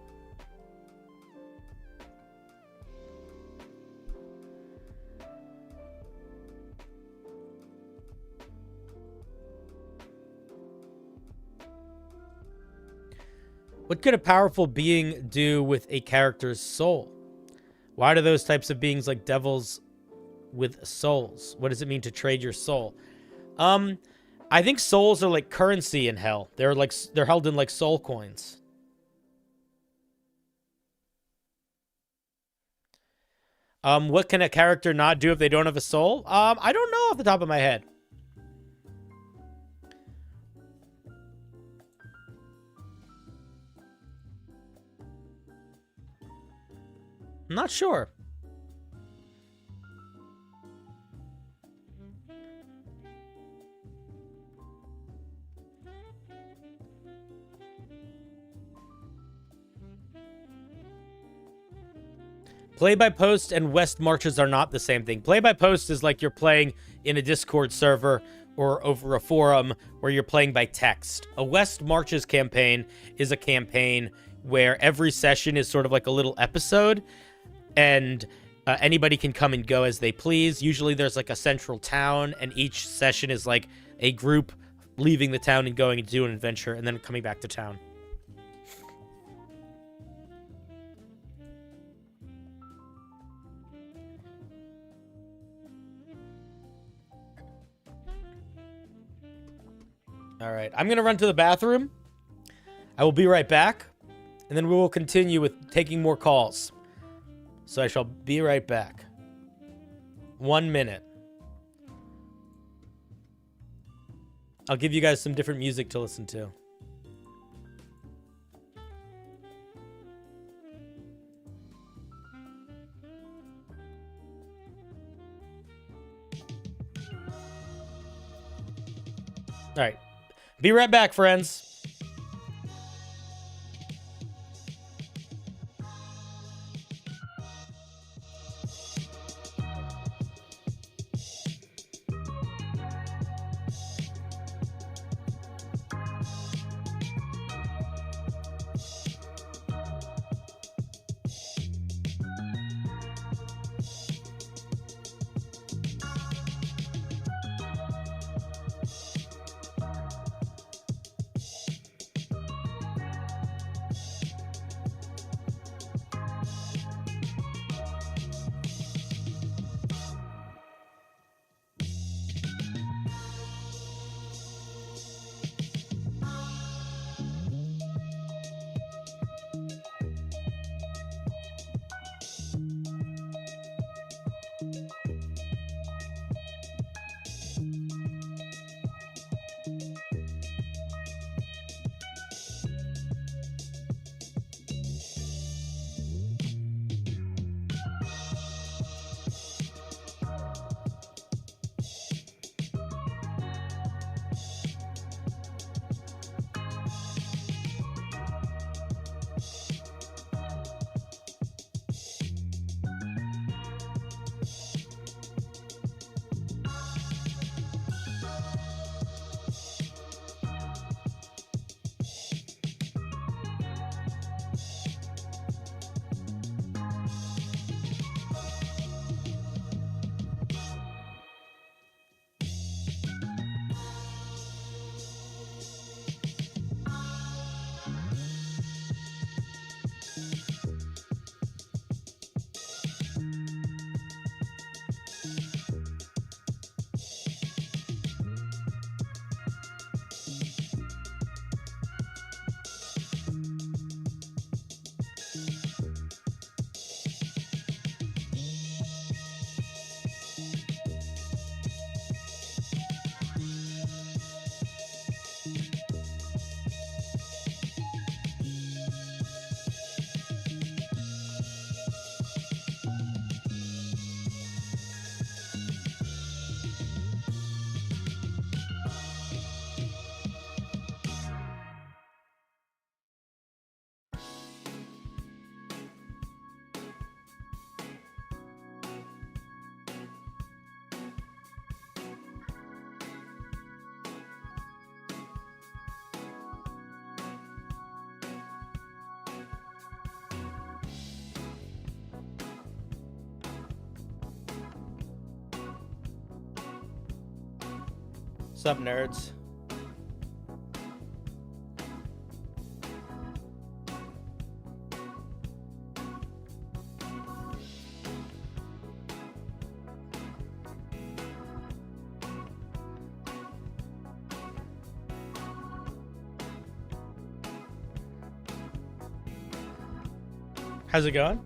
What could a powerful being do with a character's soul? Why do those types of beings like devils with souls? What does it mean to trade your soul? I think souls are like currency in hell. They're held in like soul coins. What can a character not do if they don't have a soul? I don't know off the top of my head. I'm not sure. Play by post and West marches are not the same thing. Play by post is like you're playing in a Discord server or over a forum where you're playing by text. A West marches campaign is a campaign where every session is sort of like a little episode, and anybody can come and go as they please. Usually there's like a central town, and each session is like a group leaving the town and going to do an adventure and then coming back to town. All right, I'm going to run to the bathroom. I will be right back, and then we will continue with taking more calls. So I shall be right back. 1 minute. I'll give you guys some different music to listen to. All right. Be right back, friends. What's up, nerds? How's it going?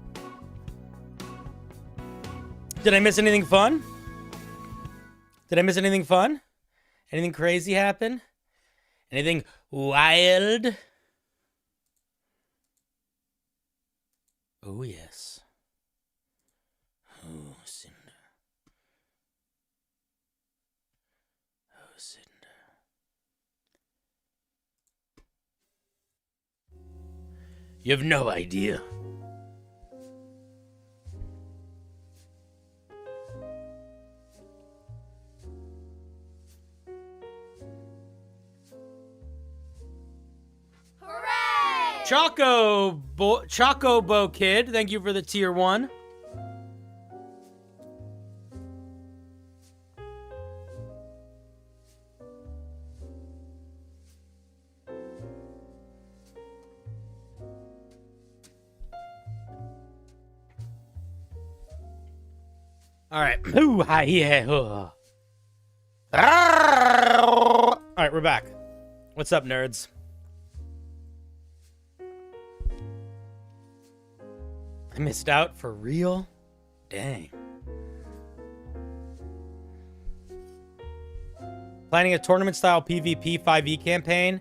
Did I miss anything fun? Did I miss anything fun? Anything crazy happen? Anything wild? Oh, yes. Oh, Cinder. Oh, Cinder. You have no idea. Chocobo Kid, thank you for the tier 1. All right. Ooh, hi, yeah. All right, we're back. What's up, nerds? I missed out for real? Dang. Planning a tournament-style PvP 5e campaign?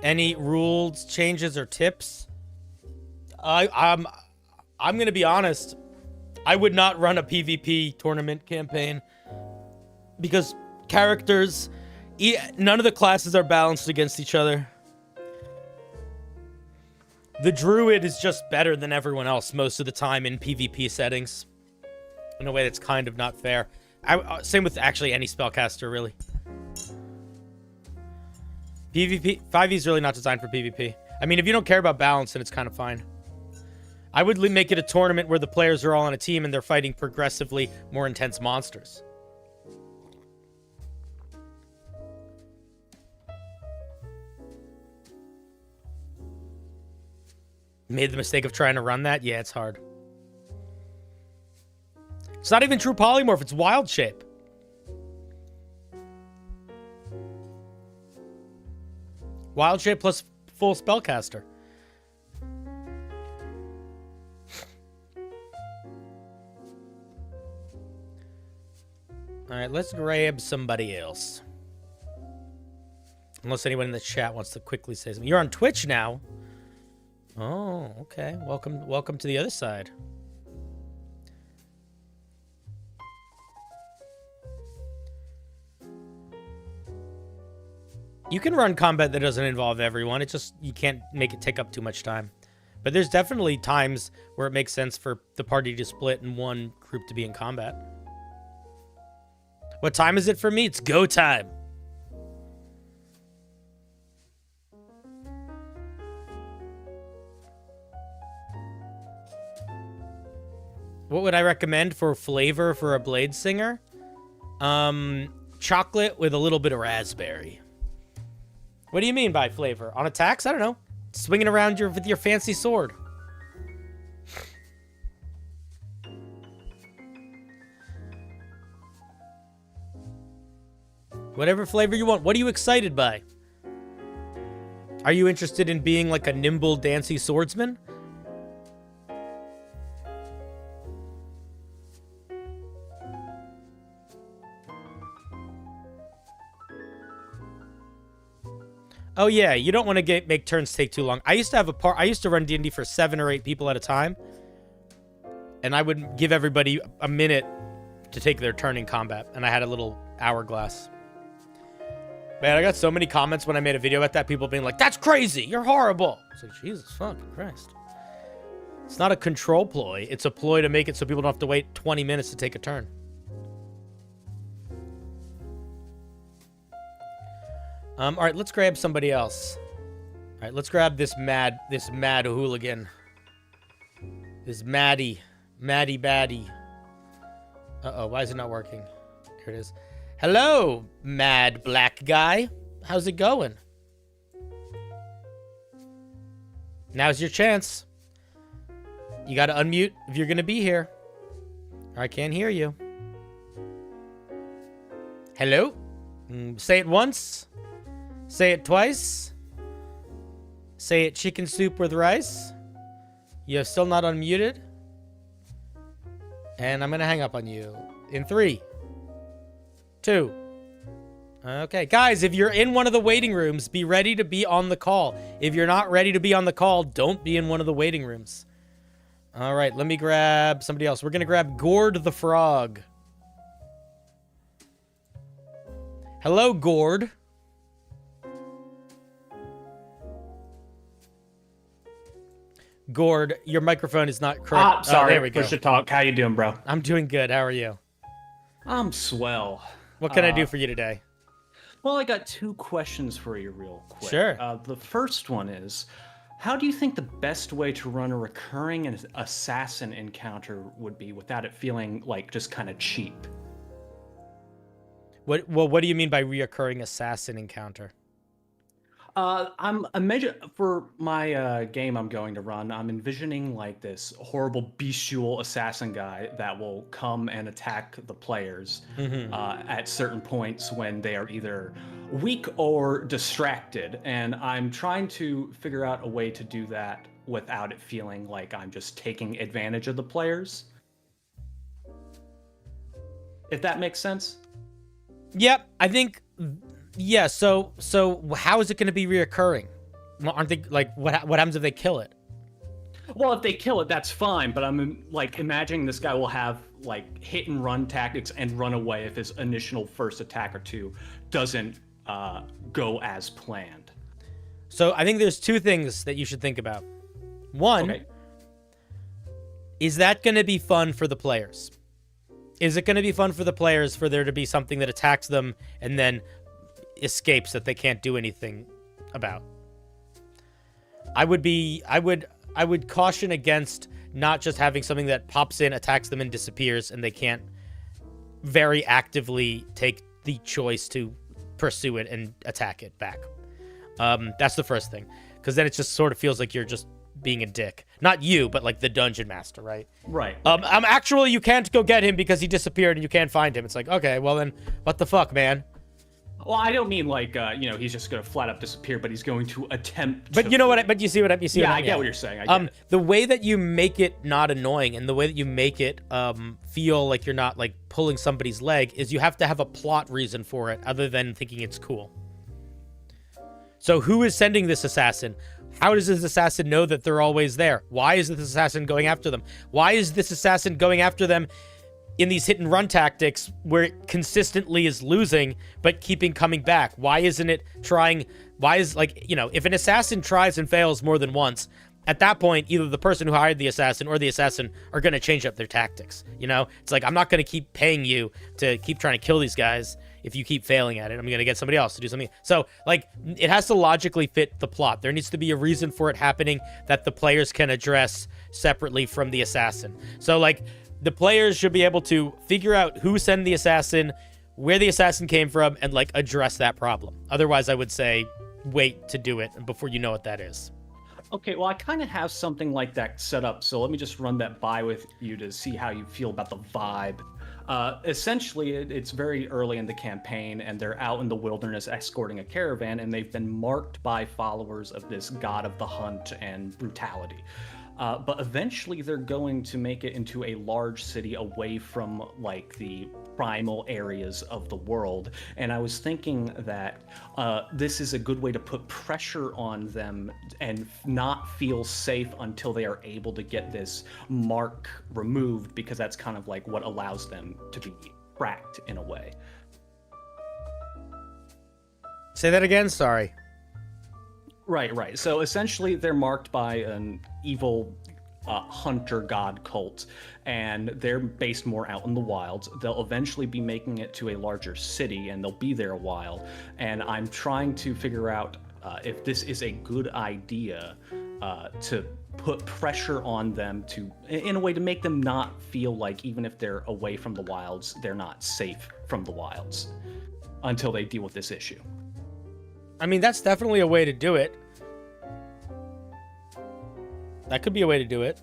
Any rules, changes, or tips? I'm gonna be honest. I would not run a PvP tournament campaign because characters, none of the classes are balanced against each other. The druid is just better than everyone else most of the time in PvP settings. In a way that's kind of not fair. Same with actually any spellcaster, really. PvP, 5e is really not designed for PvP. I mean, if you don't care about balance, then it's kind of fine. I would make it a tournament where the players are all on a team and they're fighting progressively more intense monsters. Made the mistake of trying to run that? Yeah, it's hard. It's not even true polymorph, it's wild shape. Wild shape plus full spellcaster. Alright, let's grab somebody else. Unless anyone in the chat wants to quickly say something. You're on Twitch now? Oh, okay. Welcome to the other side. You can run combat that doesn't involve everyone. It's just, you can't make it take up too much time. But there's definitely times where it makes sense for the party to split and one group to be in combat. What time is it for me? It's go time. What would I recommend for flavor for a blade singer? Chocolate with a little bit of raspberry. What do you mean by flavor? On attacks? I don't know. Swinging around with your fancy sword. Whatever flavor you want. What are you excited by? Are you interested in being like a nimble, dancy swordsman? Oh yeah, you don't want to make turns take too long. I used to run D&D for 7 or 8 people at a time. And I would give everybody a minute to take their turn in combat. And I had a little hourglass. Man, I got so many comments when I made a video about that. People being like, that's crazy. You're horrible. It's like, Jesus fucking Christ. It's not a control ploy. It's a ploy to make it so people don't have to wait 20 minutes to take a turn. All right, let's grab somebody else. All right, let's grab this mad hooligan. This Maddie baddie. Uh-oh, why is it not working? Here it is. Hello, mad black guy. How's it going? Now's your chance. You gotta unmute if you're gonna be here. I can't hear you. Hello? Say it once. Say it twice. Say it chicken soup with rice. You're still not unmuted. And I'm gonna hang up on you in 3, 2. Okay, guys, if you're in one of the waiting rooms, be ready to be on the call. If you're not ready to be on the call, don't be in one of the waiting rooms. All right, let me grab somebody else. We're gonna grab Gord the Frog. Hello, Gord. Gord, your microphone is not correct. Sorry, there we go. push to talk. How you doing, bro? I'm doing good. How are you? I'm swell. What can I do for you today? Well, I got 2 questions for you real quick. Sure. The first one is, How do you think the best way to run a recurring assassin encounter would be without it feeling like just kind of cheap? What do you mean by reoccurring assassin encounter? I'm for my game I'm going to run. I'm envisioning like this horrible bestial assassin guy that will come and attack the players at certain points when they are either weak or distracted, and I'm trying to figure out a way to do that without it feeling like I'm just taking advantage of the players. If that makes sense. Yep, I think. Yeah, so how is it going to be reoccurring? Well, aren't they like what happens if they kill it? Well, if they kill it, that's fine. But I'm like imagining this guy will have like hit and run tactics and run away if his initial first attack or two doesn't go as planned. So I think there's two things that you should think about. One, is that going to be fun for the players? Is it going to be fun for the players for there to be something that attacks them and then escapes that they can't do anything about? I would caution against not just having something that pops in, attacks them, and disappears, and they can't very actively take the choice to pursue it and attack it back. That's the first thing, because then it just sort of feels like you're just being a dick. Not you, but like the dungeon master, right? Right. Actually, you can't go get him because he disappeared and you can't find him. It's like, okay, well then, what the fuck, man? Well, I don't mean like he's just gonna flat up disappear, but he's going to attempt. But you know what? But you see what I see. Yeah, what I get what you're saying. I get it. The way that you make it not annoying and the way that you make it feel like you're not like pulling somebody's leg is you have to have a plot reason for it other than thinking it's cool. So who is sending this assassin? How does this assassin know that they're always there? Why is this assassin going after them? Why is this assassin going after them in these hit and run tactics where it consistently is losing but coming back? Why isn't it trying? Why is if an assassin tries and fails more than once, at that point either the person who hired the assassin or the assassin are going to change up their tactics. It's like, I'm not going to keep paying you to keep trying to kill these guys if you keep failing at it. I'm going to get somebody else to do something. So like it has to logically fit the plot. There needs to be a reason for it happening that the players can address separately from the assassin. So like the players should be able to figure out who sent the assassin, where the assassin came from, and like address that problem. Otherwise, I would say wait to do it before you know what that is. Okay, well, I kind of have something like that set up, so let me just run that by with you to see how you feel about the vibe. Essentially, it's very early in the campaign, and they're out in the wilderness escorting a caravan, and they've been marked by followers of this god of the hunt and brutality. But eventually they're going to make it into a large city away from like the primal areas of the world. And I was thinking that this is a good way to put pressure on them and not feel safe until they are able to get this mark removed, because that's kind of like what allows them to be tracked in a way. Say that again, sorry. Right. So essentially, they're marked by an evil hunter god cult, and they're based more out in the wilds. They'll eventually be making it to a larger city, and they'll be there a while. And I'm trying to figure out if this is a good idea to put pressure on them in a way to make them not feel like even if they're away from the wilds, they're not safe from the wilds until they deal with this issue. I mean, that's definitely a way to do it. That could be a way to do it.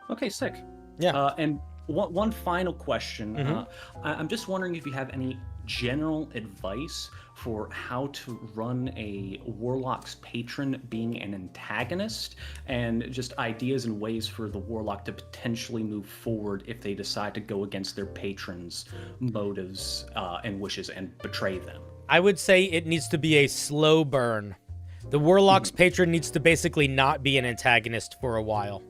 Okay, sick. Yeah. And one final question. I'm just wondering if you have any general advice for how to run a warlock's patron being an antagonist, and just ideas and ways for the warlock to potentially move forward if they decide to go against their patron's motives and wishes and betray them. I would say it needs to be a slow burn. The warlock's patron needs to basically not be an antagonist for a while.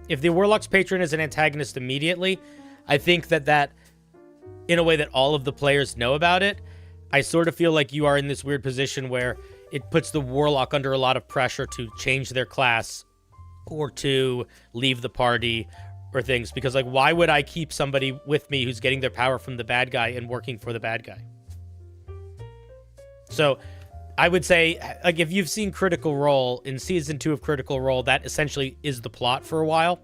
If the warlock's patron is an antagonist immediately, I think that in a way that all of the players know about it, I sort of feel like you are in this weird position where it puts the warlock under a lot of pressure to change their class or to leave the party or things, because like, why would I keep somebody with me who's getting their power from the bad guy and working for the bad guy? So I would say, like, if you've seen Critical Role, in season 2 of Critical Role, that essentially is the plot for a while,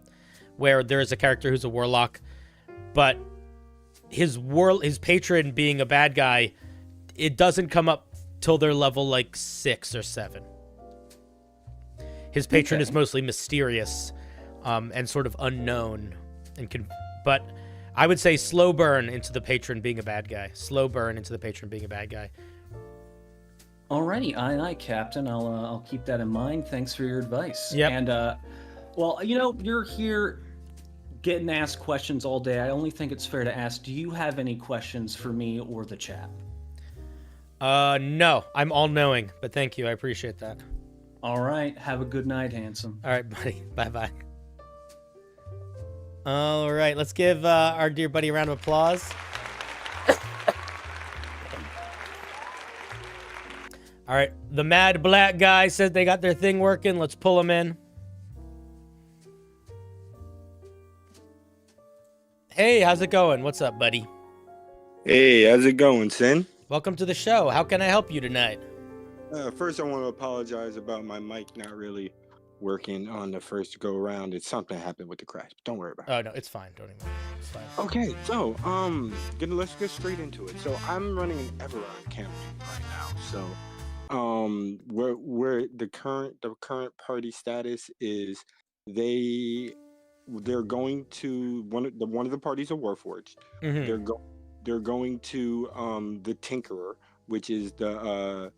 where there is a character who's a warlock, but his patron being a bad guy, it doesn't come up till they're level like 6 or 7. His patron is mostly mysterious, and sort of unknown, but I would say slow burn into the patron being a bad guy. Slow burn into the patron being a bad guy. Alrighty, aye, Captain. I'll keep that in mind. Thanks for your advice. Yep. And well, you know, you're here getting asked questions all day. I only think it's fair to ask, do you have any questions for me or the chat? No, I'm all knowing, but thank you. I appreciate that. All right. Have a good night, handsome. All right, buddy. Bye-bye. All right, let's give our dear buddy a round of applause. All right, the mad black guy says they got their thing working. Let's pull them in. Hey, how's it going? What's up, buddy? Hey, how's it going, Sin? Welcome to the show. How can I help you tonight? First, I want to apologize about my mic not really working on the first go around. It's something happened with the crash. Don't worry about it. Oh no, it's fine. Don't even worry. It's fine. Okay, so let's get straight into it. So I'm running an Everon campaign right now. So where the current party status is, they're going to one of the parties are Warforged. Mm-hmm. They're going to the Tinkerer, which is the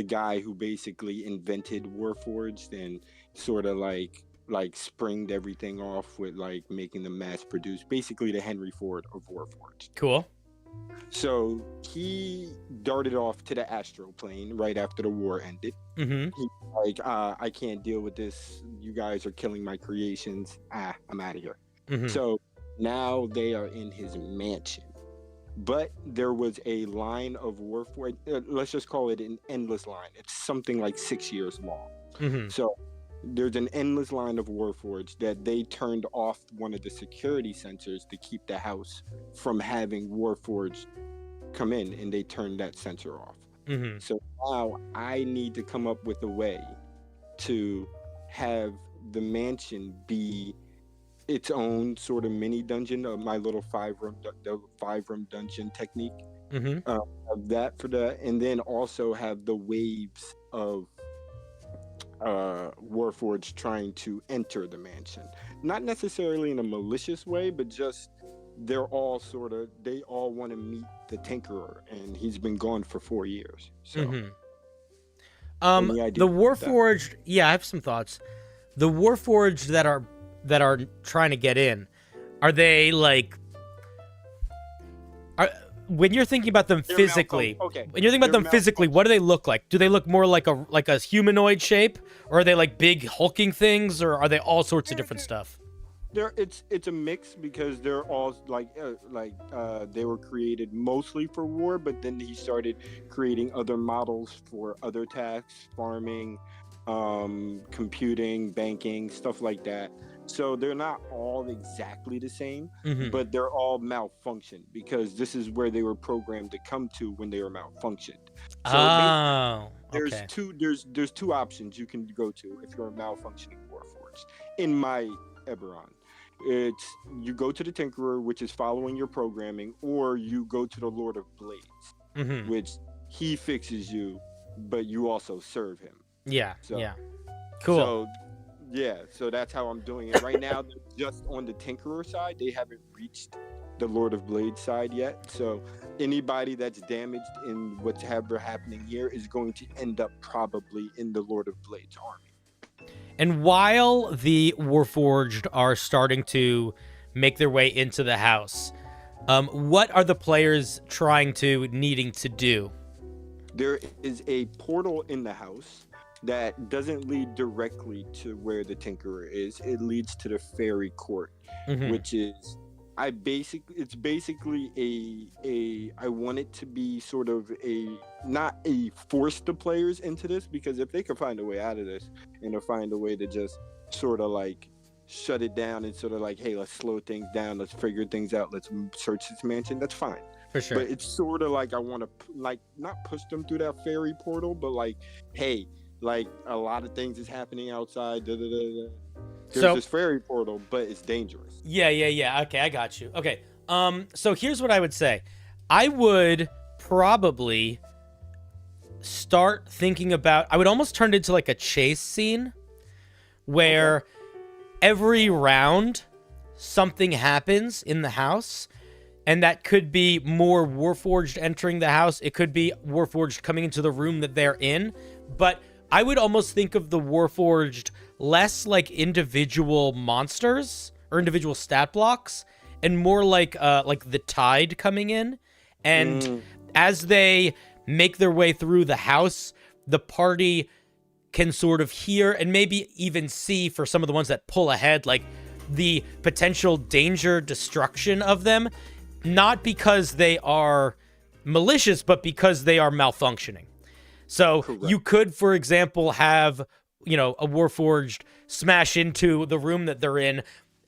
guy who basically invented Warforged and sort of like springed everything off with like making them mass produced, basically the Henry Ford of Warforged. Cool. So he darted off to the astral plane right after the war ended. Mm-hmm. He's like, I can't deal with this. You guys are killing my creations. I'm out of here. Mm-hmm. So now they are in his mansion. But there was a line of Warforged, let's just call it an endless line. It's something like 6 years long. Mm-hmm. So there's an endless line of Warforged that they turned off one of the security sensors to keep the house from having Warforged come in, and they turned that sensor off. Mm-hmm. So now I need to come up with a way to have the mansion be its own sort of mini dungeon of my little 5-room dungeon technique. Mm-hmm. Of that for that, and then also have the waves of Warforged trying to enter the mansion, not necessarily in a malicious way, but just they all want to meet the Tinkerer, and he's been gone for 4 years. So the Warforged, I have some thoughts. The Warforged that are trying to get in, are they like, when you're thinking about them physically, when you're thinking about them physically, what do they look like? Do they look more like a humanoid shape, or are they like big hulking things, or are they all sorts of different stuff? It's a mix, because they're all they were created mostly for war, but then he started creating other models for other tasks, farming, computing, banking, stuff like that. So they're not all exactly the same, mm-hmm. but they're all malfunctioned, because this is where they were programmed to come to when they were malfunctioned. So there's two options you can go to if you're a malfunctioning Warforged. In my Eberron, it's you go to the Tinkerer, which is following your programming, or you go to the Lord of Blades, mm-hmm. which he fixes you, but you also serve him. Yeah. So, yeah. Cool. So that's how I'm doing it right now. They're just on the Tinkerer side. They haven't reached the Lord of Blades side yet. So anybody that's damaged in what's ever happening here is going to end up probably in the Lord of Blades army. And while the Warforged are starting to make their way into the house, what are the players needing to do? There is a portal in the house that doesn't lead directly to where the Tinkerer is. It leads to the Fairy Court, mm-hmm. which is I want it to be sort of not a force the players into this, because if they could find a way out of this and to find a way to just sort of like shut it down and sort of like, hey, let's slow things down, let's figure things out, let's search this mansion, that's fine. For sure. But it's sort of like I want to like not push them through that fairy portal, but like, hey, like a lot of things is happening outside. Da, da, da, da. There's this fairy portal, but it's dangerous. Yeah. Okay, I got you. Okay. So here's what I would say. I would probably start thinking about, I would almost turn it into like a chase scene where every round something happens in the house, and that could be more Warforged entering the house. It could be Warforged coming into the room that they're in, but I would almost think of the Warforged less like individual monsters or individual stat blocks, and more like the tide coming in. And as they make their way through the house, the party can sort of hear and maybe even see, for some of the ones that pull ahead, like the potential danger, destruction of them, not because they are malicious, but because they are malfunctioning. So you could, for example, have, a Warforged smash into the room that they're in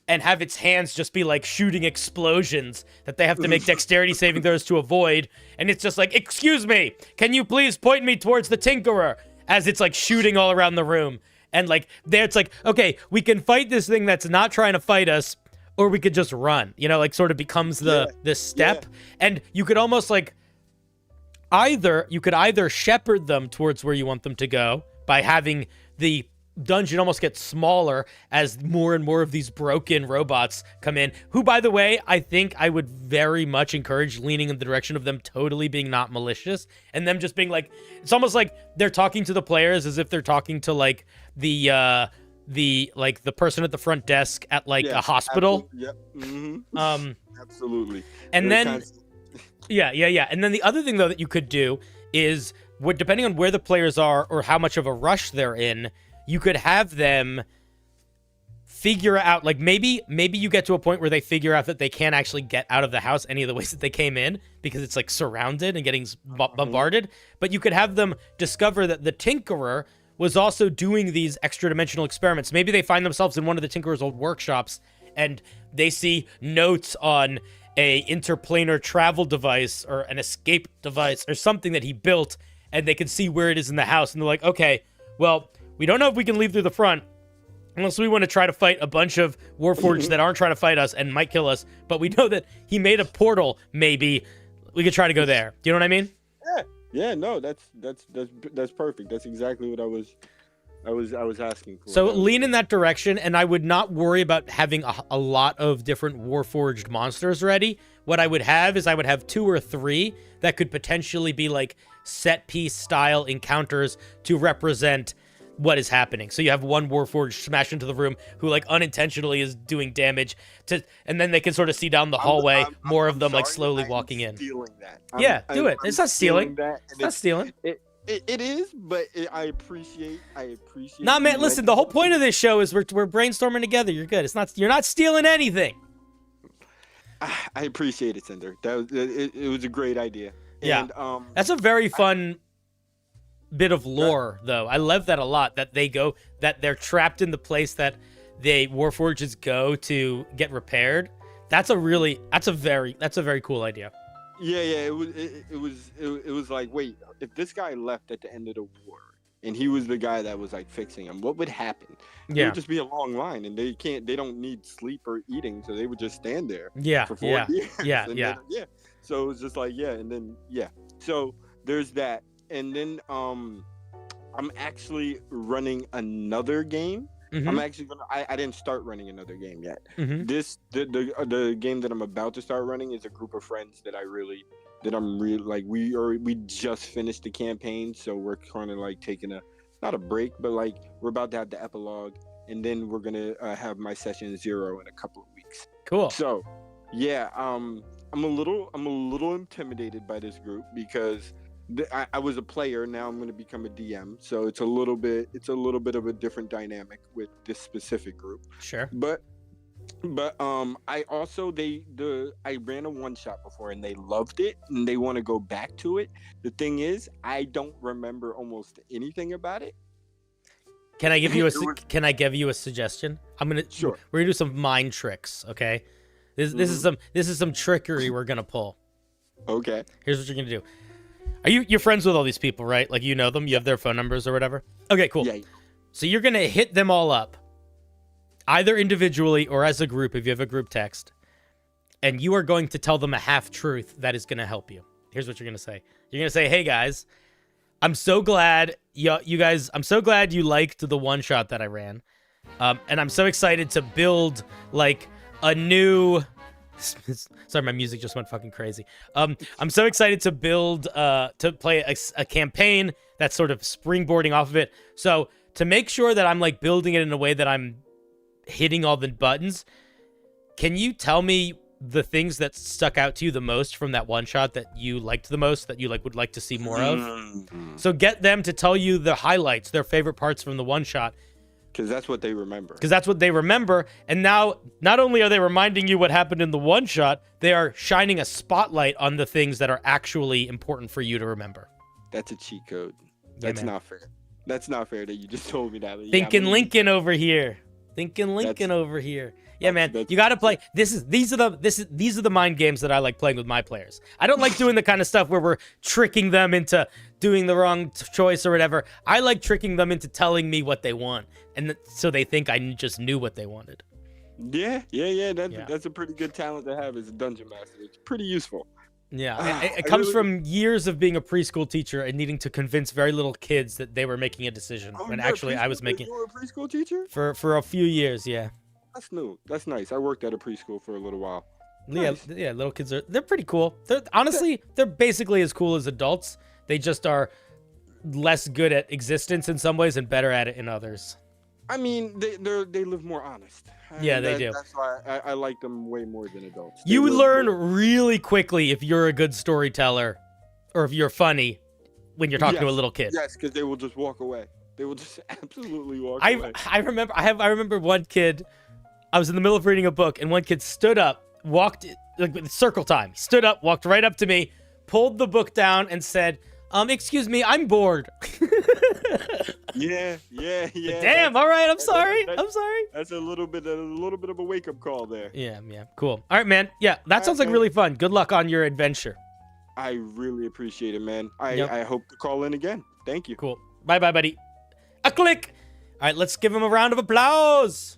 and have its hands just be like shooting explosions that they have to make dexterity saving throws to avoid. And it's just like, excuse me, can you please point me towards the Tinkerer, as it's like shooting all around the room. And like there it's like, okay, we can fight this thing that's not trying to fight us, or we could just run, like sort of becomes this step. And you could almost like either shepherd them towards where you want them to go by having the dungeon almost get smaller as more and more of these broken robots come in, who, by the way, I think I would very much encourage leaning in the direction of them totally being not malicious, and them just being like, it's almost like they're talking to the players as if they're talking to like the person at the front desk at like a hospital. Absolutely. And then and then the other thing though that you could do is, depending on where the players are or how much of a rush they're in, you could have them figure out, like maybe you get to a point where they figure out that they can't actually get out of the house any of the ways that they came in because it's like surrounded and getting bombarded. But you could have them discover that the Tinkerer was also doing these extra dimensional experiments. Maybe they find themselves in one of the Tinkerer's old workshops and they see notes on a interplanar travel device or an escape device or something that he built, and they can see where it is in the house. And they're like, okay, well, we don't know if we can leave through the front unless we want to try to fight a bunch of Warforged that aren't trying to fight us and might kill us. But we know that he made a portal. Maybe we could try to go there. Do you know what I mean? Yeah. No, that's perfect. That's exactly what I was asking for. So lean in that direction, and I would not worry about having a lot of different Warforged monsters ready. What I would have is 2 or 3 that could potentially be like set piece style encounters to represent what is happening. So you have one Warforged smash into the room who like unintentionally is doing damage and then they can sort of see down the hallway more of them like slowly walking in. Stealing that. Do it. It's not stealing. It's not stealing. It is, but I appreciate. Nah, man. Listen, the whole point of this show is we're brainstorming together. You're good. You're not stealing anything. I appreciate it, Cinder. It was a great idea. Yeah, and, that's a very fun bit of lore, though. I love that a lot. That they're trapped in the place that the Warforges go to get repaired. That's a very cool idea. Yeah. It was like, wait, if this guy left at the end of the war and he was the guy that was like fixing him, what would happen? It would just be a long line, and they don't need sleep or eating, so they would just stand there. For 4 years. Yeah. So it was just like, So there's that, and then I'm actually running another game. I'm actually gonna. I didn't start running another game yet. The game that I'm about to start running is a group of friends that I'm really like. We just finished the campaign, so we're kind of like taking not a break, but like we're about to have the epilogue, and then we're gonna have my session 0 in a couple of weeks. Cool. So, yeah, I'm a little intimidated by this group because I was a player. Now I'm going to become a DM, so it's a little bit of a different dynamic with this specific group. Sure. But I also I ran a one shot before and they loved it and they want to go back to it. The thing is, I don't remember almost anything about it. Can I give you a suggestion? We're gonna do some mind tricks. Okay. This is some trickery we're gonna pull. Okay. Here's what you're gonna do. You're friends with all these people, right? Like, you know them, you have their phone numbers or whatever. Okay, cool. Yeah. So you're gonna hit them all up, either individually or as a group if you have a group text, and you are going to tell them a half-truth that is gonna help you. Here's what you're gonna say. You're gonna say, "Hey guys, I'm so glad I'm so glad you liked the one shot that I ran, and I'm so excited to build like a new." Sorry, my music just went fucking crazy. I'm so excited to build, to play a campaign that's sort of springboarding off of it. So to make sure that I'm like building it in a way that I'm hitting all the buttons, can you tell me the things that stuck out to you the most from that one shot that you liked the most, that you like would like to see more of? So get them to tell you the highlights, their favorite parts from the one shot. Because that's what they remember. Because that's what they remember. And now, not only are they reminding you what happened in the one shot, they are shining a spotlight on the things that are actually important for you to remember. That's a cheat code. Yeah, That's man. not fair. That's not fair that you just told me that. But Thinking yeah, Lincoln over here. Thinking Lincoln over here. Yeah, man. You got to play. These are the mind games that I like playing with my players. I don't like doing the kind of stuff where we're tricking them into doing the wrong choice or whatever. I like tricking them into telling me what they want, and so they think I just knew what they wanted. Yeah. That's a pretty good talent to have as a dungeon master. It's pretty useful. Yeah, it comes from years of being a preschool teacher and needing to convince very little kids that they were making a decision when actually I was making. You were a preschool teacher? For a few years, yeah. That's new. That's nice. I worked at a preschool for a little while. Nice. Yeah, little kids they're pretty cool. They're basically as cool as adults. They just are less good at existence in some ways and better at it in others. I mean, they live more honest. Yeah, they do. That's why I like them way more than adults. You learn really quickly if you're a good storyteller or if you're funny when you're talking to a little kid. Yes, because they will just walk away. They will just absolutely walk away. I remember one kid. I was in the middle of reading a book, and one kid stood up, walked like with circle time. Stood up, walked right up to me, pulled the book down, and said, "Excuse me, I'm bored." Yeah. Damn. All right. I'm sorry. That's a little bit of a wake up call there. Yeah. Cool. All right, man. Yeah, that sounds like really fun. Good luck on your adventure. I really appreciate it, man. I hope to call in again. Thank you. Cool. Bye, buddy. A click. All right, let's give him a round of applause.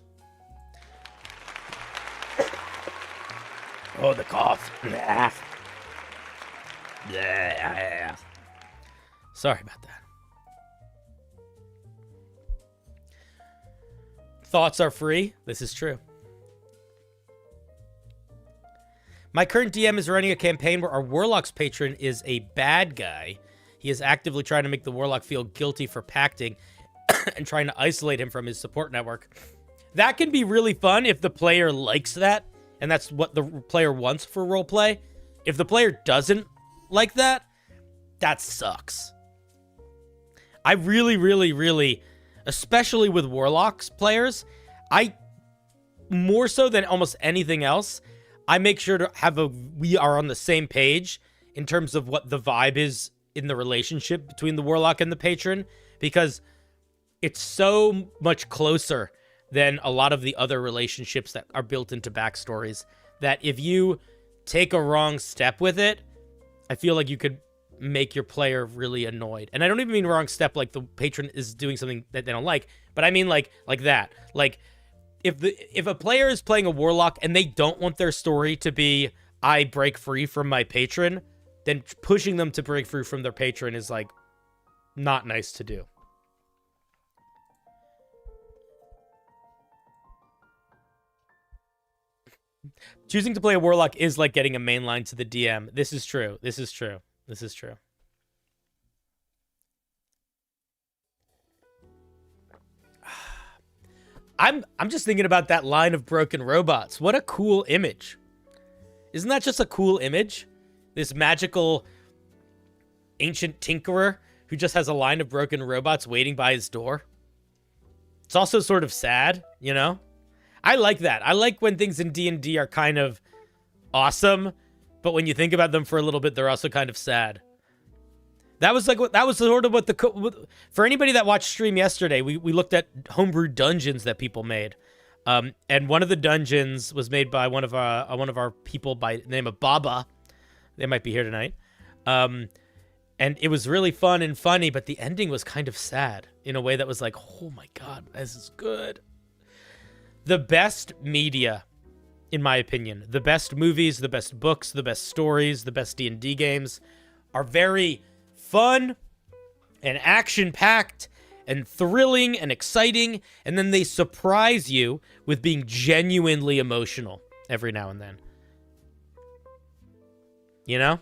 Oh, the cough. Sorry about that. Thoughts are free. This is true. My current DM is running a campaign where our Warlock's patron is a bad guy. He is actively trying to make the Warlock feel guilty for pacting and trying to isolate him from his support network. That can be really fun if the player likes that, and that's what the player wants for roleplay. If the player doesn't like that, that sucks. I really, especially with Warlocks players, more so than almost anything else, I make sure to we are on the same page in terms of what the vibe is in the relationship between the Warlock and the patron, because it's so much closer than a lot of the other relationships that are built into backstories, that if you take a wrong step with it, I feel like you could make your player really annoyed. And I don't even mean wrong step like the patron is doing something that they don't like, but I mean like that. Like if a player is playing a Warlock and they don't want their story to be I break free from my patron, then pushing them to break free from their patron is like not nice to do. Choosing to play a Warlock is like getting a main line to the DM. This is true. I'm just thinking about that line of broken robots. What a cool image. Isn't that just a cool image? This magical ancient tinkerer who just has a line of broken robots waiting by his door. It's also sort of sad, you know? I like that. I like when things in D&D are kind of awesome, but when you think about them for a little bit, they're also kind of sad. That was sort of what for anybody that watched stream yesterday, we looked at homebrew dungeons that people made. And one of the dungeons was made by one of our people by the name of Baba. They might be here tonight. And it was really fun and funny, but the ending was kind of sad in a way that was like, oh my God, this is good. The best media, in my opinion, the best movies, the best books, the best stories, the best D&D games are very fun and action-packed and thrilling and exciting, and then they surprise you with being genuinely emotional every now and then. You know?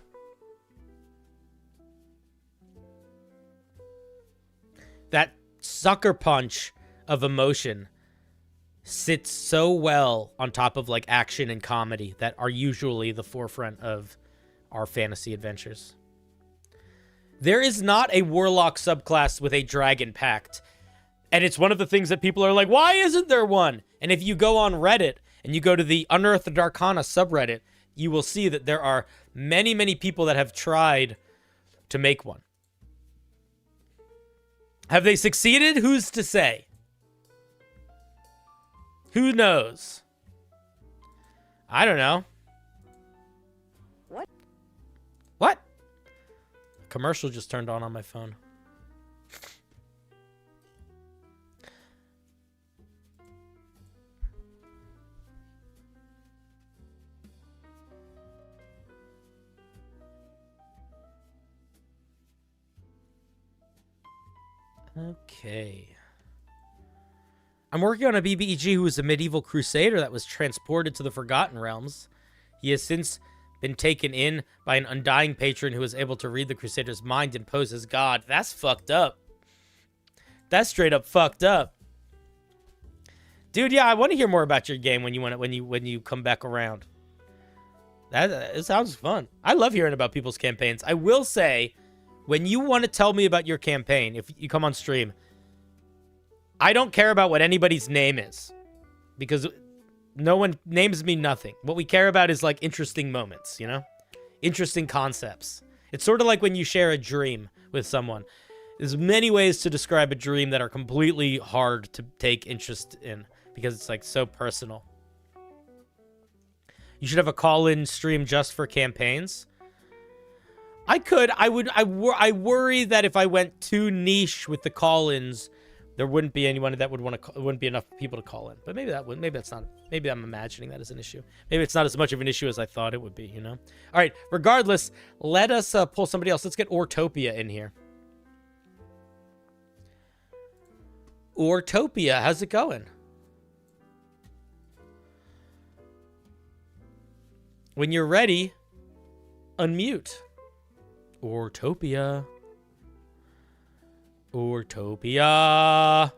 That sucker punch of emotion sits so well on top of like action and comedy that are usually the forefront of our fantasy adventures. There is not a warlock subclass with a dragon pact. And it's one of the things that people are like, why isn't there one? And if you go on Reddit and you go to the Unearthed Arcana subreddit, you will see that there are many, many people that have tried to make one. Have they succeeded? Who's to say? Who knows? I don't know. What? What? Commercial just turned on my phone. Okay. I'm working on a BBEG who is a medieval crusader that was transported to the Forgotten Realms. He has since been taken in by an undying patron who was able to read the crusader's mind and pose as God. That's fucked up. That's straight up fucked up. Dude, yeah, I want to hear more about your game when you come back around. It sounds fun. I love hearing about people's campaigns. I will say, when you want to tell me about your campaign, if you come on stream, I don't care about what anybody's name is, because no one names mean nothing. What we care about is like interesting moments, you know? Interesting concepts. It's sort of like when you share a dream with someone. There's many ways to describe a dream that are completely hard to take interest in because it's like so personal. You should have a call-in stream just for campaigns. I could. I worry that if I went too niche with the call-ins, there wouldn't be anyone that would want to. Wouldn't be enough people to call in. But maybe that would. Maybe that's not. Maybe I'm imagining that as an issue. Maybe it's not as much of an issue as I thought it would be. You know. All right. Regardless, let us pull somebody else. Let's get Ortopia in here. Ortopia, how's it going? When you're ready, unmute. Ortopia. Ortopia.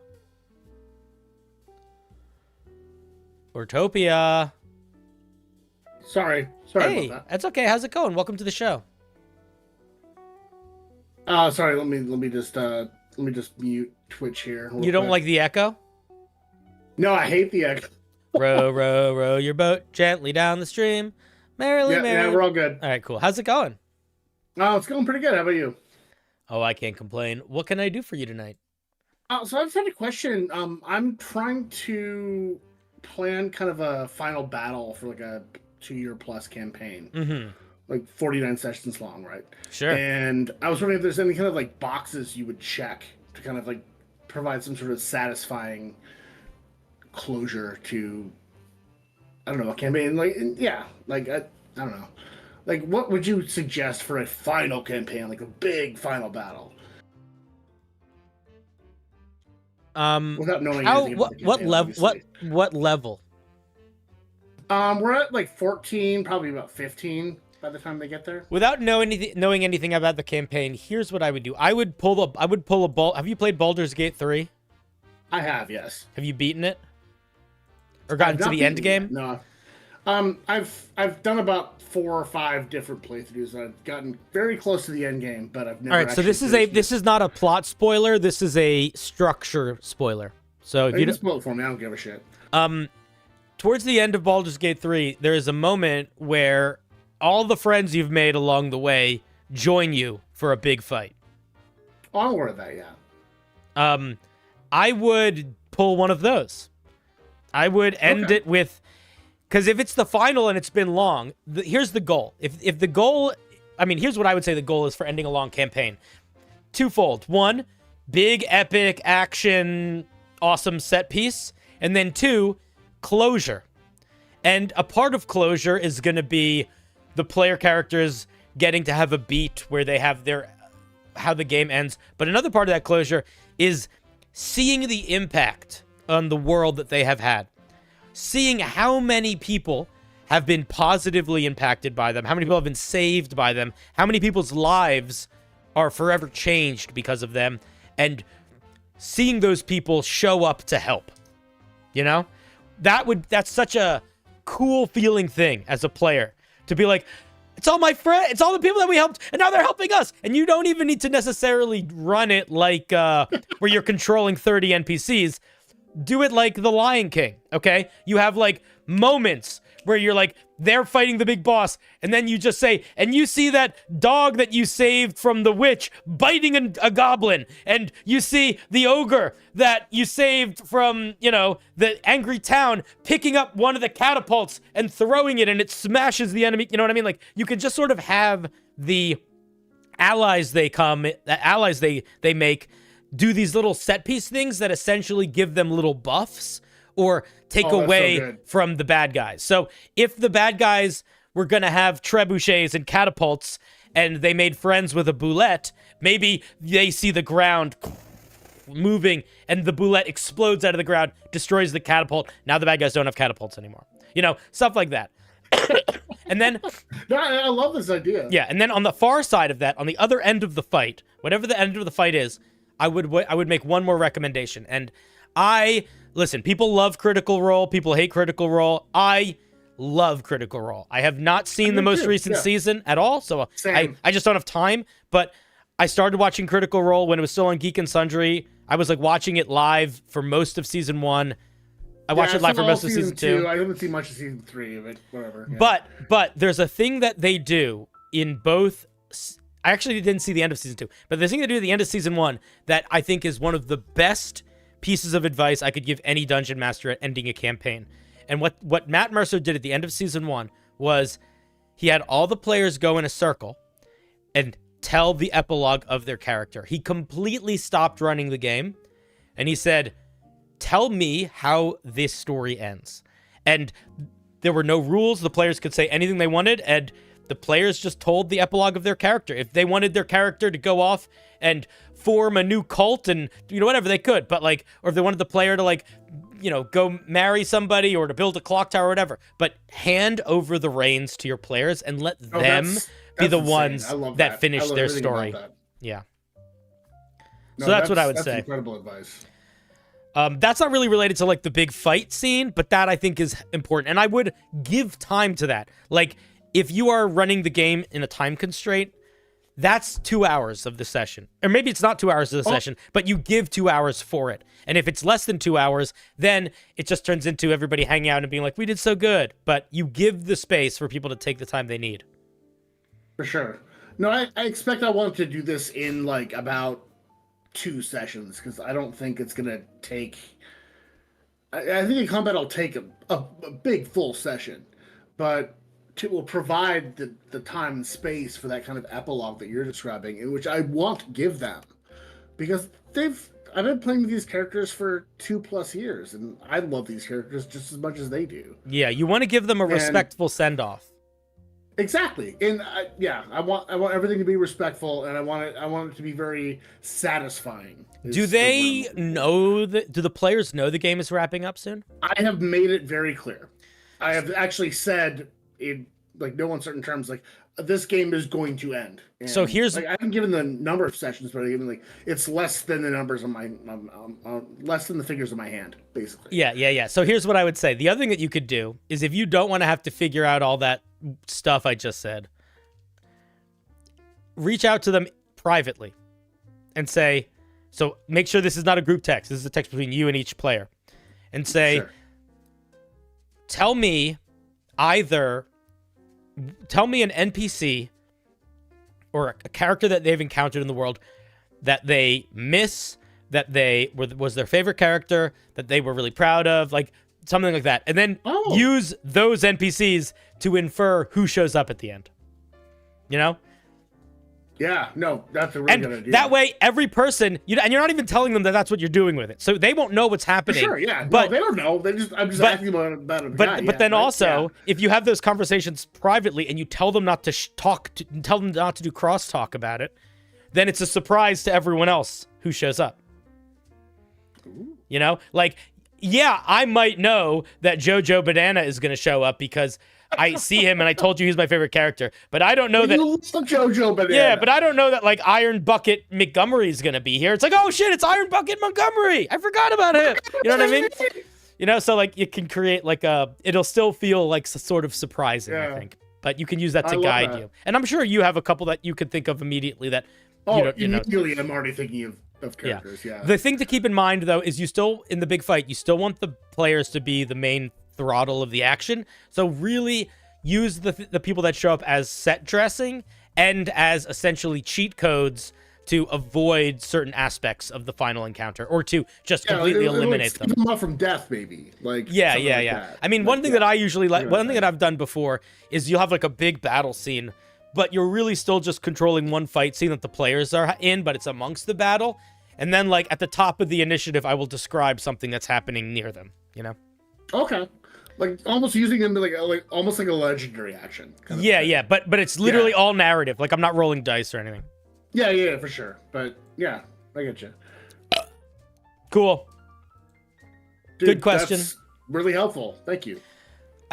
Ortopia. Sorry Hey, about that. that's okay. How's it going? Welcome to the show. Sorry. Let me just mute Twitch here. You don't like the echo? No, I hate the echo. Row, row, row your boat gently down the stream. Merrily, merrily. Yeah, we're all good. All right, cool. How's it going? Oh, it's going pretty good. How about you? Oh, I can't complain. What can I do for you tonight? So I just had a question. I'm trying to plan kind of a final battle for like a 2-year plus campaign. Mm-hmm. Like 49 sessions long, right? Sure. And I was wondering if there's any kind of like boxes you would check to kind of like provide some sort of satisfying closure to, I don't know, a campaign. Like, yeah, like I don't know. Like, what would you suggest for a final campaign, like a big final battle? Without knowing anything about the campaign, what level? We're at like 14, probably about 15 by the time they get there. Without knowing anything about the campaign, here's what I would do. I would pull a ball. Have you played Baldur's Gate 3? I have, yes. Have you beaten it? Or gotten to the end game? No. I've done about 4 or 5 different playthroughs. I've gotten very close to the end game, but I've never. All right, so this is not a plot spoiler. This is a structure spoiler. So if you can spoil it for me, I don't give a shit. Towards the end of Baldur's Gate 3, there is a moment where all the friends you've made along the way join you for a big fight. Oh, I'm aware of that, yeah. I would pull one of those. I would end it with, Because if it's the final and it's been long, here's the goal. If the goal, I mean, here's what I would say the goal is for ending a long campaign. Twofold. One, big, epic, action, awesome set piece. And then two, closure. And a part of closure is going to be the player characters getting to have a beat where they have how the game ends. But another part of that closure is seeing the impact on the world that they have had. Seeing how many people have been positively impacted by them, how many people have been saved by them, how many people's lives are forever changed because of them, and seeing those people show up to help. You know? That's such a cool feeling thing as a player, to be like, it's all my friends, it's all the people that we helped, and now they're helping us. And you don't even need to necessarily run it like where you're controlling 30 NPCs. Do it like The Lion King, okay? You have like moments where you're like, they're fighting the big boss, and then you just say, and you see that dog that you saved from the witch biting a goblin, and you see the ogre that you saved from, you know, the angry town picking up one of the catapults and throwing it, and it smashes the enemy. You know what I mean? Like, you can just sort of have the allies they make do these little set piece things that essentially give them little buffs or take away from the bad guys. So if the bad guys were going to have trebuchets and catapults and they made friends with a boulette, maybe they see the ground moving and the boulette explodes out of the ground, destroys the catapult. Now the bad guys don't have catapults anymore. You know, stuff like that. And then no, I love this idea. Yeah, and then on the far side of that, on the other end of the fight, whatever the end of the fight is, I would make one more recommendation. And listen, people love Critical Role, people hate Critical Role. I love Critical Role. I have not seen the most recent season at all, so I just don't have time. But I started watching Critical Role when it was still on Geek and Sundry. I was like watching it live for most of season 1. I watched it live for most of season 2. I haven't seen much of season 3, but whatever. Yeah. But there's a thing that they do in both. I actually didn't see the end of season 2, but the thing they do at the end of season 1 that I think is one of the best pieces of advice I could give any dungeon master at ending a campaign. And what Matt Mercer did at the end of season 1 was he had all the players go in a circle and tell the epilogue of their character. He completely stopped running the game, and he said, tell me how this story ends. And there were no rules. The players could say anything they wanted, and the players just told the epilogue of their character. If they wanted their character to go off and form a new cult and, you know, whatever, they could. But like, or if they wanted the player to like, you know, go marry somebody or to build a clock tower or whatever. But hand over the reins to your players and let them be the ones that finish their story. Yeah. No, so that's what I would say. Incredible advice. That's not really related to like the big fight scene, but that I think is important. And I would give time to that. Like, if you are running the game in a time constraint, that's 2 hours of the session. Or maybe it's not 2 hours of the session, but you give 2 hours for it. And if it's less than 2 hours, then it just turns into everybody hanging out and being like, we did so good. But you give the space for people to take the time they need. For sure. No, I expect I want to do this in like about 2 sessions, because I don't think it's going to take... I think in combat I'll take a big full session. But... it will provide the time and space for that kind of epilogue that you're describing, in which I want to give them, because I've been playing with these characters for 2+ years, and I love these characters just as much as they do. Yeah, you want to give them a respectful send-off. Exactly, and I want everything to be respectful, and I want it to be very satisfying. Do they know that? Do the players know the game is wrapping up soon? I have made it very clear. I have actually said, in like no uncertain terms, like, this game is going to end. And, so here's, like, I haven't given the number of sessions, but I given like it's less than the numbers on my less than the figures in my hand, basically. Yeah. So here's what I would say. The other thing that you could do is, if you don't want to have to figure out all that stuff I just said, reach out to them privately and say, so make sure this is not a group text. This is a text between you and each player, and say, tell me an NPC or a character that they've encountered in the world that they miss, that was their favorite character, that they were really proud of. Like, something like that, and then use those NPCs to infer who shows up at the end. You know? Yeah, no, that's a really good idea. That way, every person, and you're not even telling them that that's what you're doing with it, so they won't know what's happening. Sure, yeah, but no, they don't know. I'm just asking about it. But then also, if you have those conversations privately and you tell them not to tell them not to do crosstalk about it, then it's a surprise to everyone else who shows up. Ooh. You know, like, yeah, I might know that Jojo Banana is going to show up because I see him and I told you he's my favorite character, but I don't know that Jojo Banana. Yeah, but I don't know that like Iron Bucket Montgomery is gonna be here. It's like, oh shit, it's Iron Bucket Montgomery. I forgot about him. You know what I mean? You know, so like you can create like it'll still feel like sort of surprising, I think. But you can use that to guide you. And I'm sure you have a couple that you could think of immediately that immediately I'm already thinking of characters, yeah. The thing to keep in mind though is you still, in the big fight, you still want the players to be the main throttle of the action. So really use the people that show up as set dressing and as essentially cheat codes to avoid certain aspects of the final encounter, or to just completely eliminate them. Keep them off from death, maybe. Like yeah. That. I mean, one thing that I usually like, one thing that I've done before is you'll have like a big battle scene, but you're really still just controlling one fight scene that the players are in, but it's amongst the battle. And then like at the top of the initiative, I will describe something that's happening near them, you know? Okay. Like almost using them like almost like a legendary action. Yeah, but it's literally all narrative. Like I'm not rolling dice or anything. Yeah, for sure. But yeah, I get you. Cool. Dude, good question. That's really helpful. Thank you.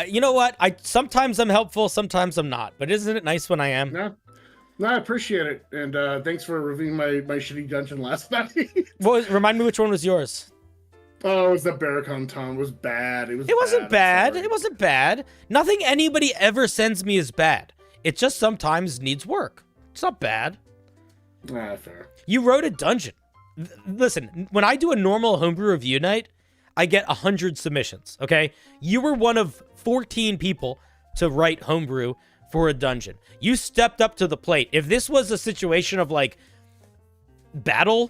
You know what? Sometimes I'm helpful, sometimes I'm not. But isn't it nice when I am? No, I appreciate it, and thanks for reviewing my shitty dungeon last night. Remind me which one was yours. Oh, it was the Barracon Tom. It was bad. It wasn't bad. It wasn't bad. Nothing anybody ever sends me is bad. It just sometimes needs work. It's not bad. Fair. You wrote a dungeon. Listen, when I do a normal homebrew review night, I get 100 submissions, okay? You were one of 14 people to write homebrew for a dungeon. You stepped up to the plate. If this was a situation of, like, battle...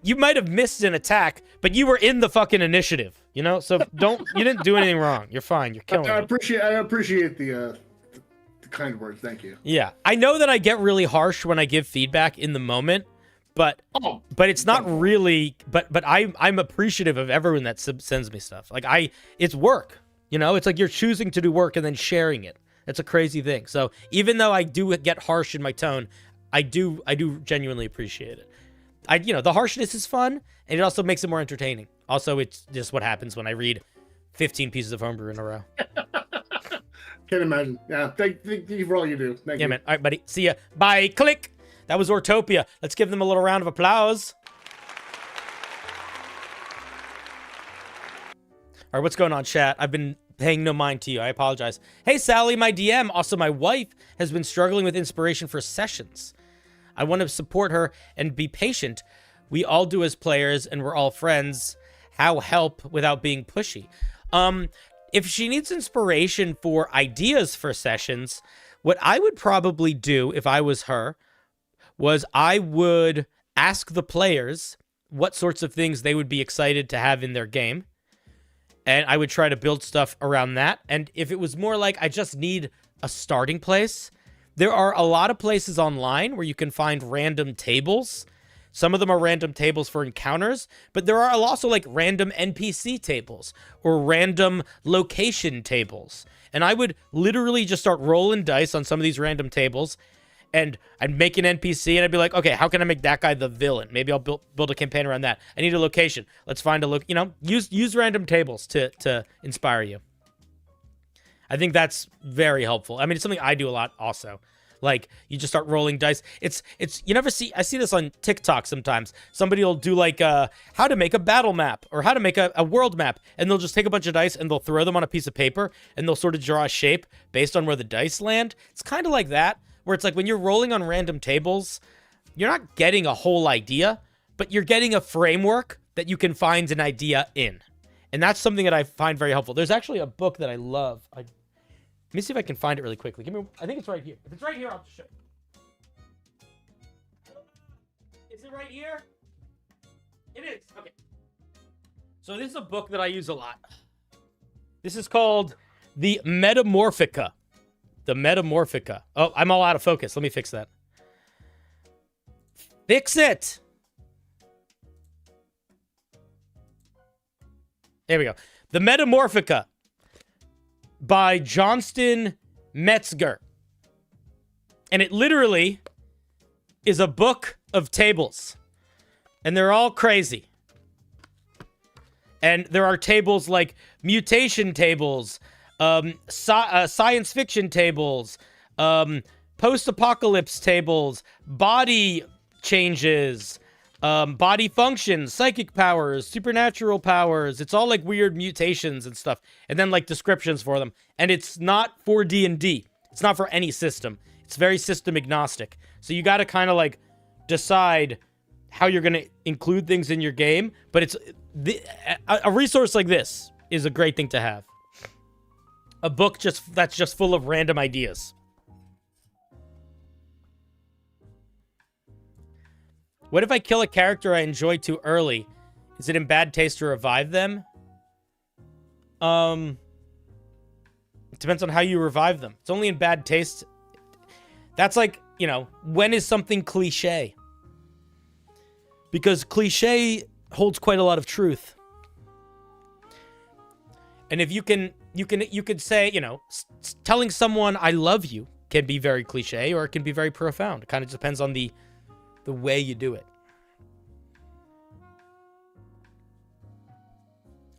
you might have missed an attack, but you were in the fucking initiative, you know? So you didn't do anything wrong. You're fine. You're killing it. I appreciate the kind words. Thank you. Yeah. I know that I get really harsh when I give feedback in the moment, but it's not really, but I'm appreciative of everyone that sends me stuff. Like it's work, you know? It's like you're choosing to do work and then sharing it. It's a crazy thing. So even though I do get harsh in my tone, I do genuinely appreciate it. The harshness is fun, and it also makes it more entertaining. Also, it's just what happens when I read 15 pieces of homebrew in a row. Can't imagine. Yeah, thank you for all you do. Thank you. Man. All right, buddy. See ya. Bye. Click. That was Ortopia. Let's give them a little round of applause. All right, what's going on, chat? I've been paying no mind to you. I apologize. Hey, Sally, my DM. Also, my wife has been struggling with inspiration for sessions. I want to support her and be patient. We all do as players, and we're all friends. How help without being pushy? If she needs inspiration for ideas for sessions, what I would probably do if I was her was I would ask the players what sorts of things they would be excited to have in their game. And I would try to build stuff around that. And if it was more like I just need a starting place, there are a lot of places online where you can find random tables. Some of them are random tables for encounters, but there are also like random NPC tables or random location tables. And I would literally just start rolling dice on some of these random tables, and I'd make an NPC and I'd be like, okay, how can I make that guy the villain? Maybe I'll build a campaign around that. I need a location. Let's find a look, use random tables to inspire you. I think that's very helpful. I mean, it's something I do a lot also. Like, you just start rolling dice. It's you never see, I see this on TikTok sometimes. Somebody will do like how to make a battle map or how to make a world map. And they'll just take a bunch of dice and they'll throw them on a piece of paper and they'll sort of draw a shape based on where the dice land. It's kind of like that, where it's like when you're rolling on random tables, you're not getting a whole idea, but you're getting a framework that you can find an idea in. And that's something that I find very helpful. There's actually a book that I love. Let me see if I can find it really quickly. I think it's right here. If it's right here, I'll just show you. Is it right here? It is. Okay. So this is a book that I use a lot. This is called the Metamorphica. The Metamorphica. Oh, I'm all out of focus. Let me fix that. Fix it! There we go. The Metamorphica by Johnston Metzger. And it literally is a book of tables. And they're all crazy. And there are tables like mutation tables, science fiction tables, post-apocalypse tables, body changes, body functions, psychic powers, supernatural powers. It's all like weird mutations and stuff. And then like descriptions for them. And it's not for D&D. It's not for any system. It's very system agnostic. So you got to kind of like decide how you're going to include things in your game. But it's a resource like this is a great thing to have. A book that's just full of random ideas. What if I kill a character I enjoy too early? Is it in bad taste to revive them? It depends on how you revive them. It's only in bad taste. That's like, you know, when is something cliche? Because cliche holds quite a lot of truth. And if you could say, you know, telling someone I love you can be very cliche or it can be very profound. It kind of depends on the way you do it.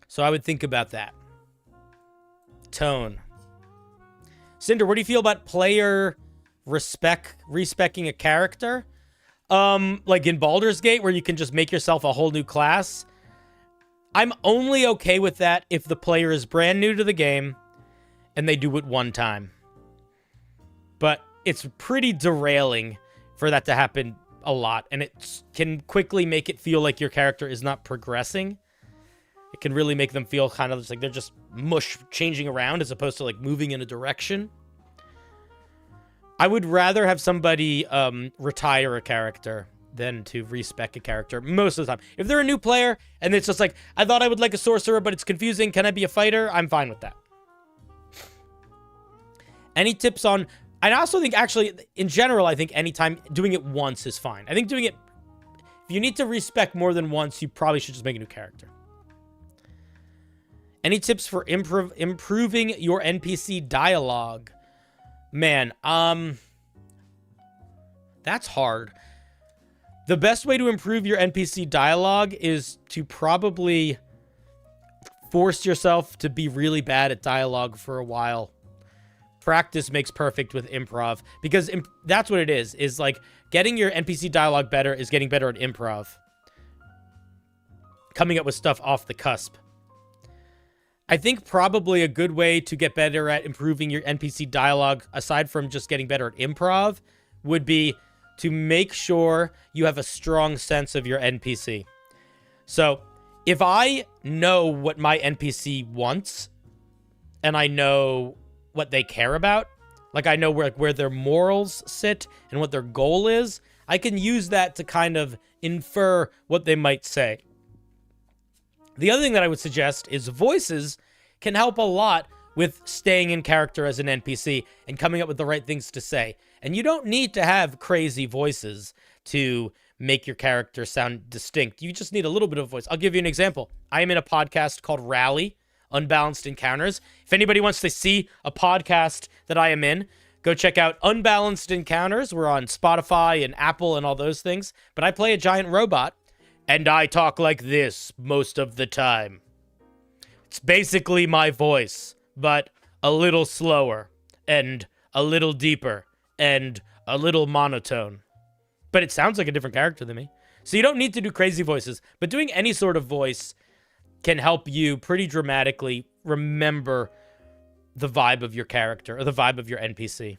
So I would think about that. Tone. Cinder, what do you feel about player respecking a character? Like in Baldur's Gate, where you can just make yourself a whole new class. I'm only okay with that if the player is brand new to the game and they do it one time. But it's pretty derailing for that to happen a lot, and it can quickly make it feel like your character is not progressing. It can really make them feel kind of just like they're just mush changing around as opposed to like moving in a direction. I would rather have somebody retire a character than to respec a character most of the time. If they're a new player and it's just like, I thought I would like a sorcerer, but it's confusing. Can I be a fighter? I'm fine with that. Any tips on... I also think, actually, in general, I think anytime doing it once is fine. I think doing it... If you need to respec more than once, you probably should just make a new character. Any tips for improving your NPC dialogue? Man, that's hard. The best way to improve your NPC dialogue is to probably force yourself to be really bad at dialogue for a while. Practice makes perfect with improv, because that's what it is like getting your NPC dialogue better is getting better at improv. Coming up with stuff off the cusp. I think probably a good way to get better at improving your NPC dialogue, aside from just getting better at improv, would be to make sure you have a strong sense of your NPC. So, if I know what my NPC wants, and I know what they care about, like I know where their morals sit and what their goal is, I can use that to kind of infer what they might say. The other thing that I would suggest is voices can help a lot with staying in character as an NPC and coming up with the right things to say. And you don't need to have crazy voices to make your character sound distinct. You just need a little bit of voice. I'll give you an example. I am in a podcast called Rally, Unbalanced Encounters. If anybody wants to see a podcast that I am in, go check out Unbalanced Encounters. We're on Spotify and Apple and all those things. But I play a giant robot, and I talk like this most of the time. It's basically my voice, but a little slower, and a little deeper, and a little monotone. But it sounds like a different character than me. So you don't need to do crazy voices, but doing any sort of voice can help you pretty dramatically remember the vibe of your character, or the vibe of your NPC.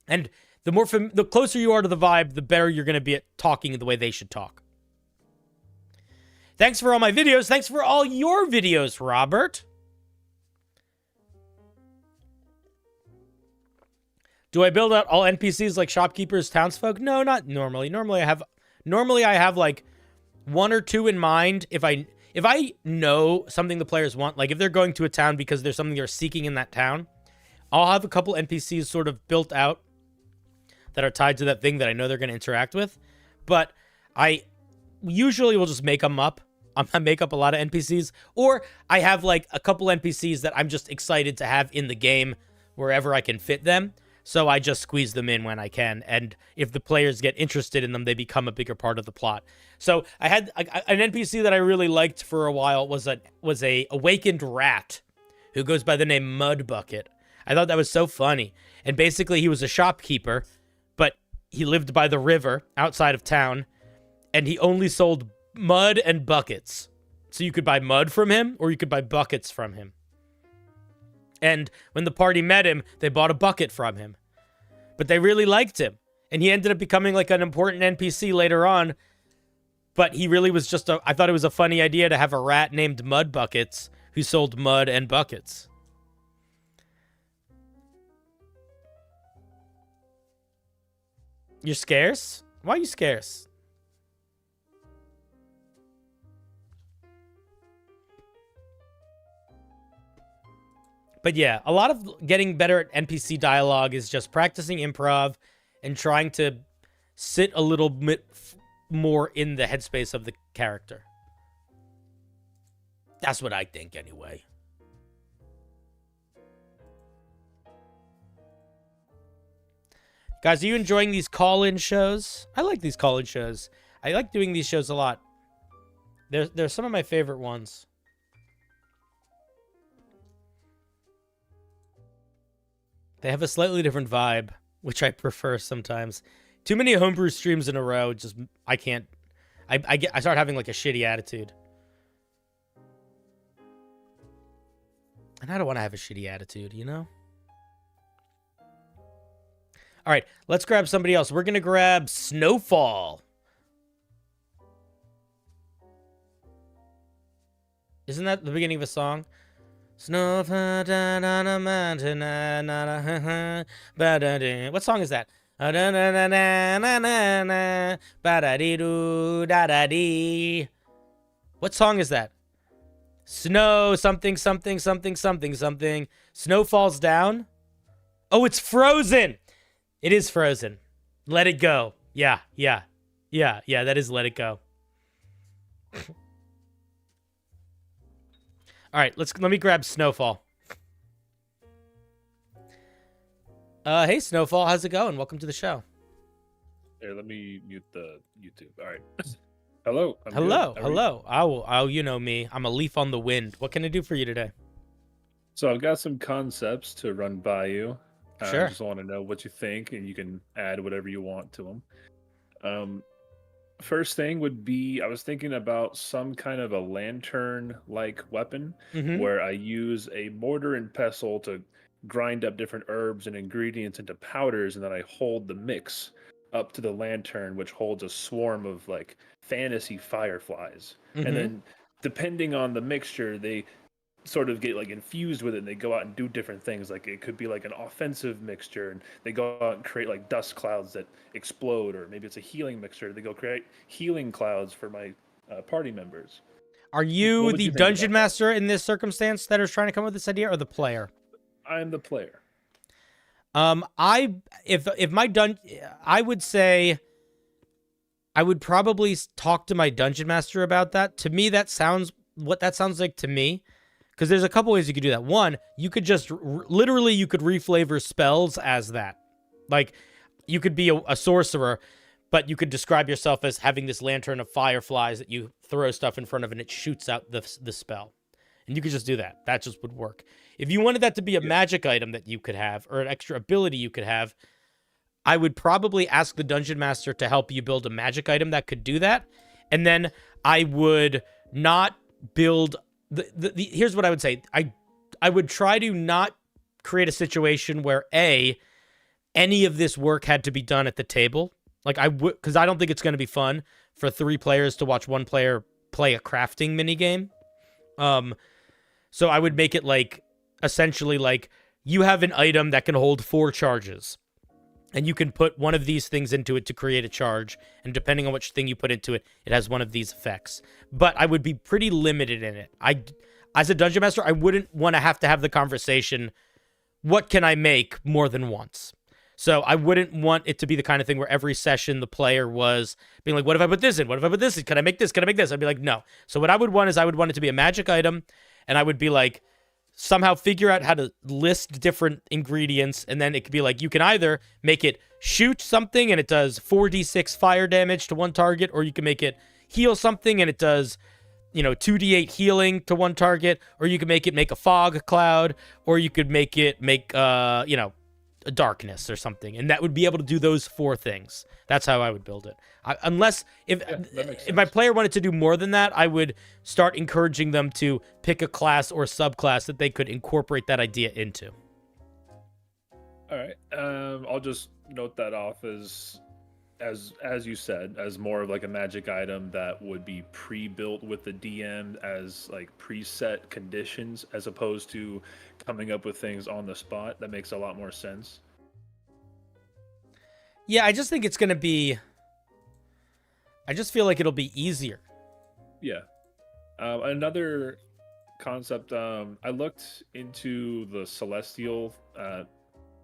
And the closer you are to the vibe, the better you're going to be at talking the way they should talk. Thanks for all my videos. Thanks for all your videos, Robert. Do I build out all NPCs like shopkeepers, townsfolk? No, not normally. Normally I have like one or two in mind. If if I know something the players want, like if they're going to a town because there's something they're seeking in that town, I'll have a couple NPCs sort of built out that are tied to that thing that I know they're going to interact with. But I usually will just make them up. I make up a lot of NPCs, or I have like a couple NPCs that I'm just excited to have in the game wherever I can fit them. So I just squeeze them in when I can. And if the players get interested in them, they become a bigger part of the plot. So I had an NPC that I really liked for a while was a awakened rat who goes by the name Mud Bucket. I thought that was so funny. And basically he was a shopkeeper, but he lived by the river outside of town, and he only sold mud and buckets. So you could buy mud from him, or you could buy buckets from him. And when the party met him, they bought a bucket from him. But they really liked him. And he ended up becoming like an important NPC later on. But he really was just I thought it was a funny idea to have a rat named Mud Buckets who sold mud and buckets. You're scarce? Why are you scarce? But yeah, a lot of getting better at NPC dialogue is just practicing improv and trying to sit a little bit more in the headspace of the character. That's what I think anyway. Guys, are you enjoying these call-in shows? I like these call-in shows. I like doing these shows a lot. They're some of my favorite ones. They have a slightly different vibe, which I prefer sometimes. Too many homebrew streams in a row, just I can't. I start having like a shitty attitude. And I don't want to have a shitty attitude, you know? All right, let's grab somebody else. We're going to grab Snowfall. Isn't that the beginning of a song? Snowfall down on a mountain. What song is that? What song is that? Snow something something something something something. Snow falls down. Oh, it's Frozen. It is Frozen. Let It Go. Yeah. That is Let It Go. All right, let me grab Snowfall. Hey Snowfall, how's it going? Welcome to the show. Here, let me mute the YouTube. All right. Hello. Hello. Oh, you know me. I'm a leaf on the wind. What can I do for you today? So I've got some concepts to run by you. Sure. I just want to know what you think, and you can add whatever you want to them. First thing would be, I was thinking about some kind of a lantern-like weapon where I use a mortar and pestle to grind up different herbs and ingredients into powders, and then I hold the mix up to the lantern, which holds a swarm of like fantasy fireflies. And then depending on the mixture, they sort of get like infused with it, and they go out and do different things. Like it could be like an offensive mixture, and they go out and create like dust clouds that explode, or maybe it's a healing mixture. They go create healing clouds for my party members. Are you the dungeon master in this circumstance that is trying to come up with this idea, or the player? I'm the player. I would say I would probably talk to my dungeon master about that. To me, that sounds like to me. Because there's a couple ways you could do that. One, you could just literally you could reflavor spells as that. Like you could be a sorcerer, but you could describe yourself as having this lantern of fireflies that you throw stuff in front of and it shoots out the spell. And you could just do that. That just would work. If you wanted that to be a magic item that you could have, or an extra ability you could have, I would probably ask the dungeon master to help you build a magic item that could do that. And then I would not build here's what I would say. I would try to not create a situation where any of this work had to be done at the table. Like I would, because I don't think it's going to be fun for 3 players to watch one player play a crafting minigame. So I would make it like essentially like you have an item that can hold 4 charges. And you can put one of these things into it to create a charge. And depending on which thing you put into it, it has one of these effects. But I would be pretty limited in it. As a dungeon master, I wouldn't want to have the conversation, what can I make more than once? So I wouldn't want it to be the kind of thing where every session the player was being like, what if I put this in? What if I put this in? Can I make this? Can I make this? I'd be like, no. So what I would want is I would want it to be a magic item, and I would be like, somehow figure out how to list different ingredients, and then it could be like, you can either make it shoot something and it does 4d6 fire damage to one target, or you can make it heal something and it does, 2d8 healing to one target, or you can make it make a fog cloud, or you could make it a darkness or something, and that would be able to do those 4 things. That's how I would build it. Unless if my player wanted to do more than that, I would start encouraging them to pick a class or subclass that they could incorporate that idea into. All right. I'll just note that off as you said, as more of like a magic item that would be pre-built with the DM as like preset conditions, as opposed to coming up with things on the spot. That makes a lot more sense. Yeah, I just think it's going to be... I just feel like it'll be easier. Yeah. Another concept, I looked into the Celestial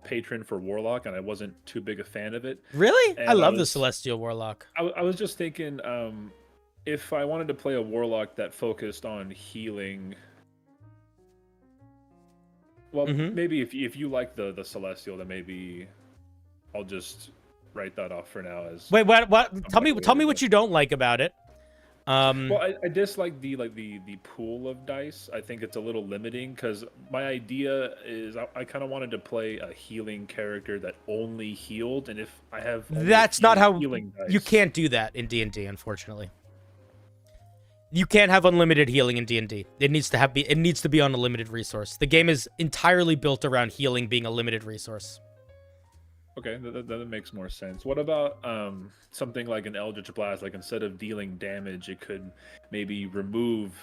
patron for Warlock, and I wasn't too big a fan of it. Really? I love the Celestial Warlock. I was just thinking, if I wanted to play a Warlock that focused on healing... Well, maybe if you like the Celestial, then maybe I'll just write that off for now. As wait, what? Tell me what you don't like about it. Well, I dislike the pool of dice. I think it's a little limiting, because my idea is I kind of wanted to play a healing character that only healed, and if I have that's not how healing dice, you can't do that in D&D, unfortunately. You can't have unlimited healing in D&D. It needs to be on a limited resource. The game is entirely built around healing being a limited resource. Okay, that makes more sense. What about something like an Eldritch Blast? Like, instead of dealing damage, it could maybe remove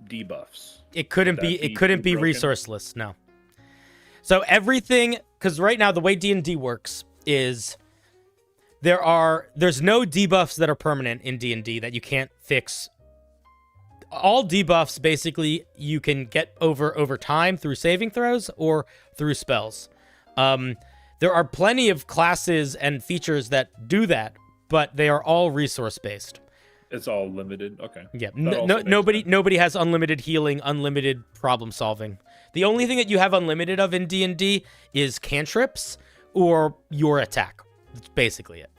debuffs. It couldn't be resourceless. No. So everything, because right now the way D&D works is there's no debuffs that are permanent in D&D that you can't fix. All debuffs basically you can get over time through saving throws or through spells. There are plenty of classes and features that do that, but they are all resource-based. It's all limited. Okay. Yeah. Nobody has unlimited healing, unlimited problem solving. The only thing that you have unlimited of in D&D is cantrips or your attack. That's basically it.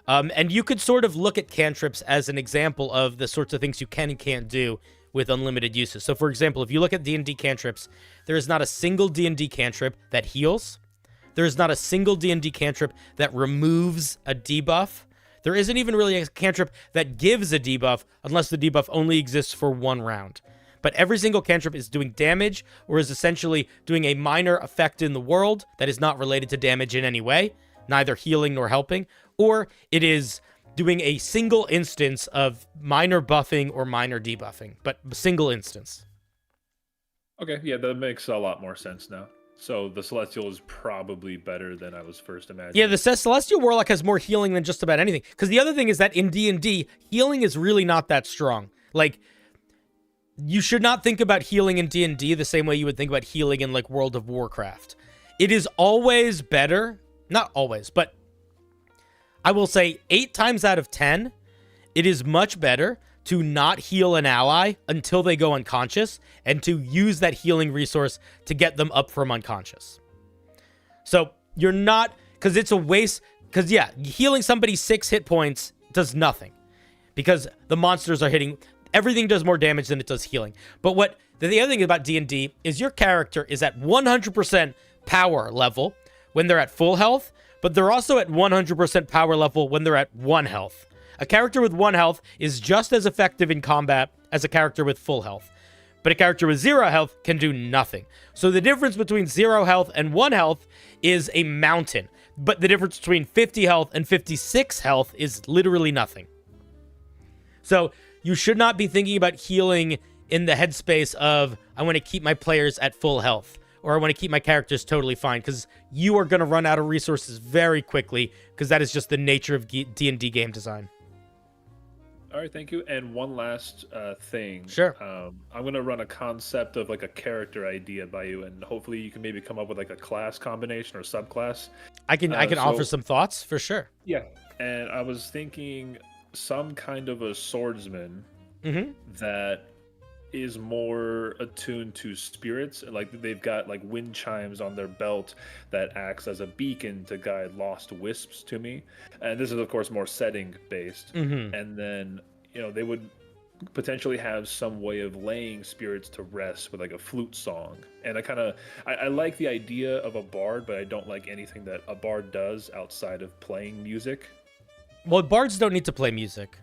And you could sort of look at cantrips as an example of the sorts of things you can and can't do with unlimited uses. So, for example, if you look at D&D cantrips, there is not a single D&D cantrip that heals. There is not a single D&D cantrip that removes a debuff. There isn't even really a cantrip that gives a debuff unless the debuff only exists for one round. But every single cantrip is doing damage or is essentially doing a minor effect in the world that is not related to damage in any way, neither healing nor helping, or it is doing a single instance of minor buffing or minor debuffing, but a single instance. Okay, yeah, that makes a lot more sense now. So the Celestial is probably better than I was first imagining. Yeah, the Celestial Warlock has more healing than just about anything. Because the other thing is that in D&D, healing is really not that strong. Like, you should not think about healing in D&D the same way you would think about healing in, like, World of Warcraft. It is always better, not always, but I will say 8 times out of 10, it is much better to not heal an ally until they go unconscious, and to use that healing resource to get them up from unconscious. So you're not, because it's a waste, because yeah, healing somebody 6 hit points does nothing, because the monsters are hitting, everything does more damage than it does healing. But what, the other thing about D&D is your character is at 100% power level when they're at full health, but they're also at 100% power level when they're at 1 health. A character with 1 health is just as effective in combat as a character with full health. But a character with 0 health can do nothing. So the difference between 0 health and 1 health is a mountain. But the difference between 50 health and 56 health is literally nothing. So you should not be thinking about healing in the headspace of, I want to keep my players at full health. or I want to keep my characters totally fine, because you are going to run out of resources very quickly, because that is just the nature of D&D game design. All right, thank you. And one last thing. Sure. I'm going to run a concept of like a character idea by you, and hopefully you can maybe come up with like a class combination or subclass. I can offer some thoughts for sure. Yeah. And I was thinking some kind of a swordsman that is more attuned to spirits. Like they've got like wind chimes on their belt that acts as a beacon to guide lost wisps to me. And this is of course more setting based. And then, you know, they would potentially have some way of laying spirits to rest with like a flute song. And I like the idea of a bard, but I don't like anything that a bard does outside of playing music. Well, bards don't need to play music.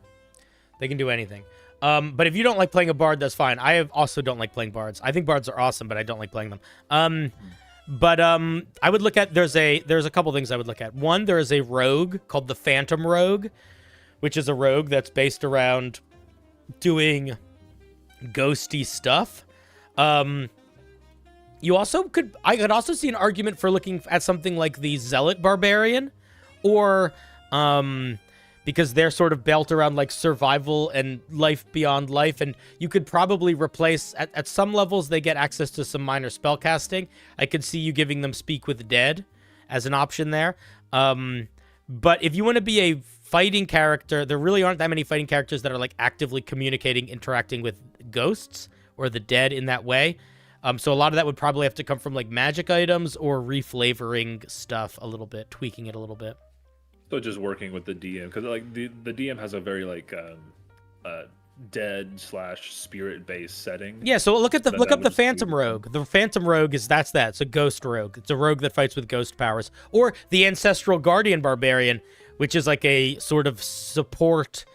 They can do anything. But if you don't like playing a bard, that's fine. I also don't like playing bards. I think bards are awesome, but I don't like playing them. I would look at, there's a couple things I would look at. One, there is a rogue called the Phantom Rogue, which is a rogue that's based around doing ghosty stuff. I could also see an argument for looking at something like the Zealot Barbarian, or because they're sort of built around like survival and life beyond life, and you could probably replace at some levels they get access to some minor spell casting. I could see you giving them Speak with the Dead as an option there. But if you want to be a fighting character, there really aren't that many fighting characters that are like actively communicating, interacting with ghosts or the dead in that way. So a lot of that would probably have to come from like magic items or reflavoring stuff a little bit, tweaking it a little bit. So just working with the DM, because like the DM has a very like dead / spirit based setting. Yeah, so look up the Phantom Rogue. The Phantom Rogue is that. It's a ghost rogue. It's a rogue that fights with ghost powers. Or the Ancestral Guardian Barbarian, which is like a sort of support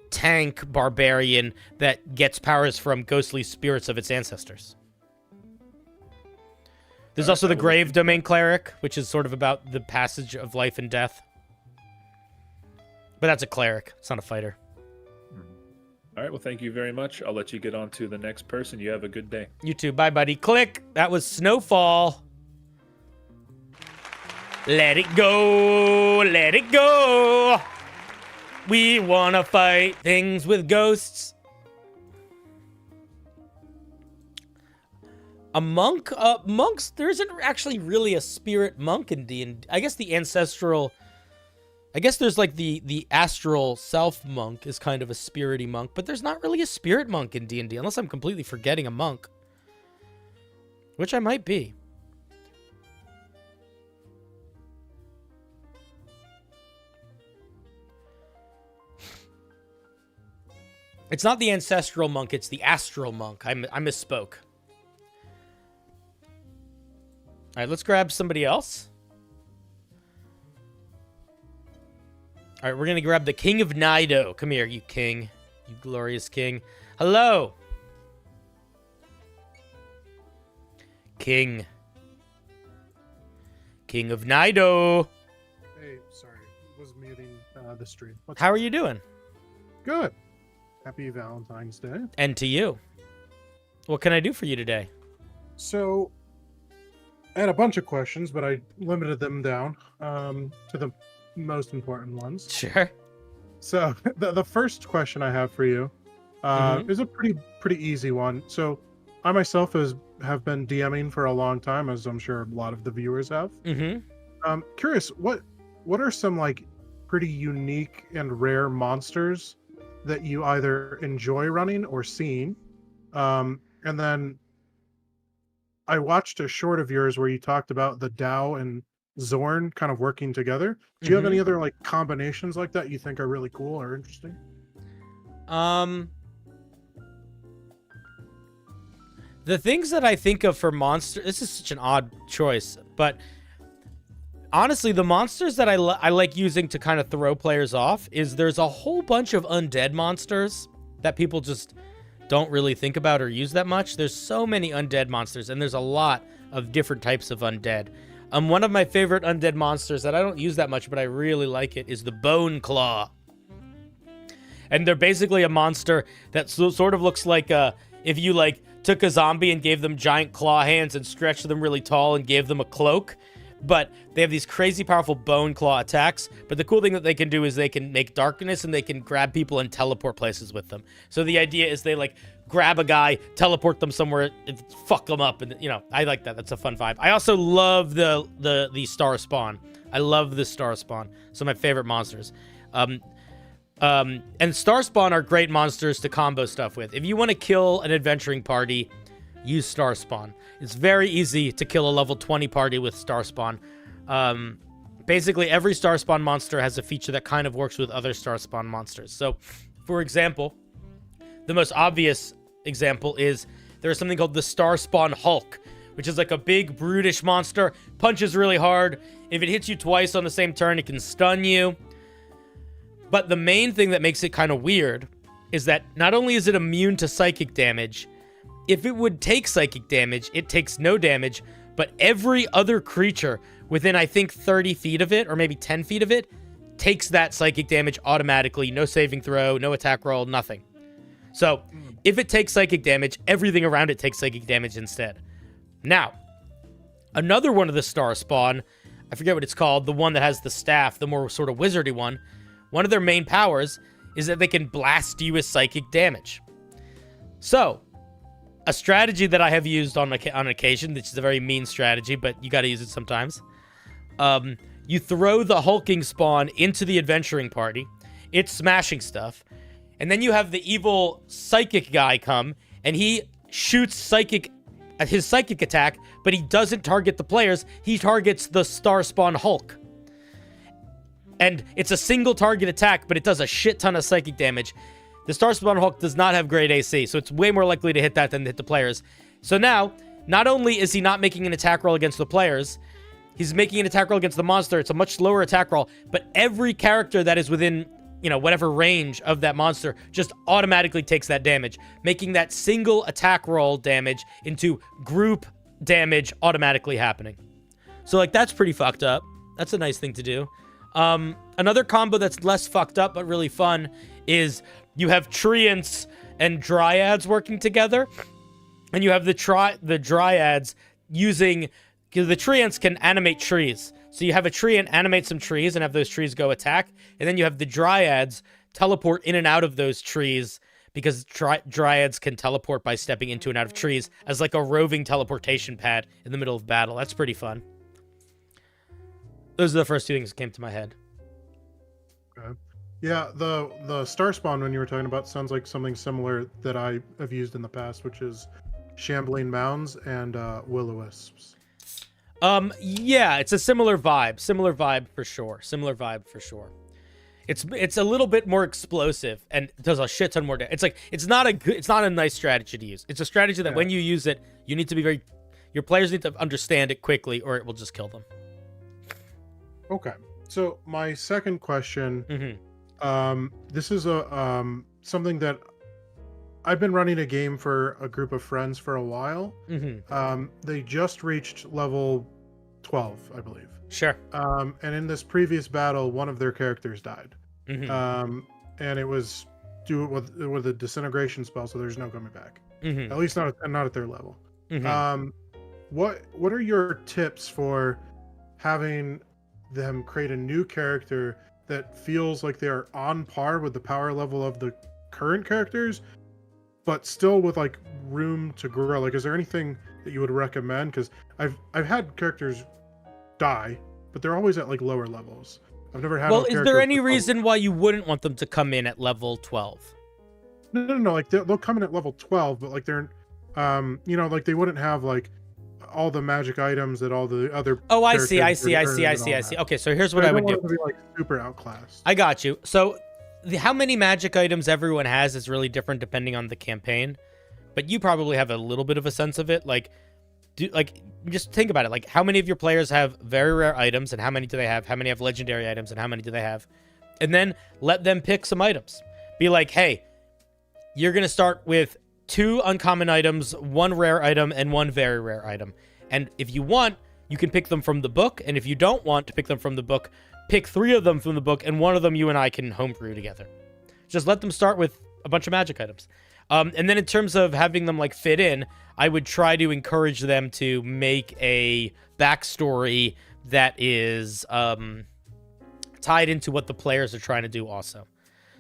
tank barbarian that gets powers from ghostly spirits of its ancestors. There's also the Grave Domain Cleric, which is sort of about the passage of life and death. But that's a cleric. It's not a fighter. All right. Well, thank you very much. I'll let you get on to the next person. You have a good day. You too. Bye, buddy. Click. That was Snowfall. Let it go. Let it go. We want to fight things with ghosts. A monk? Monks, there isn't actually really a spirit monk in D&D. I guess the ancestral... I guess there's like the astral self monk is kind of a spirity monk, but there's not really a spirit monk in D&D, unless I'm completely forgetting a monk. Which I might be. It's not the ancestral monk, it's the astral monk. I misspoke. All right, let's grab somebody else. All right, we're going to grab the King of Nido. Come here, you king. You glorious king. Hello. King. King of Nido. Hey, sorry. Was muting the stream. How are you doing? Good. Happy Valentine's Day. And to you. What can I do for you today? So, I had a bunch of questions, but I limited them down to the most important ones. Sure. So the first question I have for you is a pretty easy one. So I myself have been DMing for a long time, as I'm sure a lot of the viewers have. Curious, what are some like pretty unique and rare monsters that you either enjoy running or seeing? And then I watched a short of yours where you talked about the Dao and Zorn kind of working together. Do you have any other like combinations like that you think are really cool or interesting? The things that I think of for monsters, this is such an odd choice, but honestly, the monsters that I like using to kind of throw players off is there's a whole bunch of undead monsters that people just don't really think about or use that much. There's so many undead monsters, and there's a lot of different types of undead. One of my favorite undead monsters that I don't use that much, but I really like it, is the Bone Claw. And they're basically a monster that sort of looks like if you like took a zombie and gave them giant claw hands and stretched them really tall and gave them a cloak. But they have these crazy powerful bone claw attacks. But the cool thing that they can do is they can make darkness and they can grab people and teleport places with them. So the idea is they like grab a guy, teleport them somewhere, and fuck them up. And, you know, I like that. That's a fun vibe. I also love the star spawn. I love the star spawn. Some of my favorite monsters. And star spawn are great monsters to combo stuff with. If you want to kill an adventuring party, use star spawn. It's very easy to kill a level 20 party with star spawn. Basically, every star spawn monster has a feature that kind of works with other star spawn monsters. So, for example, the most obvious example is there's something called the star spawn Hulk, which is like a big brutish monster, punches really hard. If it hits you twice on the same turn, it can stun you. But the main thing that makes it kind of weird is that not only is it immune to psychic damage, if it would take psychic damage, it takes no damage, but every other creature within, I think, 30 feet of it, or maybe 10 feet of it, takes that psychic damage automatically. No saving throw, no attack roll, nothing. So, if it takes psychic damage, everything around it takes psychic damage instead. Now, another one of the star spawn, I forget what it's called, the one that has the staff, the more sort of wizardy one, one of their main powers is that they can blast you with psychic damage. So, a strategy that I have used on occasion, which is a very mean strategy, but you gotta use it sometimes. You throw the hulking spawn into the adventuring party. It's smashing stuff. And then you have the evil psychic guy come, and he shoots his psychic attack, but he doesn't target the players. He targets the star spawn Hulk. And it's a single target attack, but it does a shit ton of psychic damage. The star spawn Hulk does not have great AC, so it's way more likely to hit that than to hit the players. So now, not only is he not making an attack roll against the players, he's making an attack roll against the monster. It's a much slower attack roll, but every character that is within, you know, whatever range of that monster just automatically takes that damage, making that single attack roll damage into group damage automatically happening. So, like, that's pretty fucked up. That's a nice thing to do. Another combo that's less fucked up but really fun is you have treants and dryads working together, and you have the dryads using, because the treants can animate trees. So you have a tree and animate some trees and have those trees go attack, and then you have the dryads teleport in and out of those trees, because dryads can teleport by stepping into and out of trees as like a roving teleportation pad in the middle of battle. That's pretty fun. Those are the first two things that came to my head. Okay. Yeah, the star spawn when you were talking about sounds like something similar that I have used in the past, which is shambling mounds and will-o-wisps. Yeah, it's a similar vibe for sure. It's a little bit more explosive and does a shit ton more damage. It's not a nice strategy to use. It's a strategy that when you use it, you need to be your players need to understand it quickly, or it will just kill them. Okay, so my second question, this is something that I've been running a game for a group of friends for a while. They just reached level 12, I believe. Sure. And in this previous battle, one of their characters died. And it was due with a disintegration spell, so there's no coming back. At least not at their level. What are your tips for having them create a new character that feels like they are on par with the power level of the current characters, but still with like room to grow? Like, is there anything that you would recommend? Because I've had characters die, but they're always at like lower levels. I've never had. Well, is there any reason why you wouldn't want them to come in at level 12? No. Like they'll come in at level 12, but like they're, like they wouldn't have like all the magic items that all the other. Oh, I see. Okay, so here's what I would do. To be like super outclassed. I got you. So, how many magic items everyone has is really different depending on the campaign, but you probably have a little bit of a sense of it. Like, just think about it. Like, how many of your players have very rare items, and how many do they have? How many have legendary items, and how many do they have? And then let them pick some items. Be like, hey, you're gonna start with 2 uncommon items, 1 rare item, and 1 very rare item. And if you want, you can pick them from the book. And if you don't want to pick them from the book, pick 3 of them from the book, and 1 of them you and I can homebrew together. Just let them start with a bunch of magic items. And then in terms of having them like fit in, I would try to encourage them to make a backstory that is tied into what the players are trying to do also.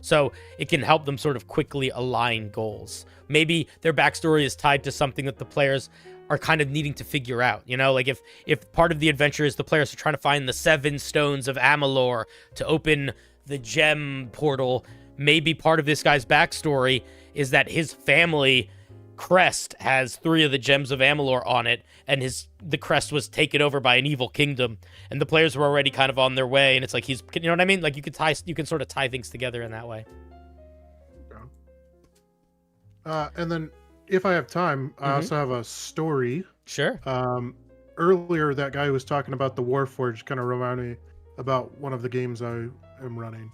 So it can help them sort of quickly align goals. Maybe their backstory is tied to something that the players are kind of needing to figure out. You know, like if part of the adventure is the players are trying to find the 7 stones of Amalur to open the gem portal, maybe part of this guy's backstory is that his family crest has 3 of the gems of Amalur on it, and the crest was taken over by an evil kingdom, and the players were already kind of on their way, and it's like you know what I mean? Like you can sort of tie things together in that way. And then if I have time, I also have a story. Sure. Earlier, that guy who was talking about the Warforged kind of reminded me about one of the games I am running.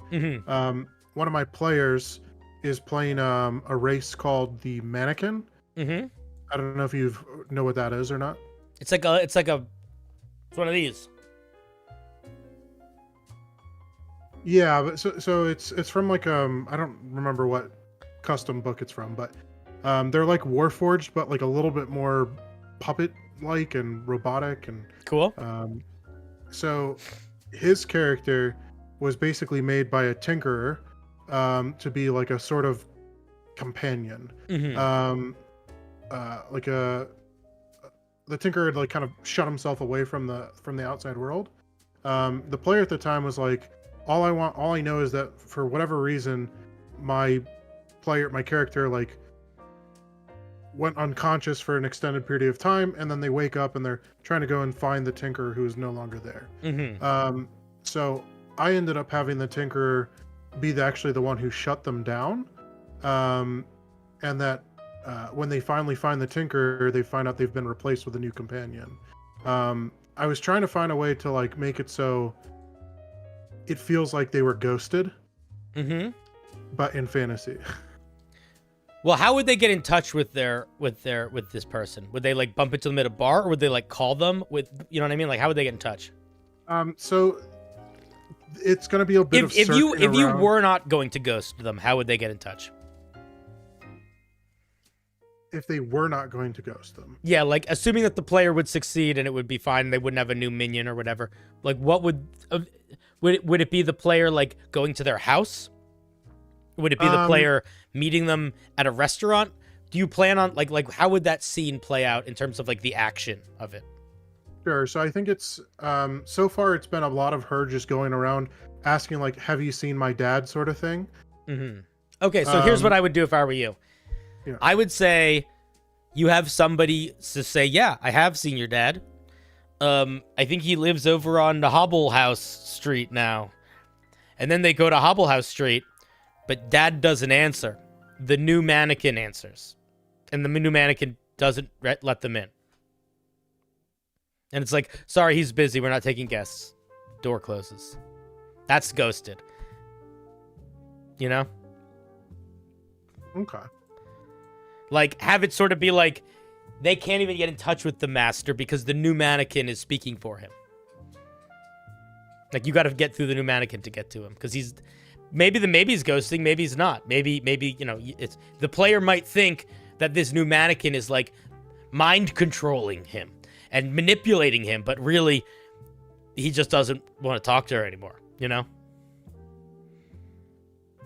One of my players is playing a race called the Mannequin. I don't know if you know what that is or not. It's one of these. Yeah, but so it's from like I don't remember what custom book it's from, but they're like Warforged, but like a little bit more puppet-like and robotic and cool. So his character was basically made by a tinkerer to be like a sort of companion. The tinkerer had like kind of shut himself away from the outside world. The player at the time was like, all I know is that for whatever reason, my character like went unconscious for an extended period of time, and then they wake up and they're trying to go and find the tinkerer who is no longer there. So I ended up having the tinkerer be actually the one who shut them down, and that when they finally find the tinkerer, they find out they've been replaced with a new companion. I was trying to find a way to like make it so it feels like they were ghosted, but in fantasy. Well, how would they get in touch with this person? Would they like bump into them at a bar, or would they like call them with, you know what I mean? Like, how would they get in touch? So it's going to be a bit of if you were not going to ghost them, how would they get in touch? If they were not going to ghost them. Yeah, like assuming that the player would succeed and it would be fine, and they wouldn't have a new minion or whatever. Like, what would it be? The player like going to their house? Would it be the player meeting them at a restaurant? Do you plan on like how would that scene play out in terms of like the action of it? Sure. So I think it's so far it's been a lot of her just going around asking like, "Have you seen my dad?" sort of thing. Okay, so here's what I would do if I were you. Yeah. I would say you have somebody to say, "Yeah, I have seen your dad. I think he lives over on the Hobble House Street now." And then they go to Hobble House Street, but dad doesn't answer. The new mannequin answers, and the new mannequin doesn't let them in. And it's like, "Sorry, he's busy. We're not taking guests." Door closes. That's ghosted. You know? Okay. Like, have it sort of be like, they can't even get in touch with the master because the new mannequin is speaking for him. Like, you got to get through the new mannequin to get to him, because he's maybe he's ghosting, maybe he's not. Maybe you know, it's the player might think that this new mannequin is like mind controlling him and manipulating him, but really he just doesn't want to talk to her anymore, you know?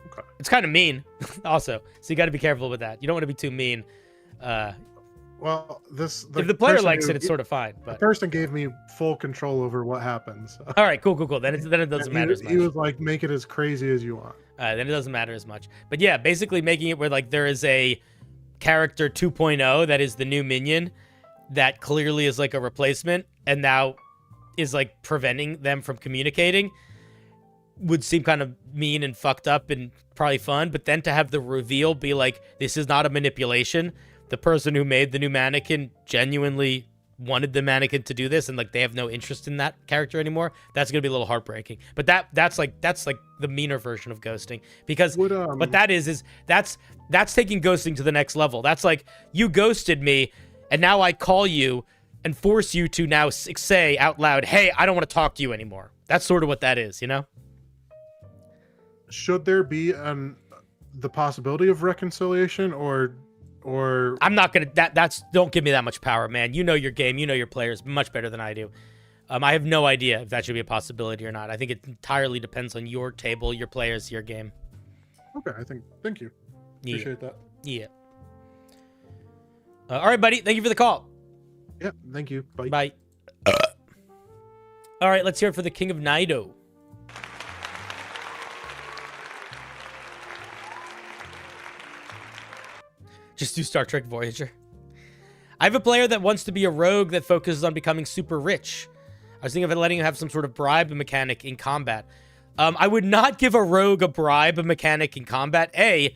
Okay. It's kind of mean also. So you got to be careful with that. You don't want to be too mean. Well, if the player likes it, it's sort of fine. But the person gave me full control over what happens. All right, cool. Then it doesn't matter as much. He was like, make it as crazy as you want. Then it doesn't matter as much. But yeah, basically making it where like there is a character 2.0 that is the new minion that clearly is like a replacement and now is like preventing them from communicating would seem kind of mean and fucked up and probably fun. But then to have the reveal be like, this is not a manipulation. The person who made the new mannequin genuinely wanted the mannequin to do this, and like they have no interest in that character anymore. That's gonna be a little heartbreaking. But that's like the meaner version of ghosting, because what that is that's taking ghosting to the next level. That's like, you ghosted me, and now I call you and force you to now say out loud, "Hey, I don't want to talk to you anymore." That's sort of what that is, you know? Should there be the possibility of reconciliation, or I'm not gonna. That's don't give me that much power, man. You know your game, you know your players much better than I do. I have no idea if that should be a possibility or not. I think it entirely depends on your table, your players, your game. Okay, thank you. Appreciate that. Yeah. All right, buddy. Thank you for the call. Yeah, thank you. Bye. Bye. All right, let's hear it for the King of Nido. Just do Star Trek Voyager. I have a player that wants to be a rogue that focuses on becoming super rich. I was thinking of letting him have some sort of bribe mechanic in combat. I would not give a rogue a bribe mechanic in combat. A,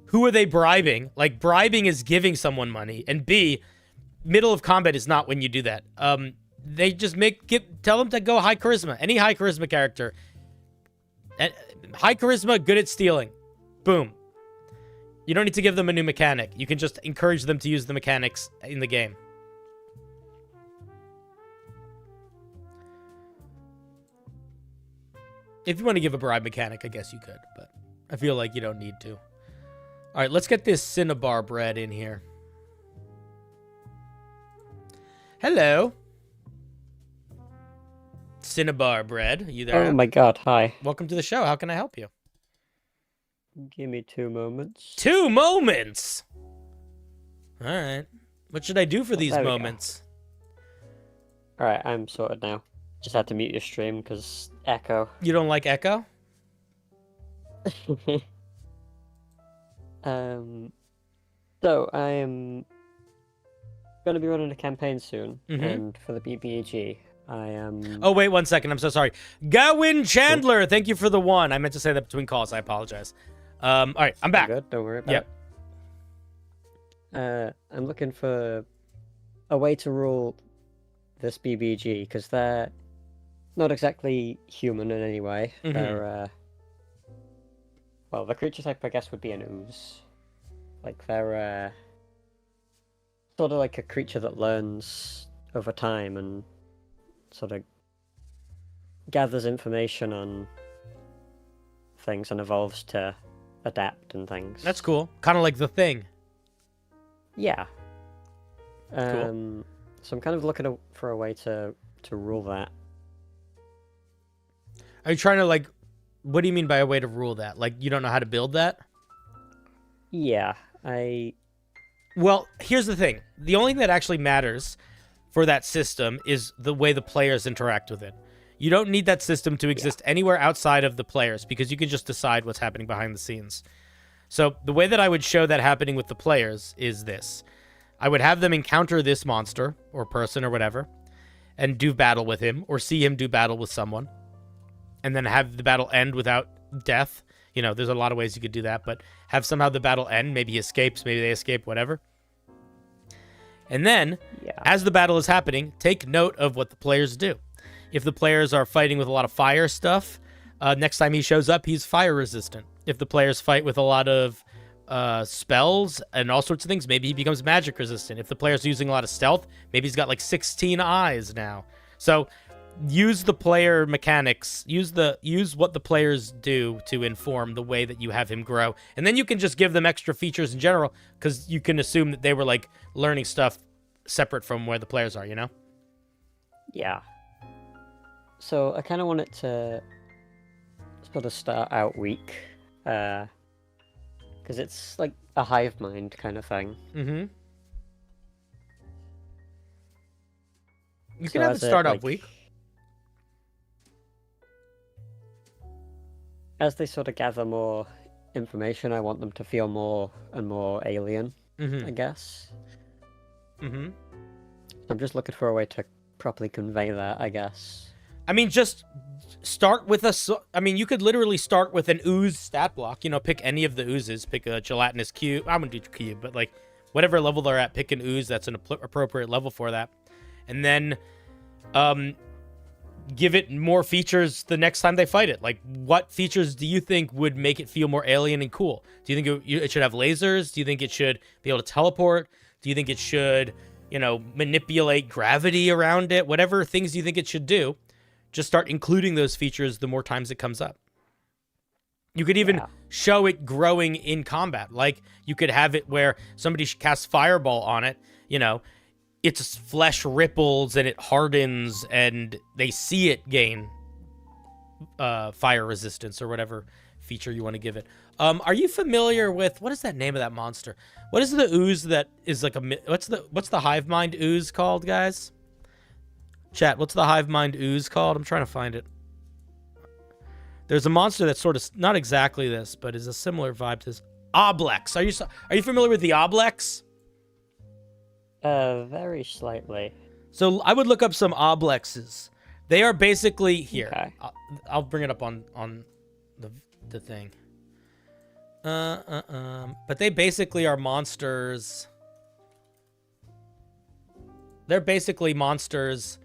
who are they bribing? Like, bribing is giving someone money. And B, middle of combat is not when you do that. They just tell them to go high charisma. Any high charisma character. High charisma, good at stealing. Boom. You don't need to give them a new mechanic. You can just encourage them to use the mechanics in the game. If you want to give a bribe mechanic, I guess you could, but I feel like you don't need to. All right, let's get this Cinnabar bread in here. Hello. Cinnabar bread, are you there? Oh my god, hi. Welcome to the show. How can I help you? Give me 2 moments. 2 moments? All right. What should I do for these There we go. moments? Alright, I'm sorted now. Just had to mute your stream because echo. You don't like echo? So I am going to be running a campaign soon, Mhm. and for the BBAG, I am. Oh, wait 1 second. I'm so sorry. Gawain Chandler, thank you for the 1. I meant to say that between calls. I apologize. All right, I'm back. Good, don't worry about Yep. it. I'm looking for a way to rule this BBG because they're not exactly human in any way. Mhm. They're well, the creature type I guess would be an ooze. Like they're sort of like a creature that learns over time and sort of gathers information on things and evolves to adapt and things. That's cool. Kind of like The Thing. Yeah. Cool. So I'm kind of looking for a way to rule that. Are you trying to, like, what do you mean by a way to rule that? Like, you don't know how to build that? Yeah, Well, here's the thing. The only thing that actually matters for that system is the way the players interact with it. You don't need that system to exist anywhere outside of the players because you can just decide what's happening behind the scenes. So the way that I would show that happening with the players is this. I would have them encounter this monster or person or whatever and do battle with him or see him do battle with someone and then have the battle end without death. You know, there's a lot of ways you could do that, but have somehow the battle end. Maybe he escapes, maybe they escape, whatever. And then, as the battle is happening, take note of what the players do. If the players are fighting with a lot of fire stuff, next time he shows up, he's fire resistant. If the players fight with a lot of spells and all sorts of things, maybe he becomes magic resistant. If the player's using a lot of stealth, maybe he's got like 16 eyes now. So use the player mechanics, use what the players do to inform the way that you have him grow. And then you can just give them extra features in general because you can assume that they were like learning stuff separate from where the players are, you know? Yeah. So I kind of want it to sort of start out weak, because it's like a hive mind kind of thing. Mm-hmm. You can have it start off weak. As they sort of gather more information, I want them to feel more and more alien, I guess. Mm-hmm. I'm just looking for a way to properly convey that, I guess. I mean, just start with you could literally start with an ooze stat block. You know, pick any of the oozes. Pick a gelatinous cube. I'm going to do cube, but like whatever level they're at, pick an ooze that's an appropriate level for that. And then give it more features the next time they fight it. Like, what features do you think would make it feel more alien and cool? Do you think it should have lasers? Do you think it should be able to teleport? Do you think it should, manipulate gravity around it? Whatever things you think it should do, just start including those features the more times it comes up. You could even show it growing in combat. Like, you could have it where somebody casts Fireball on it, you know, its flesh ripples and it hardens and they see it gain fire resistance or whatever feature you want to give it. Are you familiar with, what is that name of that monster? What is the ooze that is like what's the hive mind ooze called, guys? Chat, what's the hive mind ooze called? I'm trying to find it. There's a monster that's sort of not exactly this, but is a similar vibe to this. Oblex. Are you familiar with the Oblex? Very slightly. So I would look up some Oblexes. They are basically here. Okay. I'll bring it up on the thing. But they basically are monsters. They're basically monsters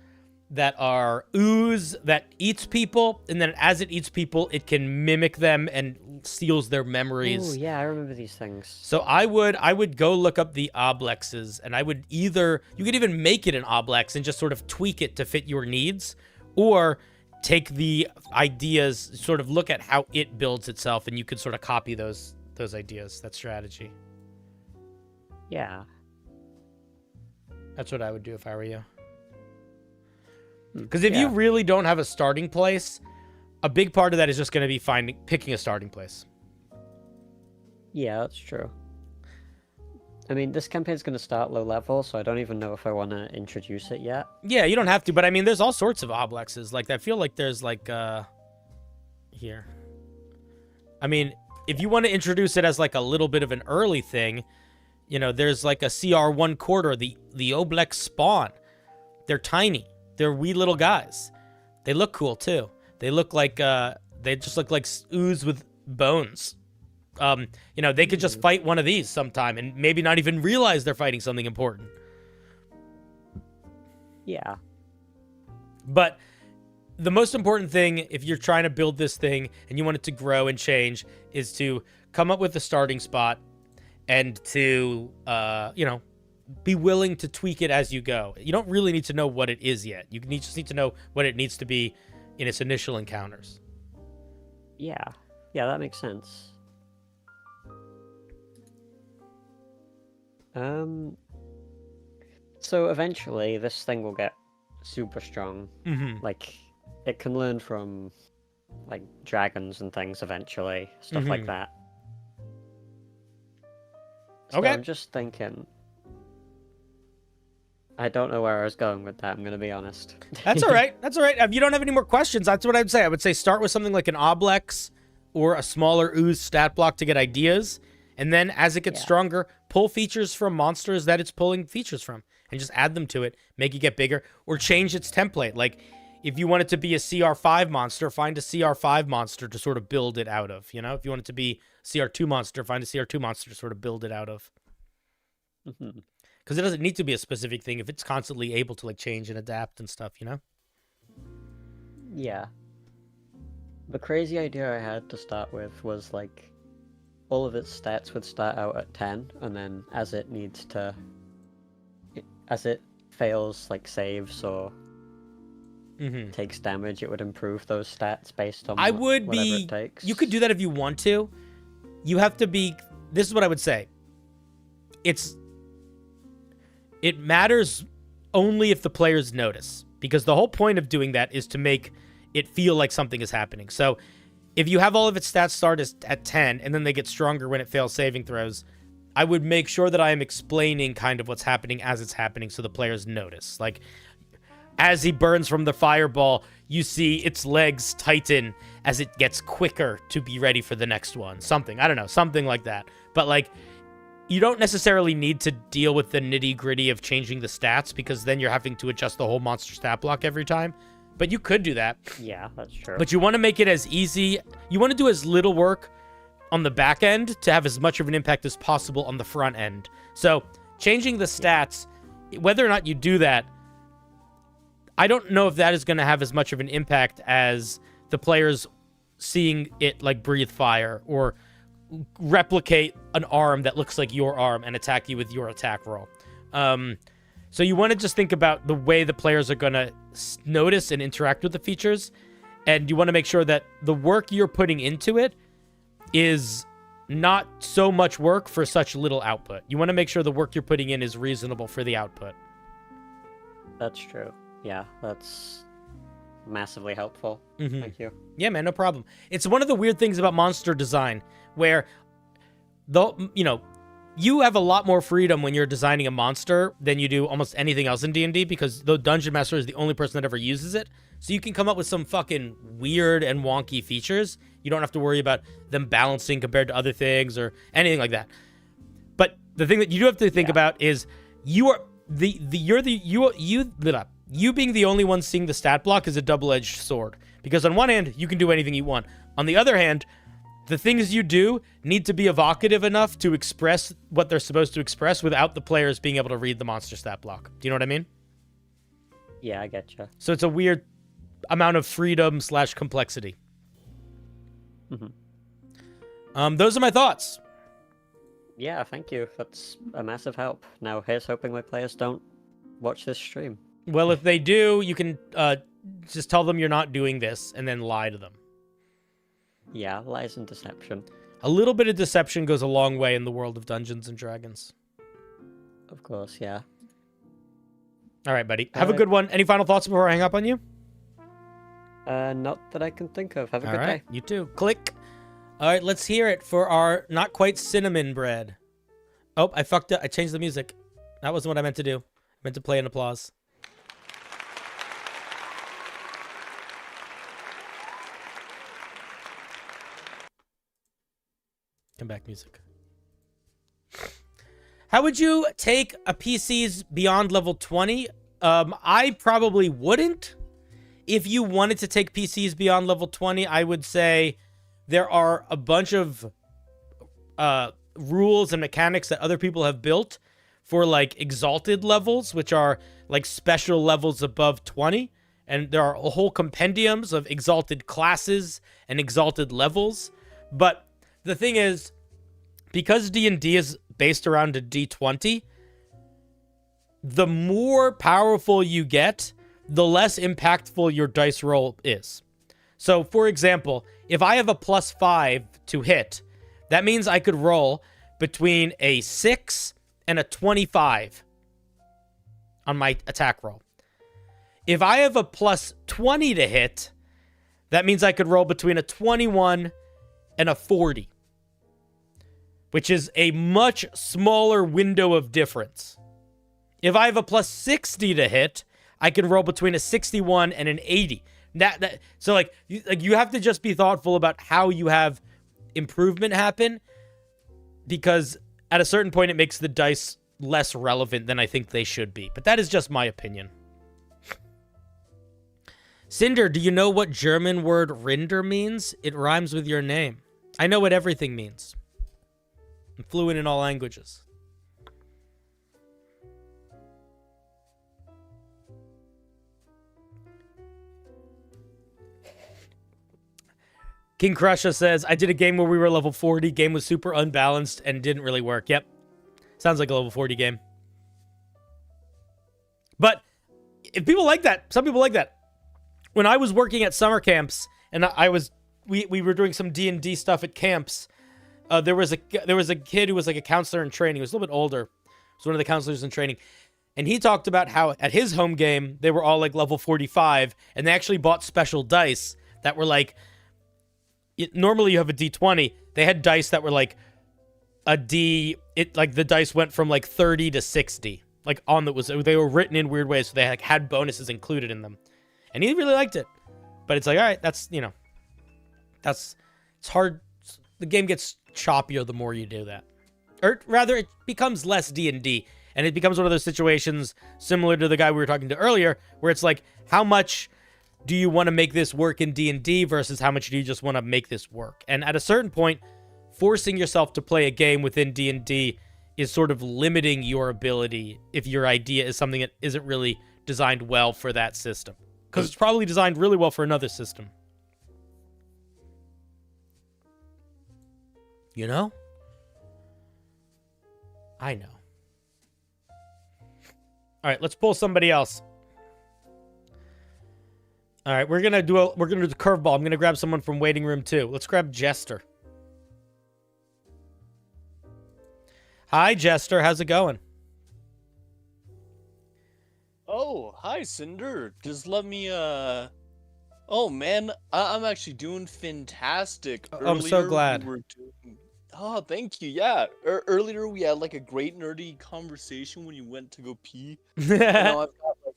that are ooze that eats people, and then as it eats people, it can mimic them and steals their memories. Oh yeah, I remember these things. So I would go look up the Oblexes, and I would you could even make it an Oblex and just sort of tweak it to fit your needs, or take the ideas, sort of look at how it builds itself, and you could sort of copy those ideas, that strategy. Yeah. That's what I would do if I were you. Because if you really don't have a starting place, a big part of that is just going to be picking a starting place. Yeah, that's true. I mean, this campaign's going to start low level, so I don't even know if I want to introduce it yet. Yeah, you don't have to, but I mean, there's all sorts of Oblexes. Like, I feel like there's like, here. I mean, if you want to introduce it as like a little bit of an early thing, you know, there's like a CR 1/4, the Oblex spawn. They're tiny. They're wee little guys. They look cool too. They look like they just look like ooze with bones. You know, they could just fight one of these sometime and maybe not even realize they're fighting something important. Yeah. But the most important thing, if you're trying to build this thing and you want it to grow and change, is to come up with a starting spot and to, you know, be willing to tweak it as you go. You don't really need to know what it is yet. You just need to know what it needs to be in its initial encounters. Yeah. Yeah, that makes sense. So eventually this thing will get super strong. Mm-hmm. Like, it can learn from, like, dragons and things eventually. Stuff like that. So okay. I'm just thinking... I don't know where I was going with that, I'm going to be honest. That's all right. That's all right. If you don't have any more questions, that's what I'd say. I would say start with something like an Oblex or a smaller ooze stat block to get ideas. And then as it gets stronger, pull features from monsters that it's pulling features from and just add them to it, make it get bigger, or change its template. Like, if you want it to be a CR5 monster, find a CR5 monster to sort of build it out of. You know, if you want it to be CR2 monster, find a CR2 monster to sort of build it out of. Mm-hmm. Because it doesn't need to be a specific thing if it's constantly able to, like, change and adapt and stuff, you know? Yeah. The crazy idea I had to start with was, like, all of its stats would start out at 10, and then as it needs to... As it fails, like, saves or takes damage, it would improve those stats based on whatever it takes. You could do that if you want to. You have to be... This is what I would say. It matters only if the players notice, because the whole point of doing that is to make it feel like something is happening. So if you have all of its stats start at 10 and then they get stronger when it fails saving throws, I would make sure that I am explaining kind of what's happening as it's happening so the players notice. Like, as he burns from the fireball, you see its legs tighten as it gets quicker to be ready for the next one. Something, I don't know, something like that. But, like, you don't necessarily need to deal with the nitty-gritty of changing the stats, because then you're having to adjust the whole monster stat block every time. But you could do that. Yeah, that's true. But you want to make it as easy. You want to do as little work on the back end to have as much of an impact as possible on the front end. So changing the stats, whether or not you do that, I don't know if that is going to have as much of an impact as the players seeing it, like, breathe fire or replicate an arm that looks like your arm and attack you with your attack roll. So you want to just think about the way the players are going to notice and interact with the features, and you want to make sure that the work you're putting into it is not so much work for such little output. You want to make sure the work you're putting in is reasonable for the output. That's true. Yeah, that's massively helpful. Mhm. Thank you. Yeah, man, no problem. It's one of the weird things about monster design where you have a lot more freedom when you're designing a monster than you do almost anything else in D&D because the dungeon master is the only person that ever uses it. So you can come up with some fucking weird and wonky features. You don't have to worry about them balancing compared to other things or anything like that. But the thing that you do have to think about is you being the only one seeing the stat block is a double-edged sword. Because on one hand, you can do anything you want. On the other hand, the things you do need to be evocative enough to express what they're supposed to express without the players being able to read the monster stat block. Do you know what I mean? Yeah, I getcha. So it's a weird amount of freedom / complexity. Those are my thoughts. Yeah, thank you. That's a massive help. Now, here's hoping my players don't watch this stream. Well, if they do, you can just tell them you're not doing this and then lie to them. Yeah, lies and deception. A little bit of deception goes a long way in the world of Dungeons and Dragons. Of course, yeah. All right, buddy. Have a good one. Any final thoughts before I hang up on you? Not that I can think of. Have a All good right, day. you too. Click. All right, let's hear it for our not quite cinnamon bread. Oh, I fucked up. I changed the music. That wasn't what I meant to do. I meant to play an applause. Come back, music. How would you take a PC's beyond level 20? I probably wouldn't. If you wanted to take PCs beyond level 20, I would say there are a bunch of rules and mechanics that other people have built for like exalted levels, which are like special levels above 20. And there are whole compendiums of exalted classes and exalted levels. But the thing is, because D&D is based around a D20, the more powerful you get, the less impactful your dice roll is. So, for example, if I have a +5 to hit, that means I could roll between a 6 and a 25 on my attack roll. If I have a +20 to hit, that means I could roll between a 21 and a 40, which is a much smaller window of difference. If I have a +60 to hit, I can roll between a 61 and an 80. So you have to just be thoughtful about how you have improvement happen, because at a certain point it makes the dice less relevant than I think they should be. But that is just my opinion. Cinder, do you know what German word Rinder means? It rhymes with your name. I know what everything means. I'm fluent in all languages. King Crusher says, I did a game where we were level 40. Game was super unbalanced and didn't really work. Yep. Sounds like a level 40 game. But if people like that, some people like that. When I was working at summer camps and we were doing some D&D stuff at camps, there was a kid who was like a counselor in training. He was a little bit older. He was one of the counselors in training. And he talked about how at his home game, they were all like level 45, and they actually bought special dice that were like, normally you have a D20. They had dice that were like a D, like the dice went from like 30 to 60. Like they were written in weird ways, so they had bonuses included in them. And he really liked it. But it's like, all right, it's hard. The game gets choppier the more you do that. Or rather, it becomes less D&D. And it becomes one of those situations similar to the guy we were talking to earlier, where it's like, how much do you want to make this work in D&D versus how much do you just want to make this work? And at a certain point, forcing yourself to play a game within D&D is sort of limiting your ability if your idea is something that isn't really designed well for that system. Because it's probably designed really well for another system. You know? I know. All right, let's pull somebody else. All right, we're gonna do the curveball. I'm gonna grab someone from waiting room 2. Let's grab Jester. Hi, Jester. How's it going? Oh, hi, Cinder. Just let me, Oh, man, I'm actually doing fantastic. I'm so glad. Oh, thank you, yeah. Earlier, we had, like, a great nerdy conversation when you went to go pee. And now I've got, like,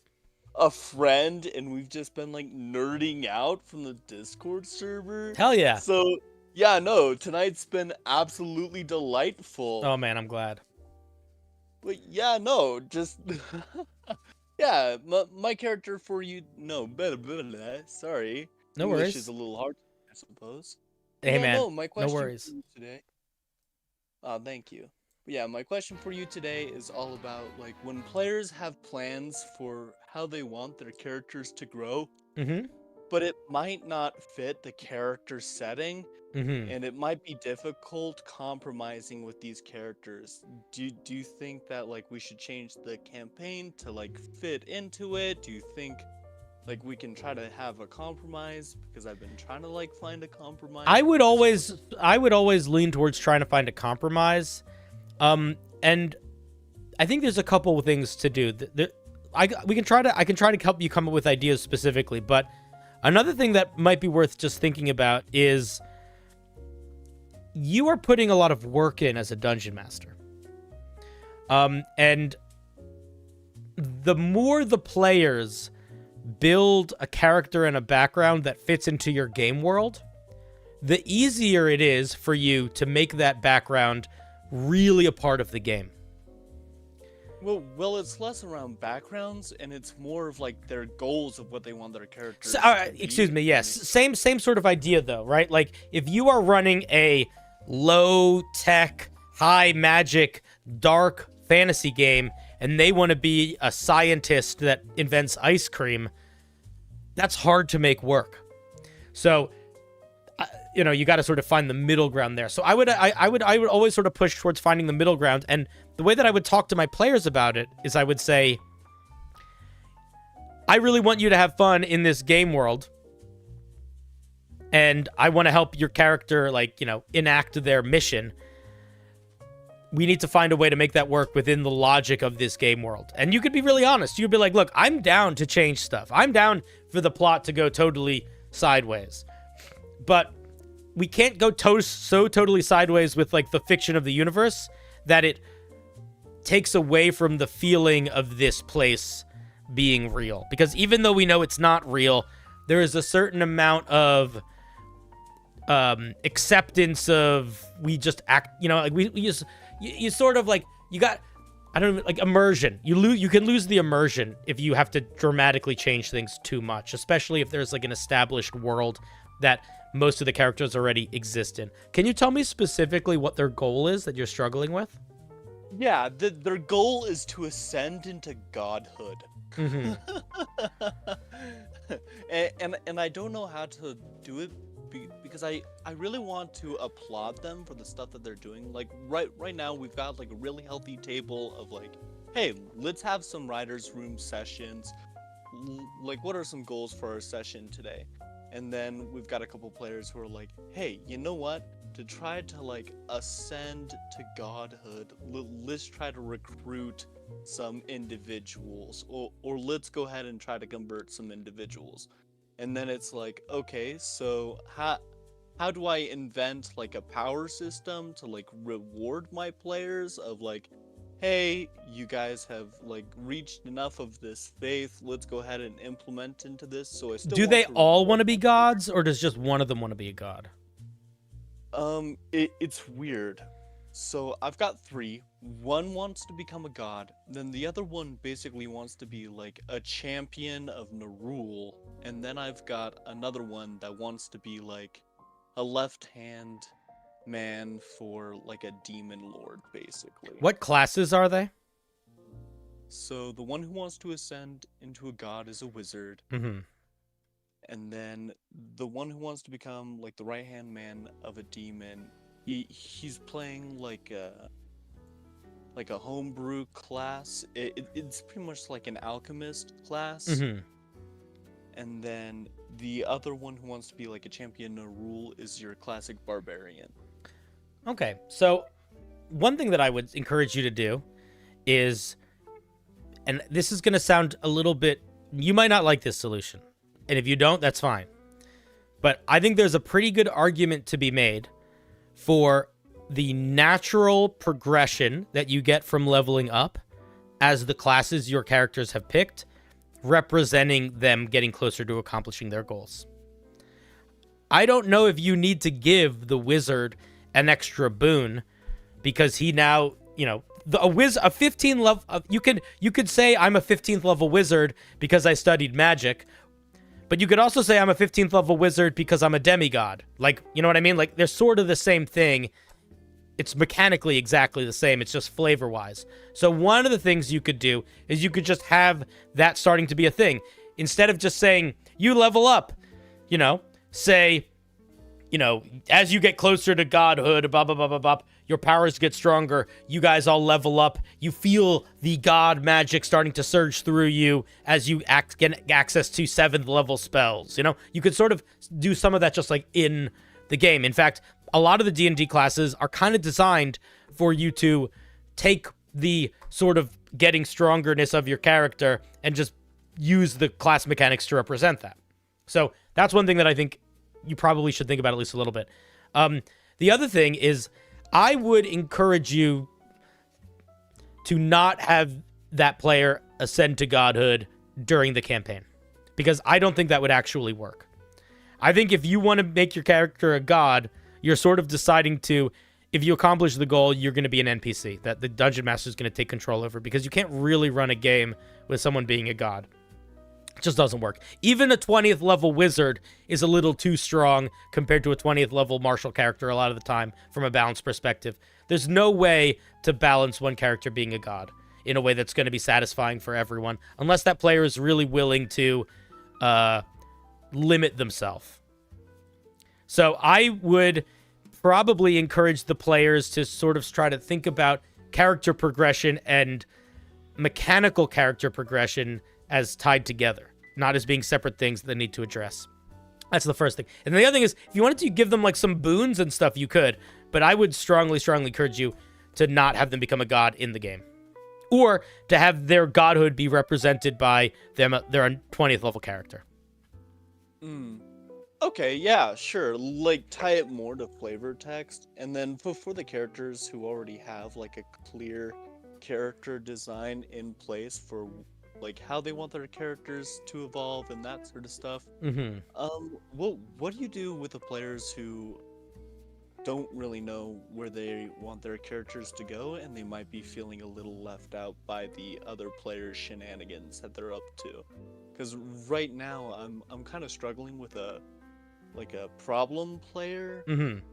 a friend, and we've just been, like, nerding out from the Discord server. Hell yeah. So, yeah, no, tonight's been absolutely delightful. Oh, man, I'm glad. But yeah, no, just yeah, my character for you. No, sorry. No English worries. is a little hard, I suppose. Hey, Yeah, man, no, my question no worries. for you today. Thank you. Yeah, my question for you today is all about like when players have plans for how they want their characters to grow, but it might not fit the character setting. And it might be difficult compromising with these characters. Do you think that like we should change the campaign to like fit into it? Do you think like we can try to have a compromise? Because I've been trying to like find a compromise. I would always lean towards trying to find a compromise. And I think there's a couple of things to do. I can try to help you come up with ideas specifically, but another thing that might be worth just thinking about is you are putting a lot of work in as a dungeon master. And the more the players build a character and a background that fits into your game world, the easier it is for you to make that background really a part of the game. Well, it's less around backgrounds, and it's more of like their goals of what they want their characters. Excuse me. Yes, same sort of idea though, right? Like if you are running a low-tech, high-magic, dark fantasy game, and they want to be a scientist that invents ice cream, that's hard to make work. So, you got to sort of find the middle ground there. So I would always sort of push towards finding the middle ground. And the way that I would talk to my players about it is I would say, I really want you to have fun in this game world. And I want to help your character, enact their mission. We need to find a way to make that work within the logic of this game world. And you could be really honest. You'd be like, look, I'm down to change stuff. I'm down for the plot to go totally sideways. But we can't go so totally sideways with, the fiction of the universe that it takes away from the feeling of this place being real. Because even though we know it's not real, there is a certain amount of acceptance of we just act, you sort of you got, immersion. You can lose the immersion if you have to dramatically change things too much, especially if there's an established world that most of the characters already exist in. Can you tell me specifically what their goal is that you're struggling with? Yeah, their goal is to ascend into godhood. And I don't know how to do it because I really want to applaud them for the stuff that they're doing. Right now we've got a really healthy table of hey, let's have some writers room sessions. What are some goals for our session today? And then we've got a couple players who are hey, you know what? To try to ascend to godhood, let's try to recruit some individuals, or let's go ahead and try to convert some individuals. And then it's okay, so how do I invent a power system to reward my players of hey, you guys have reached enough of this faith, let's go ahead and implement into this. So I still do they all want to be gods, or does just one of them want to be a god? It's weird. So I've got 3. One wants to become a god, then the other one basically wants to be a champion of Nerul, and then I've got another one that wants to be a left-hand man for a demon lord, basically. What classes are they? So the one who wants to ascend into a god is a wizard. And then the one who wants to become the right-hand man of a demon, he's playing a homebrew class. It's pretty much an alchemist class. And then the other one who wants to be a champion Nerul is your classic barbarian. Okay, so one thing that I would encourage you to do is, and this is going to sound a little bit, you might not like this solution. And if you don't, that's fine. But I think there's a pretty good argument to be made for the natural progression that you get from leveling up as the classes your characters have picked, representing them getting closer to accomplishing their goals. I don't know if you need to give the wizard an extra boon because he now, a 15 level, you could say I'm a 15th level wizard because I studied magic, but you could also say I'm a 15th level wizard because I'm a demigod. Like, you know what I mean? Like, they're sort of the same thing. It's mechanically exactly the same. It's just flavor-wise. So one of the things you could do is you could just have that starting to be a thing. Instead of just saying, you level up, say, as you get closer to godhood, blah, blah, blah, blah, blah, your powers get stronger, you guys all level up, you feel the god magic starting to surge through you as you get access to 7th level spells, You could sort of do some of that just like in the game. In fact, a lot of the D&D classes are kind of designed for you to take the sort of getting strongerness of your character and just use the class mechanics to represent that. So that's one thing that I think you probably should think about at least a little bit. The other thing is I would encourage you to not have that player ascend to godhood during the campaign, because I don't think that would actually work. I think if you want to make your character a god, you're sort of deciding to, if you accomplish the goal, you're going to be an NPC that the dungeon master is going to take control over, because you can't really run a game with someone being a god. It just doesn't work. Even a 20th level wizard is a little too strong compared to a 20th level martial character a lot of the time from a balance perspective. There's no way to balance one character being a god in a way that's going to be satisfying for everyone, unless that player is really willing to limit themselves. So I would probably encourage the players to sort of try to think about character progression and mechanical character progression as tied together, not as being separate things that they need to address. That's the first thing. And the other thing is, if you wanted to give them like some boons and stuff, you could, but I would strongly encourage you to not have them become a god in the game, or to have their godhood be represented by them, their 20th level character. Okay, yeah, sure. Like, tie it more to flavor text, and then for the characters who already have like a clear character design in place for like how they want their characters to evolve and that sort of stuff. What do you do with the players who don't really know where they want their characters to go, and they might be feeling a little left out by the other players' shenanigans that they're up to? Because right now I'm kind of struggling with a problem player,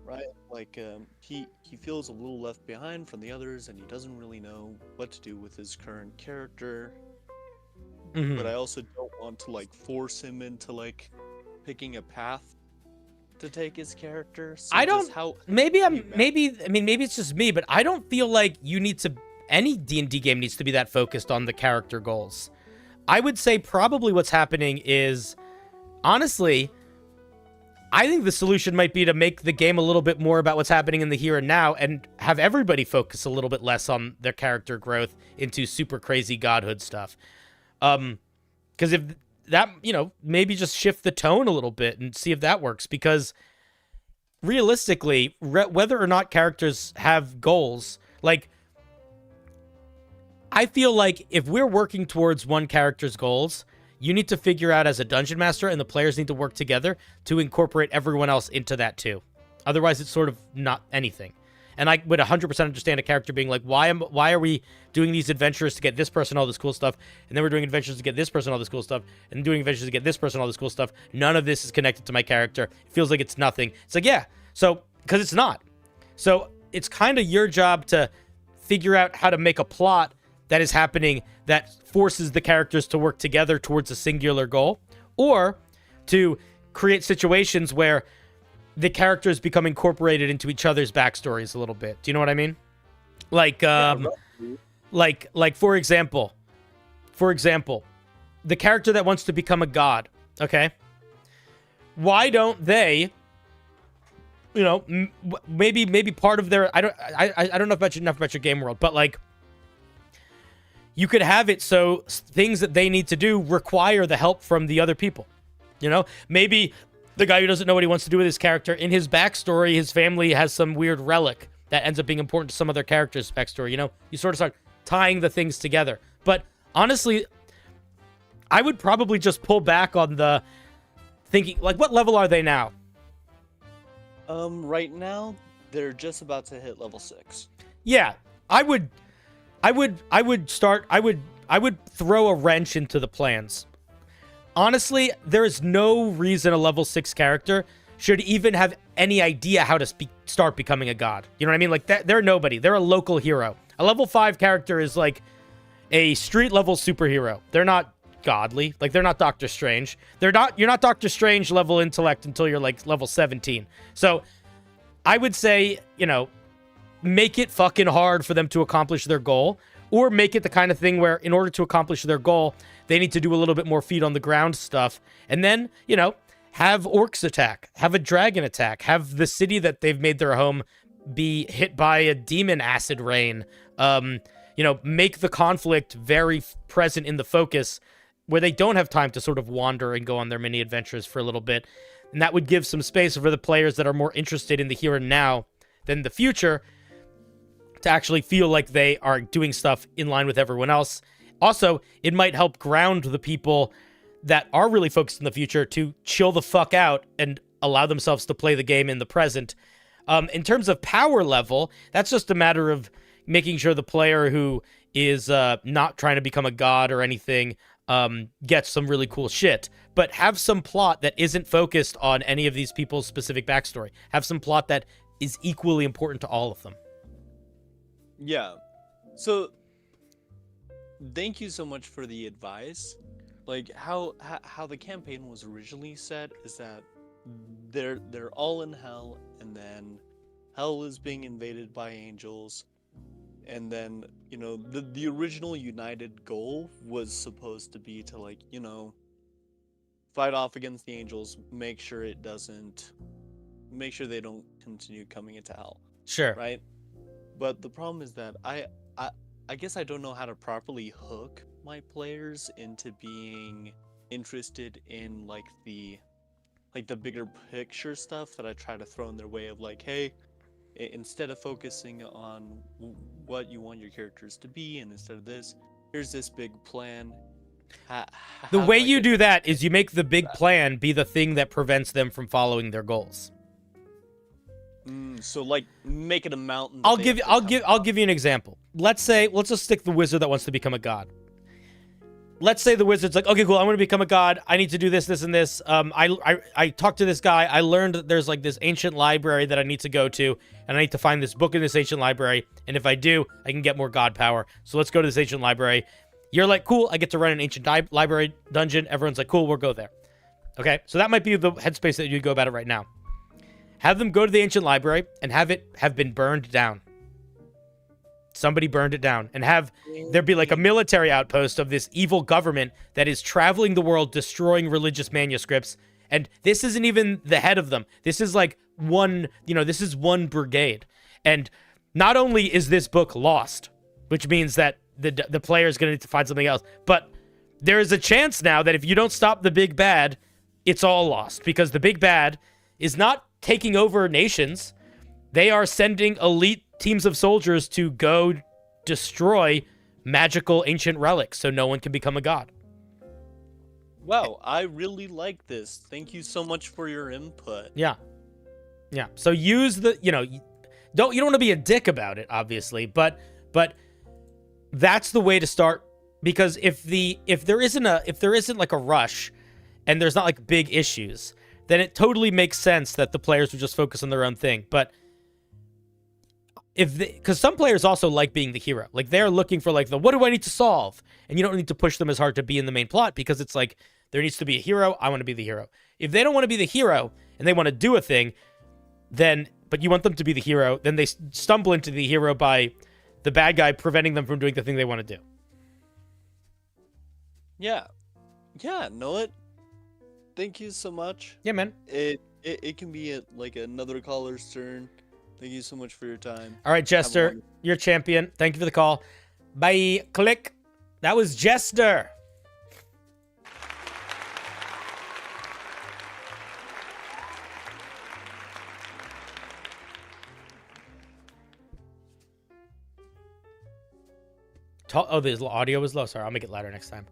right? Like he feels a little left behind from the others, and he doesn't really know what to do with his current character. But I also don't want to like force him into like picking a path to take his character. So I don't. Maybe it's just me, but I don't feel like you need to. Any D&D game needs to be that focused on the character goals. I would say probably what's happening is, honestly, I think the solution might be to make the game a little bit more about what's happening in the here and now, and have everybody focus a little bit less on their character growth into super crazy godhood stuff. Because if that, maybe just shift the tone a little bit and see if that works. Because realistically, whether or not characters have goals, like, I feel like if we're working towards one character's goals, you need to figure out as a dungeon master, and the players need to work together to incorporate everyone else into that too. Otherwise, it's sort of not anything. And I would 100% understand a character being like, why are we doing these adventures to get this person all this cool stuff, and then we're doing adventures to get this person all this cool stuff, and doing adventures to get this person all this cool stuff. None of this is connected to my character. It feels like it's nothing. It's like, yeah, so, because it's not. So it's kind of your job to figure out how to make a plot that is happening that forces the characters to work together towards a singular goal, or to create situations where the characters become incorporated into each other's backstories a little bit. Do you know what I mean? Like, like for example, the character that wants to become a god, okay? Why don't they you know, maybe part of their I don't know enough about your game world, but like you could have it so things that they need to do require the help from the other people. You know, maybe the guy who doesn't know what he wants to do with his character, in his backstory, his family has some weird relic that ends up being important to some other character's backstory. You know, you sort of start tying the things together. But honestly, I would probably just pull back on the thinking, like, what level are they now? Right now, they're just about to hit level 6. Yeah, I would throw a wrench into the plans. Honestly, there is no reason a level 6 character should even have any idea how to start becoming a god. You know what I mean? Like, they're nobody. They're a local hero. A level 5 character is like a street level superhero. They're not godly. Like, they're not Doctor Strange. You're not Doctor Strange level intellect until you're like level 17. So I would say, you know, make it fucking hard for them to accomplish their goal, or make it the kind of thing where in order to accomplish their goal, they need to do a little bit more feet on the ground stuff. And then, you know, have orcs attack, have a dragon attack, have the city that they've made their home be hit by a demon acid rain. You know, make the conflict very present in the focus where they don't have time to sort of wander and go on their mini adventures for a little bit. And that would give some space for the players that are more interested in the here and now than the future to actually feel like they are doing stuff in line with everyone else. Also, it might help ground the people that are really focused in the future to chill the fuck out and allow themselves to play the game in the present. In terms of power level, that's just a matter of making sure the player who is not trying to become a god or anything gets some really cool shit. But have some plot that isn't focused on any of these people's specific backstory. Have some plot that is equally important to all of them. Yeah. So, thank you so much for the advice. Like, how the campaign was originally set is that they're all in hell, and then hell is being invaded by angels, and then, you know, the original united goal was supposed to be to, like, you know, fight off against the angels, make sure they don't continue coming into hell. Sure. Right? But the problem is that I guess I don't know how to properly hook my players into being interested in like the bigger picture stuff that I try to throw in their way of, like, hey, instead of focusing on what you want your characters to be, and instead of this, here's this big plan. The way you do that is you make the big plan be the thing that prevents them from following their goals. So, like, make it a mountain. I'll give you an example. Let's just stick the wizard that wants to become a god. Let's say the wizard's like, okay, cool, I'm going to become a god. I need to do this, this, and this. I talked to this guy. I learned that there's like this ancient library that I need to go to, and I need to find this book in this ancient library. And if I do, I can get more god power. So let's go to this ancient library. You're like, cool, I get to run an ancient library dungeon. Everyone's like, cool, we'll go there. Okay, so that might be the headspace that you go about it right now. Have them go to the ancient library and have it have been burned down. Somebody burned it down, and have there be like a military outpost of this evil government that is traveling the world, destroying religious manuscripts. And this isn't even the head of them. This is like this is one brigade. And not only is this book lost, which means that the player is going to need to find something else, but there is a chance now that if you don't stop the big bad, it's all lost, because the big bad is not taking over nations. They are sending elite teams of soldiers to go destroy magical ancient relics so no one can become a god. Wow, I really like this. Thank you so much for your input. Yeah. So use the, you don't want to be a dick about it, obviously, but that's the way to start, because if there isn't like a rush and there's not like big issues, then it totally makes sense that the players would just focus on their own thing. But because some players also like being the hero, like they're looking for like what do I need to solve? And you don't need to push them as hard to be in the main plot, because it's like, there needs to be a hero. I want to be the hero. If they don't want to be the hero and they want to do a thing, but you want them to be the hero, then they stumble into the hero by the bad guy preventing them from doing the thing they want to do. Yeah, know it. Thank you so much. Yeah, man. it can be like another caller's turn. Thank you so much for your time. All right, Jester, you're champion. Thank you for the call. Bye. Click. That was Jester. Oh, the audio was low. Sorry, I'll make it louder next time.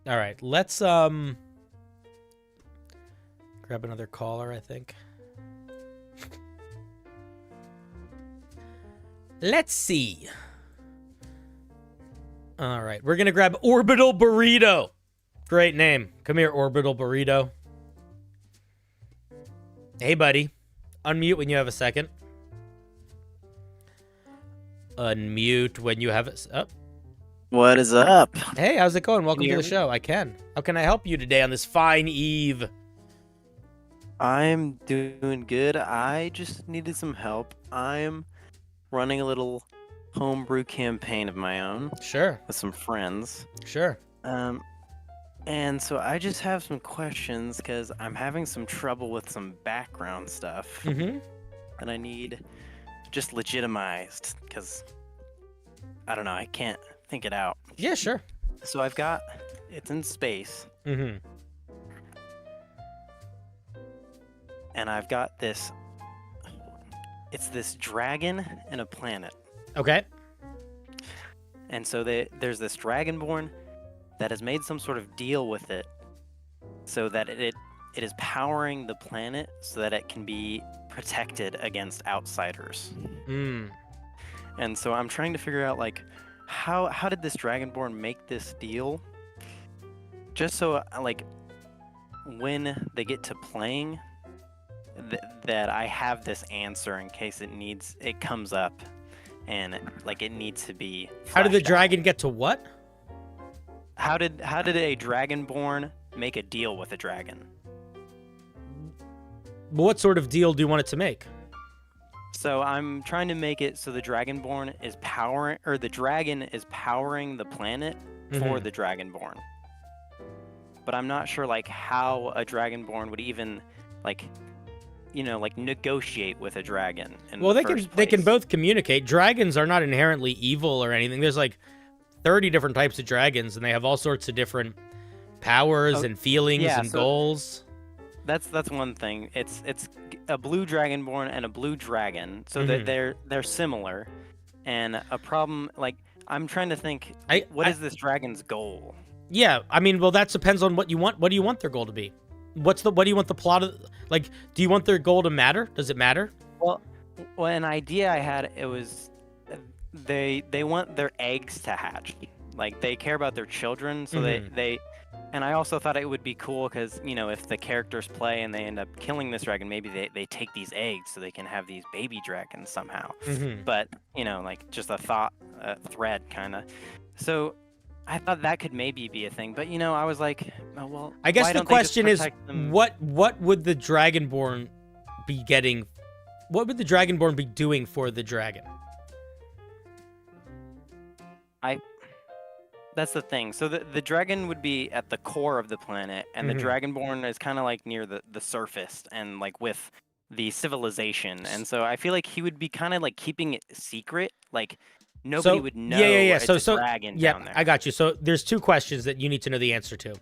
All right, let's grab another caller, I think. Let's see. All right, we're going to grab Orbital Burrito. Great name. Come here, Orbital Burrito. Hey, buddy. Unmute when you have a second. Unmute when you have it. Oh. What is up? Hey, how's it going? Welcome to hear the me? show. I can. How can I help you today on this fine eve? I'm doing good. I just needed some help. I'm running a little homebrew campaign of my own. Sure. With some friends. Sure. And so I just have some questions because I'm having some trouble with some background stuff. Mm-hmm. And I need just legitimized because I don't know, I can't think it out. Yeah, sure. So it's in space. Mm-hmm. And I've got this, it's this dragon and a planet. Okay. And so there's this dragonborn that has made some sort of deal with it so that it is powering the planet so that it can be protected against outsiders. Mm. And so I'm trying to figure out, like, how did this dragonborn make this deal? Just so, like, when they get to playing, that I have this answer in case it comes up and, like, it needs to be How did the fleshed out. dragon get to what? How did a dragonborn make a deal with a dragon? What sort of deal do you want it to make? So I'm trying to make it so the dragonborn is the dragon is powering the planet for the dragonborn. But I'm not sure, like, how a dragonborn would even, like, negotiate with a dragon. Well, they can both communicate. Dragons are not inherently evil or anything. There's like 30 different types of dragons, and they have all sorts of different powers and feelings and goals. That's one thing. It's a blue dragonborn and a blue dragon, so that they're similar. And a problem, like, I'm trying to think, what is this dragon's goal? Yeah, I mean, well, that depends on what you want. What do you want their goal to be? What do you want the plot of, like, do you want their goal to matter? Does it matter? Well, an idea I had, it was they want their eggs to hatch. Like, they care about their children, so they and I also thought it would be cool because, if the characters play and they end up killing this dragon, maybe they take these eggs so they can have these baby dragons somehow. But, like, just a thread kind of. So I thought that could maybe be a thing, but I was like, oh, well, I guess why the don't they just question is, protect them? what would the dragonborn be getting? What would the dragonborn be doing for the dragon? That's the thing. So the dragon would be at the core of the planet, and the dragonborn is kind of like near the surface and like with the civilization. And so I feel like he would be kind of like keeping it secret, like nobody would know. It's a dragon down there. I got you. So there's two questions that you need to know the answer to.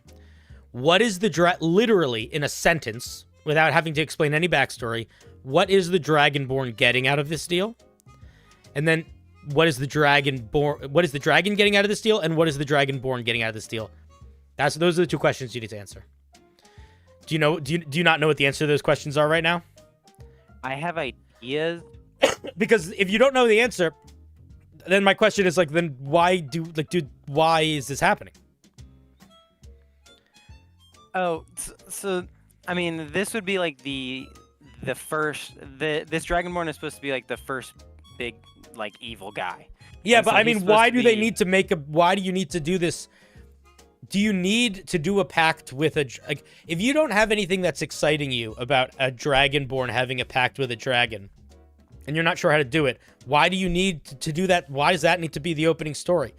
What is the literally in a sentence, without having to explain any backstory, what is the dragonborn getting out of this deal? And then what is the dragon getting out of this deal, and what is the dragonborn getting out of this deal? Those are the two questions you need to answer. Do you not know what the answer to those questions are right now? I have ideas. Because if you don't know the answer, then my question is, like, then why is this happening? Oh, so I mean, this would be like the first. This dragonborn is supposed to be like the first big, like, evil guy. Yeah, And but so I he's mean, why supposed do to they be- need to why do you need to do this? Do you need to do a pact with like, if you don't have anything that's exciting you about a dragonborn having a pact with a dragon, and you're not sure how to do it, why do you need to do that? Why does that need to be the opening story?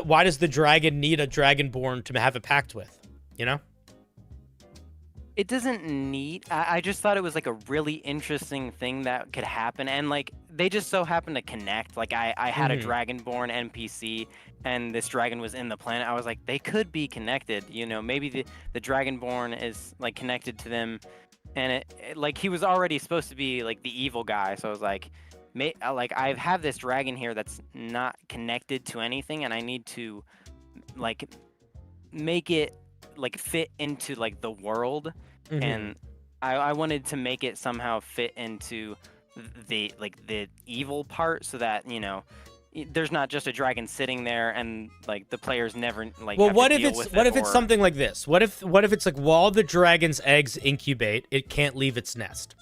Why does the dragon need a dragonborn to have a pact with? You know? It doesn't need. I just thought it was like a really interesting thing that could happen, and like they just so happen to connect. Like I had a dragonborn NPC, and this dragon was in the planet. I was like, they could be connected. You know, maybe the dragonborn is like connected to them, and it like he was already supposed to be like the evil guy. So I was like, like I have this dragon here that's not connected to anything, and I need to like make it like fit into like the world. And I wanted to make it somehow fit into the evil part, so that, you know, there's not just a dragon sitting there and like the players never like. Well, have what to if deal it's with what it, if it's or- something like this? What if it's like while the dragon's eggs incubate, it can't leave its nest,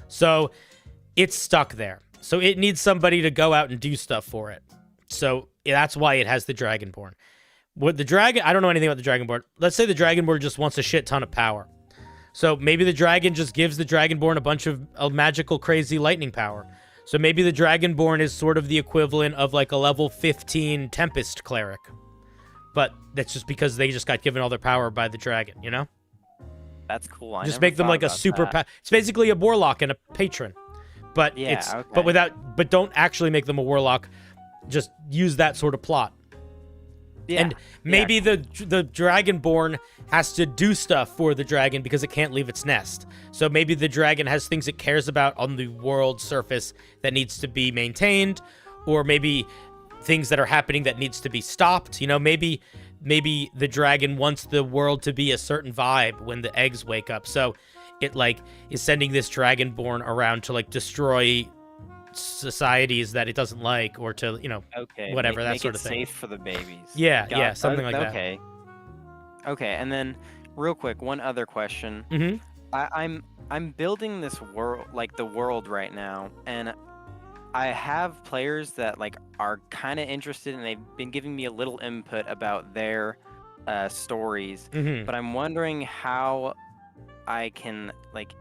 so it's stuck there. So it needs somebody to go out and do stuff for it. So that's why it has the dragonborn. What the dragon? I don't know anything about the dragonborn. Let's say the dragonborn just wants a shit ton of power. So maybe the dragon just gives the dragonborn a bunch of magical, crazy lightning power. So maybe the dragonborn is sort of the equivalent of like a level 15 Tempest cleric. But that's just because they just got given all their power by the dragon, you know? That's cool. I Just never make them thought like a about super. that. It's basically a warlock and a patron. But Yeah, it's okay. but don't actually make them a warlock. Just use that sort of plot. Yeah, And maybe the dragonborn has to do stuff for the dragon because it can't leave its nest. So maybe the dragon has things it cares about on the world surface that needs to be maintained, or maybe things that are happening that needs to be stopped. You know, maybe the dragon wants the world to be a certain vibe when the eggs wake up. So it like is sending this dragonborn around to like destroy societies that it doesn't like, or to, you know, whatever, that make sort it of thing. safe for the babies. Yeah, something like that. Okay, and then real quick, one other question. I'm building this world, like the world right now, and I have players that like are kind of interested, and they've been giving me a little input about their stories. But I'm wondering how I can like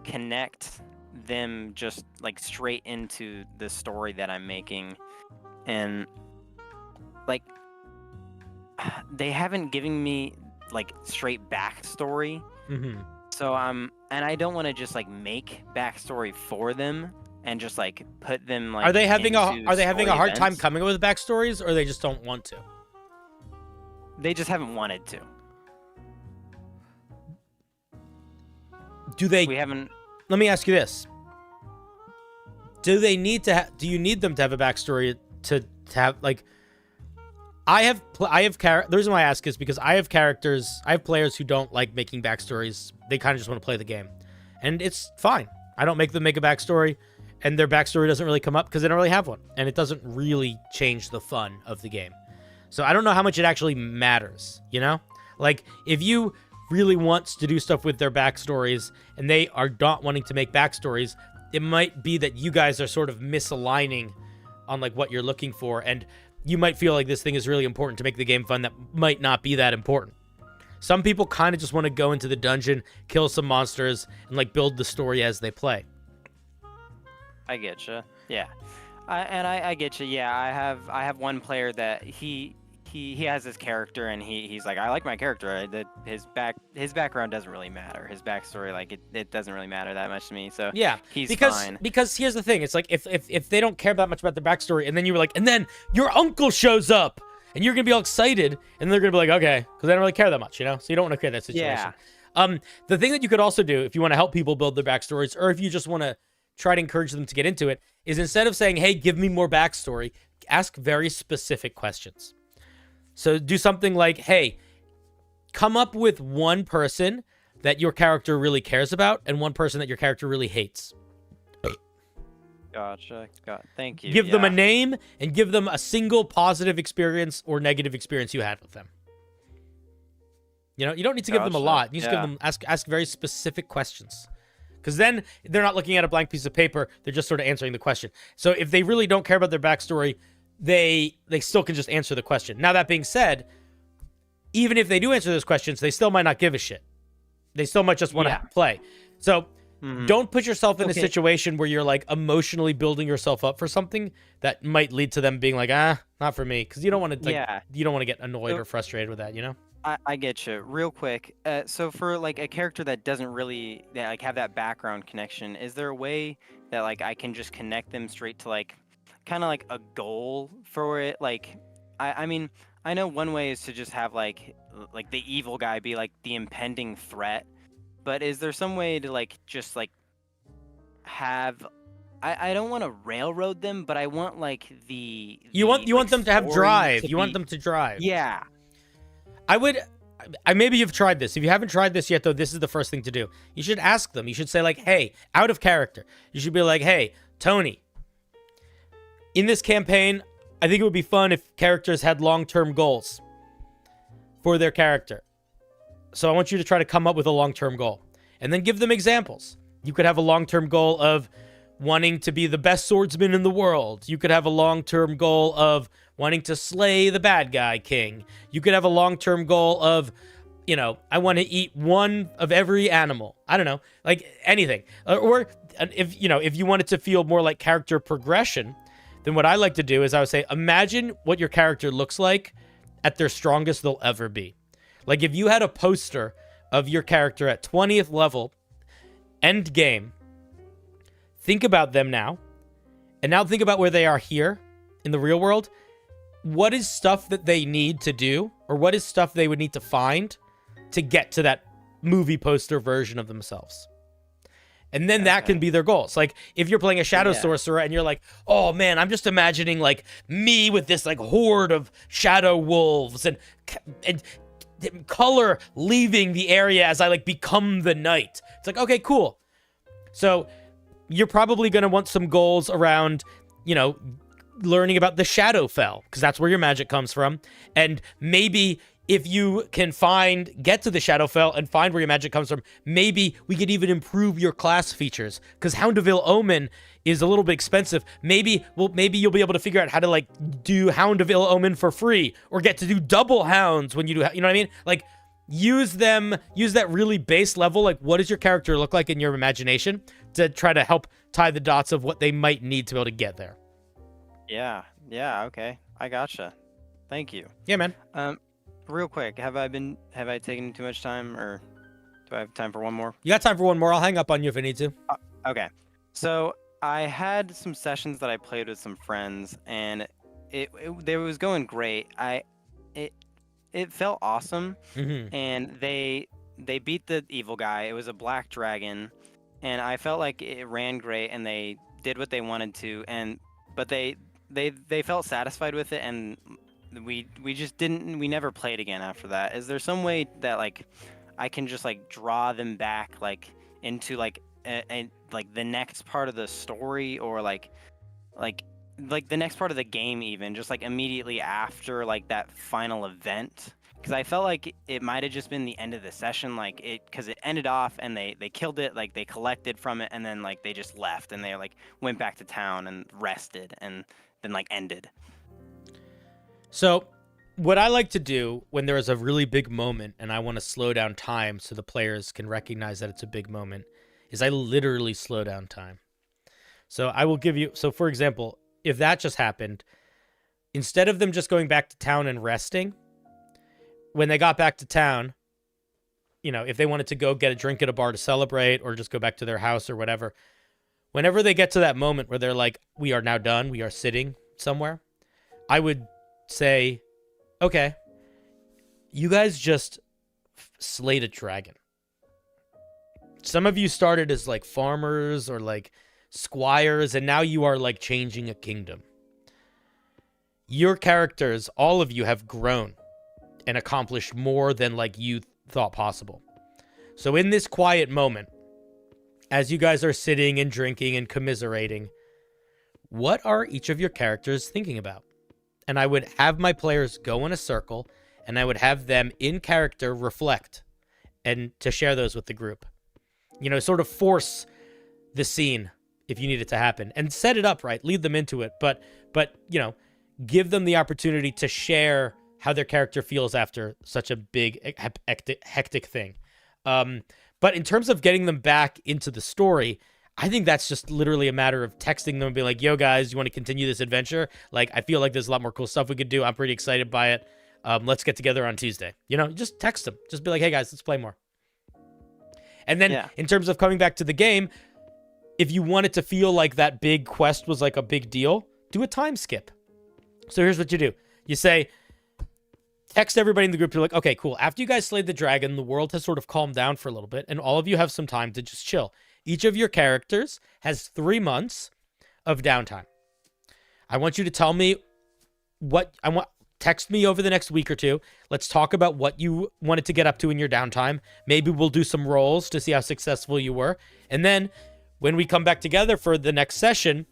connect them just like straight into the story that I'm making, and like they haven't given me like straight backstory. So and I don't want to just like make backstory for them and just like put them like. Are they having a story hard time events. coming up with backstories, or they just don't want to? They just haven't wanted to. Do they? We haven't. Let me ask you this: do they need to? Do you need them to have a backstory to have like? The reason why I ask is because I have players who don't like making backstories. They kind of just want to play the game, and it's fine. I don't make them make a backstory, and their backstory doesn't really come up because they don't really have one, and it doesn't really change the fun of the game. So I don't know how much it actually matters, you know? Like, if you really want to do stuff with their backstories, and they are not wanting to make backstories, it might be that you guys are sort of misaligning on, like, what you're looking for, and you might feel like this thing is really important to make the game fun that might not be that important. Some people kind of just want to go into the dungeon, kill some monsters, and, like, build the story as they play. I get you. Yeah, I get you. Yeah, I have one player that he has this character, and he's like, I like my character. His background doesn't really matter. His backstory, like it doesn't really matter that much to me. So yeah, he's fine. Because here's the thing: it's like if they don't care that much about their backstory, and then you were like, and then your uncle shows up, and you're gonna be all excited, and they're gonna be like, okay, because they don't really care that much, you know. So you don't want to create that situation. Yeah. The thing that you could also do if you want to help people build their backstories, or if you just want to try to encourage them to get into it, is instead of saying, hey, give me more backstory, ask very specific questions. So do something like, hey, come up with one person that your character really cares about and one person that your character really hates. Gotcha. Thank you. Give them a name and give them a single positive experience or negative experience you had with them. You know, you don't need to give them a lot. You just give them ask very specific questions. Because then they're not looking at a blank piece of paper. They're just sort of answering the question. So if they really don't care about their backstory, they still can just answer the question. Now, that being said, even if they do answer those questions, they still might not give a shit. They still might just want to play. So Don't put yourself in a Okay. situation where you're like emotionally building yourself up for something that might lead to them being like, not for me, because you don't want to you don't want to get annoyed So- or frustrated with that, you know? I get you. Real quick. So for like a character that doesn't really like have that background connection, is there a way that like I can just connect them straight to like kind of like a goal for it? Like, I mean, I know one way is to just have like the evil guy be like the impending threat, but is there some way to like just like have I don't want to railroad them, but I want like You want like, them to have story drive. to You want be- them to drive. Yeah. Maybe you've tried this. If you haven't tried this yet, though, this is the first thing to do. You should ask them. You should say, like, hey, out of character. You should be like, hey, Tony, in this campaign, I think it would be fun if characters had long-term goals for their character. So I want you to try to come up with a long-term goal. And then give them examples. You could have a long-term goal of wanting to be the best swordsman in the world. You could have a long-term goal of wanting to slay the bad guy king. You could have a long-term goal of, I want to eat one of every animal. I don't know, like anything. Or if you want it to feel more like character progression, then what I like to do is I would say, imagine what your character looks like at their strongest they'll ever be. Like if you had a poster of your character at 20th level, end game, think about them now, and now think about where they are here in the real world. What is stuff that they need to do, or what is stuff they would need to find to get to that movie poster version of themselves? And then that can be their goals. Like if you're playing a shadow sorcerer and you're like, oh man, I'm just imagining like me with this like horde of shadow wolves and color leaving the area as I like become the knight. It's like, okay, cool. So you're probably going to want some goals around, learning about the Shadowfell, because that's where your magic comes from. And maybe if you can get to the Shadowfell and find where your magic comes from, maybe we could even improve your class features, because Houndeville Omen is a little bit expensive. Maybe you'll be able to figure out how to like do Houndeville Omen for free, or get to do double hounds when you do, you know what I mean? Like use that really base level, like what does your character look like in your imagination, to try to help tie the dots of what they might need to be able to get there. Yeah, okay. I gotcha. Thank you. Yeah, man. Real quick, have I taken too much time, or do I have time for one more? You got time for one more. I'll hang up on you if I need to. Okay. So I had some sessions that I played with some friends, and it was going great. It felt awesome, and they beat the evil guy. It was a black dragon, and I felt like it ran great, and they did what they wanted to, but they felt satisfied with it, and we never played again after that. Is there some way that like I can just like draw them back like into like like the next part of the story, or like the next part of the game, even just like immediately after like that final event? Because I felt like it might have just been the end of the session, like because it ended off and they killed it, like they collected from it, and then like they just left and they like went back to town and rested and then like ended. So what I like to do when there is a really big moment and I want to slow down time so the players can recognize that it's a big moment, is I literally slow down time. So I will give you, for example, if that just happened, instead of them just going back to town and resting, when they got back to town, if they wanted to go get a drink at a bar to celebrate or just go back to their house or whatever, whenever they get to that moment where they're like, we are now done, we are sitting somewhere, I would say, okay, you guys just slayed a dragon. Some of you started as like farmers or like squires, and now you are like changing a kingdom. Your characters, all of you, have grown and accomplished more than like you thought possible. So in this quiet moment, as you guys are sitting and drinking and commiserating, what are each of your characters thinking about? And I would have my players go in a circle, and I would have them in character reflect and to share those with the group. Sort of force the scene if you need it to happen, and set it up right, lead them into it, but give them the opportunity to share how their character feels after such a big hectic thing. But in terms of getting them back into the story, I think that's just literally a matter of texting them and being like, yo, guys, you want to continue this adventure? Like, I feel like there's a lot more cool stuff we could do. I'm pretty excited by it. Let's get together on Tuesday. You know, just text them. Just be like, hey, guys, let's play more. And then in terms of coming back to the game, if you want it to feel like that big quest was like a big deal, do a time skip. So here's what you do. You say, text everybody in the group. You're like, okay, cool. After you guys slayed the dragon, the world has sort of calmed down for a little bit, and all of you have some time to just chill. Each of your characters has 3 months of downtime. I want you to tell me text me over the next week or two. Let's talk about what you wanted to get up to in your downtime. Maybe we'll do some rolls to see how successful you were. And then when we come back together for the next session,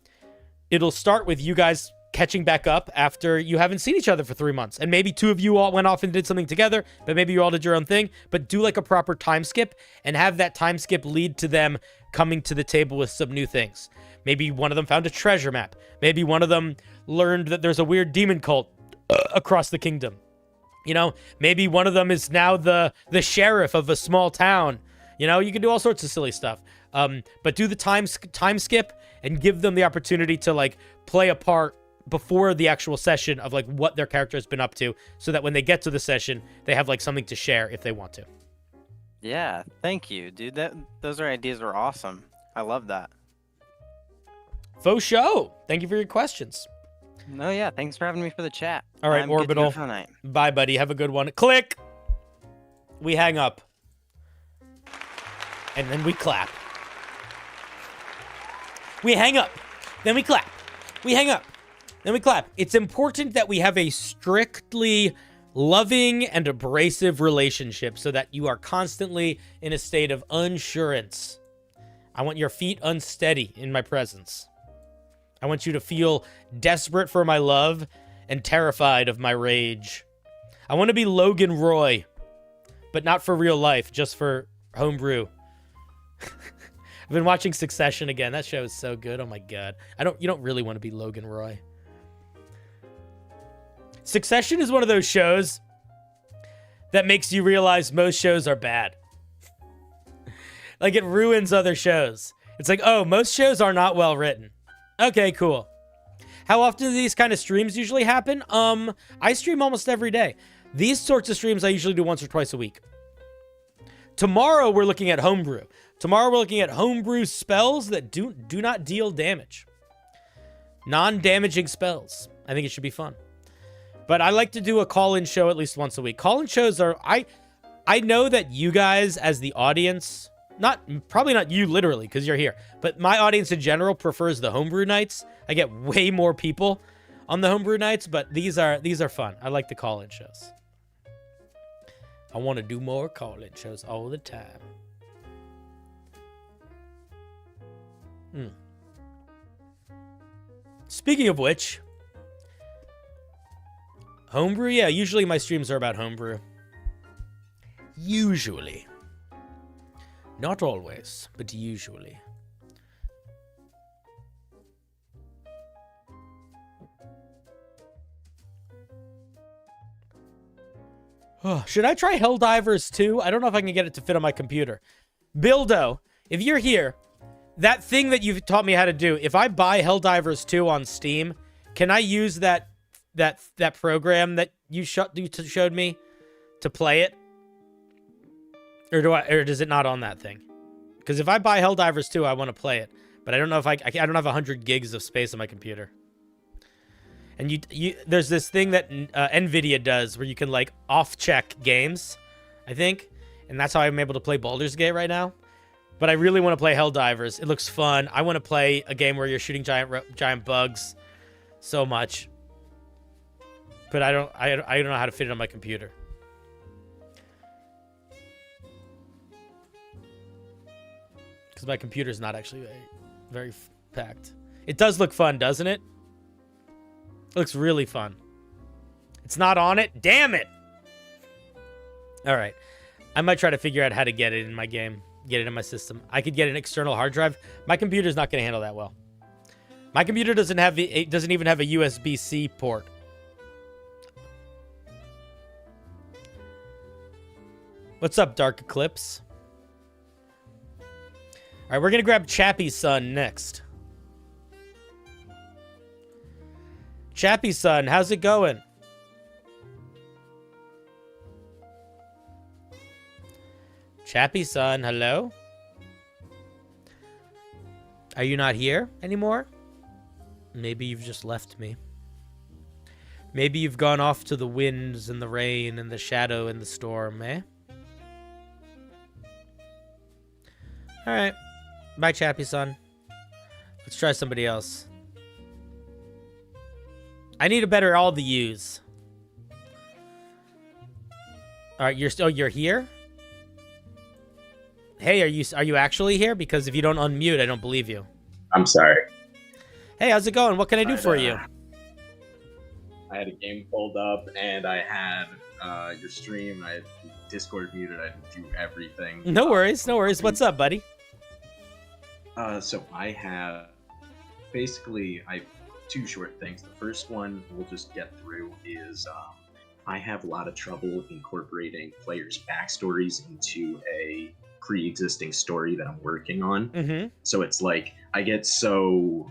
it'll start with you guys catching back up after you haven't seen each other for 3 months. And maybe 2 of you all went off and did something together, but maybe you all did your own thing. But do like a proper time skip and have that time skip lead to them coming to the table with some new things. Maybe one of them found a treasure map. Maybe one of them learned that there's a weird demon cult across the kingdom. You know, maybe one of them is now the sheriff of a small town. You know, you can do all sorts of silly stuff. But do the time skip and give them the opportunity to like play a part before the actual session of like what their character has been up to, so that when they get to the session, they have like something to share if they want to. Yeah, thank you, dude. Those ideas are awesome. I love that. Faux show. Thank you for your questions. No, yeah, thanks for having me for the chat. All right, I'm good to go Orbital. for the night. Bye, buddy. Have a good one. Click. We hang up. And then we clap. We hang up. Then we clap. We hang up. Then we clap. It's important that we have a strictly loving and abrasive relationship so that you are constantly in a state of unsurance. I want your feet unsteady in my presence. I want you to feel desperate for my love and terrified of my rage. I want to be Logan Roy, but not for real life, just for Homebrew. I've been watching Succession again. That show is so good. Oh my god. You don't really want to be Logan Roy. Succession is one of those shows that makes you realize most shows are bad. Like, it ruins other shows. It's like, oh, most shows are not well written. Okay, cool. How often do these kind of streams usually happen? I stream almost every day. These sorts of streams I usually do once or twice a week. Tomorrow we're looking at Homebrew. Tomorrow we're looking at Homebrew spells that do not deal damage. Non-damaging spells. I think it should be fun. But I like to do a call-in show at least once a week. Call-in shows are... I know that you guys as the audience... Probably not you literally, because you're here. But my audience in general prefers the Homebrew nights. I get way more people on the Homebrew nights, but these are fun. I like the call-in shows. I want to do more call-in shows all the time. Speaking of which... Homebrew? Yeah, usually my streams are about Homebrew. Usually. Not always, but usually. Should I try Helldivers 2? I don't know if I can get it to fit on my computer. Bildo, if you're here, that thing that you've taught me how to do, if I buy Helldivers 2 on Steam, can I use that program that you showed me to play it? Or is it not on that thing? Because if I buy Helldivers 2, I want to play it, but I don't know if I don't have 100 gigs of space on my computer. And there's this thing that Nvidia does where you can like off-check games, I think, and that's how I'm able to play Baldur's Gate right now. But I really want to play Helldivers. It looks fun. I want to play a game where you're shooting giant bugs so much. But I don't know how to fit it on my computer. Because my computer's not actually very packed. It does look fun, doesn't it? It looks really fun. It's not on it? Damn it! Alright. I might try to figure out how to get it in my game. Get it in my system. I could get an external hard drive. My computer's not going to handle that well. My computer doesn't even have a USB-C port. What's up, Dark Eclipse? All right, we're gonna grab Chappie's son next. Chappie's son, how's it going? Chappie's son, hello? Are you not here anymore? Maybe you've just left me. Maybe you've gone off to the winds and the rain and the shadow and the storm, eh? Alright. Bye, Chappie son. Let's try somebody else. I need a better all the U's. Alright, you're here? Hey, are you actually here? Because if you don't unmute, I don't believe you. I'm sorry. Hey, how's it going? What can I do for you? I had a game pulled up, and I had your stream. I had Discord muted. I had to do everything. No worries, no worries. What's up, buddy? So I have basically I have two short things. The first one we'll just get through is I have a lot of trouble incorporating players' backstories into a pre-existing story that I'm working on. Mm-hmm. So it's like I get so,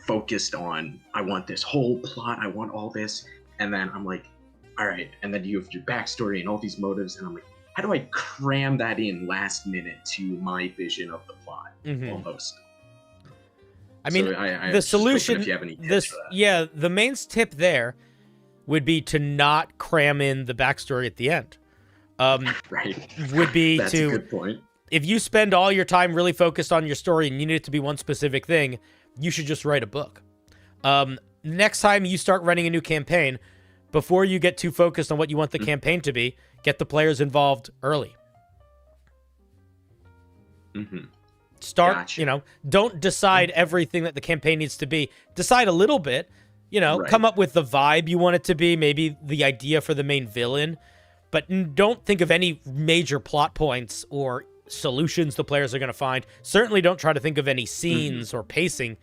focused on I want this whole plot, I want all this, and then I'm like, all right, and then you have your backstory and all these motives, and I'm like, how do I cram that in last minute to my vision of the plot? Mm-hmm. Almost. I mean, so I the solution. if you have any tips for that. Yeah, the main tip there would be to not cram in the backstory at the end. Right. Would be That's to. a good point. If you spend all your time really focused on your story and you need it to be one specific thing, you should just write a book. Next time you start running a new campaign, before you get too focused on what you want the campaign to be, get the players involved early. Mm-hmm. Start, Gotcha. Don't decide everything that the campaign needs to be. Decide a little bit, Right. come up with the vibe you want it to be, maybe the idea for the main villain, but don't think of any major plot points or solutions the players are going to find. Certainly don't try to think of any scenes or pacing.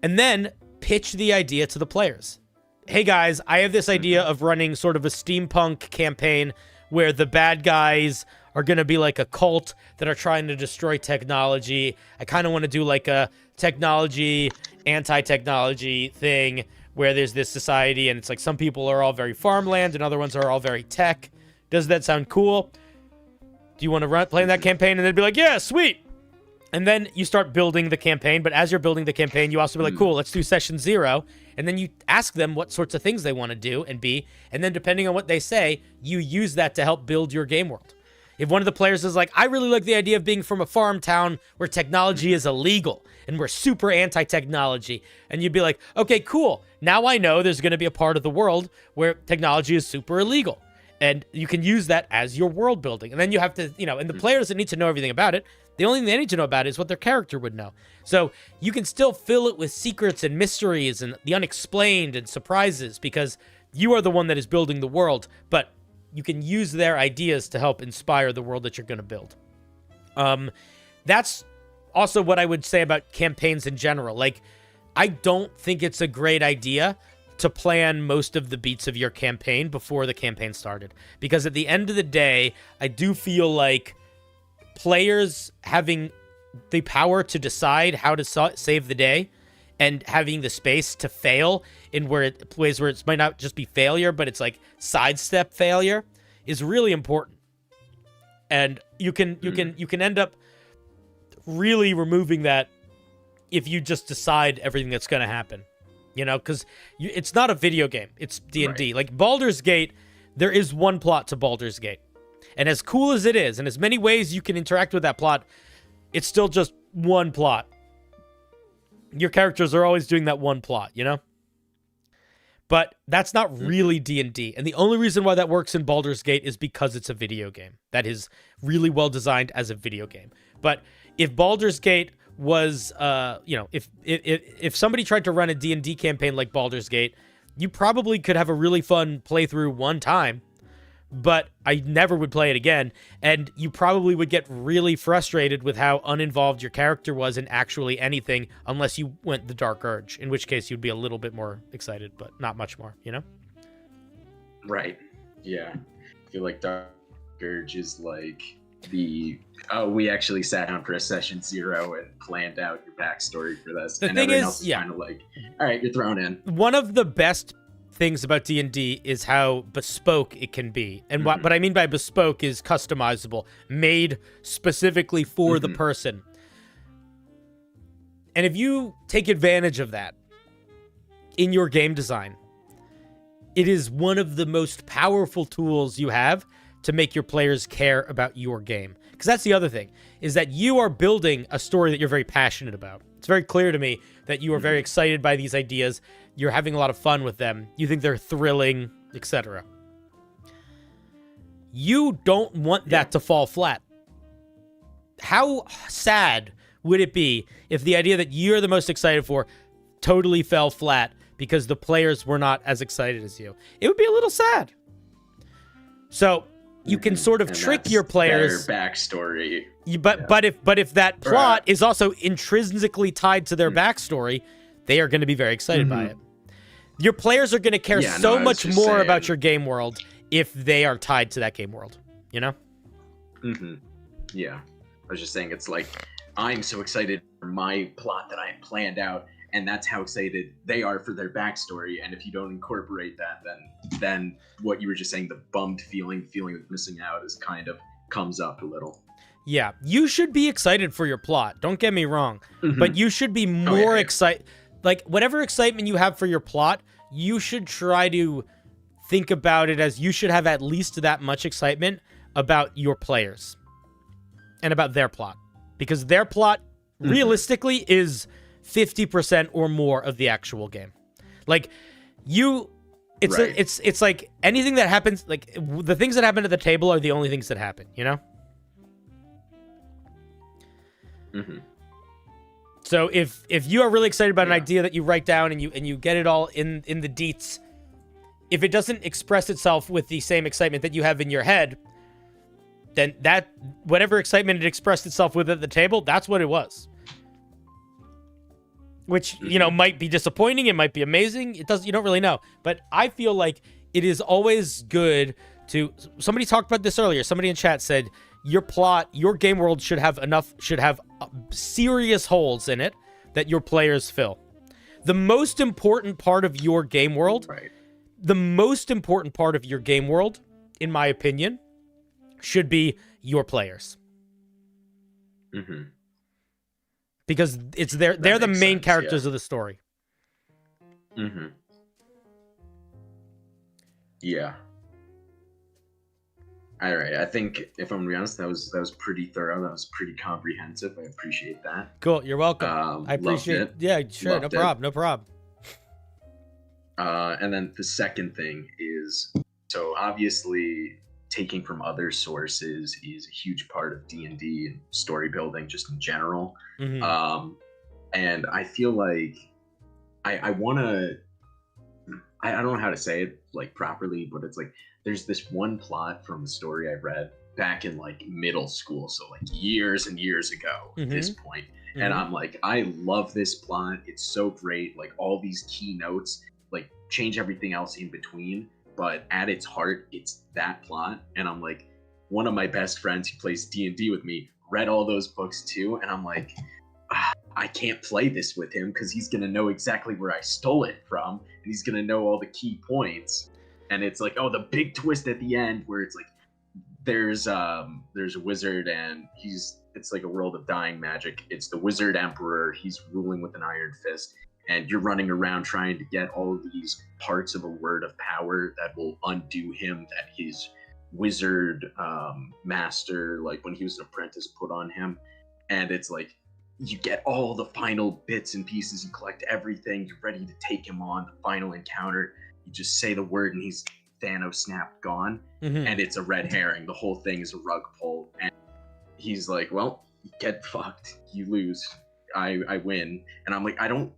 And then pitch the idea to the players. Hey guys, I have this idea of running sort of a steampunk campaign where the bad guys are going to be like a cult that are trying to destroy technology. I kind of want to do like a technology, anti-technology thing where there's this society and it's like some people are all very farmland and other ones are all very tech. Does that sound cool? Do you want to play in that campaign? And they'd be like, yeah, sweet. And then you start building the campaign. But as you're building the campaign, you also be like, cool, let's do session 0. And then you ask them what sorts of things they want to do and be. And then depending on what they say, you use that to help build your game world. If one of the players is like, I really like the idea of being from a farm town where technology is illegal and we're super anti-technology. And you'd be like, okay, cool. Now I know there's going to be a part of the world where technology is super illegal. And you can use that as your world building. And then you have to, and the player doesn't need to know everything about it. The only thing they need to know about it is what their character would know. So you can still fill it with secrets and mysteries and the unexplained and surprises because you are the one that is building the world, but you can use their ideas to help inspire the world that you're going to build. That's also what I would say about campaigns in general. Like, I don't think it's a great idea to plan most of the beats of your campaign before the campaign started. Because at the end of the day, I do feel like players having the power to decide how to save the day and having the space to fail in ways where it might not just be failure, but it's like sidestep failure is really important. And you can end up really removing that if you just decide everything that's going to happen. Because it's not a video game. It's D&D. Right. Like Baldur's Gate, there is one plot to Baldur's Gate. And as cool as it is, and as many ways you can interact with that plot, it's still just one plot. Your characters are always doing that one plot, But that's not really D&D. And the only reason why that works in Baldur's Gate is because it's a video game. That is really well designed as a video game. But if Baldur's Gate was, if somebody tried to run a D&D campaign like Baldur's Gate, you probably could have a really fun playthrough one time, but I never would play it again, and you probably would get really frustrated with how uninvolved your character was in actually anything unless you went the Dark Urge, in which case you'd be a little bit more excited, but not much more, Right. Yeah. I feel like Dark Urge is like we actually sat down for a session 0 and planned out your backstory for this. The and thing everyone is, else is yeah. kind of like, all right, you're thrown in. One of the best things about D&D is how bespoke it can be. And what I mean by bespoke is customizable, made specifically for the person. And if you take advantage of that in your game design, it is one of the most powerful tools you have to make your players care about your game. Because that's the other thing, is that you are building a story that you're very passionate about. It's very clear to me that you are very excited by these ideas. You're having a lot of fun with them. You think they're thrilling, etc. You don't want that to fall flat. How sad would it be if the idea that you're the most excited for totally fell flat because the players were not as excited as you? It would be a little sad. So you can sort of And trick that's your players. their backstory. But if that plot is also intrinsically tied to their backstory, they are going to be very excited by it. Your players are going to care so much more about your game world if they are tied to that game world, you know? Yeah. I was just saying, it's like, I'm so excited for my plot that I had planned out, and that's how excited they are for their backstory. And if you don't incorporate that, then what you were just saying, the bummed feeling of missing out, is kind of comes up a little. Yeah, you should be excited for your plot. Don't get me wrong, but you should be more excited. Like, whatever excitement you have for your plot, you should try to think about it as you should have at least that much excitement about your players and about their plot, because their plot realistically is 50% or more of the actual game. Like, it's like anything that happens, like the things that happen at the table are the only things that happen, you know? So if you are really excited about an idea that you write down and you get it all in the deets, if it doesn't express itself with the same excitement that you have in your head, then that whatever excitement it expressed itself with at the table, that's what it was. Which, you know, might be disappointing, it might be amazing, you don't really know. But I feel like it is always good to, somebody talked about this earlier, somebody in chat said your plot, your game world should have serious holes in it that your players fill. The most important part of your game world, in my opinion, should be your players. Because they're the main characters of the story. Yeah. All right. I think, if I'm gonna be honest, that was pretty thorough. That was pretty comprehensive. I appreciate that. Cool. You're welcome. I appreciate it. Yeah, sure. No problem. And then the second thing is, so obviously taking from other sources is a huge part of D&D and story building just in general. And I feel like I want to, I don't know how to say it like properly, but it's like, there's this one plot from a story I read back in like middle school, so like years and years ago at this point. And I'm like, I love this plot. It's so great. Like, all these key notes, like, change everything else in between. But at its heart, it's that plot. And I'm like, one of my best friends who plays D&D with me read all those books too. And I'm like, I can't play this with him because he's going to know exactly where I stole it from. And he's going to know all the key points. And it's like, oh, the big twist at the end where it's like, there's a wizard and it's like a world of dying magic. It's the wizard emperor. He's ruling with an iron fist. And you're running around trying to get all of these parts of a word of power that will undo him, that his wizard master, like when he was an apprentice, put on him. And it's like, you get all the final bits and pieces, you collect everything, you're ready to take him on, the final encounter. You just say the word and he's Thanos snapped gone. And it's a red herring. The whole thing is a rug pull. And he's like, well, get fucked. You lose. I win. And I'm like, I don't.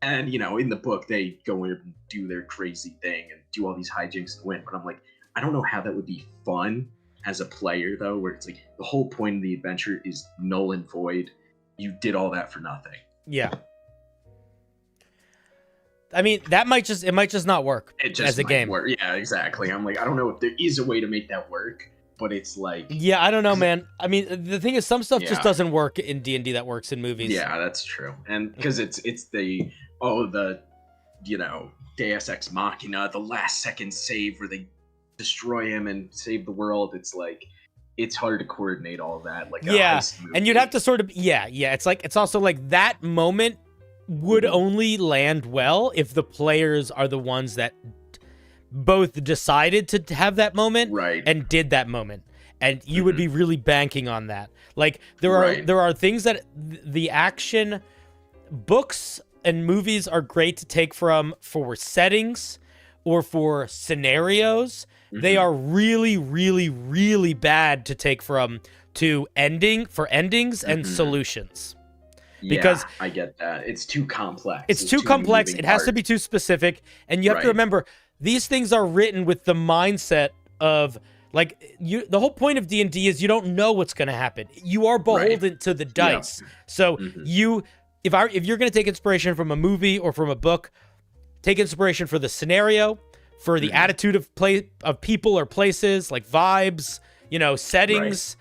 And, you know, in the book, they go in and do their crazy thing and do all these hijinks to win. But I'm like, I don't know how that would be fun as a player, though, where it's like the whole point of the adventure is null and void. You did all that for nothing. Yeah. I mean, it might just not work as a game. Work. Yeah, exactly. I'm like, I don't know if there is a way to make that work. but it's like Yeah, I don't know, man. I mean, the thing is, some stuff just Yeah. doesn't work in D&D that works in movies. Yeah, that's true. And because it's the Deus Ex Machina, the last second save where they destroy him and save the world. It's like it's hard to coordinate all that. Like a Yeah, heist movie. and you'd have to sort of It's like it's also like that moment would only land well if the players are the ones that both decided to have that moment and did that moment, and you would be really banking on that. Like there are things that the action books and movies are great to take from for settings or for scenarios. They are really, really, really bad to take from to endings and solutions. Because I get that. It's too complex. It's There's too many complex. moving It has to parts. be too specific. And you have to remember, these things are written with the mindset of, like, the whole point of D&D is you don't know what's going to happen. You are beholden to the dice. So if you're going to take inspiration from a movie or from a book, take inspiration for the scenario, for the attitude of people or places, like vibes, settings,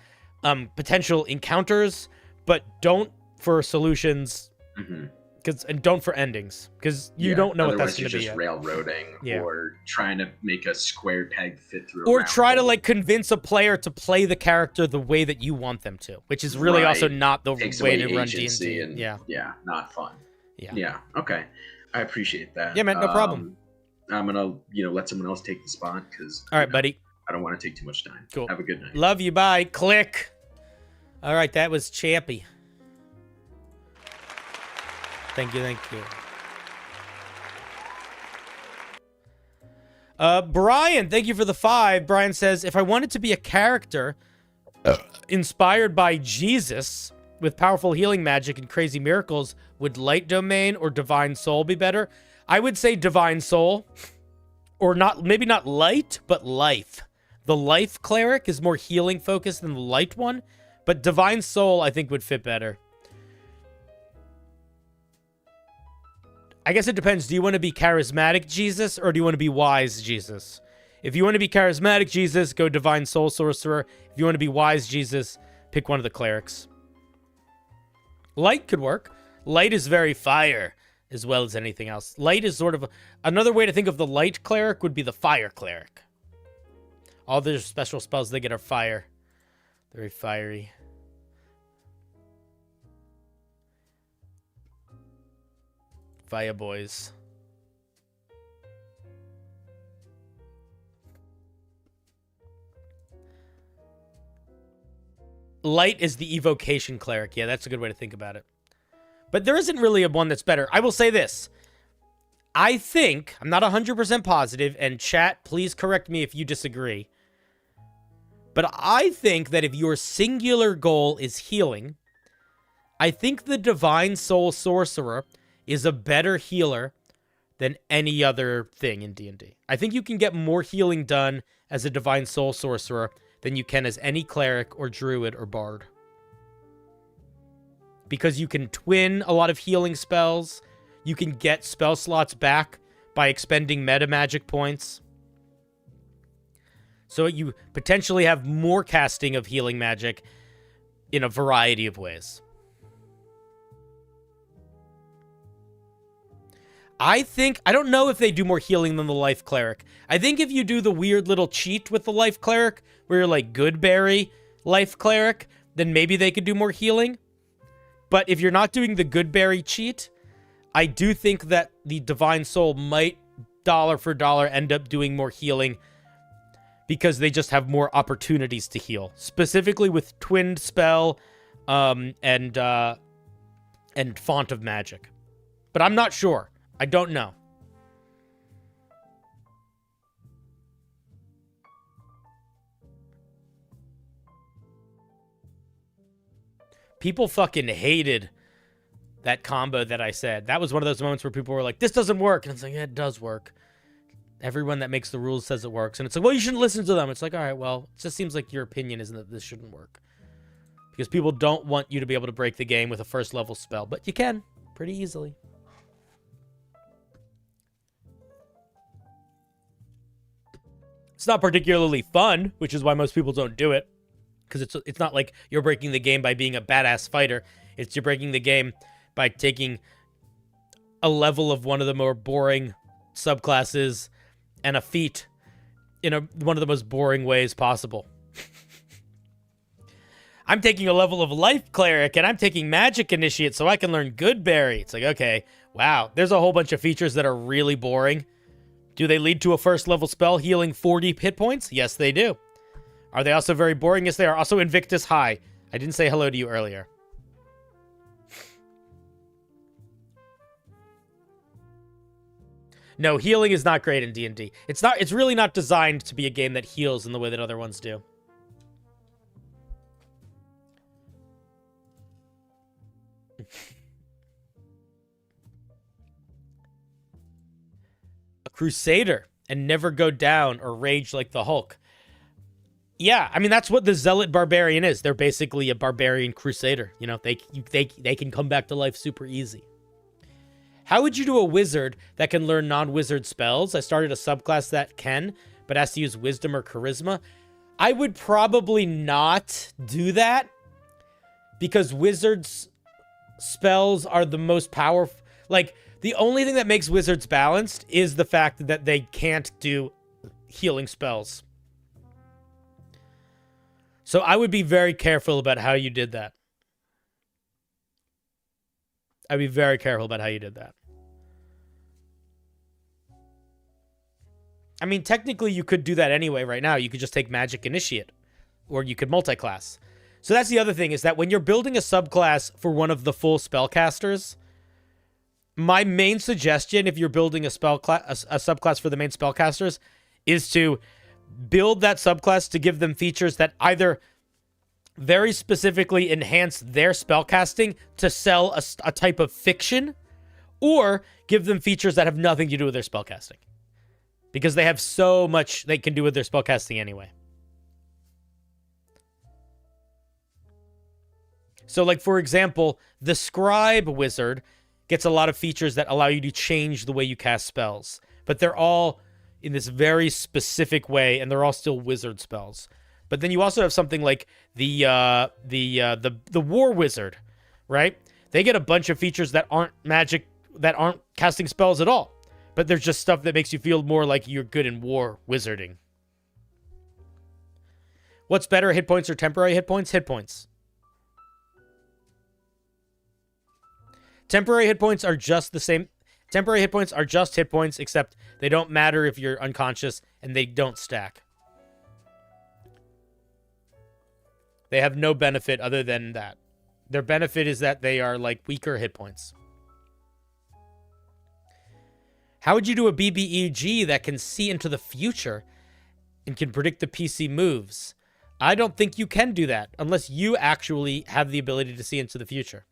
potential encounters, but don't for solutions, and don't for endings, because you don't know what that's going to be just yet. railroading or trying to make a square peg fit through. Or try to like convince a player to play the character the way that you want them to, which is really also not the Takes way away to run agency D&D. and not fun. Yeah. Okay, I appreciate that. Yeah, man, no problem. I'm gonna let someone else take the spot because. All right, buddy. I don't want to take too much time. Cool. Have a good night. Love you. Bye. Click. All right, that was Chappy. Thank you. Brian, thank you for the 5. Brian says, if I wanted to be a character inspired by Jesus with powerful healing magic and crazy miracles, would Light Domain or Divine Soul be better? I would say Divine Soul, or maybe not Light, but Life. The Life Cleric is more healing focused than the Light one, but Divine Soul I think would fit better. I guess it depends. Do you want to be charismatic Jesus or do you want to be wise Jesus? If you want to be charismatic Jesus, go Divine Soul Sorcerer. If you want to be wise Jesus, pick one of the clerics. Light could work. Light is very fire as well as anything else. Light is sort of another way to think of the light cleric would be the fire cleric. All their special spells they get are fire. Very fiery. Fire boys. Light is the evocation cleric. Yeah, that's a good way to think about it. But there isn't really a one that's better. I will say this. I think, I'm not 100% positive, and chat, please correct me if you disagree. But I think that if your singular goal is healing, I think the Divine Soul Sorcerer is a better healer than any other thing in D&D. I think you can get more healing done as a Divine Soul Sorcerer than you can as any cleric or druid or bard. Because you can twin a lot of healing spells. You can get spell slots back by expending meta magic points. So you potentially have more casting of healing magic in a variety of ways. I don't know if they do more healing than the Life Cleric. I think if you do the weird little cheat with the Life Cleric, where you're like Goodberry Life Cleric, then maybe they could do more healing. But if you're not doing the Goodberry cheat, I do think that the Divine Soul might dollar for dollar end up doing more healing because they just have more opportunities to heal, specifically with Twinned Spell and Font of Magic. But I'm not sure. I don't know. People fucking hated that combo that I said. That was one of those moments where people were like, this doesn't work. And it's like, yeah, it does work. Everyone that makes the rules says it works. And it's like, well, you shouldn't listen to them. It's like, all right, well, it just seems like your opinion isn't that this shouldn't work. Because people don't want you to be able to break the game with a first level spell. But you can, pretty easily. It's not particularly fun, which is why most people don't do it. Because it's not like you're breaking the game by being a badass fighter. It's you're breaking the game by taking a level of one of the more boring subclasses and a feat in one of the most boring ways possible. I'm taking a level of life cleric and I'm taking magic initiate so I can learn good berry. It's like, okay, wow, there's a whole bunch of features that are really boring. Do they lead to a first level spell healing 40 hit points? Yes, they do. Are they also very boring? Yes, they are. Also Invictus High. I didn't say hello to you earlier. No, healing is not great in D&D. It's really not designed to be a game that heals in the way that other ones do. A Crusader and never go down or rage like the Hulk. Yeah, I mean, that's what the Zealot Barbarian is. They're basically a Barbarian Crusader. You know, they can come back to life super easy. How would you do a wizard that can learn non-wizard spells? I started a subclass that can, but has to use wisdom or charisma. I would probably not do that because wizards' spells are the most powerful. Like, the only thing that makes wizards balanced is the fact that they can't do healing spells. So I would be very careful about how you did that. I'd be very careful about how you did that. I mean, technically, you could do that anyway right now. You could just take Magic Initiate, or you could multi-class. So that's the other thing, is that when you're building a subclass for one of the full spellcasters, my main suggestion, if you're building a subclass for the main spellcasters, is to build that subclass to give them features that either very specifically enhance their spellcasting to sell a type of fiction, or give them features that have nothing to do with their spellcasting. Because they have so much they can do with their spellcasting anyway. So, like, for example, the Scribe Wizard gets a lot of features that allow you to change the way you cast spells. But they're all in this very specific way, and they're all still wizard spells. But then you also have something like the War Wizard, right? They get a bunch of features that aren't magic, that aren't casting spells at all. But there's just stuff that makes you feel more like you're good in war wizarding. What's better, hit points or temporary hit points? Hit points. Temporary hit points are just the same. Temporary hit points are just hit points, except they don't matter if you're unconscious, and they don't stack. They have no benefit other than that. Their benefit is that they are like weaker hit points. How would you do a BBEG that can see into the future and can predict the PC moves? I don't think you can do that unless you actually have the ability to see into the future.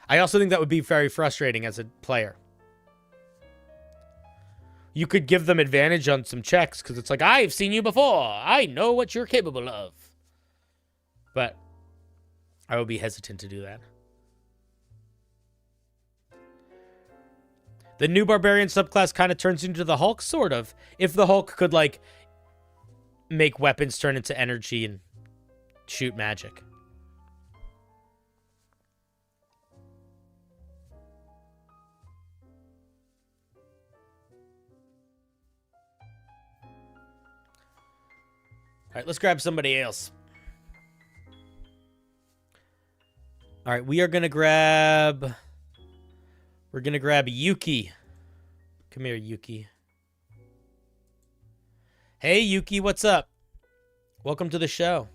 I also think that would be very frustrating as a player. You could give them advantage on some checks because it's like, I've seen you before. I know what you're capable of. But I would be hesitant to do that. The new Barbarian subclass kind of turns into the Hulk, sort of. If the Hulk could, like, make weapons turn into energy and shoot magic. All right, let's grab somebody else. All right, we're going to grab Yuki. Come here, Yuki. Hey, Yuki, what's up? Welcome to the show.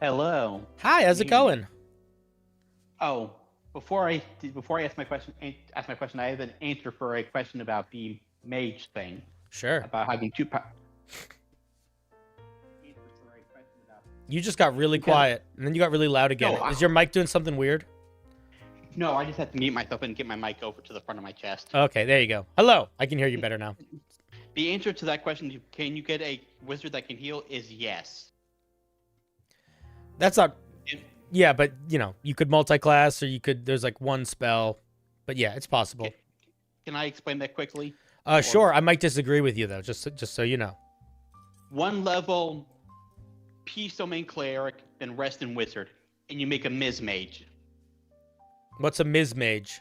Hello. Hi, how's it going? Oh, before I ask my question, I have an answer for a question about the mage thing. Sure. About having two. You just got really quiet, and then you got really loud again. No, Is your mic doing something weird? No, I just have to mute myself and get my mic over to the front of my chest. Okay, there you go. Hello, I can hear you better now. The answer to that question, can you get a wizard that can heal, is yes. That's not... Yeah, but you could multi-class, or there's like one spell, but yeah, it's possible. Can I explain that quickly? Sure. I might disagree with you though, just so you know. 1 level Peace Domain Cleric, then Rest and Wizard, and you make a Miz Mage. What's a Miz Mage?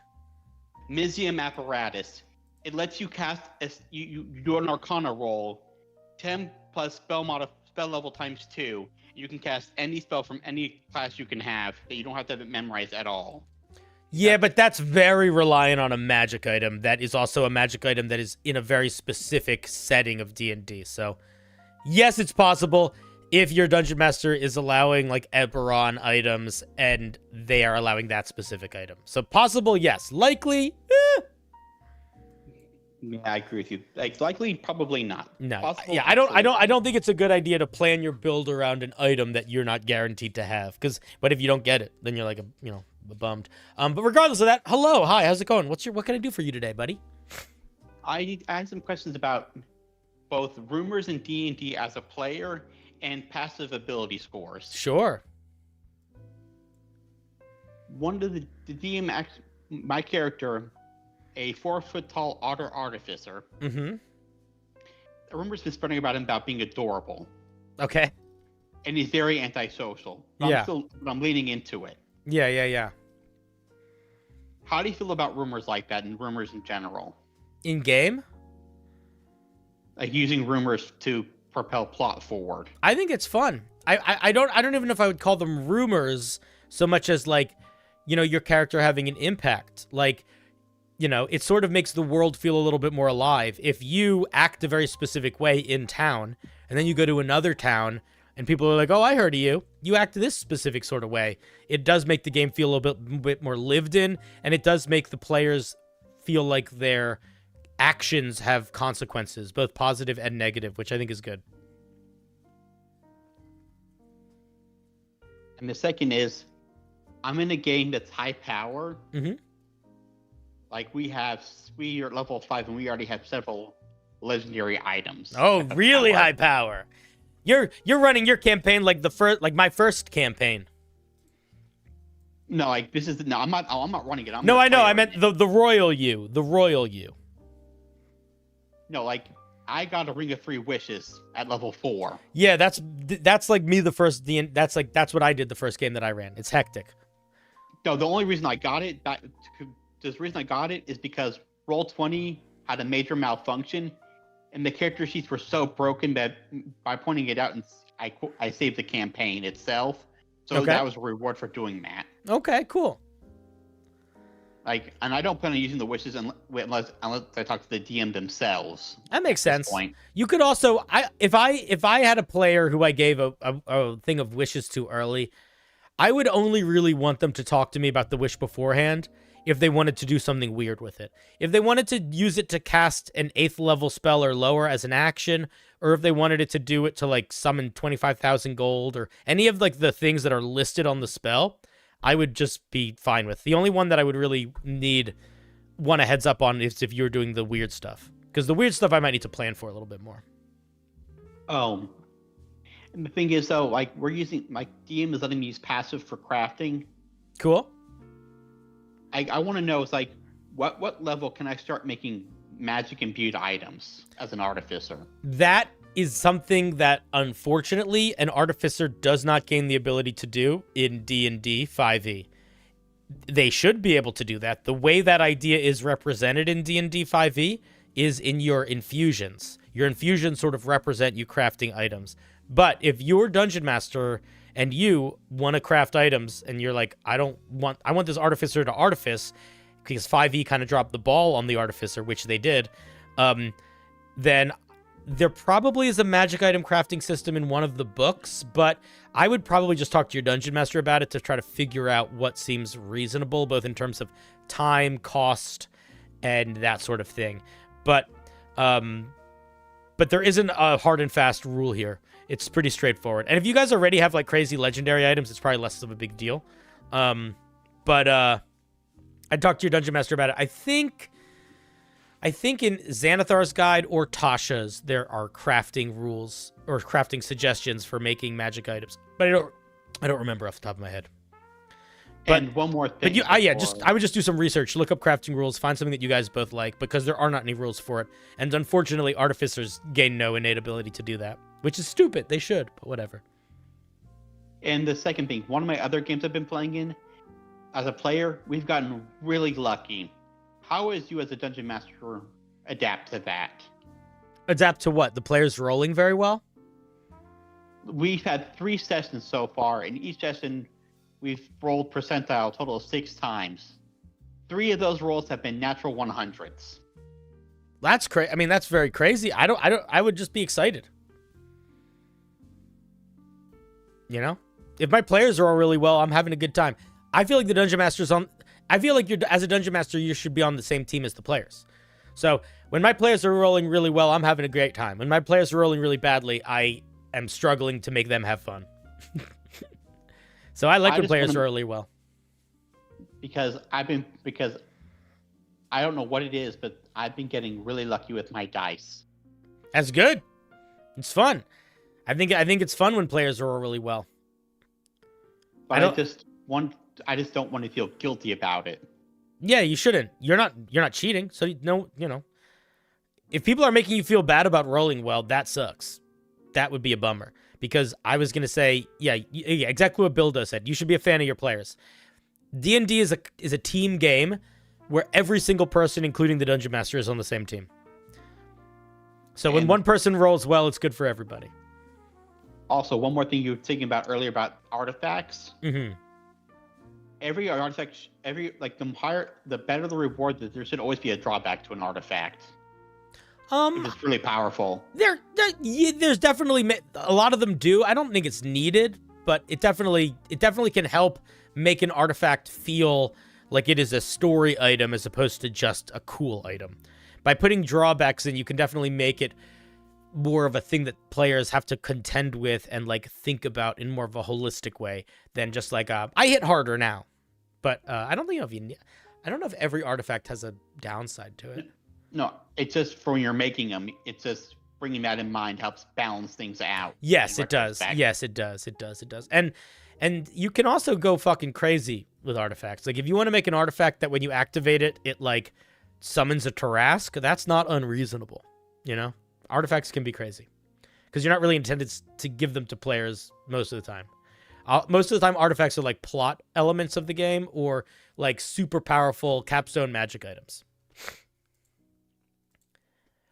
Mizium Apparatus. It lets you cast you do an Arcana roll, 10 plus spell level times 2. You can cast any spell from any class you can have that you don't have to have it memorized at all. Yeah, but that's very reliant on a magic item. That is also a magic item that is in a very specific setting of D&D. So, yes, it's possible if your Dungeon Master is allowing, like, Eberron items and they are allowing that specific item. So, possible, yes. Likely, Yeah, I agree with you. Like, likely, probably not. No. Possible, Yeah, I don't think it's a good idea to plan your build around an item that you're not guaranteed to have. But if you don't get it, then you're like bummed. But regardless of that, hello, hi, how's it going? What can I do for you today, buddy? I had some questions about both rumors in D&D as a player and passive ability scores. Sure. One of the DM, my character, a 4-foot-tall otter artificer. Mm-hmm. The rumor's been spreading about him about being adorable. Okay. And he's very antisocial. But Yeah. I'm leaning into it. Yeah. How do you feel about rumors like that and rumors in general? In game? Like using rumors to propel plot forward. I think it's fun. I don't even know if I would call them rumors so much as like, your character having an impact. Like, it sort of makes the world feel a little bit more alive. If you act a very specific way in town, and then you go to another town, and people are like, oh, I heard of you. You act this specific sort of way. It does make the game feel a bit more lived in, and it does make the players feel like their actions have consequences, both positive and negative, which I think is good. And the second is, I'm in a game that's high power. Mm-hmm. Like we are at level 5 and we already have several legendary items. Oh, really high power. You're running your campaign like my first campaign. No, like this is I'm not running it. No, I know. I meant the royal you. The royal you. No, like I got a Ring of 3 Wishes at level 4. Yeah, that's like me the first that's what I did the first game that I ran. It's hectic. No, the only reason I got it is because Roll20 had a major malfunction, and the character sheets were so broken that by pointing it out, I saved the campaign itself. So Okay. that was a reward for doing that. Okay, cool. Like, and I don't plan on using the wishes unless I talk to the DM themselves. That makes sense. Point. You could also, if I had a player who I gave a thing of wishes to early, I would only really want them to talk to me about the wish beforehand if they wanted to do something weird with it. If they wanted to use it to cast an 8th level spell or lower as an action, or if they wanted it to do it to like summon 25,000 gold or any of like the things that are listed on the spell, I would just be fine with. The only one that I would really want a heads up on is if you're doing the weird stuff. Because the weird stuff I might need to plan for a little bit more. Oh. And the thing is, though, like, we're using, my DM is letting me use passive for crafting. Cool. I want to know, it's like, what level can I start making magic imbued items as an artificer? That is something that, unfortunately, an artificer does not gain the ability to do in D&D 5e. They should be able to do that. The way that idea is represented in D&D 5e is in your infusions. Your infusions sort of represent you crafting items. But if you're Dungeon Master and you want to craft items and you're like, I want this artificer to artifice, because 5e kind of dropped the ball on the artificer, which they did, then there probably is a magic item crafting system in one of the books, but I would probably just talk to your Dungeon Master about it to try to figure out what seems reasonable, both in terms of time, cost, and that sort of thing. But there isn't a hard and fast rule here. It's pretty straightforward. And if you guys already have like crazy legendary items, it's probably less of a big deal. But I'd talk to your Dungeon Master about it. I think in Xanathar's guide or Tasha's, there are crafting rules or crafting suggestions for making magic items. But I don't remember off the top of my head. But, and one more thing. But I would just do some research, look up crafting rules, find something that you guys both like, because there are not any rules for it. And unfortunately, artificers gain no innate ability to do that, which is stupid. They should, but whatever. And the second thing, one of my other games I've been playing in, as a player, we've gotten really lucky. How is you as a dungeon master adapt to that? Adapt to what? The players rolling very well? We've had 3 sessions so far, and each session we've rolled percentile a total of 6 times. 3 of those rolls have been natural 100s. That's crazy. I mean, that's very crazy. I would just be excited. You know? If my players are all really well, I'm having a good time. I feel like the dungeon master's on... I feel like as a dungeon master, you should be on the same team as the players. So, when my players are rolling really well, I'm having a great time. When my players are rolling really badly, I am struggling to make them have fun. So I like when players roll really well. Because I don't know what it is, but I've been getting really lucky with my dice. That's good. It's fun. I think it's fun when players roll really well. But I just don't want to feel guilty about it. Yeah, you shouldn't. You're not cheating. So you know. If people are making you feel bad about rolling well, that sucks. That would be a bummer. Because I was going to say, yeah, exactly what Bill does said. You should be a fan of your players. D&D is a team game where every single person, including the Dungeon Master, is on the same team. So when one person rolls well, it's good for everybody. Also, one more thing you were thinking about earlier about artifacts. Mm-hmm. Every artifact, the better the reward, there should always be a drawback to an artifact. It's really powerful. There's definitely a lot of them do. I don't think it's needed, but it definitely can help make an artifact feel like it is a story item as opposed to just a cool item. By putting drawbacks in, you can definitely make it more of a thing that players have to contend with and think about in more of a holistic way than just I hit harder now. But I don't know if every artifact has a downside to it. No, it's just for when you're making them. It's just bringing that in mind helps balance things out. Yes, it does. Yes, it does. It does. It does. And you can also go fucking crazy with artifacts. If you want to make an artifact that when you activate it, it summons a Tarask, that's not unreasonable. You know, artifacts can be crazy because you're not really intended to give them to players most of the time. Most of the time, artifacts are plot elements of the game or super powerful capstone magic items.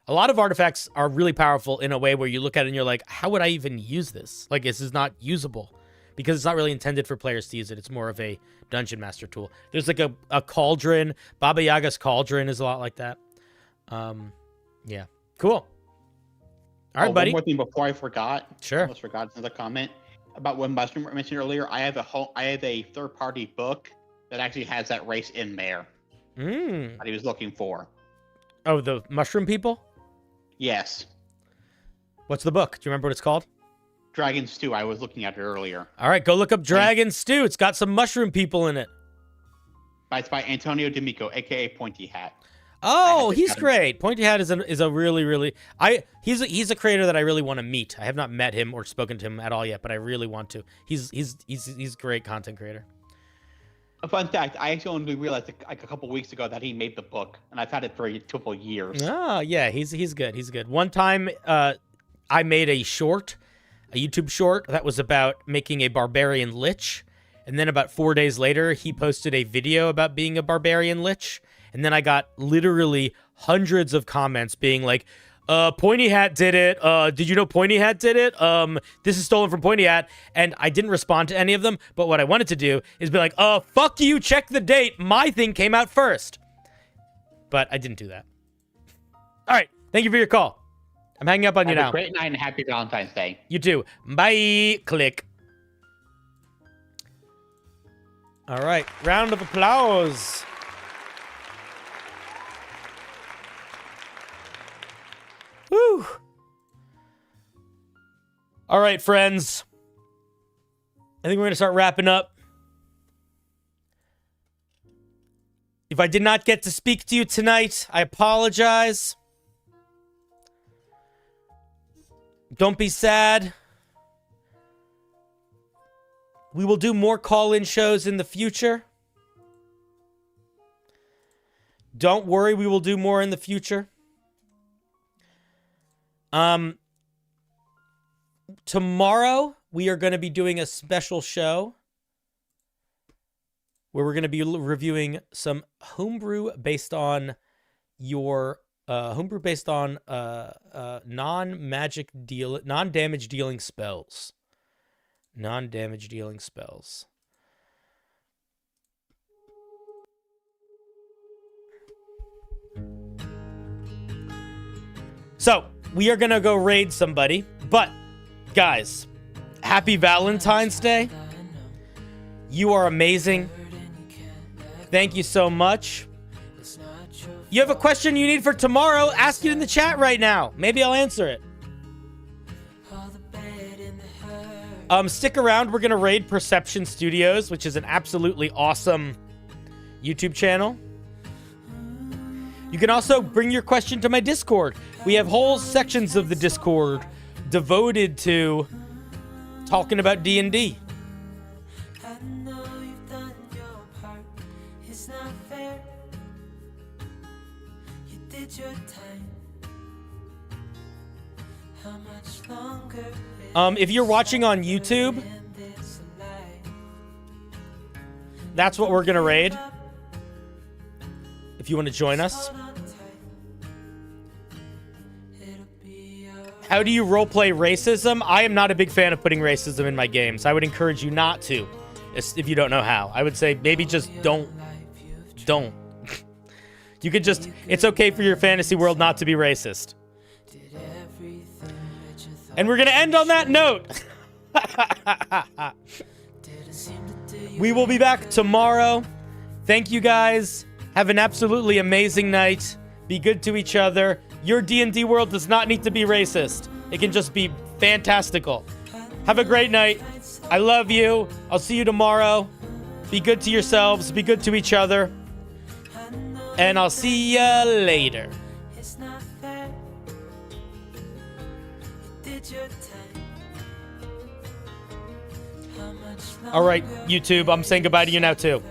A lot of artifacts are really powerful in a way where you look at it and you're like, how would I even use this? This is not usable because it's not really intended for players to use it. It's more of a dungeon master tool. There's a cauldron. Baba Yaga's cauldron is a lot like that. Yeah. Cool. All right, buddy. One more thing before I forgot. Sure. I almost forgot another comment about what Mushroom mentioned earlier. I have a third-party book that actually has that race in there that he was looking for. Oh, the mushroom people? Yes. What's the book? Do you remember what it's called? Dragon Stew. I was looking at it earlier. All right, go look up Dragon Stew. It's got some mushroom people in it. It's by Antonio D'Amico, aka Pointy Hat. Oh, he's great. Pointy Hat is a really he's a creator that I really want to meet. I have not met him or spoken to him at all yet, but I really want to. He's a great content creator. A fun fact, I actually only realized a couple weeks ago that he made the book, and I've had it for a couple years. Oh, yeah, he's good. He's good. One time, I made a YouTube short that was about making a barbarian lich, and then about 4 days later, he posted a video about being a barbarian lich, and then I got literally hundreds of comments being like, Pointy Hat did it. Did you know Pointy Hat did it? This is stolen from Pointy Hat. And I didn't respond to any of them. But what I wanted to do is be like, fuck you. Check the date. My thing came out first. But I didn't do that. All right. Thank you for your call. I'm hanging up on you now. Have a great night and happy Valentine's Day. You too. Bye. Click. All right. Round of applause. Woo! All right, friends. I think we're going to start wrapping up. If I did not get to speak to you tonight, I apologize. Don't be sad. We will do more call-in shows in the future. Don't worry, we will do more in the future. Tomorrow, we are going to be doing a special show where we're going to be reviewing some homebrew based on your non-damage dealing spells. Non-damage dealing spells. So, we are going to go raid somebody, but guys, happy Valentine's Day. You are amazing. Thank you so much. You have a question you need for tomorrow? Ask it in the chat right now. Maybe I'll answer it. Stick around. We're going to raid Perception Studios, which is an absolutely awesome YouTube channel. You can also bring your question to my Discord. We have whole sections of the Discord devoted to talking about D&D. If you're watching on YouTube, that's what we're gonna raid. If you want to join us. How do you roleplay racism? I am not a big fan of putting racism in my games. I would encourage you not to, if you don't know how. I would say maybe just don't. You could just, it's okay for your fantasy world not to be racist. And we're going to end on that note. We will be back tomorrow. Thank you guys. Have an absolutely amazing night. Be good to each other. Your D&D world does not need to be racist. It can just be fantastical. Have a great night. I love you. I'll see you tomorrow. Be good to yourselves. Be good to each other. And I'll see ya later. All right, YouTube, I'm saying goodbye to you now too.